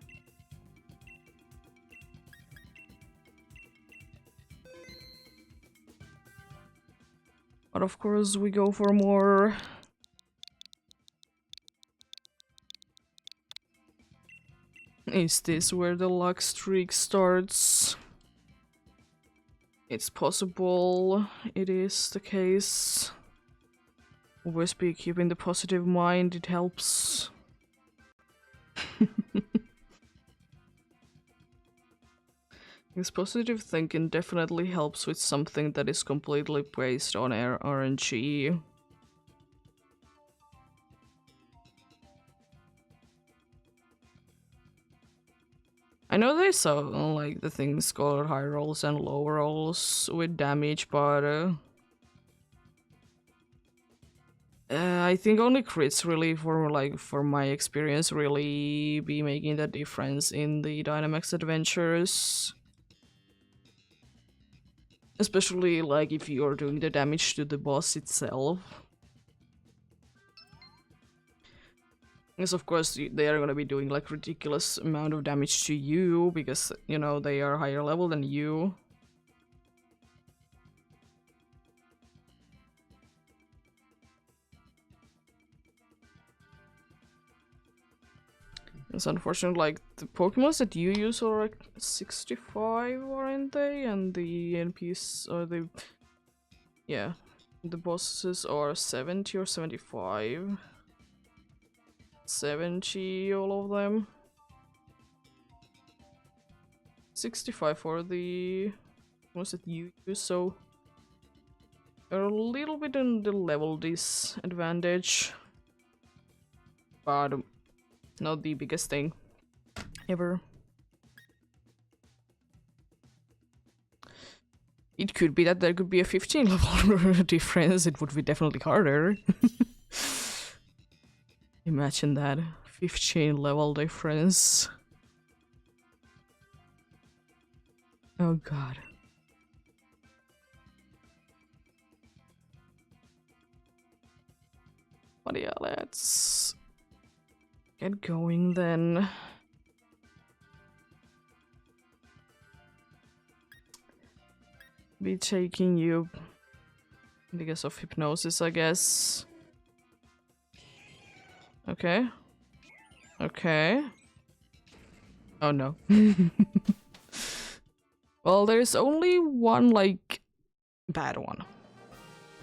But of course we go for more. Is this where the luck streak starts? It's possible it is the case. Always be keeping the positive mind, it helps. This positive thinking definitely helps with something that is completely based on RNG. I know there's like the things called high rolls and low rolls with damage, but I think only crits really, for my experience, really be making the difference in the Dynamax adventures. Especially like if you're doing the damage to the boss itself. Because of course they are gonna be doing like ridiculous amount of damage to you because, you know, they are higher level than you. It's unfortunate, like, the Pokemons that you use are like 65, aren't they? And the NPs are the... yeah. The bosses are 70 or 75. 70, all of them. 65 for the ones that you use, so... you're a little bit in the level disadvantage. But... not the biggest thing ever. It could be that there could be a 15 level difference. It would be definitely harder. Imagine that. 15 level difference. Oh god. But yeah, let's get going then. Be taking you because of hypnosis, I guess. Okay. Okay. Oh no. Well, there's only one, like, bad one.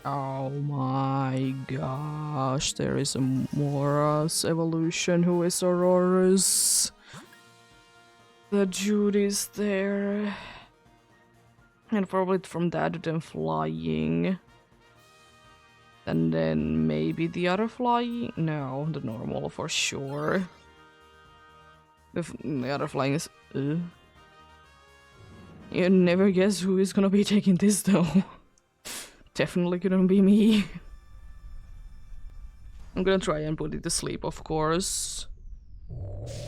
Oh my gosh, there is a Mora's evolution who is Aurora's. The dude is there. And probably from that then flying. And then maybe the other flying? No, the normal for sure. The other flying is... You never guess who is gonna be taking this though. Definitely gonna be me. I'm gonna try and put it to sleep, of course.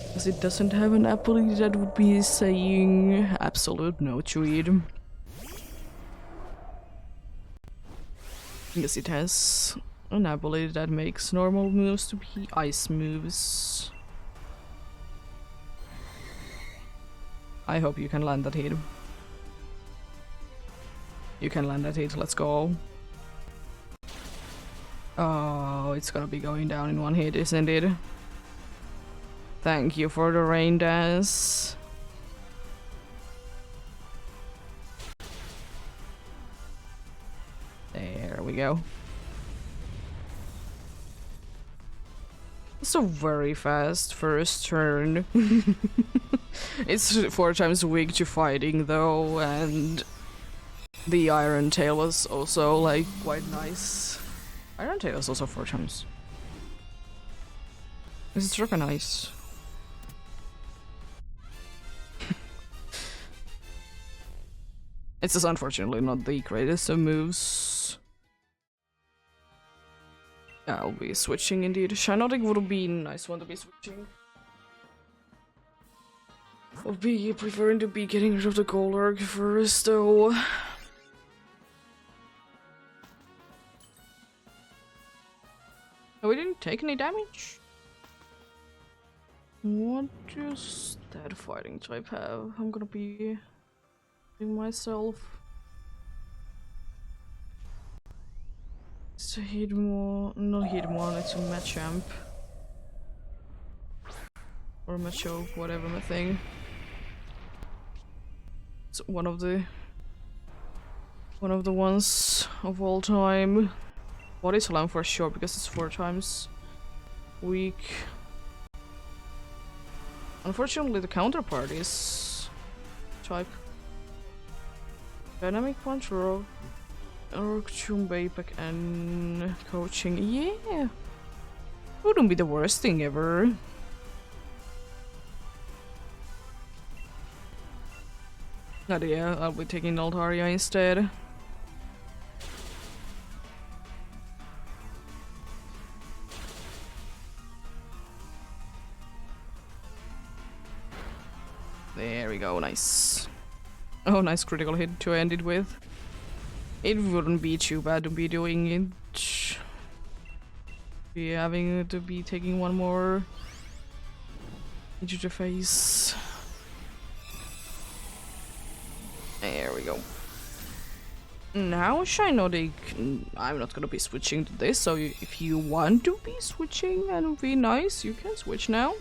Because it doesn't have an ability that would be saying absolute no to it. Because it has An ability that makes normal moves to be ice moves. I hope you can land that hit. You can land that hit, let's go. Oh, it's gonna be going down in one hit, isn't it? Thank you for the rain dance. There we go. It's a very fast first turn. It's 4 times weak to fighting though, and the Iron Tail was also like quite nice. Iron Tail is also 4 times. This is super nice. It's just unfortunately not the greatest of moves. I'll be switching indeed. Shinotic would be a nice one to be switching. I'll be preferring to be getting rid of the Golurk first though. Oh, we didn't take any damage? What does that fighting type have? I'm gonna be doing myself. It's a Hitmon, not Hitmon, it's a Machamp. Or Machoke, whatever my thing. It's one of the ones of all time. Body Slam for sure, because it's 4 times weak. Unfortunately, the counterpart is type Dynamic Punch, Rock, Tomb, Baypack, and Coaching. Yeah, wouldn't be the worst thing ever. But yeah, I'll be taking Altaria instead. There we go, nice. Oh, nice critical hit to end it with. It wouldn't be too bad to be doing it. Be having to be taking one more into the face. There we go. Now Shinotic, I'm not gonna be switching to this, so if you want to be switching and be nice, you can switch now.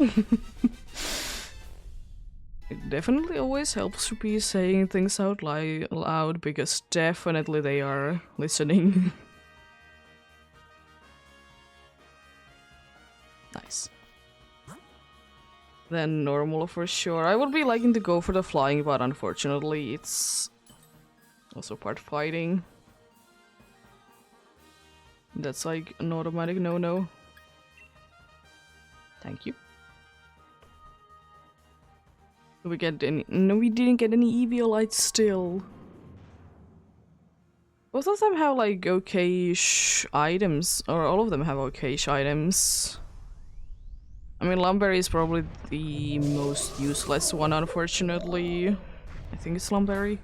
It definitely always helps to be saying things out loud, because definitely they are listening. Nice. Then normal for sure. I would be liking to go for the flying, but unfortunately it's also part fighting. That's like an automatic no-no. Thank you. Did we get any? No, we didn't get any Eviolites still. Both of them have like okay-ish items, or all of them have okay-ish items. I mean, Lumberry is probably the most useless one, unfortunately. I think it's Lumberry.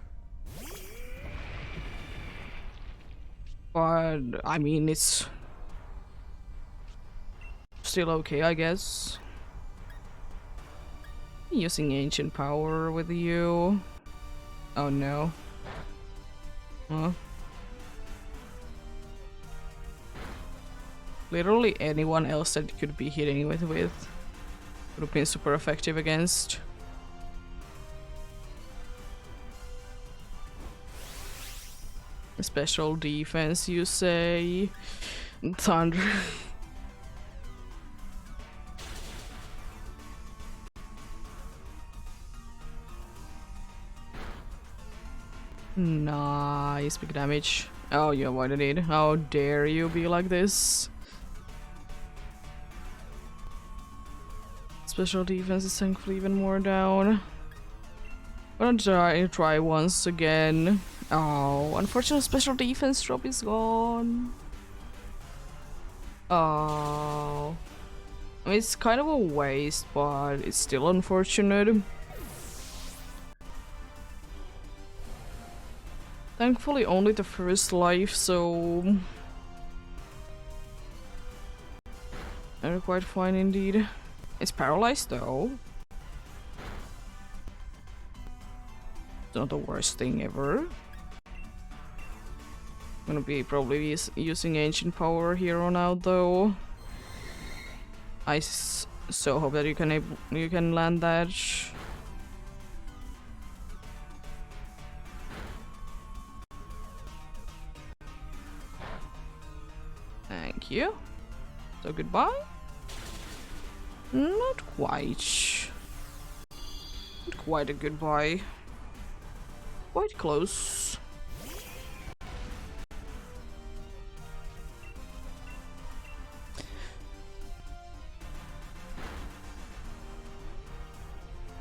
But, I mean, it's still okay, I guess. Using Ancient Power with you. Oh no. Huh? Literally anyone else that you could be hitting with would have been super effective against. Special defense, you say? Thunder. Nice, big damage. Oh, you avoided it. How dare you be like this? Special defense is thankfully even more down. I'm gonna try once again. Oh, unfortunately, special defense drop is gone. Oh. I mean, it's kind of a waste, but it's still unfortunate. Thankfully only the first life, so Quite fine indeed. It's paralyzed though. It's not the worst thing ever. I'm gonna be probably using ancient power here on out though. I so hope that you can land that. Thank you. So goodbye. Not quite. Not quite a goodbye. Quite close.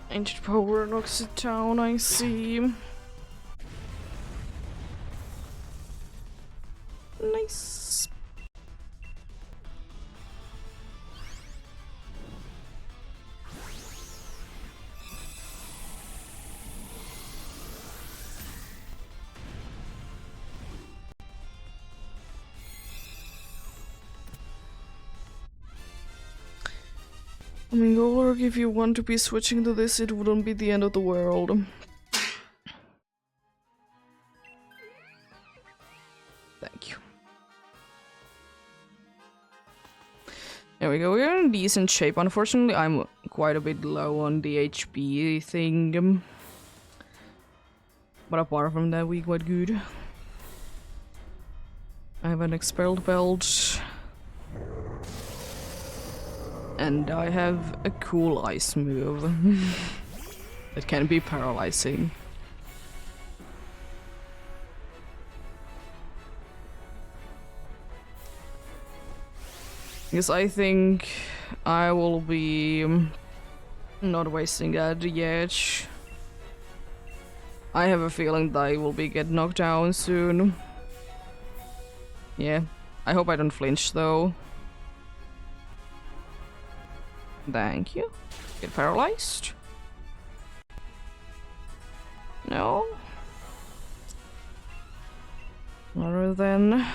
Ancient power knocks it down, I see. Nice. I mean, Golurk, if you want to be switching to this, it wouldn't be the end of the world. Thank you. There we go, we're in decent shape. Unfortunately, I'm quite a bit low on the HP thing. But apart from that, we're quite good. I have an expelled belt. And I have a cool ice move that can be paralyzing. Because I think I will be not wasting that yet. I have a feeling that I will be get knocked down soon. Yeah, I hope I don't flinch though. Thank you. Get paralyzed? No. Other than...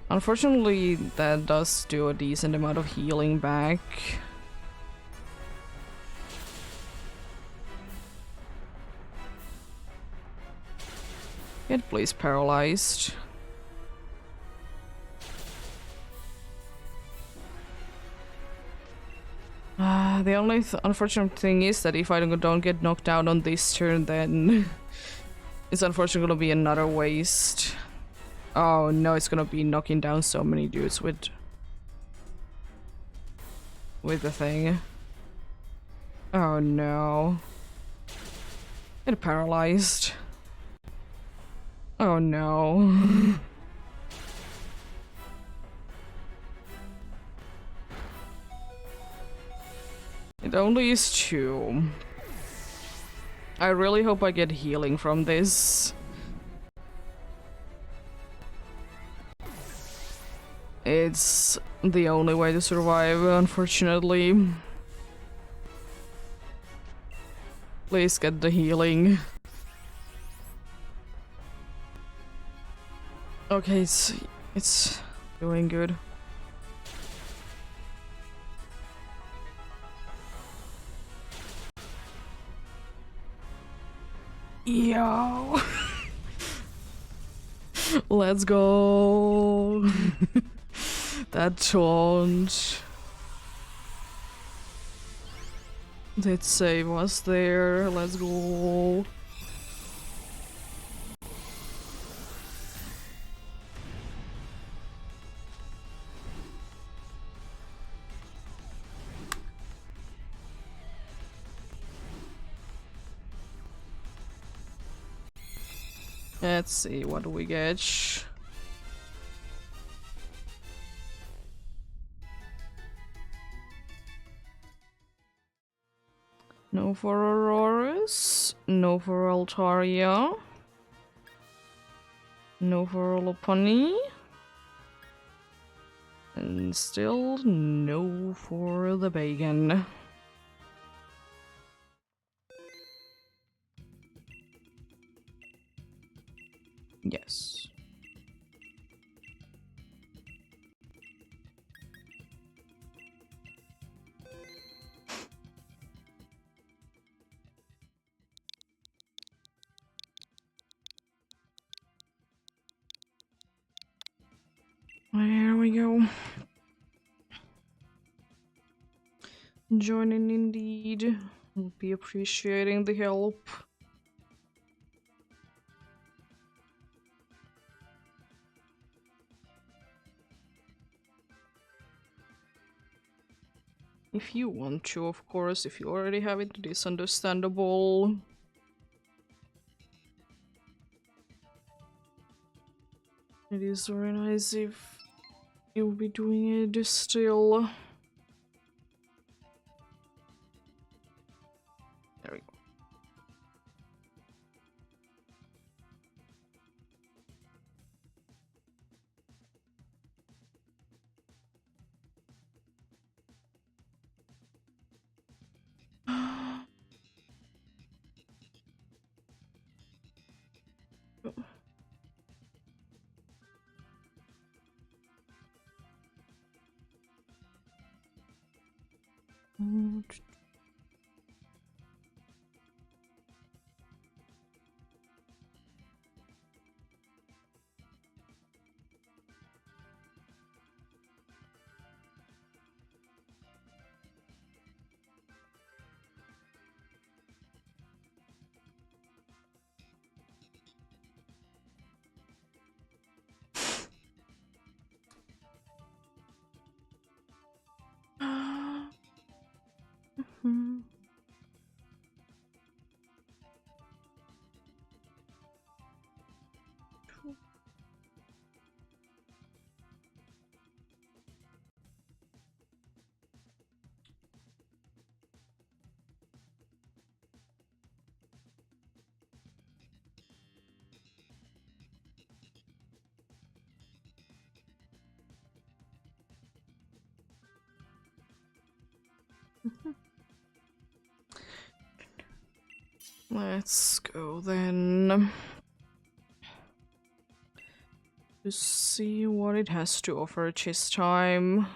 Unfortunately, that does do a decent amount of healing back. Get please paralyzed. The only unfortunate thing is that if I don't get knocked out on this turn, then it's unfortunately gonna be another waste. Oh no, it's gonna be knocking down so many dudes with the thing. Oh no. Get paralyzed. Oh no. It only is 2. I really hope I get healing from this. It's the only way to survive, unfortunately. Please get the healing. Okay, it's doing good. Yo. Let's go. That taunt did save us there. Let's go. Let's see, what do we get? No for Aurorus, no for Altaria, no for Lopunny, and still no for the Bacon. Yes. There we go. Joining indeed. We'll be appreciating the help. If you want to, of course. If you already have it, it is understandable. It is very nice if you'll be doing it still. There we go. Let's go then. To see what it has to offer this time.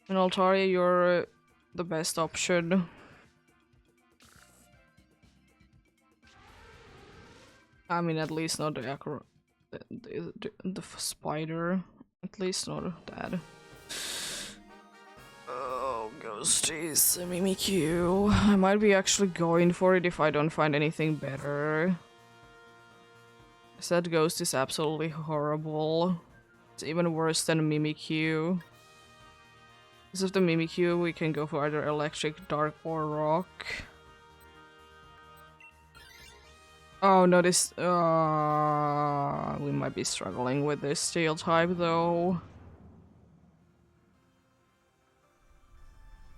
And Altaria, you're the best option. I mean, at least not the spider. At least not that. Oh, ghosties, Mimikyu. I might be actually going for it if I don't find anything better. That ghost is absolutely horrible. It's even worse than Mimikyu. Because of the Mimikyu, we can go for either electric, dark, or rock. Oh no, this. We might be struggling with this steel type though.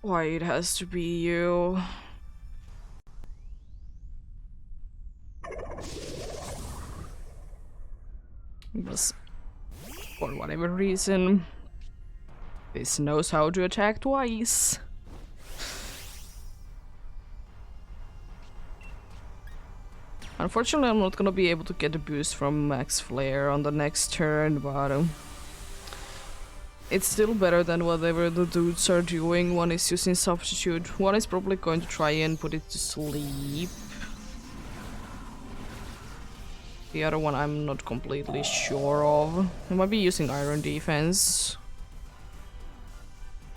Why it has to be you? Because for whatever reason, this knows how to attack twice. Unfortunately, I'm not gonna be able to get a boost from Max Flare on the next turn, but it's still better than whatever the dudes are doing. One is using Substitute, one is probably going to try and put it to sleep. The other one I'm not completely sure of. I might be using Iron Defense.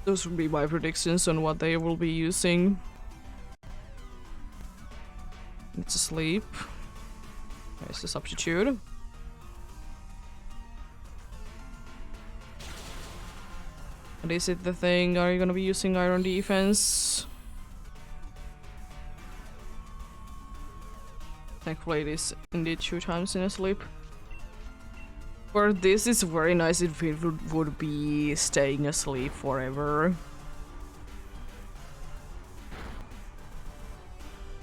Those would be my predictions on what they will be using. It's asleep. There's the Substitute. And is it the thing? Are you gonna be using Iron Defense? Thankfully it is indeed 2 times in a sleep. For this, it's very nice if it would be staying asleep forever.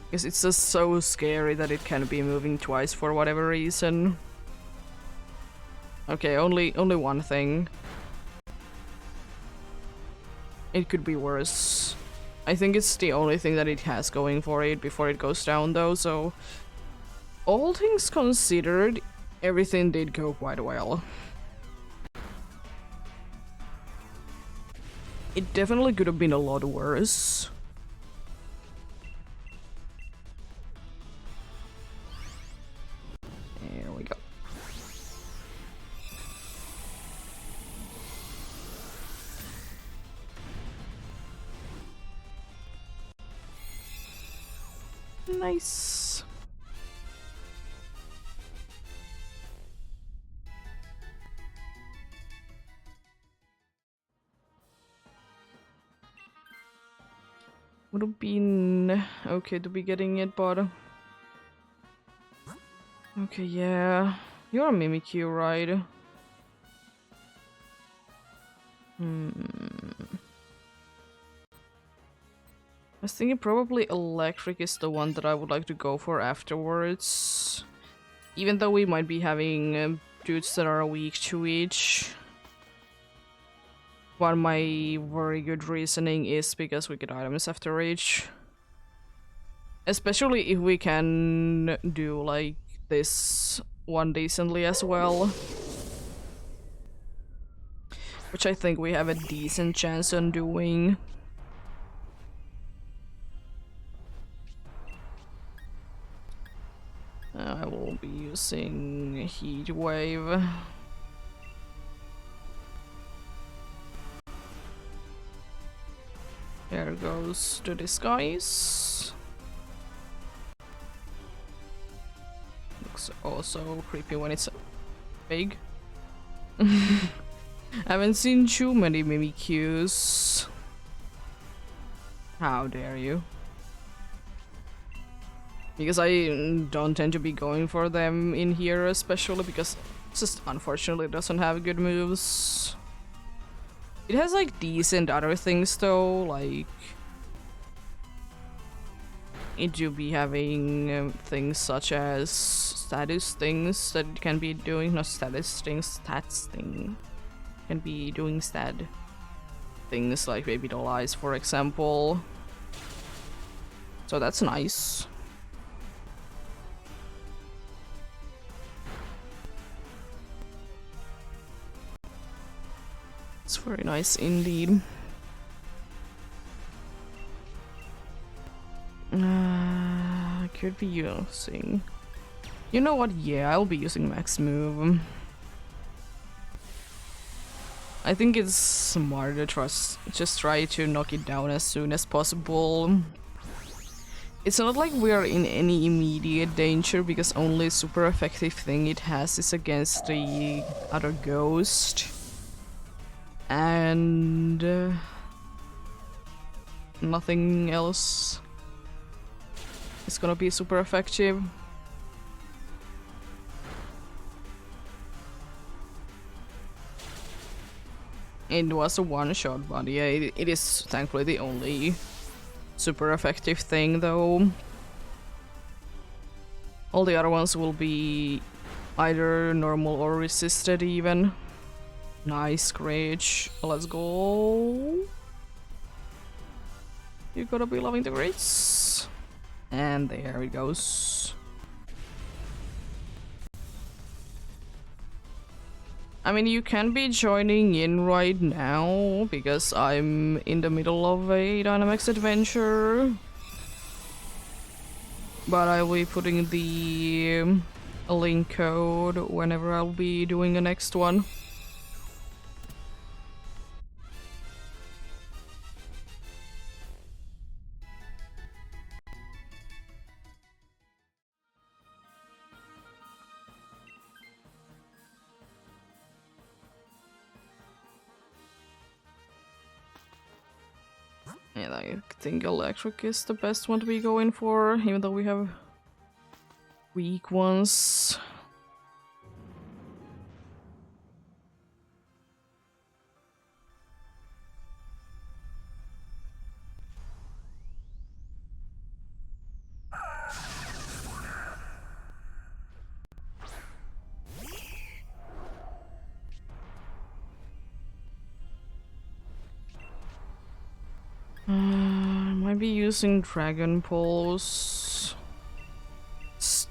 Because it's just so scary that it can be moving twice for whatever reason. Okay, only one thing. It could be worse. I think it's the only thing that it has going for it before it goes down though, so... all things considered, everything did go quite well. It definitely could have been a lot worse. There we go. Nice. Would have been okay to be getting it, but okay, yeah. You're a Mimikyu, right? I was thinking probably electric is the one that I would like to go for afterwards. Even though we might be having dudes that are weak to each. But my very good reasoning is because we get items after each. Especially if we can do like this one decently as well. Which I think we have a decent chance on doing. I will be using Heat Wave. There goes the disguise. Looks also creepy when it's big. I haven't seen too many Mimikyus. How dare you? Because I don't tend to be going for them in here, especially because it just unfortunately doesn't have good moves. It has like decent other things though, like it do be having things such as status things that it can be doing, not status things, stats thing. Can be doing stat things like Baby Doll Eyes, for example. So that's nice. It's very nice indeed. Could be using... You know what? Yeah, I'll be using Max Move. I think it's smarter to just try to knock it down as soon as possible. It's not like we're in any immediate danger because only super effective thing it has is against the other ghost. And nothing else is gonna be super effective. It was a one-shot, but yeah, it is thankfully the only super effective thing though. All the other ones will be either normal or resisted even. Nice, Screech. Let's go. You gotta be loving the grades. And there it goes. I mean, you can be joining in right now, because I'm in the middle of a Dynamax adventure. But I will be putting the link code whenever I'll be doing the next one. And I think electric is the best one to be going for, even though we have weak ones. Might be using Dragon Pulse.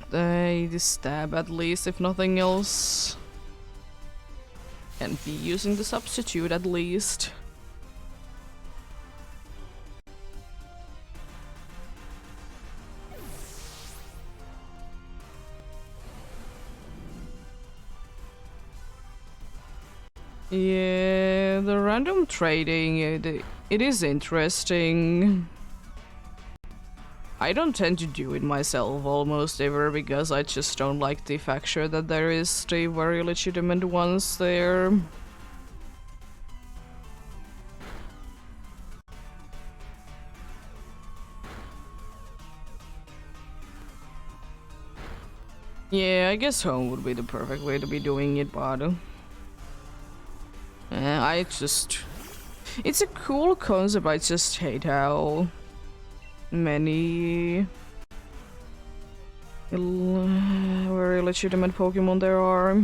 The stab at least, if nothing else. And be using the substitute at least. Yeah, the random trading, it is interesting. I don't tend to do it myself almost ever because I just don't like the factor that there is the very legitimate ones there. Yeah, I guess home would be the perfect way to be doing it, but I just... It's a cool concept, I just hate how many very legitimate Pokemon there are.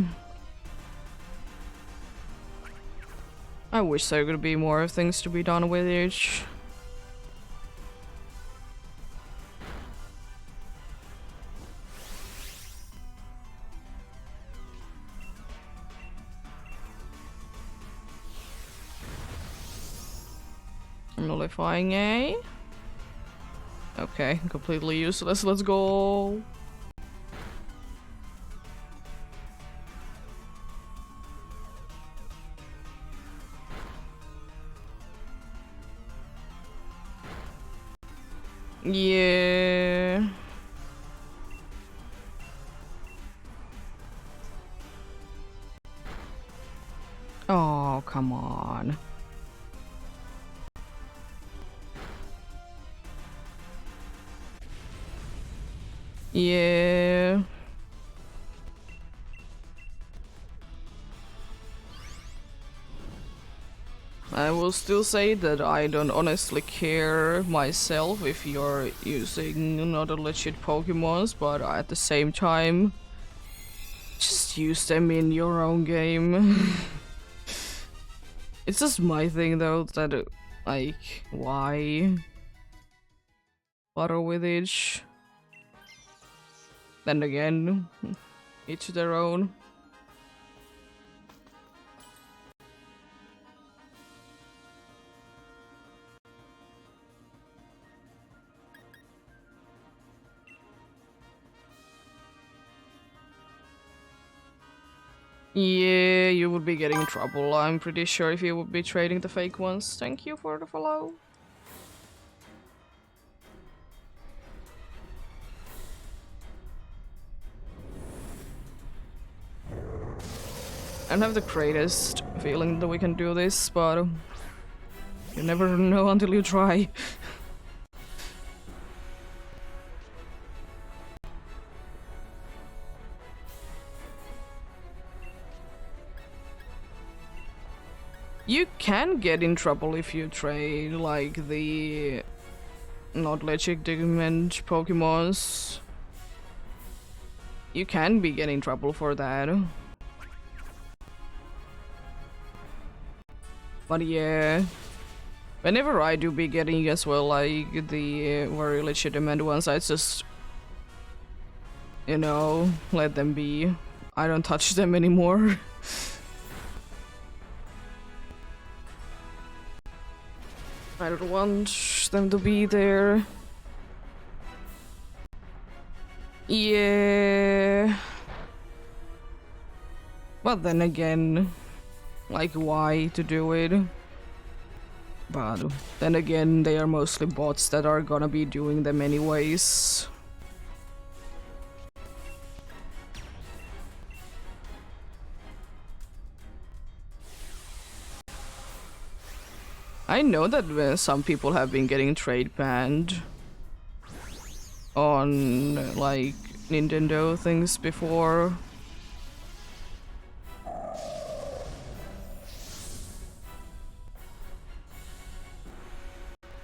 I wish there could be more things to be done with each. Nullifying A. Okay, completely useless. Let's go. Yeah. Oh, come on. Yeah. I will still say that I don't honestly care myself if you're using not a legit Pokemons, but at the same time, just use them in your own game. It's just my thing though, that like, why bother with each? Then again, each their own. Yeah, you would be getting in trouble, I'm pretty sure, if you would be trading the fake ones. Thank you for the follow. I don't have the greatest feeling that we can do this, but you never know until you try. You can get in trouble if you trade like the not legitimate Pokemons. You can be getting in trouble for that. But yeah, whenever I do be getting as well like the very legitimate ones, I just, you know, let them be. I don't touch them anymore. I don't want them to be there. Yeah. But then again, like, why to do it? But then again, they are mostly bots that are gonna be doing them anyways. I know that some people have been getting trade banned on like Nintendo things before.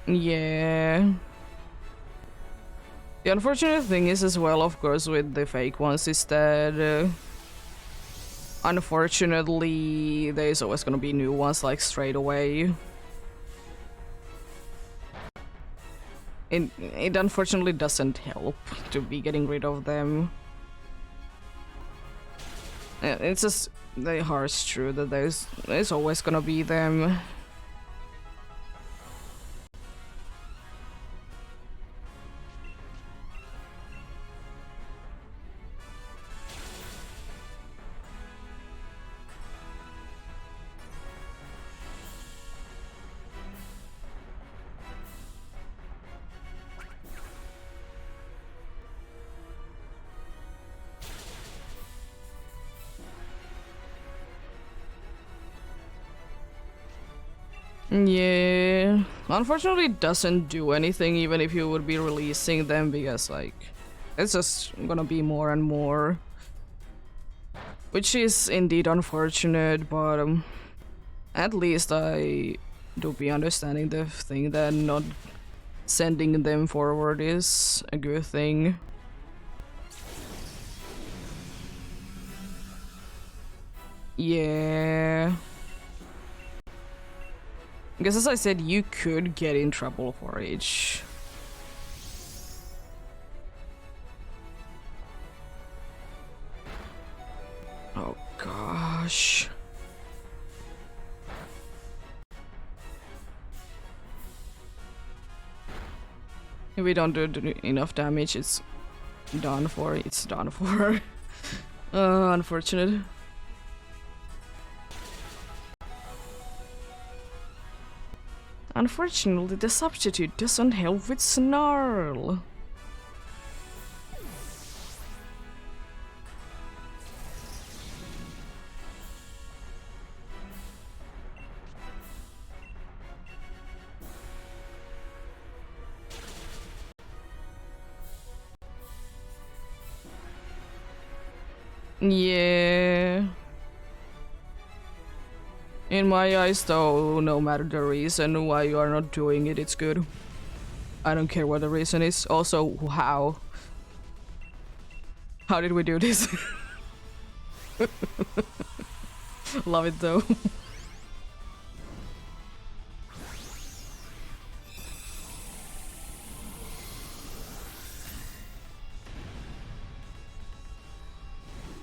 Yeah. The unfortunate thing is as well, of course, with the fake ones is that unfortunately there's always gonna be new ones like straight away. It unfortunately doesn't help to be getting rid of them. It's just the harsh truth that there's always gonna be them. Yeah, unfortunately it doesn't do anything even if you would be releasing them because like it's just gonna be more and more, which is indeed unfortunate, but at least I do be understanding the thing that not sending them forward is a good thing. Yeah. Because as I said, you could get in trouble for it. Oh gosh. If we don't do enough damage, it's done for. It's done for. Unfortunate. Unfortunately, the substitute doesn't help with Snarl. Yeah. In my eyes, though, no matter the reason why you are not doing it, it's good. I don't care what the reason is. Also, how? How did we do this? Love it, though.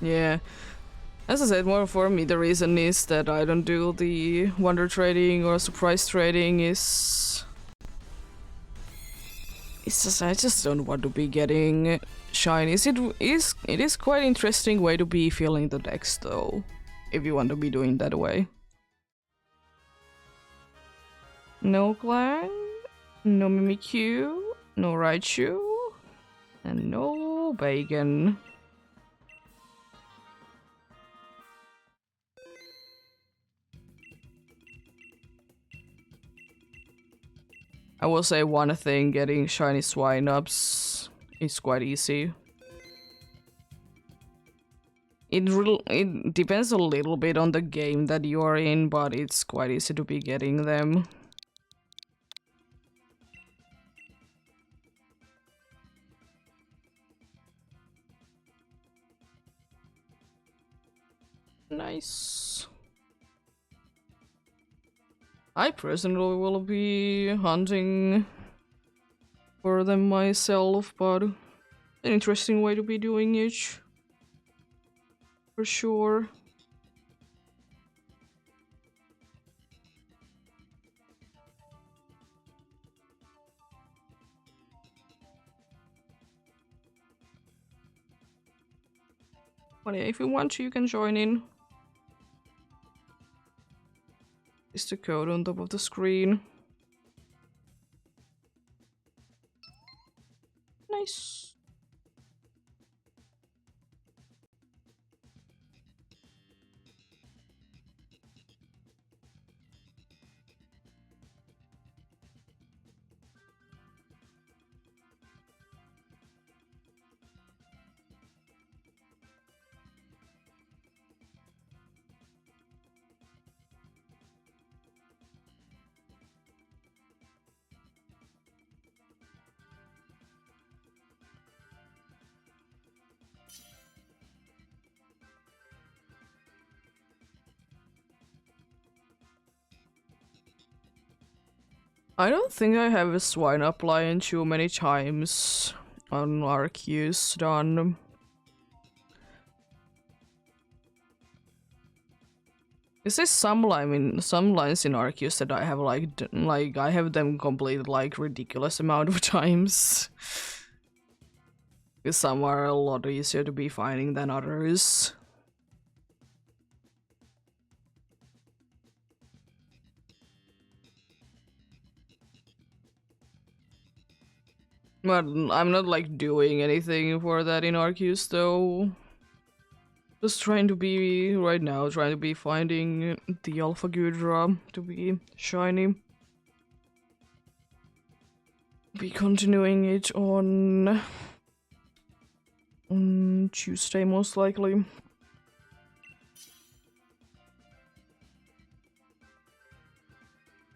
Yeah. As I said, more for me, the reason is that I don't do the wonder trading or surprise trading is... It's just, I just don't want to be getting shinies. It is quite interesting way to be filling the decks though, if you want to be doing that way. No Clang, no Mimikyu, no Raichu, and no Bacon. I will say one thing, getting shiny Swinubs is quite easy. It depends a little bit on the game that you're in, but it's quite easy to be getting them. Nice. I personally will be hunting for them myself, but an interesting way to be doing it. For sure. But yeah, if you want to, you can join in. Is the code on top of the screen. Nice. I don't think I have a swine up lion too many times on Arceus done. Is there some lines in Arceus that I have like I have them completed like ridiculous amount of times? Because some are a lot easier to be finding than others. But I'm not like doing anything for that in Arceus though. Just trying to be, right now, trying to be finding the Alpha Gudra to be shiny. Be continuing it on Tuesday, most likely.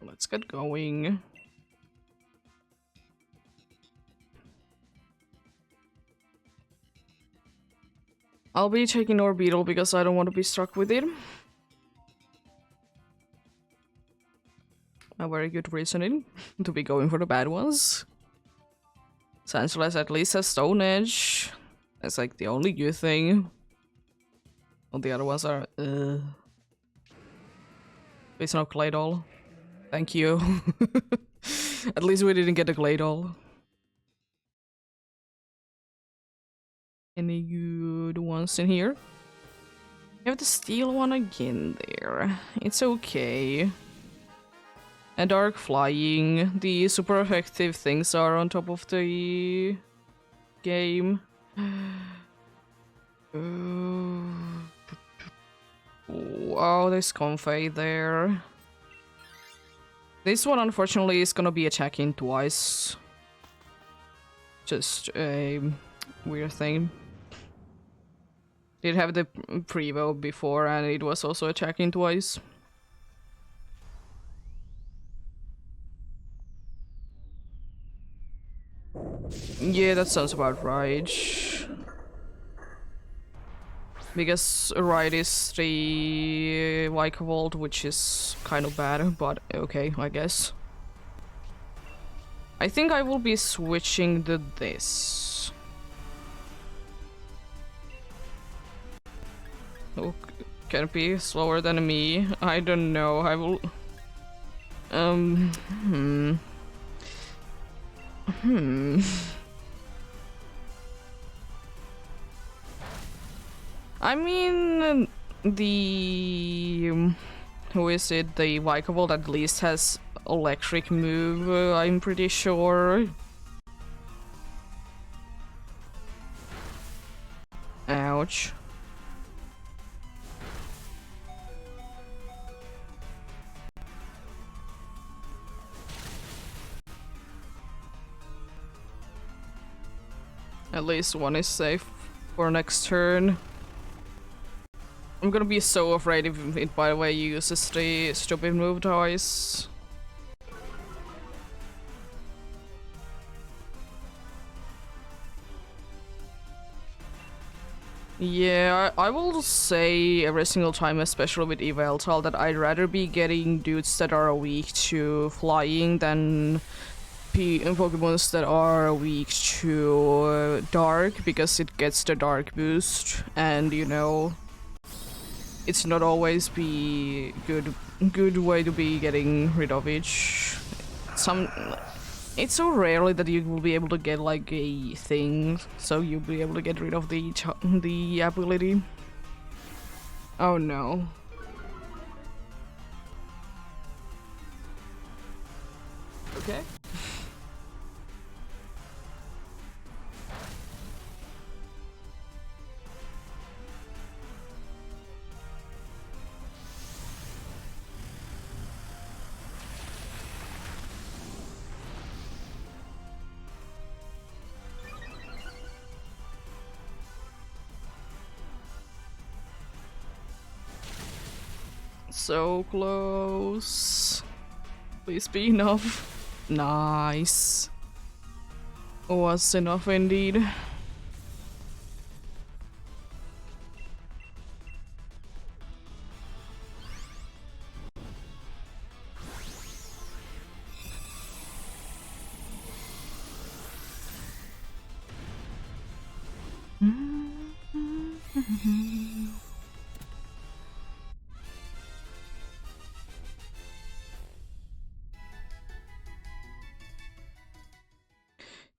Let's get going. I'll be taking Orbeetle because I don't want to be stuck with it. A very good reasoning to be going for the bad ones. Sansalas at least has Stone Edge. That's like the only good thing. All the other ones are Please no Claydol. Thank you. At least we didn't get a Claydol. Any good ones in here? You have the steel one again there. It's okay. And dark flying. The super effective things are on top of the game. Wow, there's Confey there. This one unfortunately is gonna be attacking twice. Just a weird thing. Did have the Prevo before and it was also attacking twice. Yeah, that sounds about right. Because right is the Vault, which is kind of bad, but okay, I guess. I think I will be switching to this. Oh, can it be slower than me? I don't know. I will. I mean, the who is it? The Vault at least has electric move. I'm pretty sure. Ouch. At least one is safe for next turn. I'm gonna be so afraid if it, by the way, uses the stupid move twice. Yeah, I will say every single time, especially with Eveltal, that I'd rather be getting dudes that are weak to flying than Pokemons that are weak to dark, because it gets the dark boost, and you know, it's not always be good way to be getting rid of it. It's so rarely that you will be able to get like a thing, so you'll be able to get rid of the ability. Oh no. Okay. So close. Please be enough. Nice. Was enough indeed.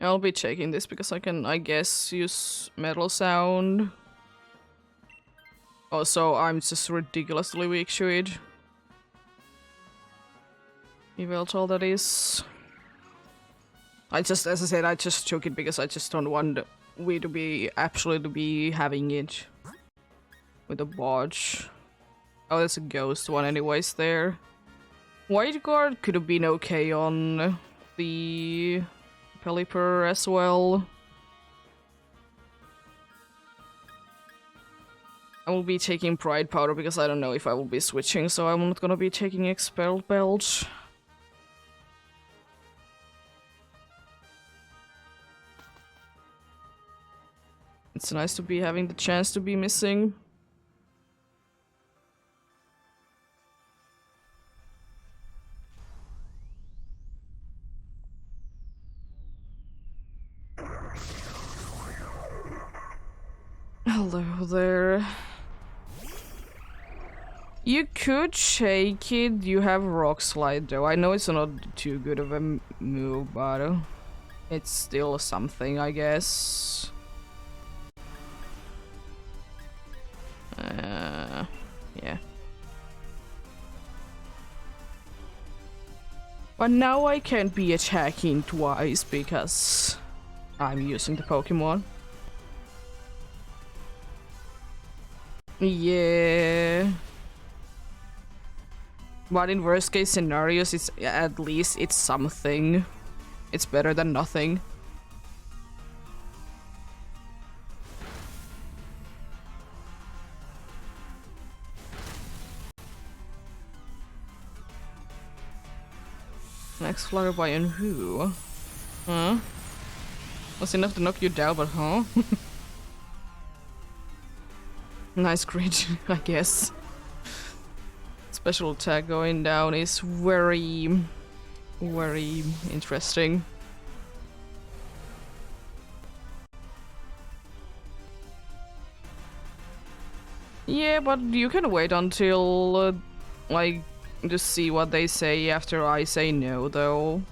I'll be checking this because I can, I guess, use Metal Sound. Also, I'm just ridiculously weak to it. Eveltal, that is. I just, as I said, I just took it because I just don't want we to be, absolutely be having it. with a botch. Oh, there's a ghost one anyways there. White guard could have been okay on the Pelipper as well. I will be taking Pride Powder because I don't know if I will be switching, so I'm not gonna be taking Expelled Belt. It's nice to be having the chance to be missing. Hello there. You could shake it, you have Rock Slide though. I know it's not too good of a move, but it's still something, I guess. Yeah. But now I can't be attacking twice because I'm using the Pokemon. Yeah. But in worst case scenarios, it's at least it's something. It's better than nothing. Next Flutterby and who? Huh? Was enough to knock you down, but huh? Nice crit, I guess. Special attack going down is very interesting. Yeah, but you can wait until, like, just see what they say after I say no, though.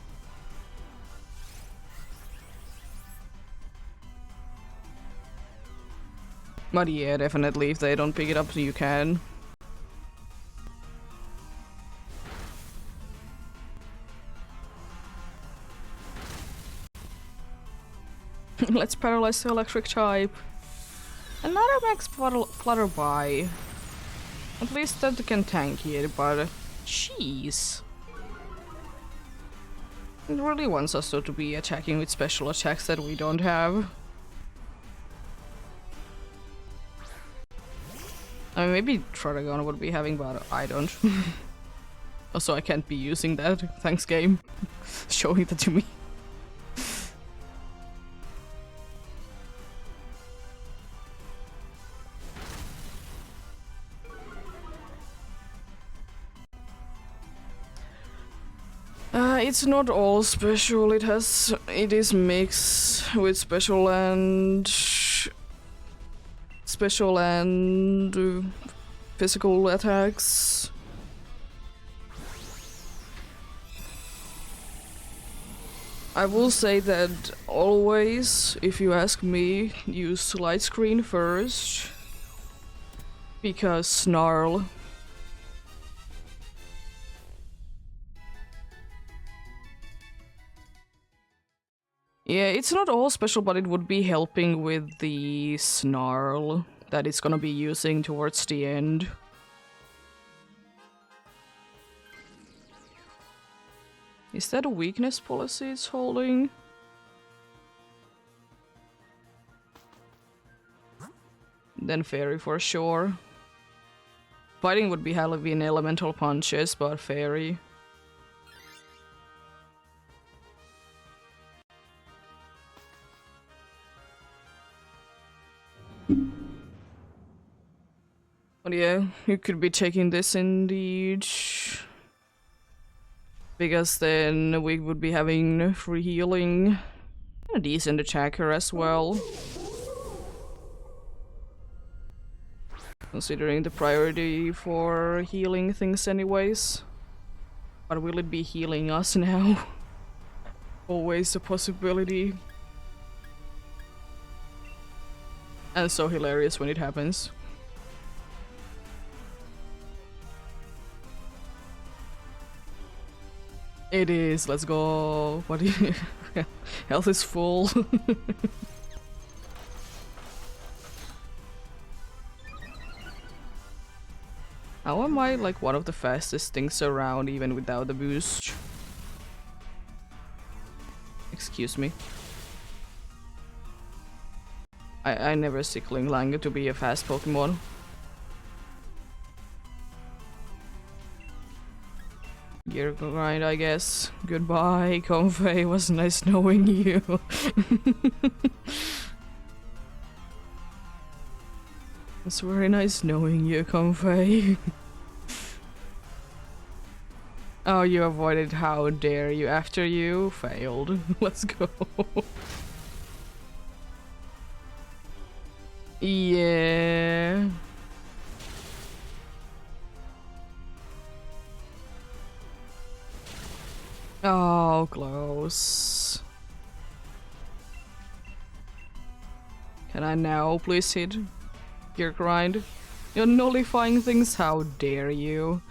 But yeah, definitely, if they don't pick it up, you can. Let's paralyze the electric type. Another max Flutterby. At least that can tank it, but jeez. It really wants us to be attacking with special attacks that we don't have. I mean, maybe Trotagon would be having, but I don't. Also, I can't be using that. Thanks, game. Showing that to me. It's not all special. It is mixed with special and physical attacks. I will say that always, if you ask me, use light screen first, because Snarl. Yeah, it's not all special, but it would be helping with the Snarl that it's gonna be using towards the end. Is that a weakness policy it's holding? Then Fairy for sure. Fighting would be Halloween elemental punches, but Fairy. But yeah, you could be taking this indeed. Because then we would be having free healing. A decent attacker as well. Considering the priority for healing things anyways. But will it be healing us now? Always a possibility. And so hilarious when it happens. It is, let's go. What do you health is full. I like one of the fastest things around even without the boost? Excuse me. I never see Klinglang to be a fast Pokemon. Gear grind, I guess. Goodbye, Comfey. Was nice knowing you. It's very nice knowing you, Comfey. Oh, you avoided. How dare you? After you failed. Let's go. Yeah. Oh, close. Can I now please hit Gear Grind? You're nullifying things, how dare you?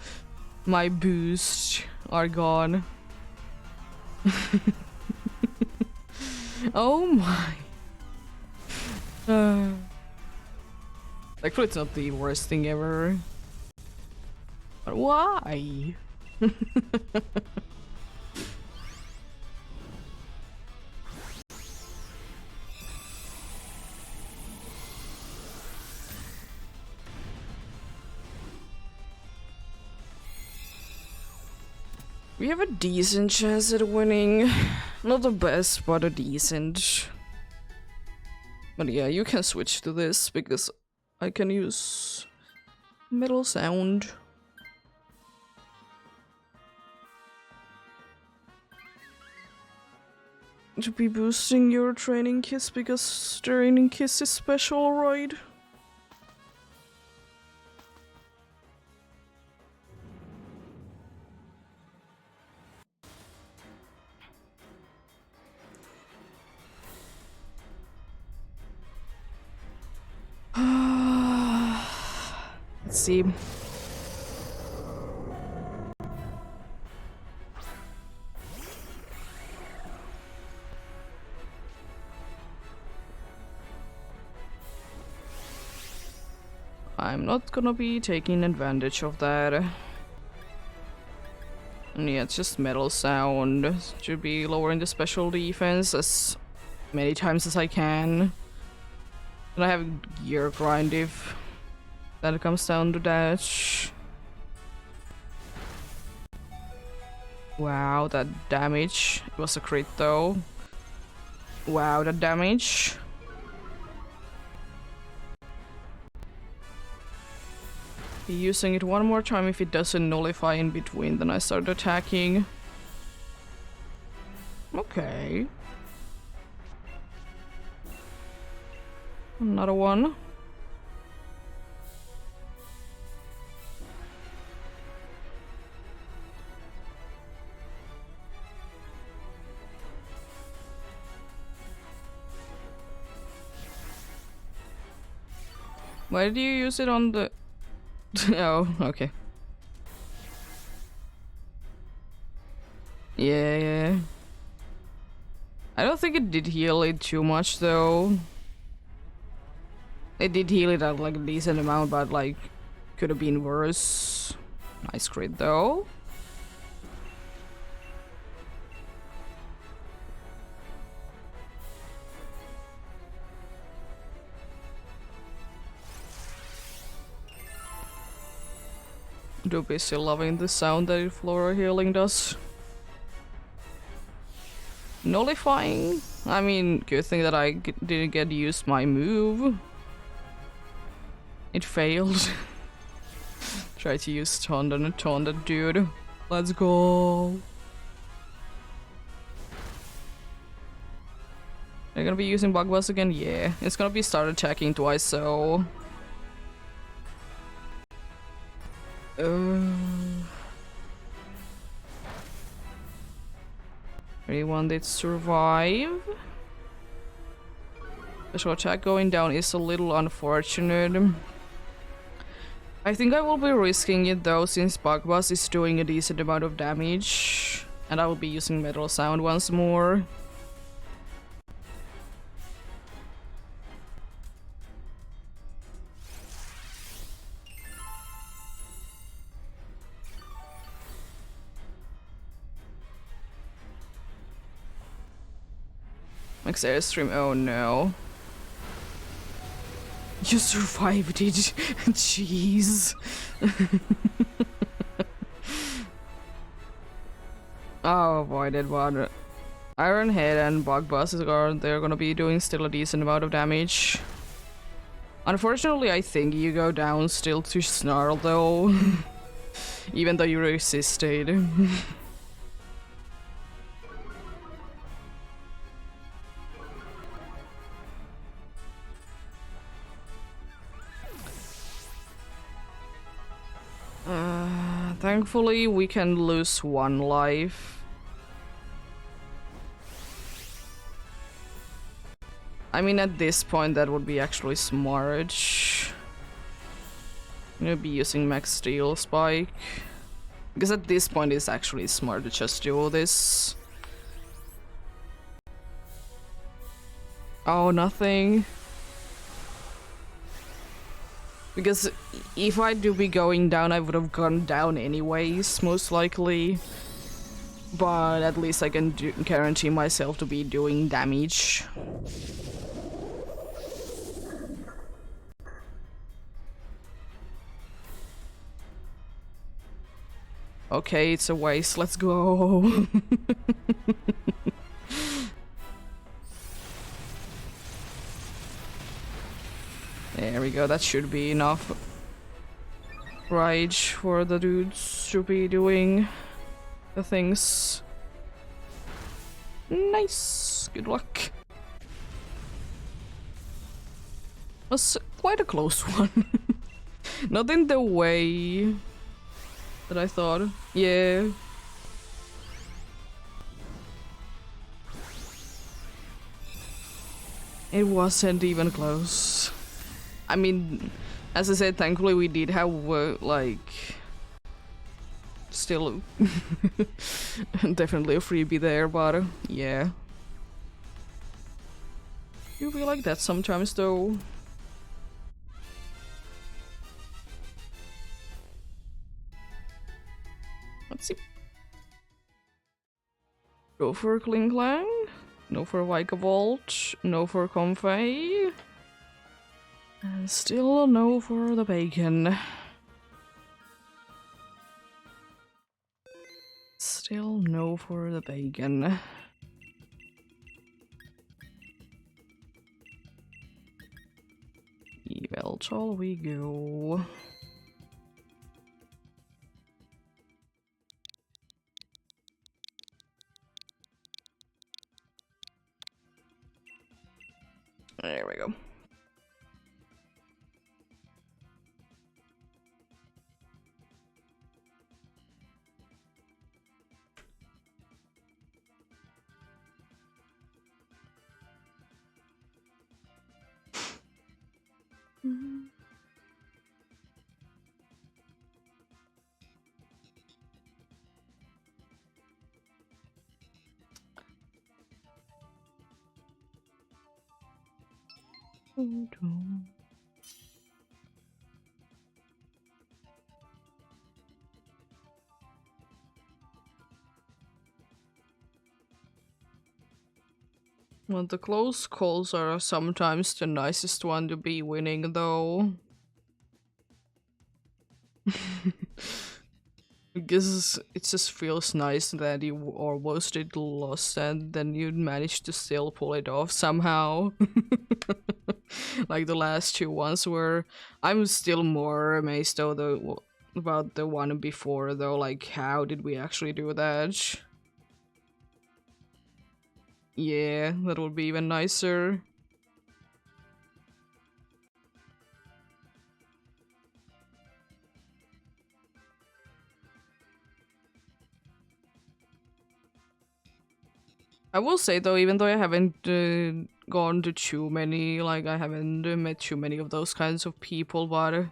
My boosts are gone. Oh my. Like, it's not the worst thing ever. But why? We have a decent chance at winning. Not the best, but a decent. But yeah, you can switch to this because I can use Metal Sound. To be boosting your training kiss because training kiss is special, right? Let's see. I'm not gonna be taking advantage of that. And yeah, it's just Metal Sound. Should be lowering the special defense as many times as I can. And I have Gear Grind if that comes down to that. Wow, that damage. It was a crit though. Wow, that damage. Be using it one more time. If it doesn't nullify in between, then I start attacking. Okay. Another one. Why did you use it on the... Oh, okay. Yeah. I don't think it did heal it too much though. It did heal it at like a decent amount, but like could have been worse. Nice crit though. Doop is still loving the sound that Flora healing does. Nullifying? I mean, good thing that I didn't get to use my move. It failed. Try to use taunt and taunt that dude. Let's go. They're gonna be using Bug Buzz again? Yeah. It's gonna be start attacking twice, so... Anyone did survive. Special attack going down is a little unfortunate. I think I will be risking it though, since Bug Buzz is doing a decent amount of damage. And I will be using Metal Sound once more. Max airstream, oh no. You survived it. Jeez. Oh, avoided one. Iron Head and Bug Buzz they're gonna be doing still a decent amount of damage. Unfortunately, I think you go down still to Snarl though. Even though you resisted. Thankfully, we can lose one life. I mean, at this point, that would be actually smart. I'm gonna be using Max Steel Spike. Because at this point, it's actually smart to just do this. Oh, nothing. Because if I do be going down, I would have gone down anyways, most likely. But at least I can guarantee myself to be doing damage. Okay, it's a waste. Let's go. There we go. That should be enough rage for the dudes to be doing the things. Nice. Good luck. Was quite a close one. Not in the way that I thought. Yeah. It wasn't even close. I mean, as I said, thankfully we did have, like, still definitely a freebie there, but yeah. You'll be like that sometimes, though. Let's see. Go for Kling Klang. No for Vikavolt. No for Comfey. And still no for the bacon. Still no for the bacon. Yveltal we go. There we go. Well, the close calls are sometimes the nicest one to be winning, though. Because it just feels nice that you almost did lost and then you managed to still pull it off somehow. Like the last two ones were. I'm still more amazed though about the one before though, like how did we actually do that? Yeah, that would be even nicer. I will say though, even though I haven't gone to too many, like I haven't met too many of those kinds of people, but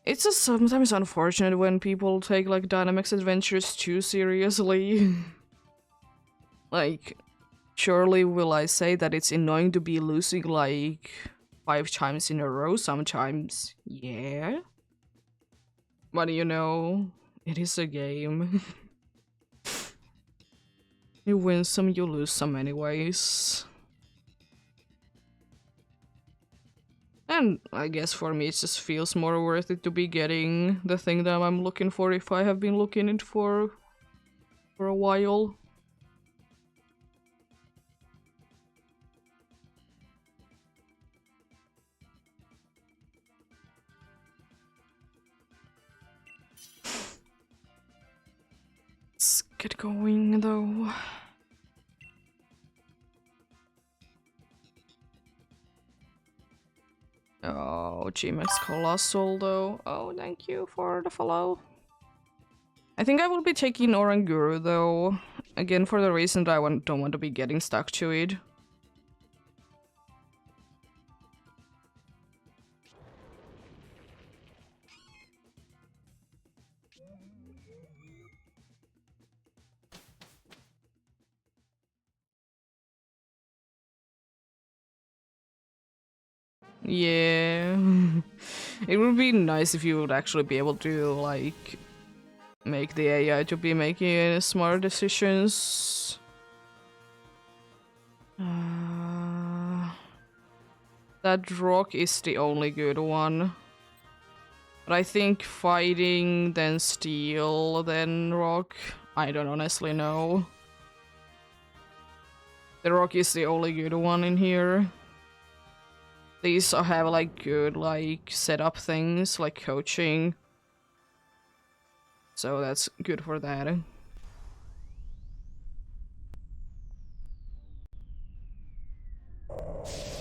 it's just sometimes unfortunate when people take like Dynamax Adventures too seriously. Like, surely will I say that it's annoying to be losing like 5 times in a row sometimes? Yeah. But you know, it is a game. You win some, you lose some anyways. And I guess for me it just feels more worth it to be getting the thing that I'm looking for if I have been looking it for a while. Let's get going though. Oh, GMX Colossal though. Oh, thank you for the follow. I think I will be taking Oranguru though. Again, for the reason that I don't want to be getting stuck to it. Yeah. It would be nice if you would actually be able to, like, make the AI to be making smart decisions. That rock is the only good one. But I think fighting, then steel, then rock. I don't honestly know. The rock is the only good one in here. These have like good like setup things, like coaching. So that's good for that. And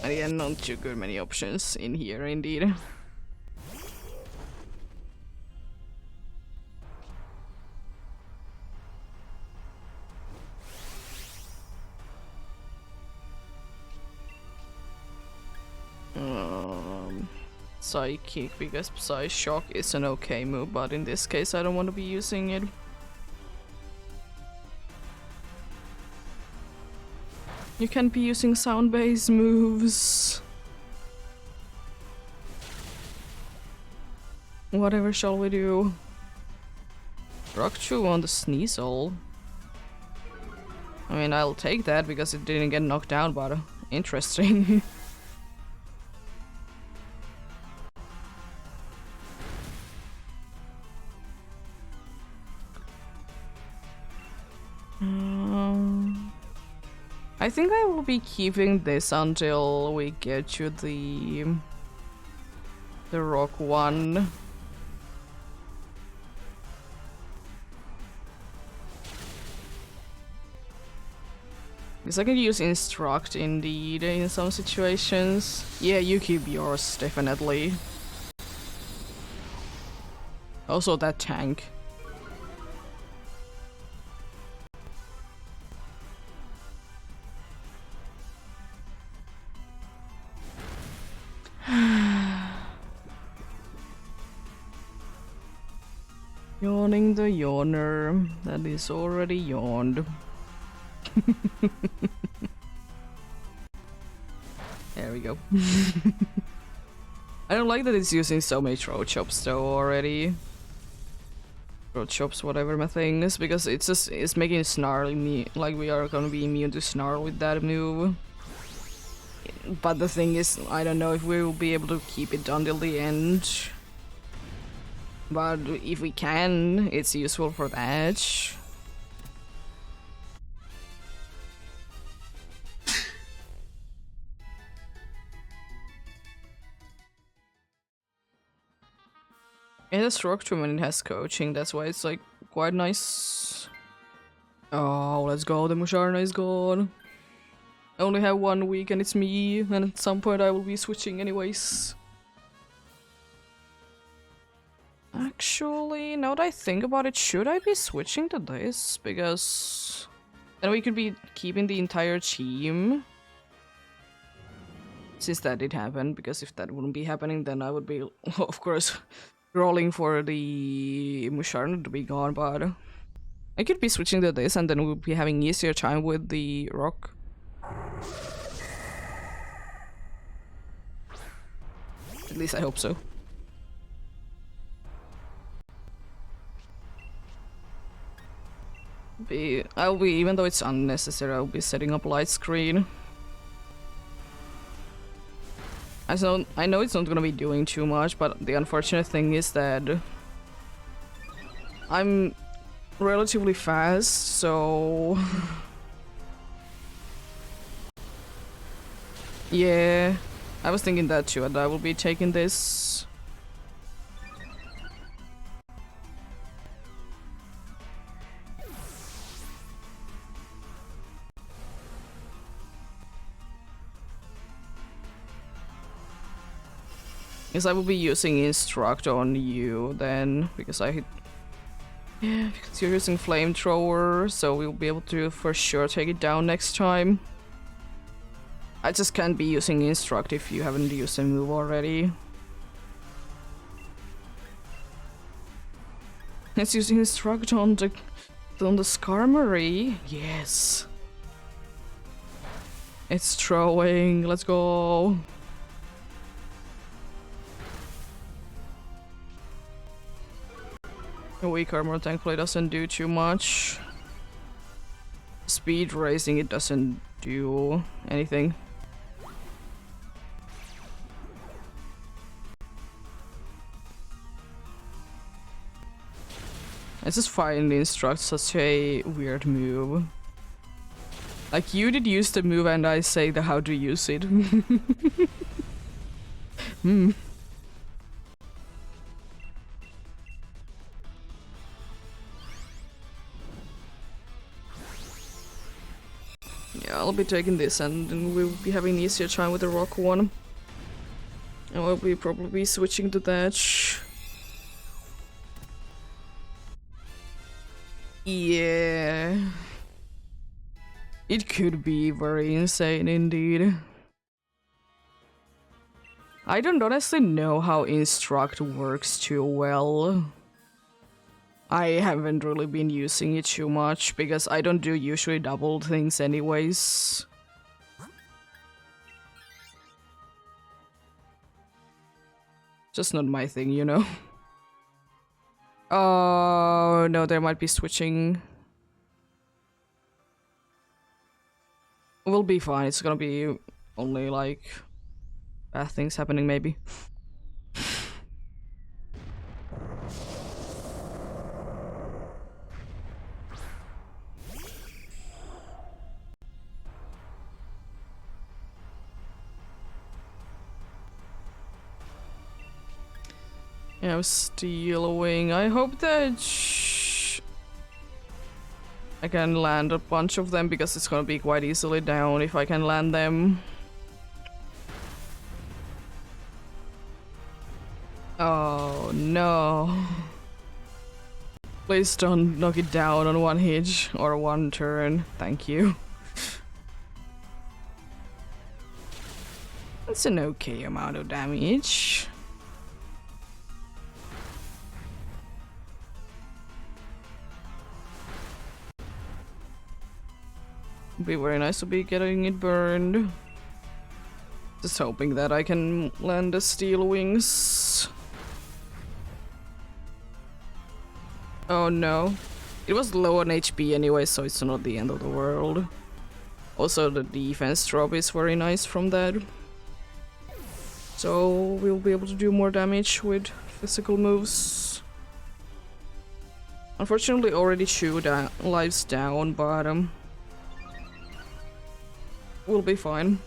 yeah, not too good many options in here indeed. Psychic, because Psy Shock is an okay move, but in this case I don't want to be using it. You can't be using sound-based moves. Whatever shall we do? Rock Chew on the Sneasel. I mean, I'll take that because it didn't get knocked down, but interesting. I think I will be keeping this until we get to the rock one. Because I can use instruct indeed in some situations. Yeah, you keep yours, definitely. Also that tank. Yawning the yawner that is already yawned. There we go. I don't like that it's using so many throat chops though already. Throat chops, whatever my thing is, because it's making it snarly me like we are gonna be immune to snarl with that move. But the thing is, I don't know if we will be able to keep it until the end. But if we can, it's useful for that. It has structure and it has coaching, that's why it's like quite nice. Oh, let's go, the Musharna is gone. I only have 1 week and it's me, and at some point I will be switching anyways. Actually, now that I think about it, should I be switching to this? Because then we could be keeping the entire team. Since that did happen, because if that wouldn't be happening, then I would be, of course, rolling for the Musharna to be gone, but I could be switching to this and then we'll be having easier time with the rock. At least I hope so. I'll be, even though it's unnecessary, I'll be setting up light screen. I know it's not gonna be doing too much, but the unfortunate thing is that I'm relatively fast, so yeah, I was thinking that too, and I will be taking this. Because I will be using Instruct on you then, because yeah, because you're using Flamethrower, so we'll be able to for sure take it down next time. I just can't be using Instruct if you haven't used a move already. It's using Instruct on the Skarmory. Yes. It's throwing. Let's go. A weak armor thankfully doesn't do too much. Speed racing, it doesn't do anything. I just find Instruct such a weird move. Like, you did use the move and I say the how to use it. Hmm. Yeah, I'll be taking this and then we'll be having an easier time with the rock one. And we'll be probably switching to that. Yeah. It could be very insane indeed. I don't honestly know how Instruct works too well. I haven't really been using it too much because I don't do usually double things anyways. Just not my thing, you know. Oh no, there might be switching. We'll be fine, it's gonna be only like bad things happening maybe. Yeah, I'm stealing. I hope that I can land a bunch of them because it's gonna be quite easily down if I can land them. Oh no. Please don't knock it down on one hit or one turn. Thank you. That's an okay amount of damage. It'd be very nice to be getting it burned. Just hoping that I can land the steel wings. Oh no. It was low on HP anyway, so it's not the end of the world. Also, the defense drop is very nice from that. So we'll be able to do more damage with physical moves. Unfortunately, already 2 lives down, but we'll be fine.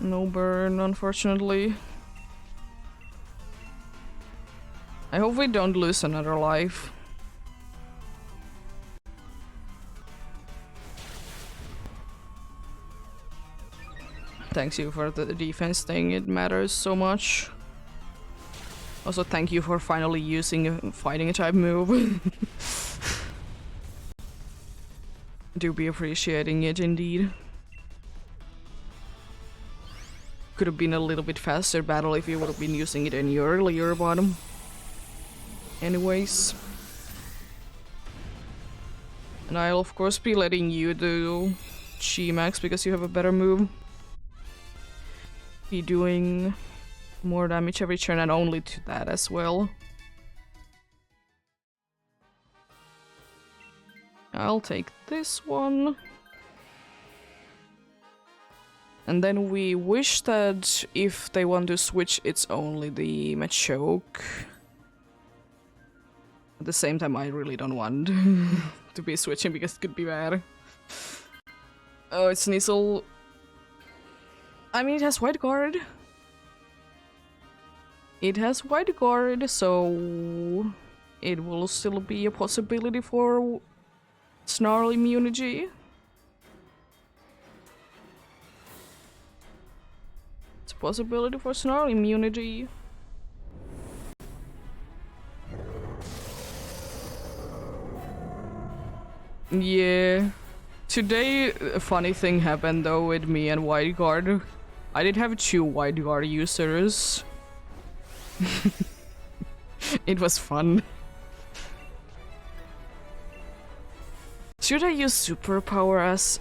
No burn, unfortunately. I hope we don't lose another life. Thanks you for the defense thing, it matters so much. Also, thank you for finally using a fighting a type move. Do be appreciating it indeed. Could have been a little bit faster battle if you would have been using it any earlier, bottom. Anyways. And I'll of course be letting you do G-Max because you have a better move. be doing more damage every turn and only to that as well. I'll take this one. And then we wish that if they want to switch, it's only the Machoke. At the same time, I really don't want to be switching because it could be bad. Oh, it's Sneasel. I mean, it has White Guard. It has White Guard, so it will still be a possibility for Snarl immunity. It's a possibility for Snarl immunity. Yeah. Today, a funny thing happened though with me and White Guard. I did have 2 White Guard users. It was fun. Should I use superpower as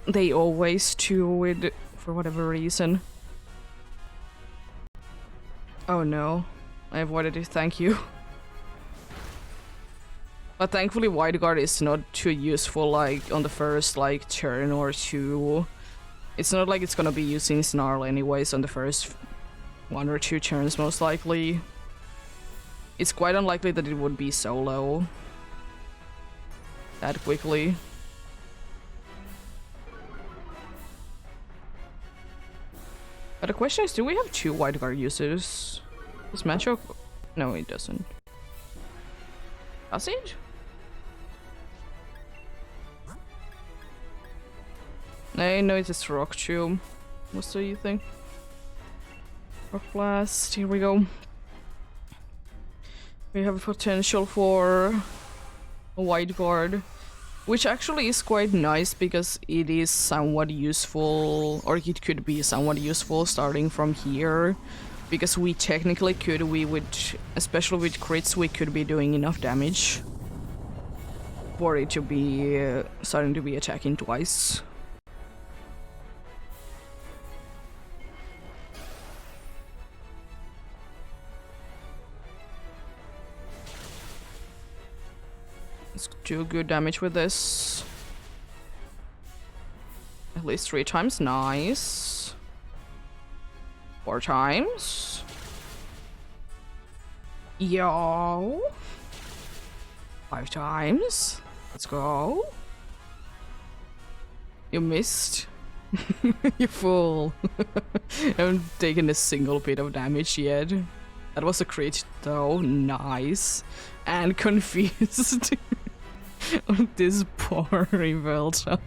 they always do with, for whatever reason? Oh no, I avoided it, thank you. But thankfully White Guard is not too useful like on the first like turn or 2. It's not like it's gonna be using Snarl anyways on the first 1 or 2 turns most likely. It's quite unlikely that it would be solo that quickly. But the question is, do we have 2 White Guard users? Does Machoke? No, it doesn't. Does it? No, it's just Rock Tomb. What do you think? Rock Blast, here we go. We have potential for a White Guard, which actually is quite nice because it is somewhat useful, or it could be somewhat useful starting from here. Because we technically could, especially with crits, we could be doing enough damage for it to be starting to be attacking twice. Let's do good damage with this. At least 3 times, nice. 4 times. Yo. 5 times. Let's go. You missed. You fool. I haven't taken a single bit of damage yet. That was a crit though. Nice. And confused. On this poor Revelta.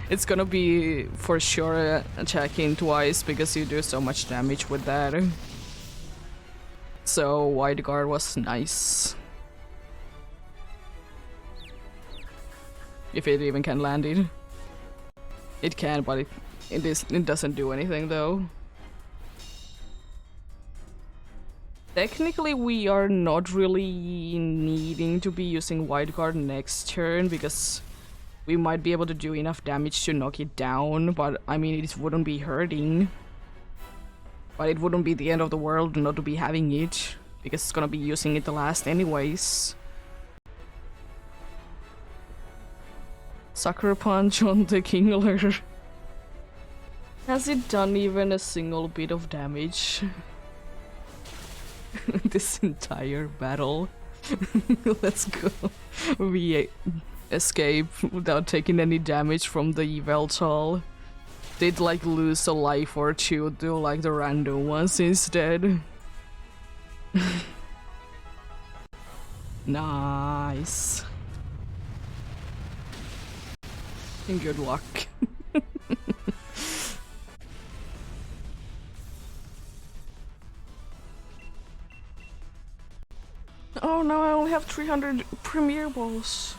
It's gonna be for sure attacking twice because you do so much damage with that. So White Guard was nice. If it even can land it. It can, but it doesn't do anything though. Technically we are not really needing to be using White Guard next turn because we might be able to do enough damage to knock it down, but I mean it wouldn't be hurting. But it wouldn't be the end of the world not to be having it, because it's gonna be using it the last anyways. Sucker Punch on the Kingler. Has it done even a single bit of damage? This entire battle. Let's go. We escape without taking any damage from the Veltal. Did like lose a life or 2 to like the random ones instead. Nice. And good luck. Oh no, I only have 300 Premier Balls.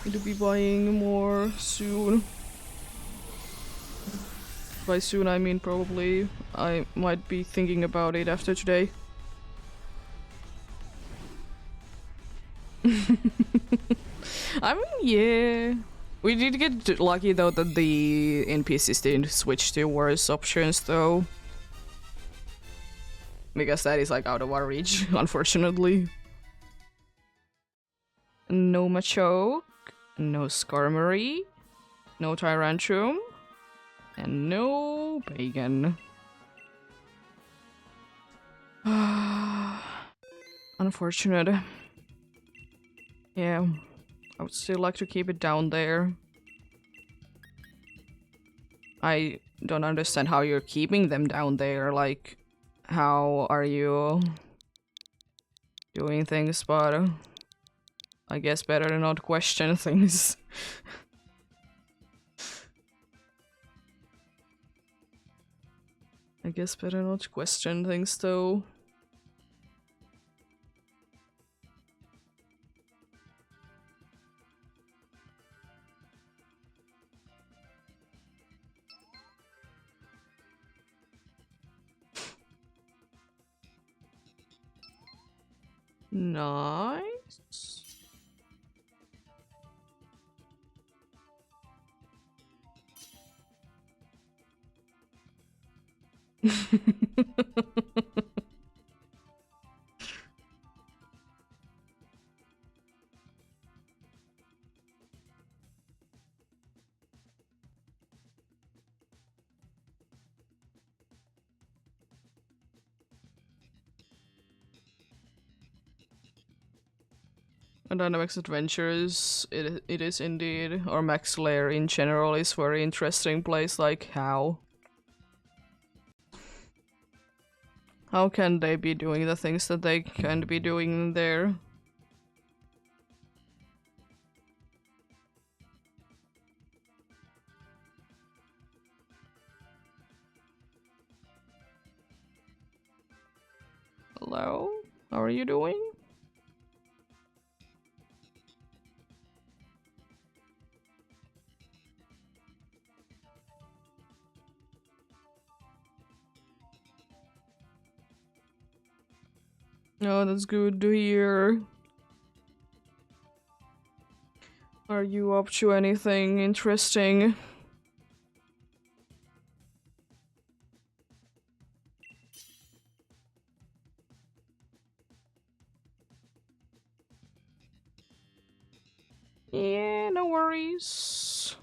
Need to be buying more soon. By soon I mean probably. I might be thinking about it after today. I mean, yeah. We did get lucky though that the NPCs didn't switch to worse options though. Because that is like out of our reach, unfortunately. No Machoke, no Skarmory, no Tyrantrum, and no Bacon. Unfortunate. Yeah, I would still like to keep it down there. I don't understand how you're keeping them down there, like, how are you doing things, but I guess better to not question things. I guess better not question things though. Nice. Dynamics Adventures, it is indeed, or Max Lair in general is very interesting place, like how can they be doing the things that they can be doing there? Hello? How are you doing? Oh, that's good to hear. Are you up to anything interesting? Yeah, no worries.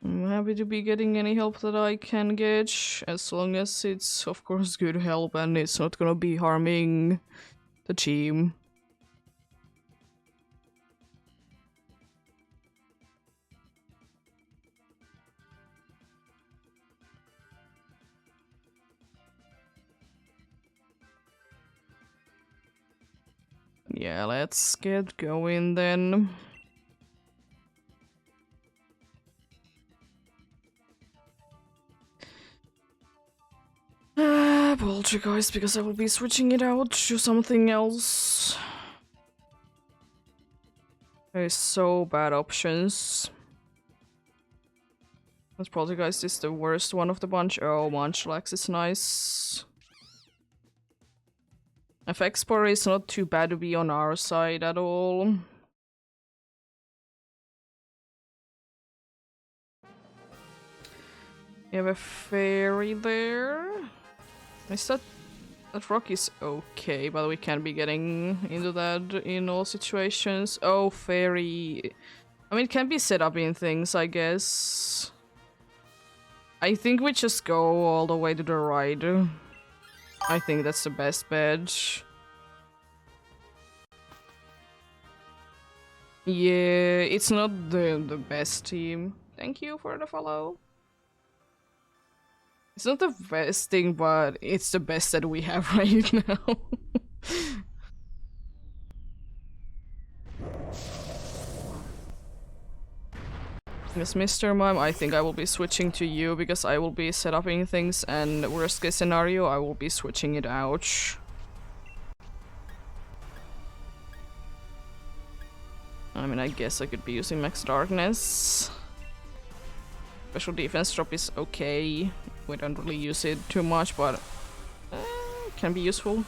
I'm happy to be getting any help that I can get, as long as it's, of course, good help and it's not gonna be harming the team. Yeah, let's get going then. Poltergeist, because I will be switching it out to something else. There's so bad options. But Poltergeist is the worst one of the bunch. Oh, Munchlax is nice. FX Spore is not too bad to be on our side at all. We have a fairy there. Is that rock is okay, but we can't be getting into that in all situations. Oh, fairy. I mean, it can be set up in things, I guess. I think we just go all the way to the right. I think that's the best bet. Yeah, it's not the best team. Thank you for the follow. It's not the best thing, but it's the best that we have right now. Yes, Mr. Mime, I think I will be switching to you because I will be setting things, and worst case scenario, I will be switching it out. I mean, I guess I could be using Max Darkness. Special defense drop is okay. We don't really use it too much, but can be useful.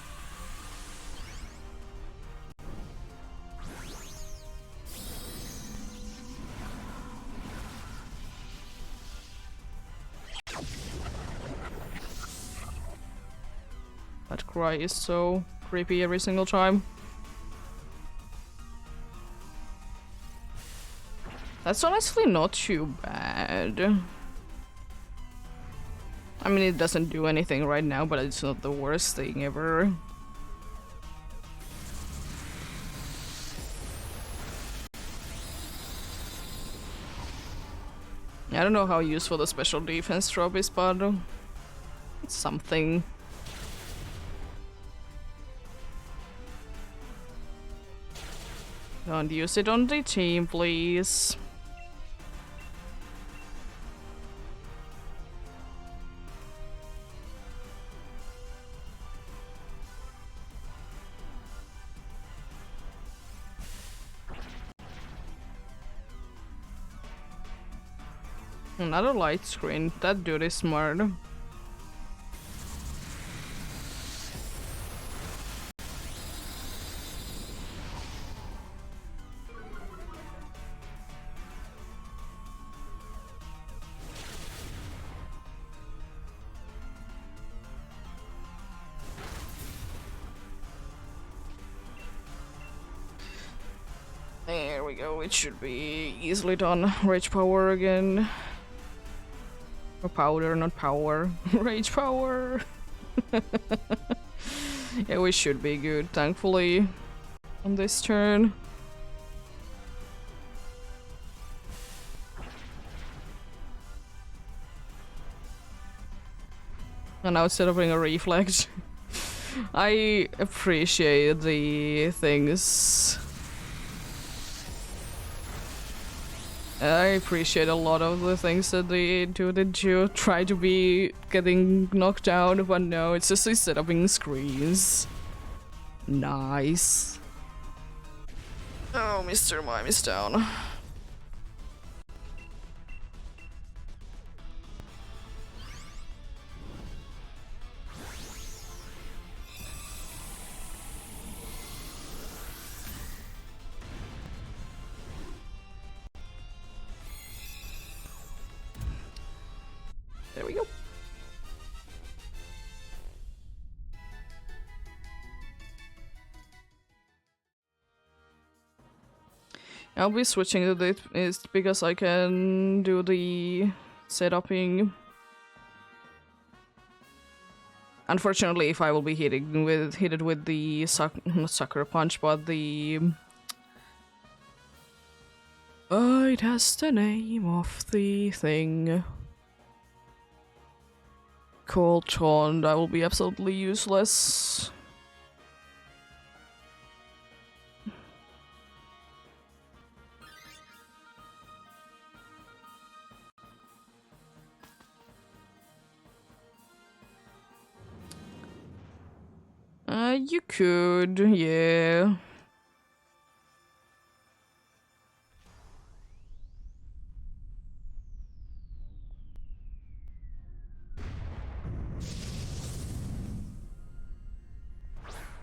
That cry is so creepy every single time. That's honestly not too bad. I mean, it doesn't do anything right now, but it's not the worst thing ever. I don't know how useful the special defense drop is, but it's something. Don't use it on the team, please. Another light screen. That dude is smart. There we go, it should be easily done. Rage power again. Or powder, not power. Rage power! Yeah, we should be good, thankfully, on this turn. And now instead of doing a reflect, I appreciate the things. I appreciate a lot of the things that they do that you try to be getting knocked down, but no, it's just like setting screens. Nice. Oh, Mr. Mime is down. There we go. I'll be switching to this is because I can do the setuping. Unfortunately, if I will be hit it with the not sucker punch, but the it has the name of the thing. Cold Taunt, I will be absolutely useless. You could, yeah.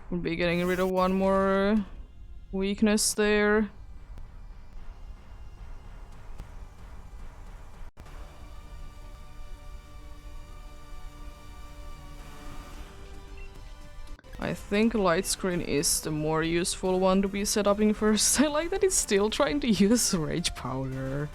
We'll be getting rid of one more weakness there. I think light screen is the more useful one to be set up in first. I like that it's still trying to use rage powder.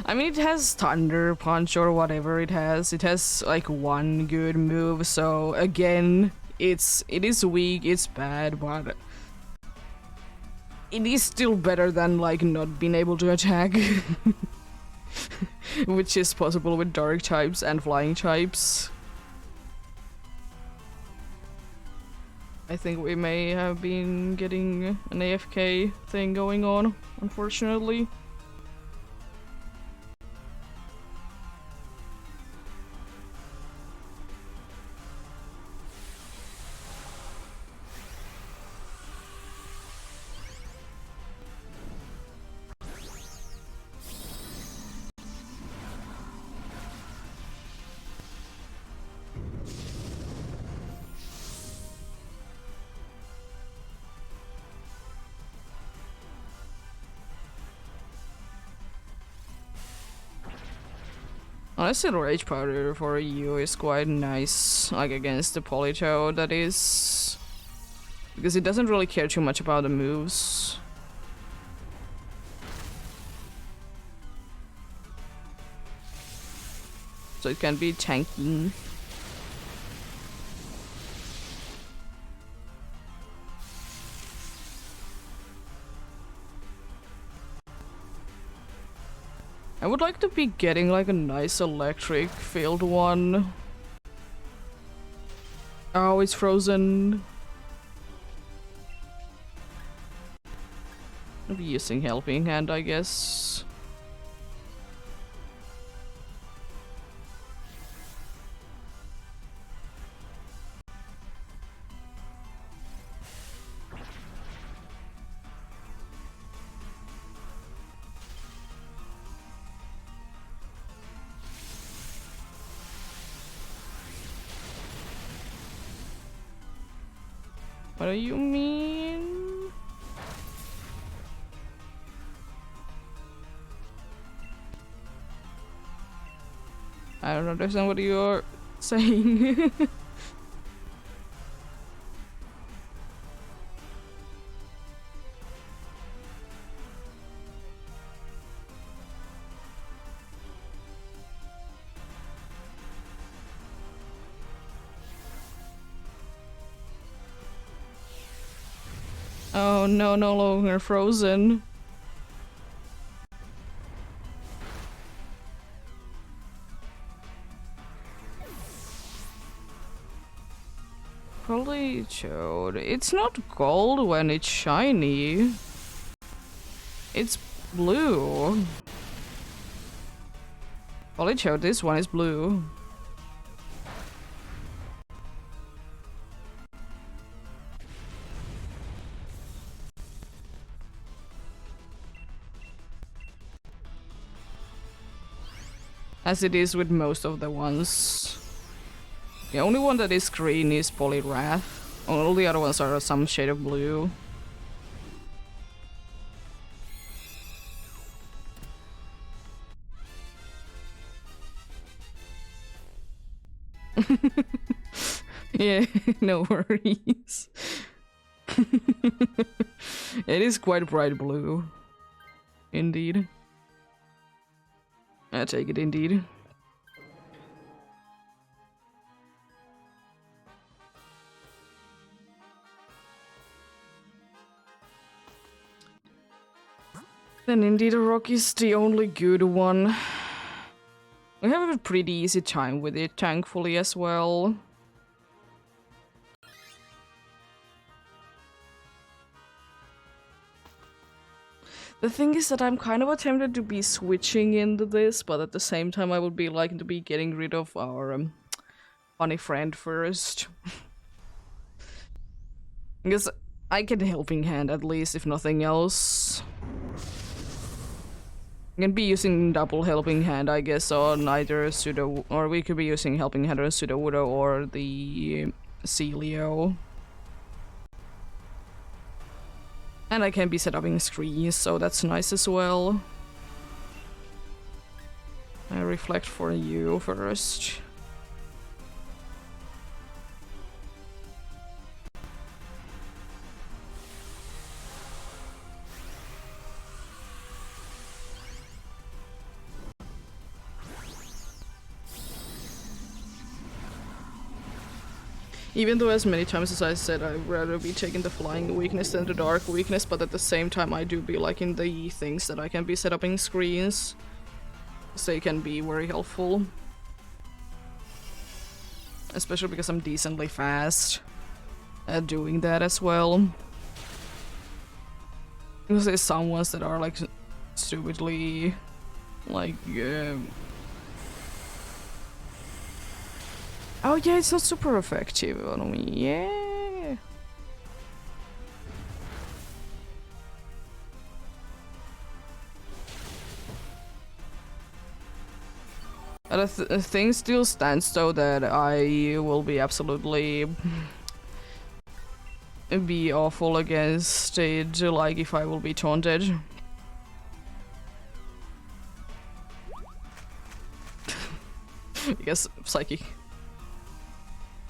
I mean, it has Thunder Punch or whatever it has. It has like one good move, so again, it is weak, it's bad, but it is still better than like not being able to attack. Which is possible with dark types and flying types. I think we may have been getting an AFK thing going on, unfortunately. Honestly, Rage Powder for you is quite nice, like against the Politoed, that is. Because it doesn't really care too much about the moves. So it can be tanking. I would like to be getting like a nice electric field one. Oh, it's frozen. I'll be using Helping Hand, I guess. What do you mean? I don't understand what you're saying. Oh no, no longer frozen. Probably showed. It's not gold when it's shiny. It's blue. Probably showed this one is blue. As it is with most of the ones. The only one that is green is Poliwrath. All the other ones are some shade of blue. Yeah, no worries. It is quite bright blue. Indeed. I take it indeed. Then indeed a rock is the only good one. We have a pretty easy time with it, thankfully, as well. The thing is that I'm kind of tempted to be switching into this, but at the same time I would be liking to be getting rid of our funny friend first. Because I get a Helping Hand at least, if nothing else. I can be using double Helping Hand, I guess, on either Pseudo, or we could be using Helping Hand on Sudowoodo or the Celio. And I can be set up in screens, so that's nice as well. I reflect for you first. Even though as many times as I said I'd rather be taking the flying weakness than the dark weakness, but at the same time I do be liking the things that I can be set up in screens. So they can be very helpful. Especially because I'm decently fast at doing that as well. Because there's some ones that are like stupidly like oh yeah, it's not super effective on me, yeah. But the thing still stands though that I will be absolutely be awful against it, like if I will be taunted. Because psychic.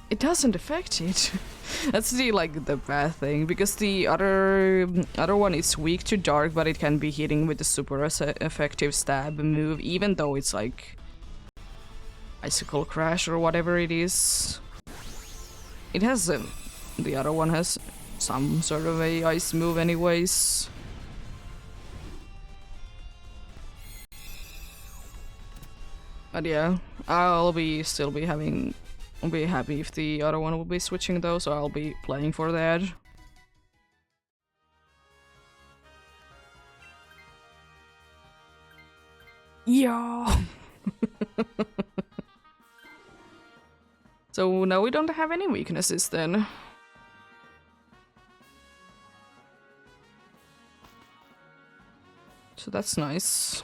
It doesn't affect it. That's the the bad thing, because the other one is weak to dark, but it can be hitting with the super effective stab move, even though it's like icicle crash or whatever it is. It has the other one has some sort of a ice move anyways. But yeah, I'll be happy if the other one will be switching though, so I'll be playing for that. Yeah. So now we don't have any weaknesses then. So that's nice.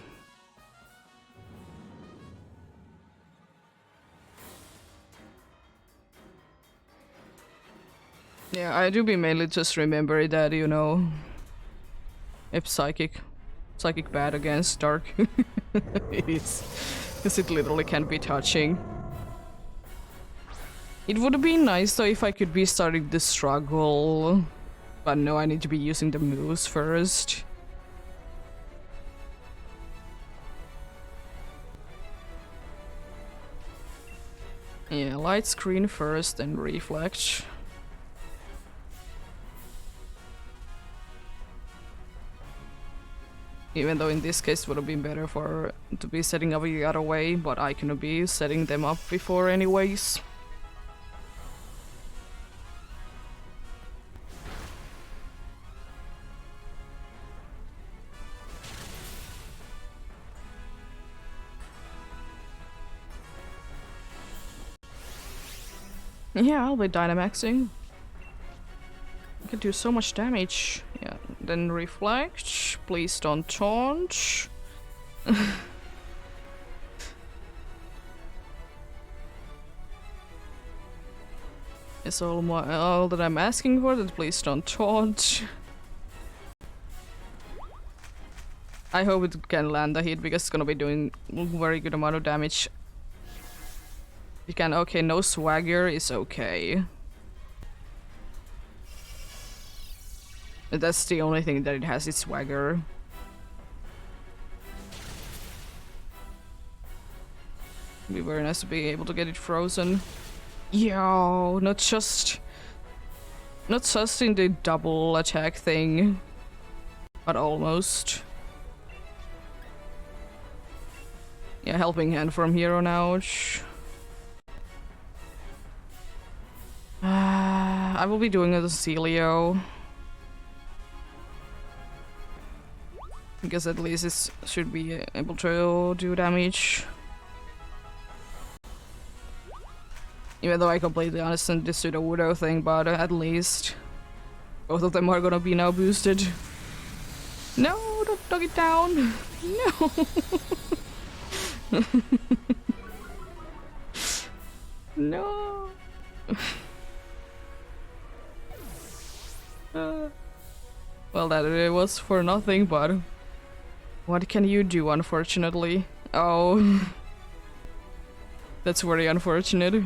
Yeah, I do be mainly just remember that, you know, if psychic bad against dark. It is, because it literally can't be touching. It would be nice though if I could be starting the struggle, but no, I need to be using the moves first. Yeah, light screen first, then reflect. Even though in this case it would have been better to be setting up the other way, but I can be setting them up before anyways. Yeah, I'll be Dynamaxing. I can do so much damage. Yeah, then reflect. Please don't taunt. It's all that I'm asking for, that please don't taunt. I hope it can land a hit, because it's gonna be doing very good amount of damage. You can, okay, no swagger is okay. That's the only thing that it has, is swagger. It'd be very nice to be able to get it frozen. Yo, not just in the double attack thing, but almost. Yeah, helping hand from here on out. I will be doing a Celio. Because at least it should be able to do damage. Even though I completely understand the pseudo-Wudo thing, but at least both of them are gonna be now boosted. No, don't knock it down! No! No! Well, that it was for nothing, but what can you do, unfortunately? Oh. That's very unfortunate.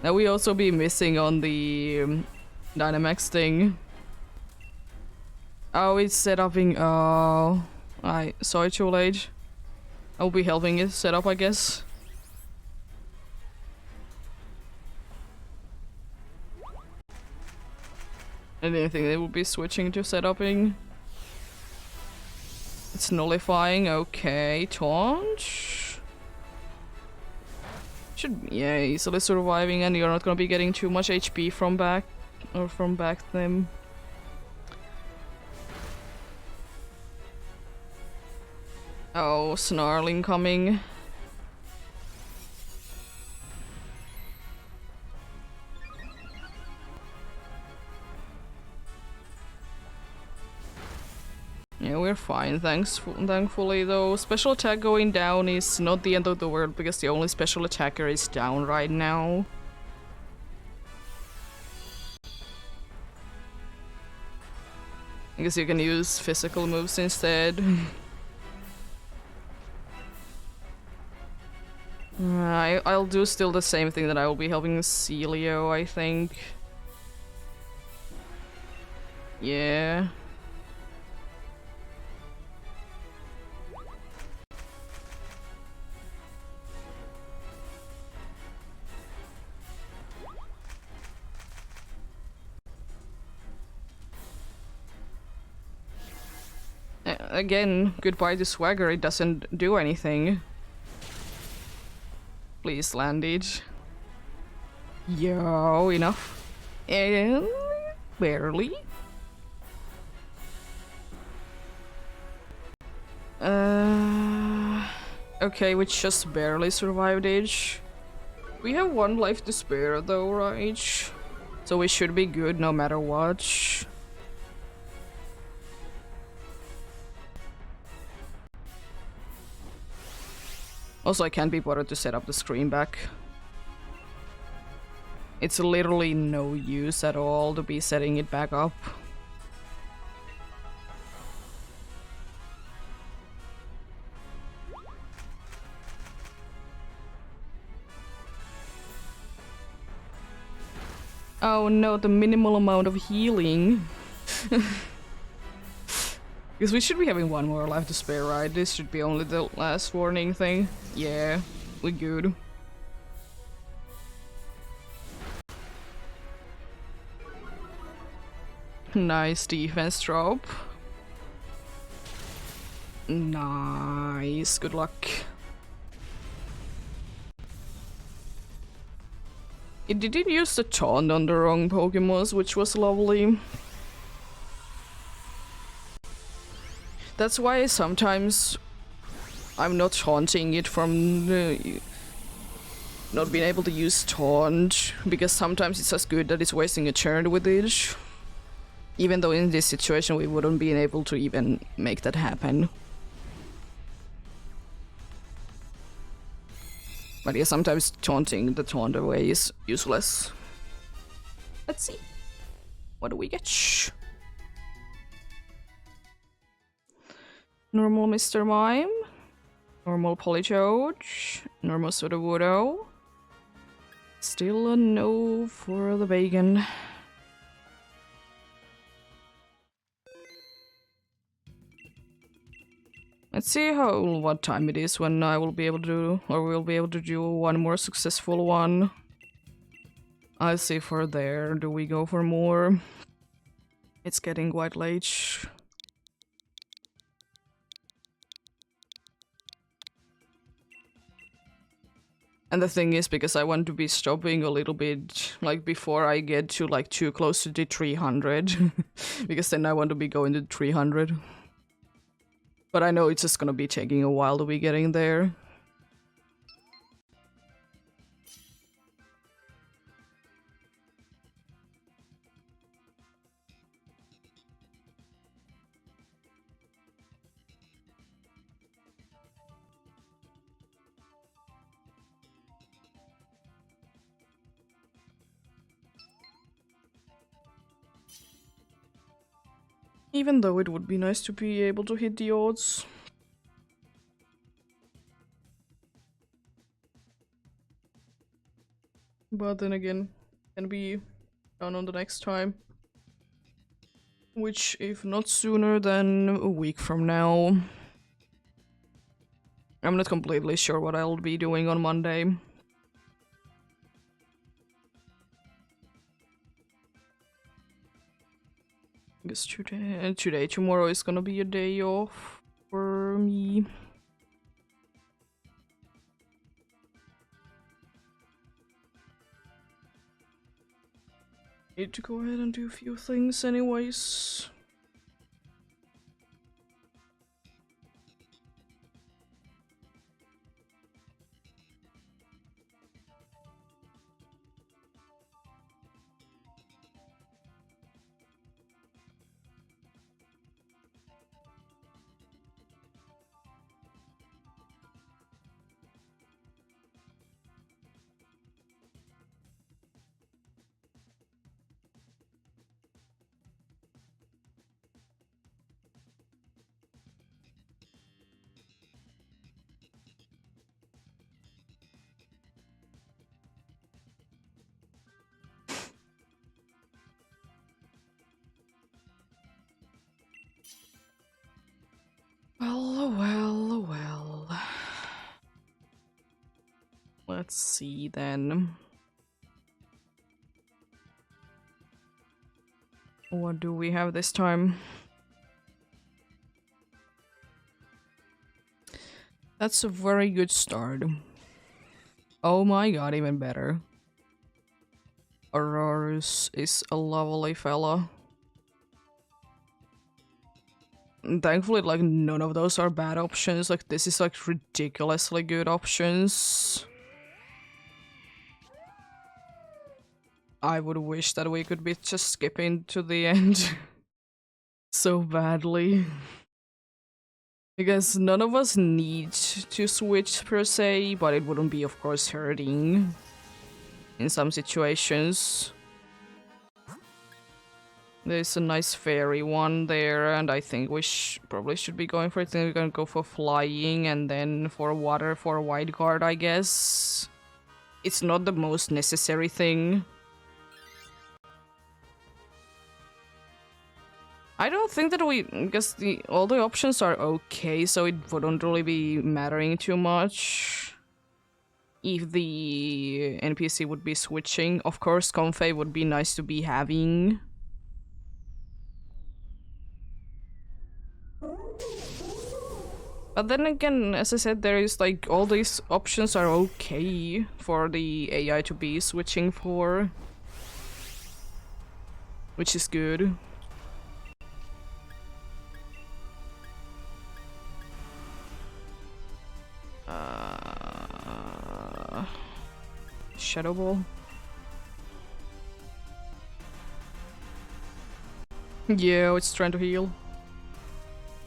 Now we also be missing on the Dynamax thing. Oh, it's set upping. Oh, I saw it too late. I'll be helping it set up, I guess. And anything they will be switching to set upping. It's nullifying. Okay, taunt. Should, yeah, easily surviving, and you're not gonna be getting too much HP from back them. Oh, snarling coming. Yeah, we're fine, thankfully though. Special attack going down is not the end of the world, because the only special attacker is down right now. I guess you can use physical moves instead. I'll do still the same thing that I will be helping Celio, I think. Yeah. Again, goodbye to Swagger, it doesn't do anything. Please land it. Yo, enough. And barely. Okay, we just barely survived it. We have 1 life to spare though, right? So we should be good no matter what. Also, I can't be bothered to set up the screen back. It's literally no use at all to be setting it back up. Oh no, the minimal amount of healing. Because we should be having 1 more life to spare, right? This should be only the last warning thing. Yeah, we're good. Nice defense drop. Nice, good luck. It didn't use the taunt on the wrong Pokemons, which was lovely. That's why sometimes I'm not taunting it from not being able to use taunt, because sometimes it's just good that it's wasting a turn with it. Even though in this situation we wouldn't be able to even make that happen. But yeah, sometimes taunting the taunt away is useless. Let's see. What do we get? Normal Mr. Mime. Normal Polytoad. Normal Sudowoodo. Still a no for the bacon. Let's see what time it is when I will be able to, or we'll be able to do 1 more successful one. I'll see for there. Do we go for more? It's getting quite late. And the thing is, because I want to be stopping a little bit, like, before I get to, like, too close to the 300. Because then I want to be going to 300. But I know it's just gonna be taking a while to be getting there. Even though it would be nice to be able to hit the odds. But then again, can be done on the next time. Which, if not sooner than a week from now. I'm not completely sure what I'll be doing on Monday. Because tomorrow is gonna be a day off for me. Need to go ahead and do a few things anyways. Let's see then. What do we have this time? That's a very good start. Oh my god, even better. Aurorus is a lovely fella. And thankfully, like, none of those are bad options. Like, this is like ridiculously good options. I would wish that we could be just skipping to the end so badly. Because none of us need to switch per se, but it wouldn't be, of course, hurting in some situations. There's a nice fairy one there, and I think we probably should be going for it. Then we're gonna go for flying, and then for water for a wild card, I guess. It's not the most necessary thing. I don't think that because all the options are okay, so it wouldn't really be mattering too much if the NPC would be switching. Of course, Comfey would be nice to be having. But then again, as I said, there is like all these options are okay for the AI to be switching for, which is good. Shadow Ball. Yeah, it's trying to heal.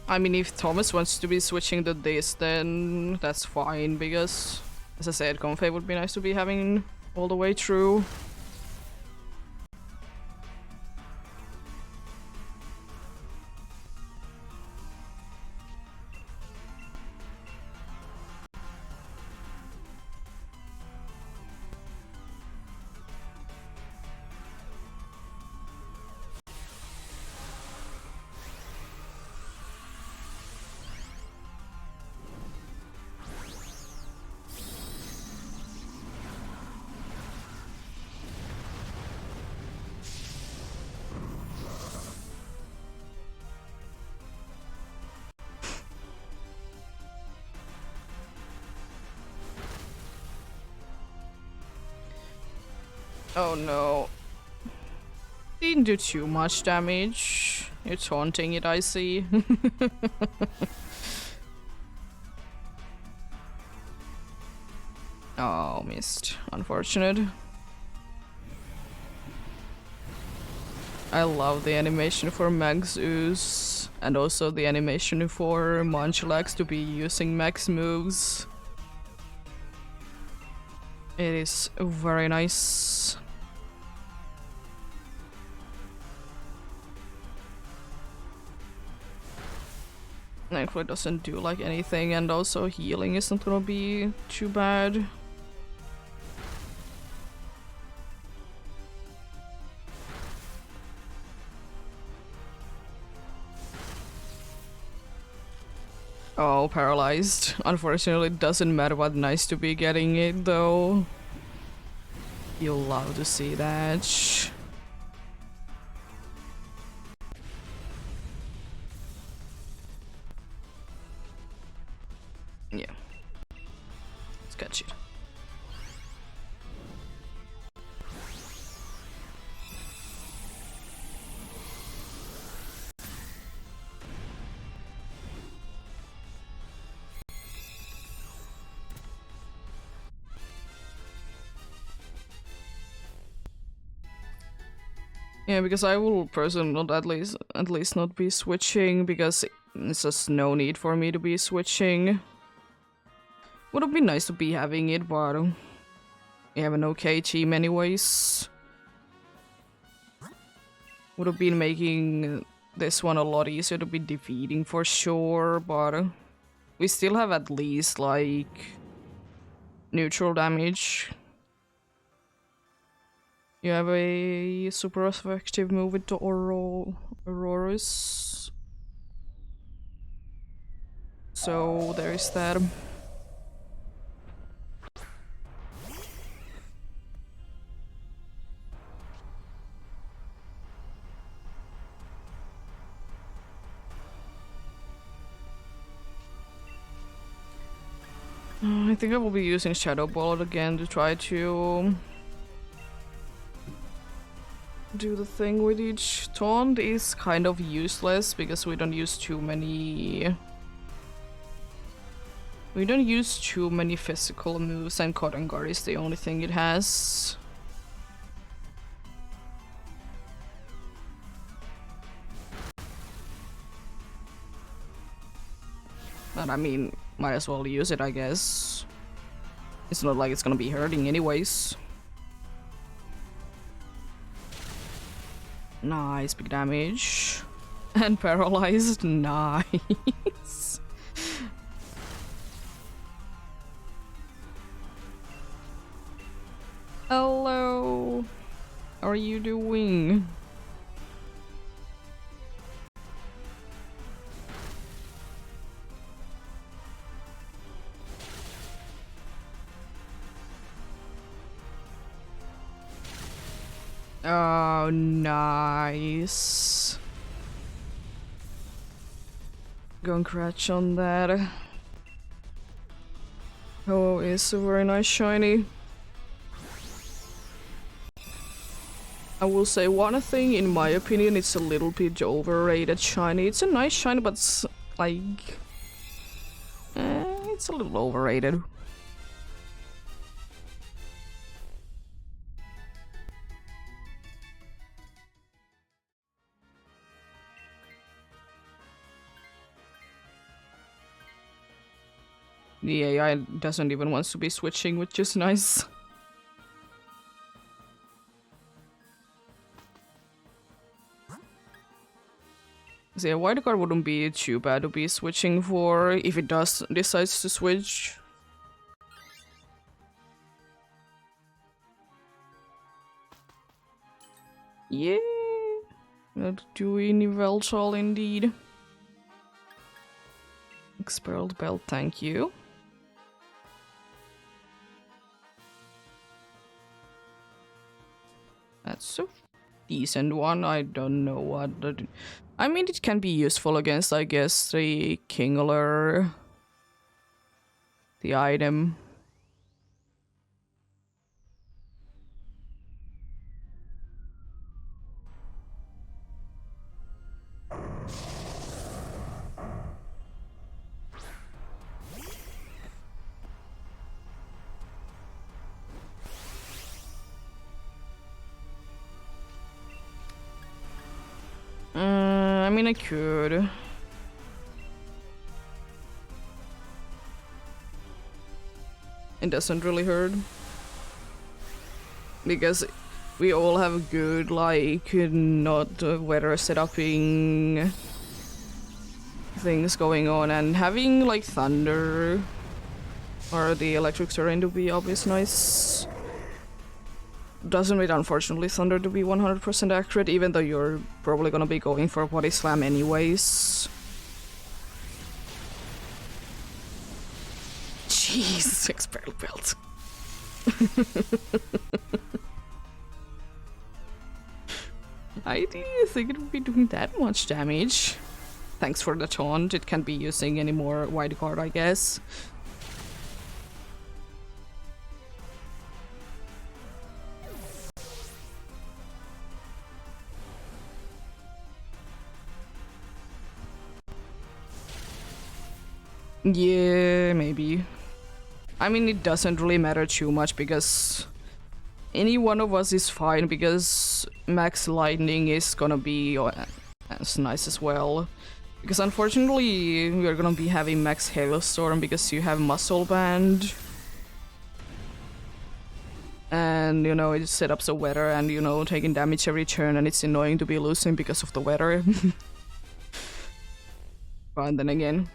I mean, if Thomas wants to be switching to this, then that's fine, because, as I said, Comfey would be nice to be having all the way through. Oh no. Didn't do too much damage. You're taunting it, I see. Oh, missed. Unfortunate. I love the animation for Max Ooze, and also the animation for Munchlax to be using Max moves. It is very nice. Thankfully it doesn't do like anything, and also healing isn't gonna be too bad. Oh, paralyzed. Unfortunately, it doesn't matter, but nice to be getting it though. You'll love to see that. Yeah. Let's catch it. Yeah, because I will personally not at least not be switching, because it's just no need for me to be switching. Would have been nice to be having it, but we have an okay team anyways. Would have been making this one a lot easier to be defeating for sure, but we still have at least like neutral damage. You have a super effective move with the Aurorus. So there is that. I think I will be using Shadow Ball again to try to do the thing with each. Taunt is kind of useless because we don't use too many... We don't use too many physical moves, and Cotton Guard is the only thing it has. But I mean, might as well use it, I guess. It's not like it's gonna be hurting anyways. Nice, big damage. And paralyzed, nice. Hello. How are you doing? Oh, nice. Congrats on that. Oh, it's a very nice shiny. I will say one thing, in my opinion, it's a little bit overrated shiny. It's a nice shiny, but it's like... it's a little overrated. The AI doesn't even want to be switching, which is nice. So yeah, white card wouldn't be too bad to be switching for if it decides to switch. Yeah, not doing Veltal indeed. Expelled Belt, thank you. That's a decent one. I don't know what. I mean, it can be useful against, I guess, the Kingler. The item. I mean, I could. It doesn't really hurt. Because we all have good, like, not weather setuping things going on, and having, like, thunder or the electric terrain to be up is nice. Doesn't mean, unfortunately, thunder to be 100% accurate, even though you're probably gonna be going for body slam anyways. Jeez, expert belt. I didn't think it would be doing that much damage. Thanks for the taunt. It can't be using any more wide guard, I guess. Yeah, maybe. I mean, it doesn't really matter too much because any one of us is fine, because max lightning is gonna be as nice as well. Because unfortunately, we're gonna be having max hailstorm because you have muscle band. And, you know, it set up so weather and, you know, taking damage every turn, and it's annoying to be losing because of the weather. But then again,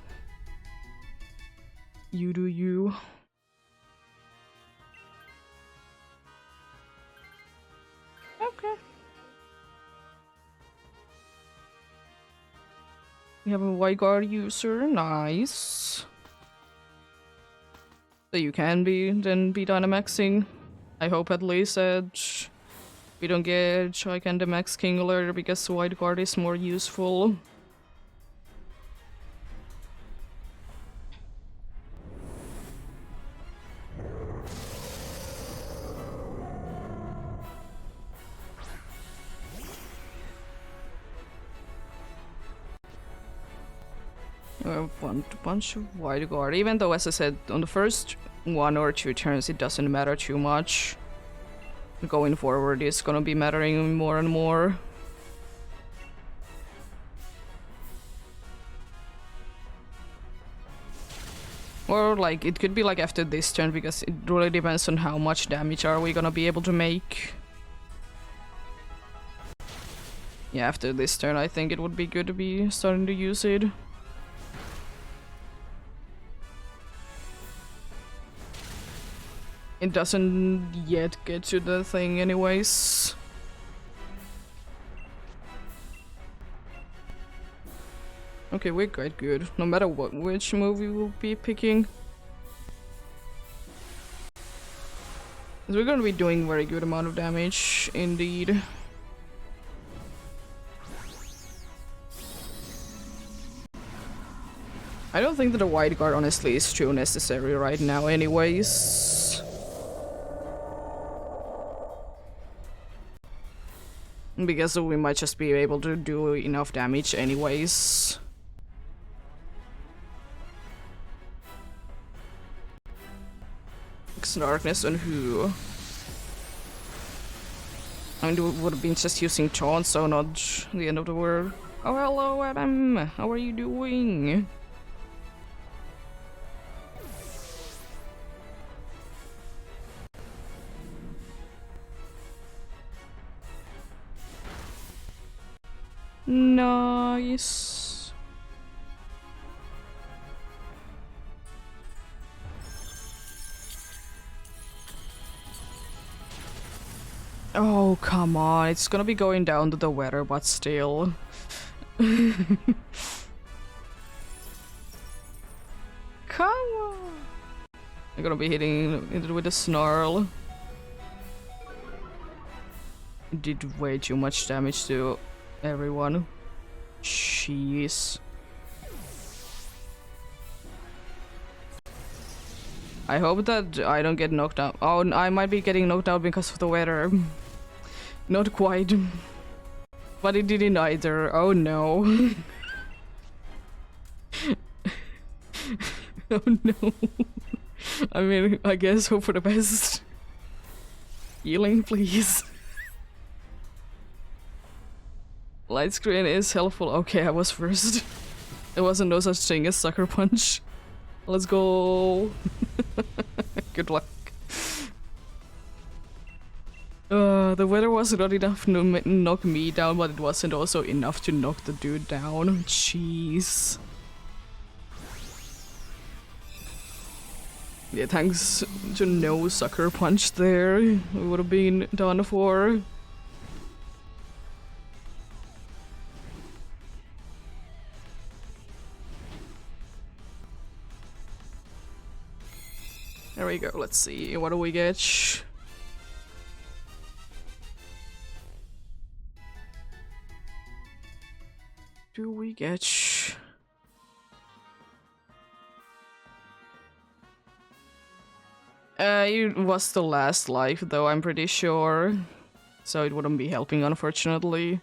you do you. Okay. We have a white guard user, nice. So you can be Dynamaxing. I hope at least that we don't get Gigantamax Kingler because white guard is more useful. A bunch of wide guard. Even though, as I said, on the first 1 or 2 turns, it doesn't matter too much. Going forward, it's gonna be mattering more and more. Or like it could be like after this turn, because it really depends on how much damage are we gonna be able to make. Yeah, after this turn I think it would be good to be starting to use it. It doesn't yet get to the thing anyways. Okay, we're quite good, no matter which move we will be picking. We're gonna be doing very good amount of damage, indeed. I don't think that a wide guard honestly is too necessary right now anyways. Because we might just be able to do enough damage anyways. Darkness on who? I mean, it would have been just using taunt, so not the end of the world. Oh, hello, Adam. How are you doing? Nice. Oh, come on. It's gonna be going down to the weather, but still. Come on. I'm gonna be hitting it with a snarl. It did way too much damage to everyone. Jeez. I hope that I don't get knocked out. Oh, I might be getting knocked out because of the weather. Not quite. But it didn't either. Oh no. Oh no. I mean, I guess hope for the best. Healing, please. Light screen is helpful. Okay, I was first. There wasn't no such thing as sucker punch. Let's go. Good luck. The weather was not enough to knock me down, but it wasn't also enough to knock the dude down. Jeez. Yeah, thanks to no sucker punch there, we would have been done for. There we go, let's see, what do we get? Do we get? It was the last life though, I'm pretty sure. So it wouldn't be helping, unfortunately.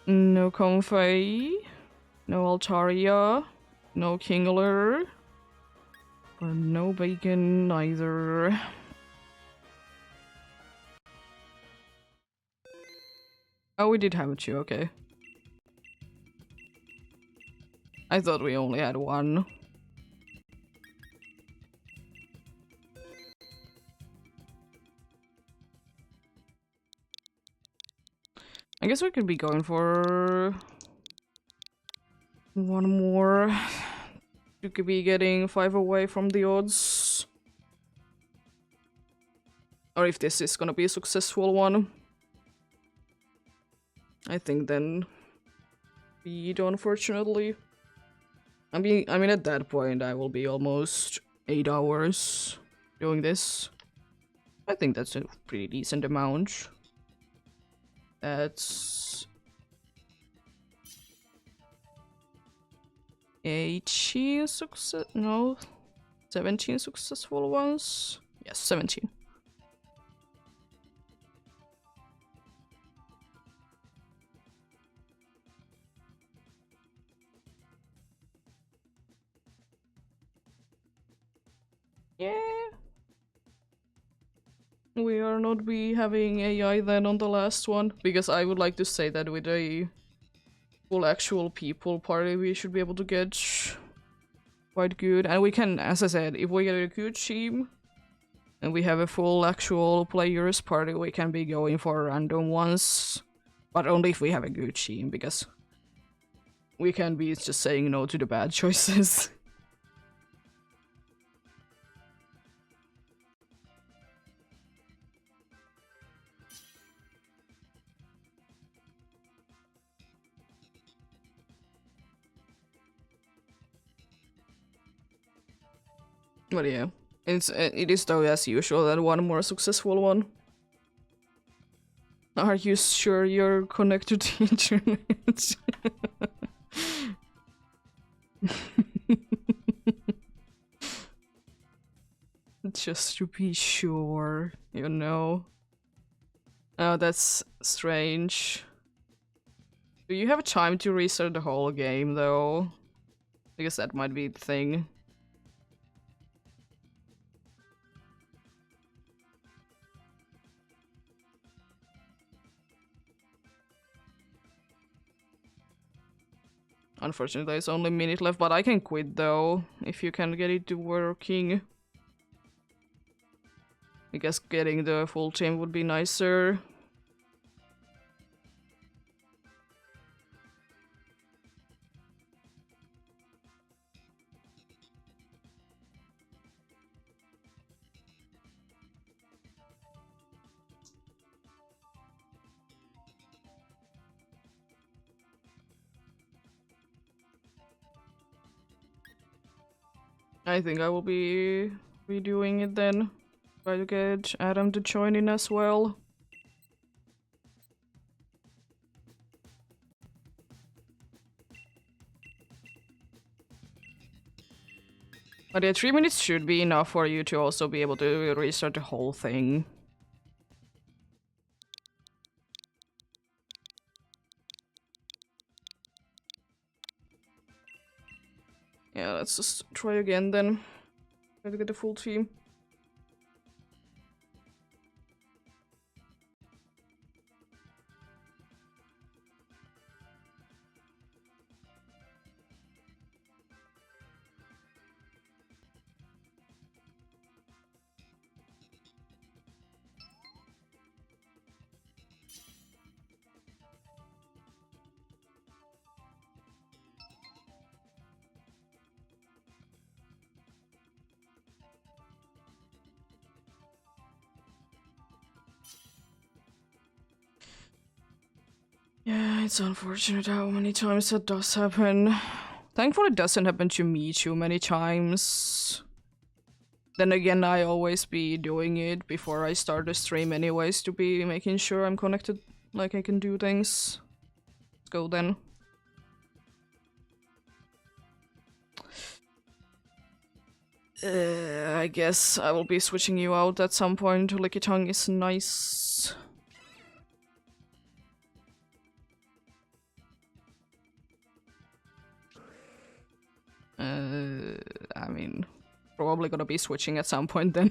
No Confei, no Altaria, no Kingler. No bacon either. Oh, we did have a 2, okay. I thought we only had 1. I guess we could be going for 1 more. You could be getting 5 away from the odds. Or if this is gonna be a successful one. I think then beat, unfortunately. I mean at that point I will be almost 8 hours doing this. I think that's a pretty decent amount. That's 18 success, no, 17 successful ones. Yes, 17. Yeah. We are not be having AI then on the last one, because I would like to say that with a full actual people party we should be able to get quite good. And we can, as I said, if we get a good team and we have a full actual players party, we can be going for random ones. But only if we have a good team, because we can be just saying no to the bad choices. But yeah, it is though as usual that one more successful one. Are you sure you're connected to internet? Just to be sure, you know. Oh, that's strange. Do you have time to restart the whole game though? Because that might be the thing. Unfortunately, there's only a minute left, but I can quit though, if you can get it to working. I guess getting the full team would be nicer. I think I will be redoing it then. Try to get Adam to join in as well. But yeah, 3 minutes should be enough for you to also be able to restart the whole thing. Yeah, let's just try again then. Try to get the full team. Yeah, it's unfortunate how many times that does happen. Thankfully it doesn't happen to me too many times. Then again, I always be doing it before I start the stream anyways to be making sure I'm connected, like I can do things. Let's go then. I guess I will be switching you out at some point. Licky Tongue is nice. I mean, probably gonna be switching at some point then.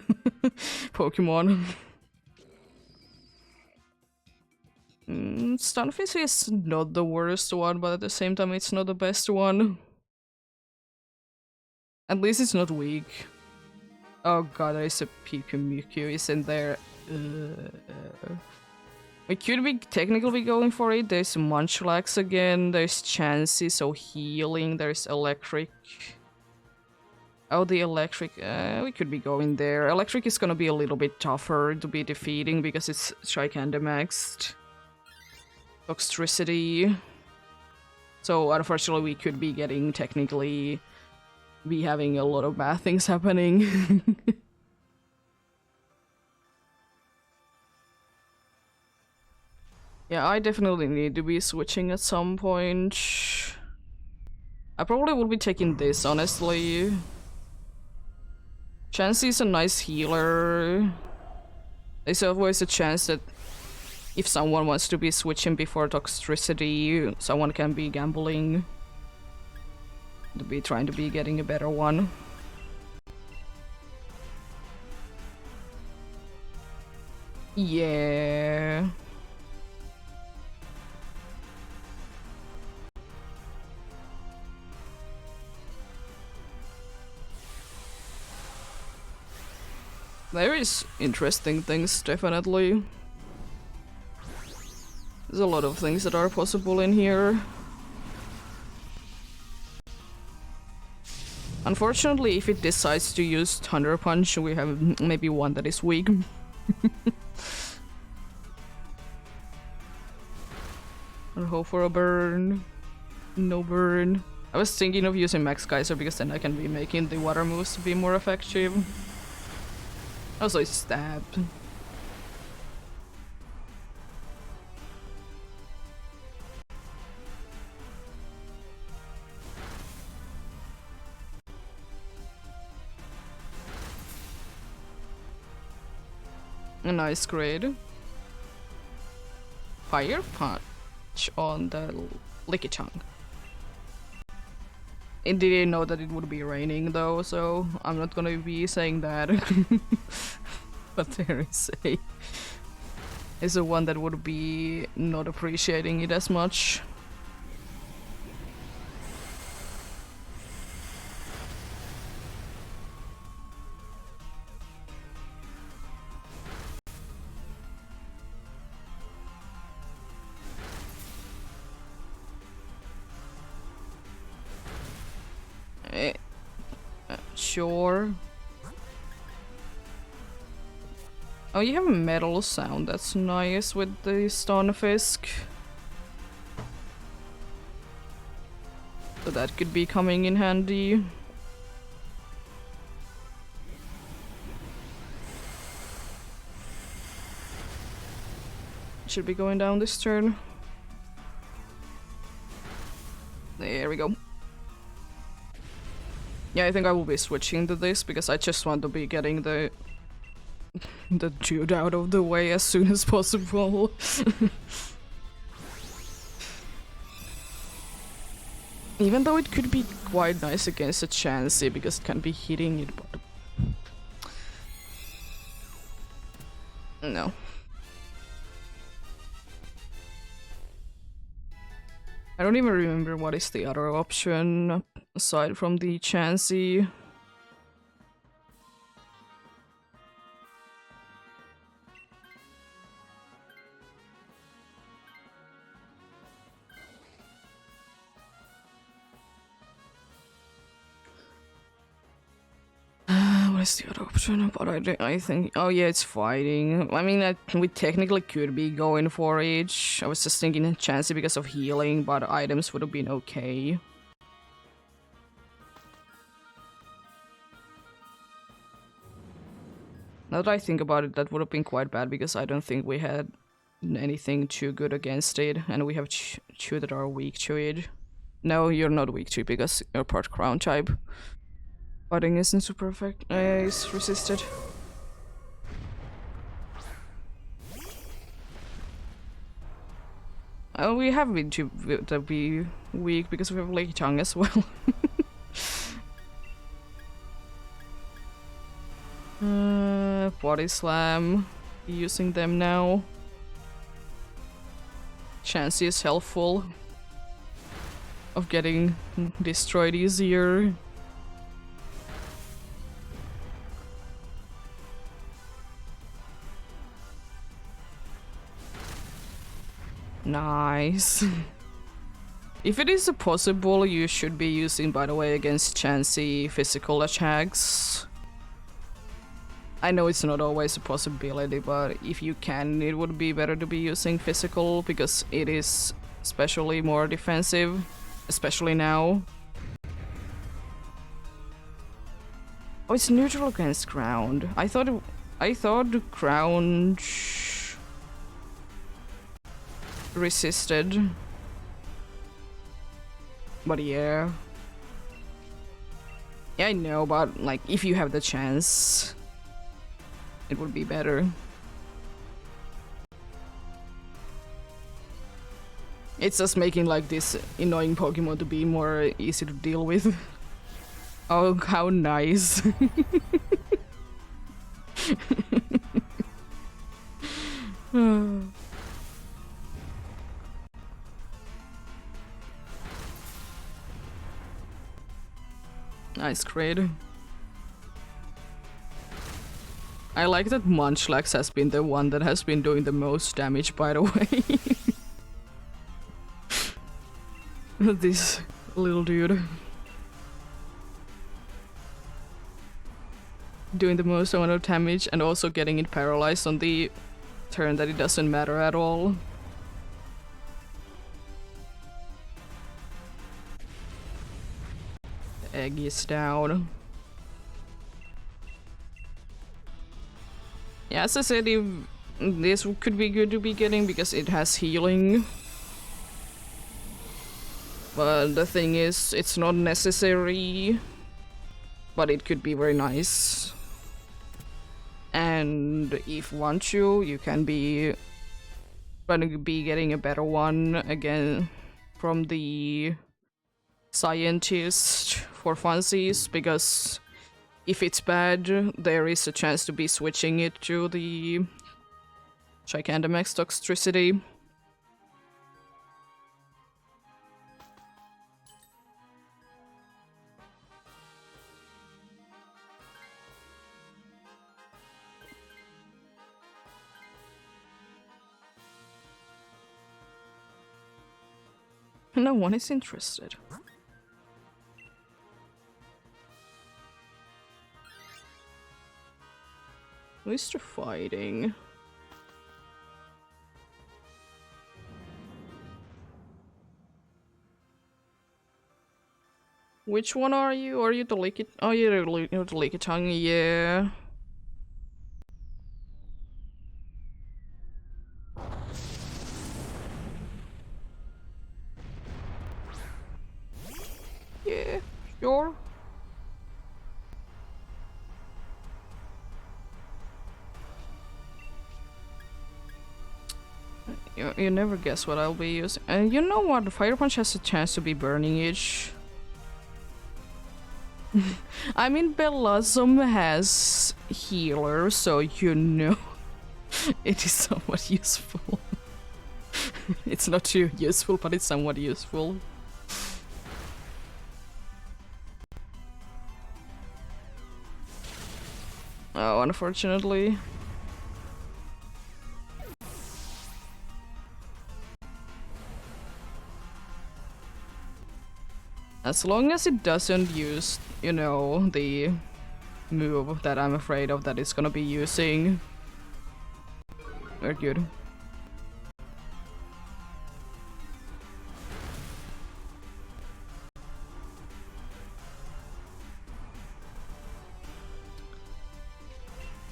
Pokemon. Stunfisk is not the worst one, but at the same time it's not the best one. At least it's not weak. Oh god, there is a Pikumuku, isn't there? We could be technically going for it. There's Munchlax again, there's Chansey, so healing, there's Electric. Oh, the Electric, we could be going there. Electric is gonna be a little bit tougher to be defeating because it's Tricandamaxed. Toxtricity. So unfortunately we could be getting technically be having a lot of bad things happening. Yeah, I definitely need to be switching at some point. I probably will be taking this, honestly. Chansey is a nice healer. There's always a chance that if someone wants to be switching before Toxtricity, someone can be gambling to be trying to be getting a better one. Yeah. There is interesting things, definitely. There's a lot of things that are possible in here. Unfortunately, if it decides to use Thunder Punch, we have maybe one that is weak. I'll hope for a burn. No burn. I was thinking of using Max Geyser because then I can be making the water moves to be more effective. Also, it's stabbed. A nice grade. Fire Punch on the Licky Tongue. It didn't know that it would be raining though, so I'm not gonna be saying that. But there is a one that would be not appreciating it as much. Sure. Oh, you have a metal sound. That's nice with the Stonfisk. So that could be coming in handy. Should be going down this turn. There we go. Yeah, I think I will be switching to this because I just want to be getting the Jude out of the way as soon as possible. Even though it could be quite nice against a Chansey because it can be hitting it, but no. I don't even remember what is the other option aside from the Chansey. What is the other option? But I think... Oh yeah, it's fighting. I mean, we technically could be going for each. I was just thinking Chansey because of healing, but items would have been okay. Now that I think about it, that would have been quite bad because I don't think we had anything too good against it, and we have two that are weak to it. No, you're not weak to it because you're part ground type. Fighting isn't super perfect. It's resisted. Oh, we have been to be weak because we have Lake Chang as well. Body Slam. Using them now. Chansey is helpful of getting destroyed easier. Nice. If it is possible, you should be using, by the way, against Chansey physical attacks. I know it's not always a possibility, but if you can, it would be better to be using physical because it is especially more defensive, especially now. Oh, it's neutral against ground. I thought ground resisted. But yeah. Yeah, I know, but like if you have the chance, it would be better. It's just making like this annoying Pokemon to be more easy to deal with. Oh, how nice. Nice crit. I like that Munchlax has been the one that has been doing the most damage, by the way. This little dude. Doing the most amount of damage and also getting it paralyzed on the turn that it doesn't matter at all. The egg is down. Yeah, as I said, this could be good to be getting because it has healing. But the thing is, it's not necessary. But it could be very nice. And if you want to, you can be going to be getting a better one again from the scientist for funsies, because if it's bad, there is a chance to be switching it to the Gigantamax Toxtricity. No one is interested. Who is the fighting? Which one are you? Are you the Leaky? Oh, you're the Leaky Tongue, yeah. Yeah, sure. You never guess what I'll be using. And you know what? Fire Punch has a chance to be Burning Edge. I mean, Bellossom has healer, so you know it is somewhat useful. It's not too useful, but it's somewhat useful. Oh, unfortunately. As long as it doesn't use, you know, the move that I'm afraid of that it's gonna be using, we're good.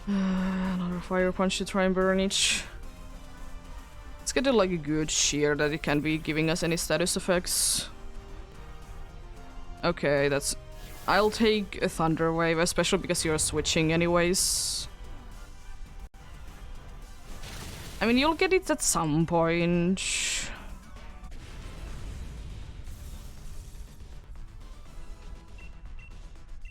Another Fire Punch to try and burn each. Let's get it like a good shear that it can be giving us any status effects. Okay, that's... I'll take a Thunder Wave, especially because you're switching anyways. I mean, you'll get it at some point.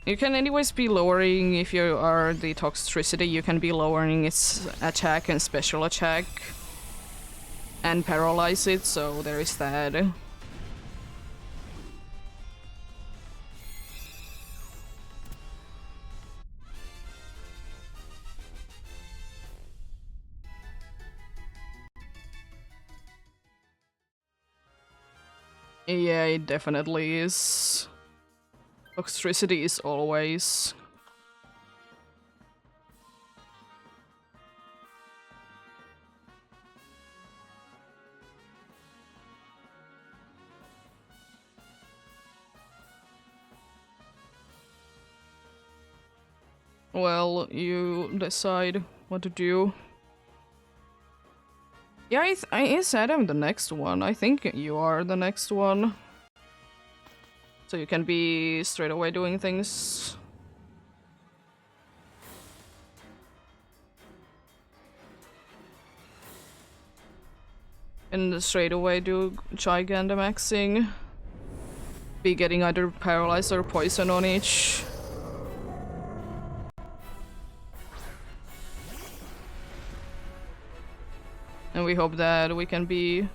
You can anyways be lowering, if you are the Toxtricity, you can be lowering its attack and special attack. And paralyze it, so there is that. Yeah, it definitely is. Toxtricity is always. Well, you decide what to do. Yeah, I said I'm the next one. I think you are the next one. So you can be straight away doing things. And straight away do Gigantamaxing. Be getting either paralyzed or poison on each. we hope that we can be...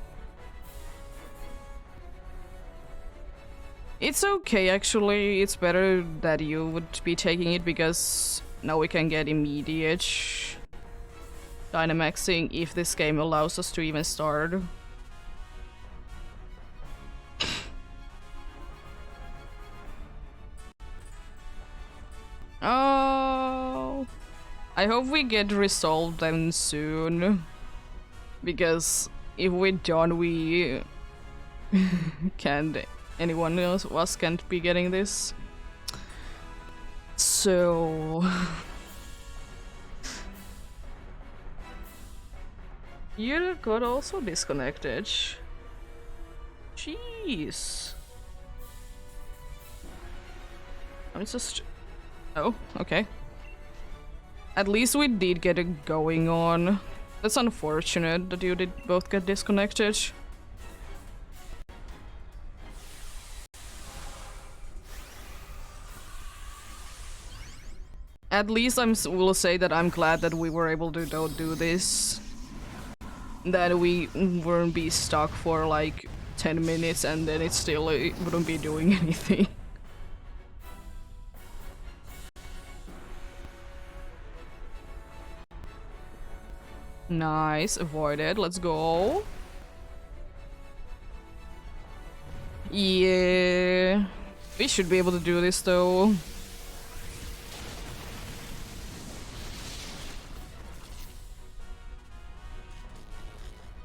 It's okay, actually. It's better that you would be taking it, because now we can get immediate Dynamaxing if this game allows us to even start. Oh, I hope we get resolved then soon, because if we don't, we can't. Anyone else of us can't be getting this. So you got also disconnected. Jeez. I'm just... Oh, okay. At least we did get it going on. That's unfortunate that you did both get disconnected. At least will say that I'm glad that we were able to do this. That we wouldn't be stuck for like 10 minutes and then it still wouldn't be doing anything. Nice, avoided. Let's go. Yeah. We should be able to do this though.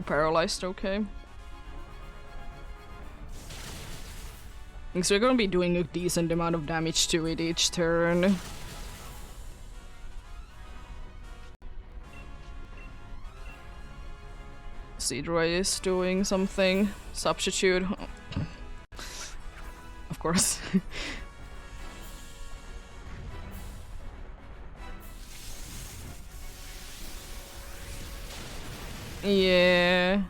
Paralyzed, okay. So we're gonna be doing a decent amount of damage to it each turn. Seedroid is doing something. Substitute. Of course. Yeah.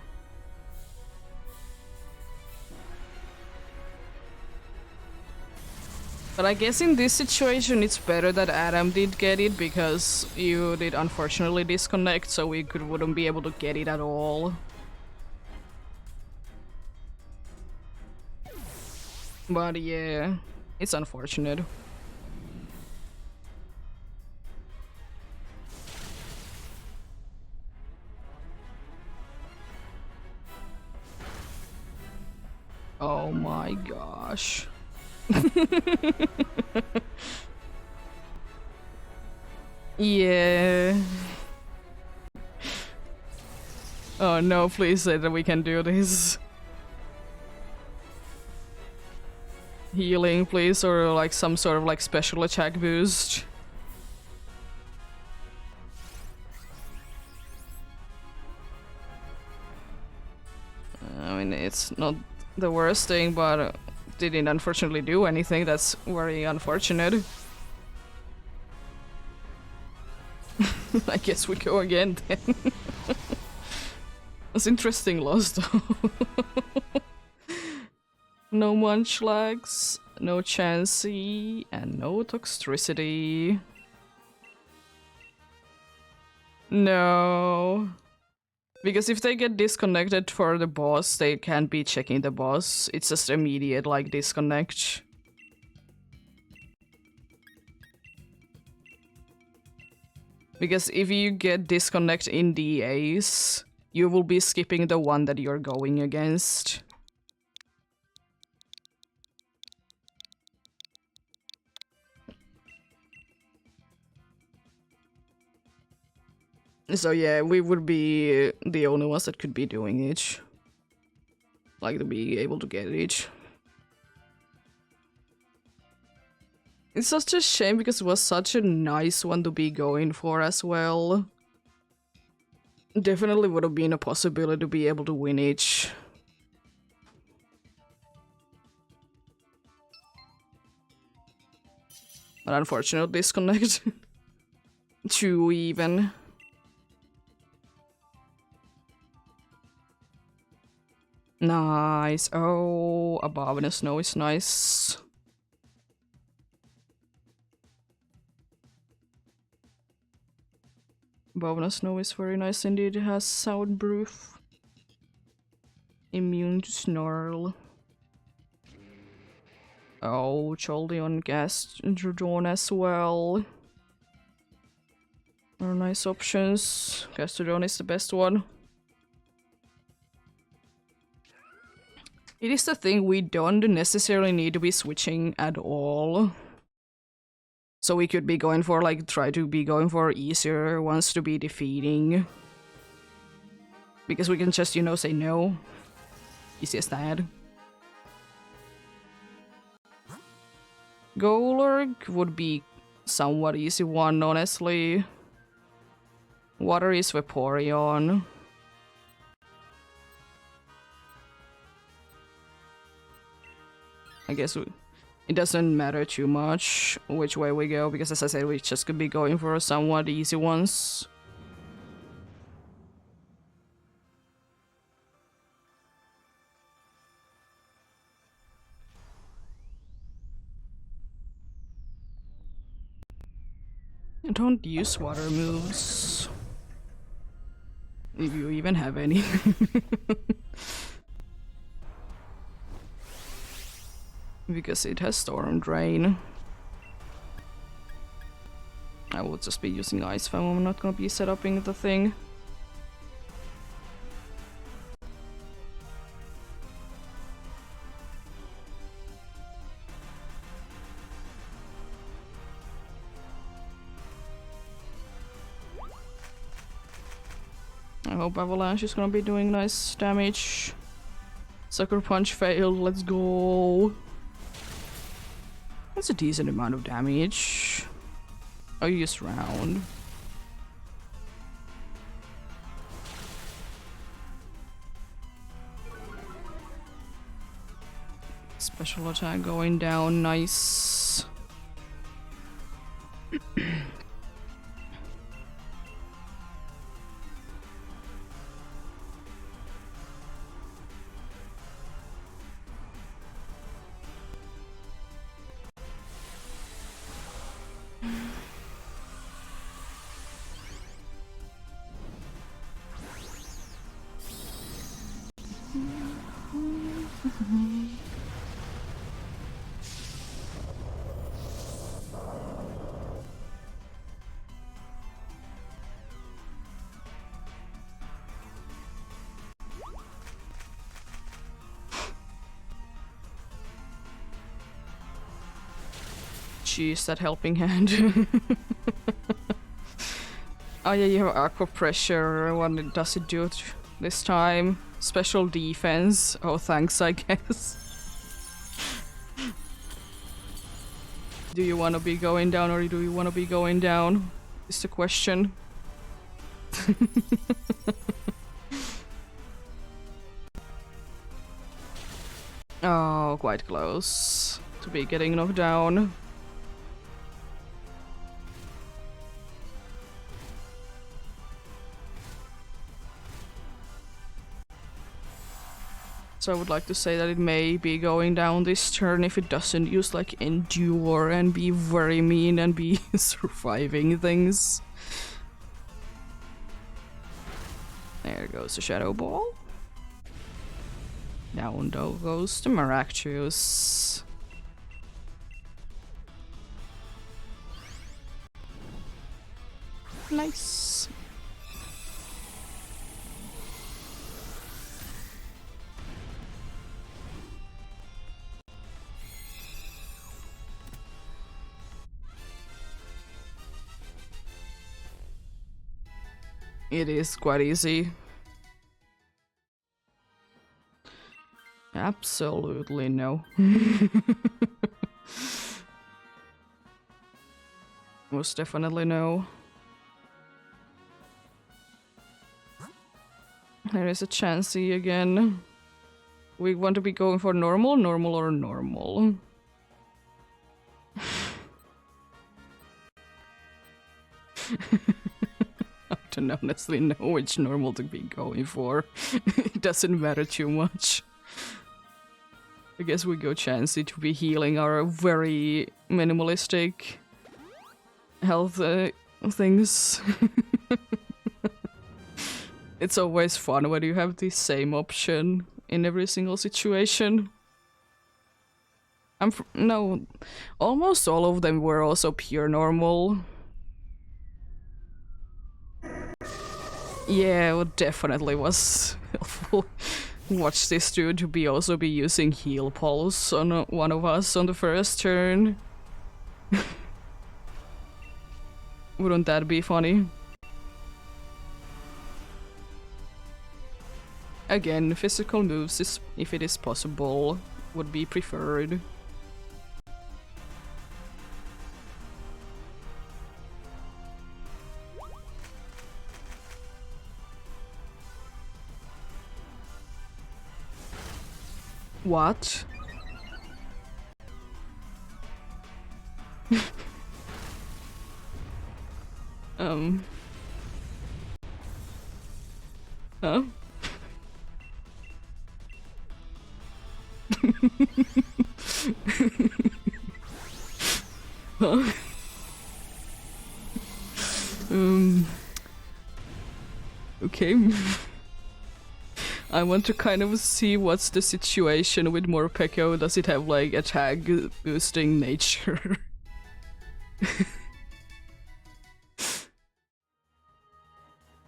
But I guess in this situation it's better that Adam did get it, because you did unfortunately disconnect, so we wouldn't be able to get it at all. But yeah, it's unfortunate. Oh my gosh. Yeah. Oh no, please say that we can do this. Healing, please, or like some sort of like special attack boost. I mean, it's not the worst thing, but didn't unfortunately do anything. That's very unfortunate. I guess we go again then. That's interesting loss though. No munchlags, no Chansey, and no Toxtricity. No. Because if they get disconnected for the boss, they can't be checking the boss. It's just immediate, like, disconnect. Because if you get disconnect in DAs, you will be skipping the one that you're going against. So yeah, we would be the only ones that could be doing it. Like, to be able to get it. It's such a shame because it was such a nice one to be going for as well. Definitely would have been a possibility to be able to win it. But unfortunately, disconnect. Too even. Nice. Oh, above in the snow is nice. Bovna Snow is very nice indeed. It has soundproof. Immune to snarl. Oh, Jolteon Gastrodon as well. Are nice options. Gastrodon is the best one. It is the thing, we don't necessarily need to be switching at all. So we could be going for, like, try to be going for easier ones to be defeating. Because we can just, you know, say no. Easy as that. Golurk would be somewhat easy one, honestly. Water is Vaporeon. I guess it doesn't matter too much which way we go, because as I said, we just could be going for somewhat easy ones. I don't use water moves. If you even have any. Because it has Storm Drain. I will just be using Ice Foam, I'm not gonna be setuping the thing. I hope Avalanche is gonna be doing nice damage. Sucker Punch failed, let's go. That's a decent amount of damage. Oh, you use round. Special attack going down, nice. Jeez, that helping hand. Oh yeah, you have Aqua Pressure. What does it do this time? Special defense. Oh, thanks, I guess. Do you want to be going down or do you want to be going down? Is the question. Oh, quite close to be getting knocked down. So I would like to say that it may be going down this turn if it doesn't use like Endure and be very mean and be surviving things. There goes the Shadow Ball. Down goes the Maractus. Nice. It is quite easy. Absolutely no. Most definitely no. There is a Chansey again. We want to be going for normal, normal, or normal. I don't honestly know which normal to be going for. It doesn't matter too much. I guess we go Chansey to be healing our very minimalistic health things. It's always fun when you have the same option in every single situation. No, almost all of them were also pure normal. Yeah, it definitely was helpful. Watch this dude be also be using heal pulse on one of us on the first turn. Wouldn't that be funny? Again, physical moves, if it is possible, would be preferred. What? Huh? Huh? Okay. I want to kind of see what's the situation with Morpeko. Does it have like attack boosting nature?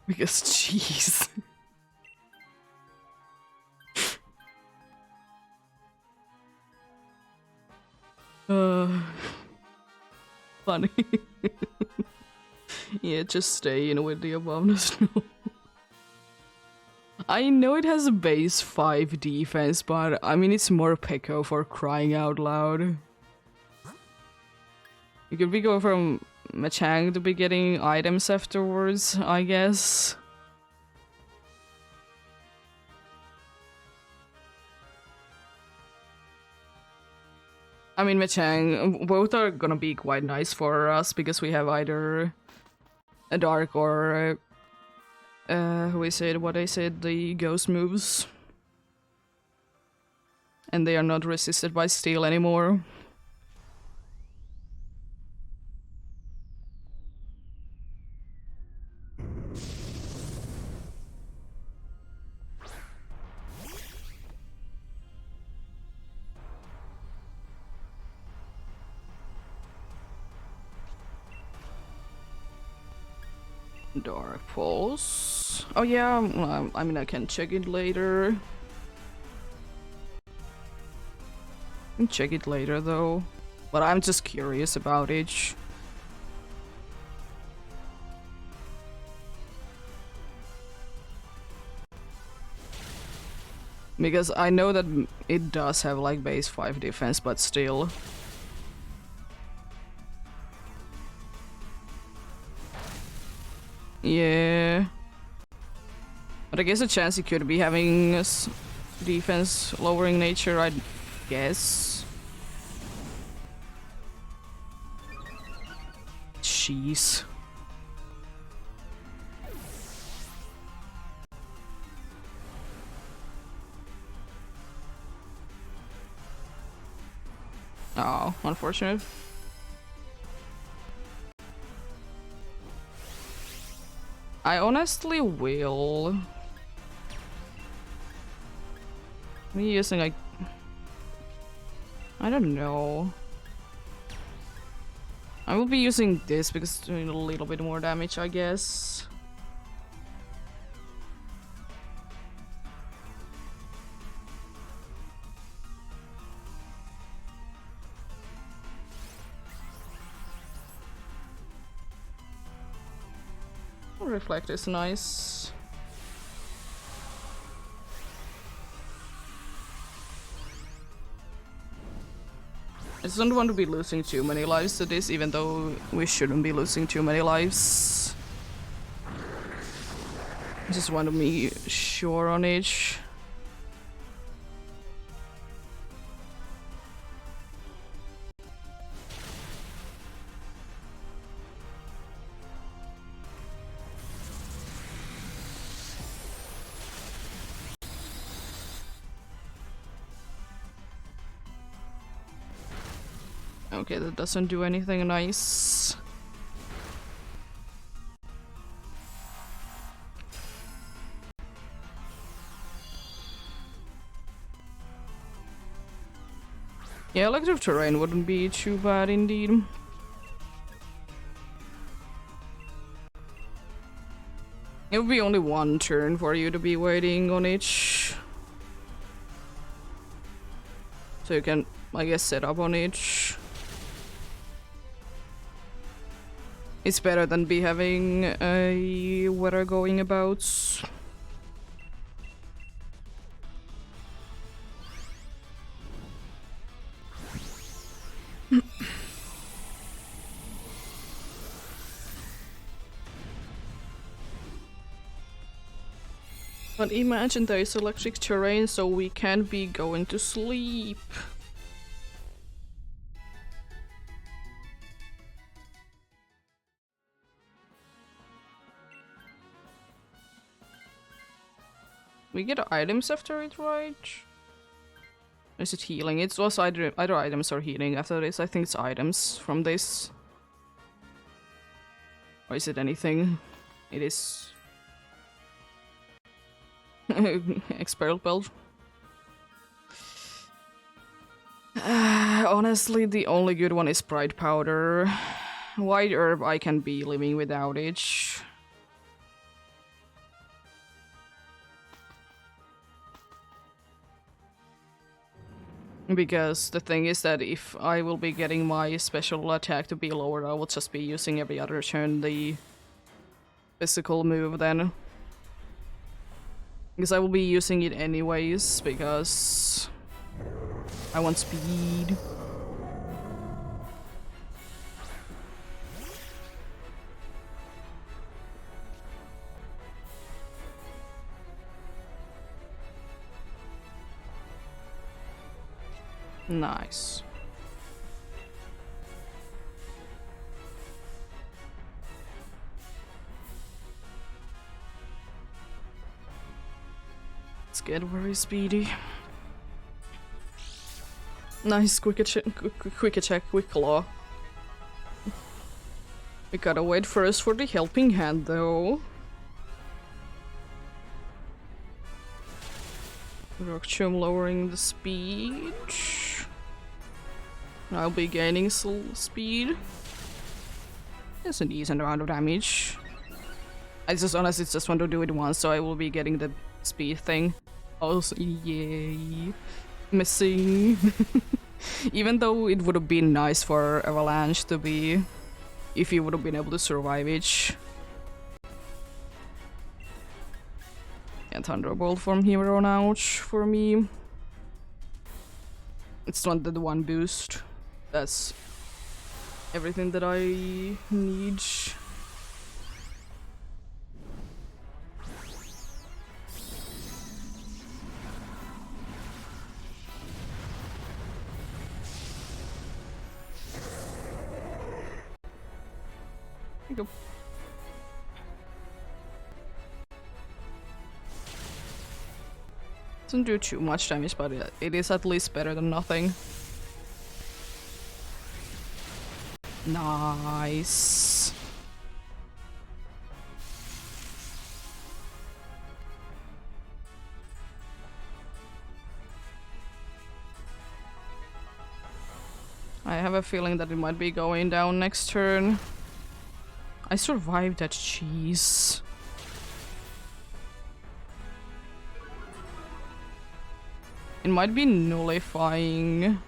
Because jeez. Funny. Yeah, just stay in with the above the snow. I know it has a base 5 defense, but I mean it's more Peko for crying out loud. You could be going from Machang to be getting items afterwards, I guess. I mean, Machang, both are gonna be quite nice for us because we have either a dark or what I said, the ghost moves. And they are not resisted by steel anymore. Dark Pulse. Oh yeah, I mean I can check it later. I can check it later though. But I'm just curious about it. Because I know that it does have like base 5 defense, but still. Yeah. But I guess a chance it could be having a defense lowering nature, I guess. Jeez. Oh, unfortunate. I honestly will. Me using like, I don't know. I will be using this because it's doing a little bit more damage, I guess. Reflect is nice. I just don't want to be losing too many lives to this, even though we shouldn't be losing too many lives. I just want to be sure on each. Okay, that doesn't do anything nice. Yeah, electric terrain wouldn't be too bad indeed. It would be only one turn for you to be waiting on each. So you can, I guess, set up on each. It's better than be having a weather going about. But imagine there is electric terrain, so we can't be going to sleep. We get items after it, right? Or is it healing? It was either items or healing after this. I think it's items from this. Or is it anything? It is... Expelled belt. Honestly, the only good one is Pride Powder. White herb I can be living without it. Because the thing is that if I will be getting my special attack to be lowered, I will just be using every other turn the physical move then. Because I will be using it anyways, because I want speed. Nice. Let's get very speedy. Nice, quick attack, quick claw. We gotta wait first for the helping hand though. Rock Chum lowering the speed. I'll be gaining speed. It's a decent amount of damage. I just honestly just want to do it once, so I will be getting the speed thing. Also, yay. Missing. Even though it would have been nice for Avalanche to be... if you would have been able to survive each. And Thunderbolt from here on out for me. It's not the one boost. That's everything that I need. Go. Doesn't do too much damage, but it is at least better than nothing. Nice. I have a feeling that it might be going down next turn. I survived that cheese. It might be nullifying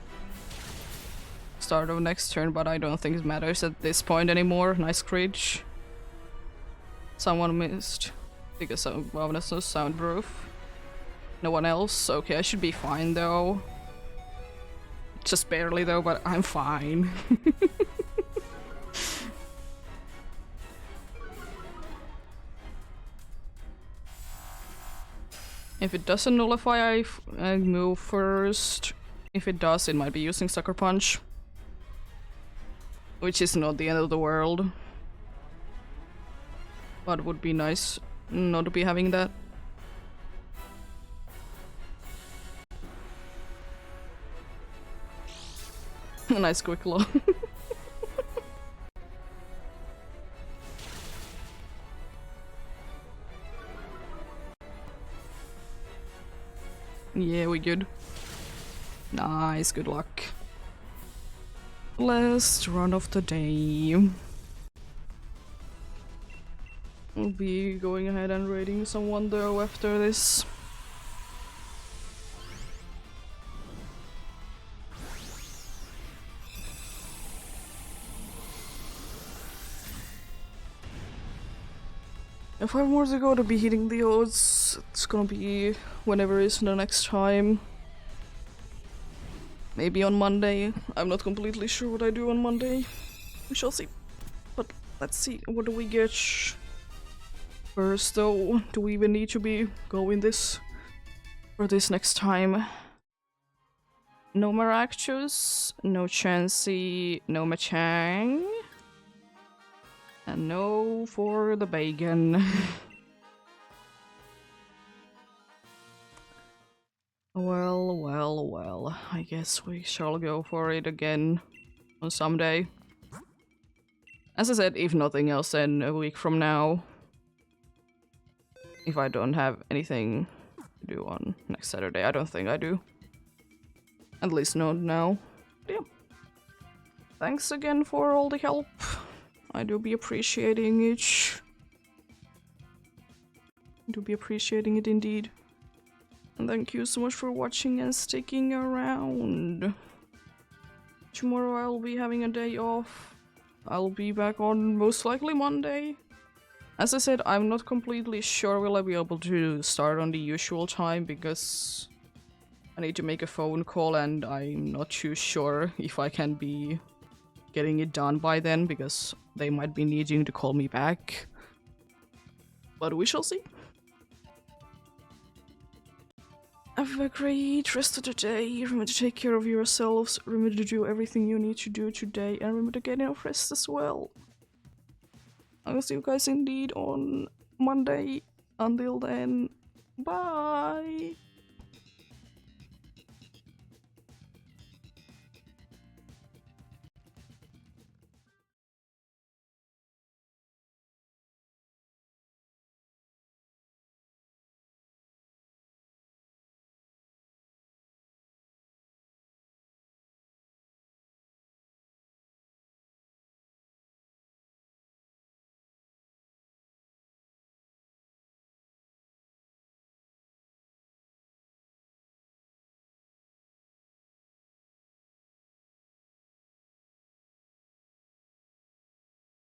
start of next turn, but I don't think it matters at this point anymore. Nice crit. Someone missed. Because well, that's no soundproof. No one else. Okay, I should be fine though. Just barely though, but I'm fine. If it doesn't nullify, I move first. If it does, it might be using Sucker Punch. Which is not the end of the world. But it would be nice not to be having that. Nice quick claw. Yeah, we good. Nice, good luck. Last run of the day. I'll be going ahead and raiding someone though after this. If 5 more to go to be hitting the odds, it's gonna be whenever is the next time. Maybe on Monday. I'm not completely sure what I do on Monday. We shall see. But let's see, what do we get? First though, do we even need to be going this for this next time? No Maractus, no Chansey, no Machang. And no for the bacon. Well, well, well. I guess we shall go for it again on some day. As I said, if nothing else, then a week from now. If I don't have anything to do on next Saturday. I don't think I do. At least not now. But yeah. Thanks again for all the help. I do be appreciating it. Do be appreciating it indeed. And thank you so much for watching and sticking around. Tomorrow I'll be having a day off. I'll be back on most likely Monday. As I said, I'm not completely sure will I be able to start on the usual time because I need to make a phone call and I'm not too sure if I can be getting it done by then because they might be needing to call me back. But we shall see. Have a great rest of the day. Remember to take care of yourselves. Remember to do everything you need to do today. And remember to get enough rest as well. I'll see you guys indeed on Monday. Until then, bye!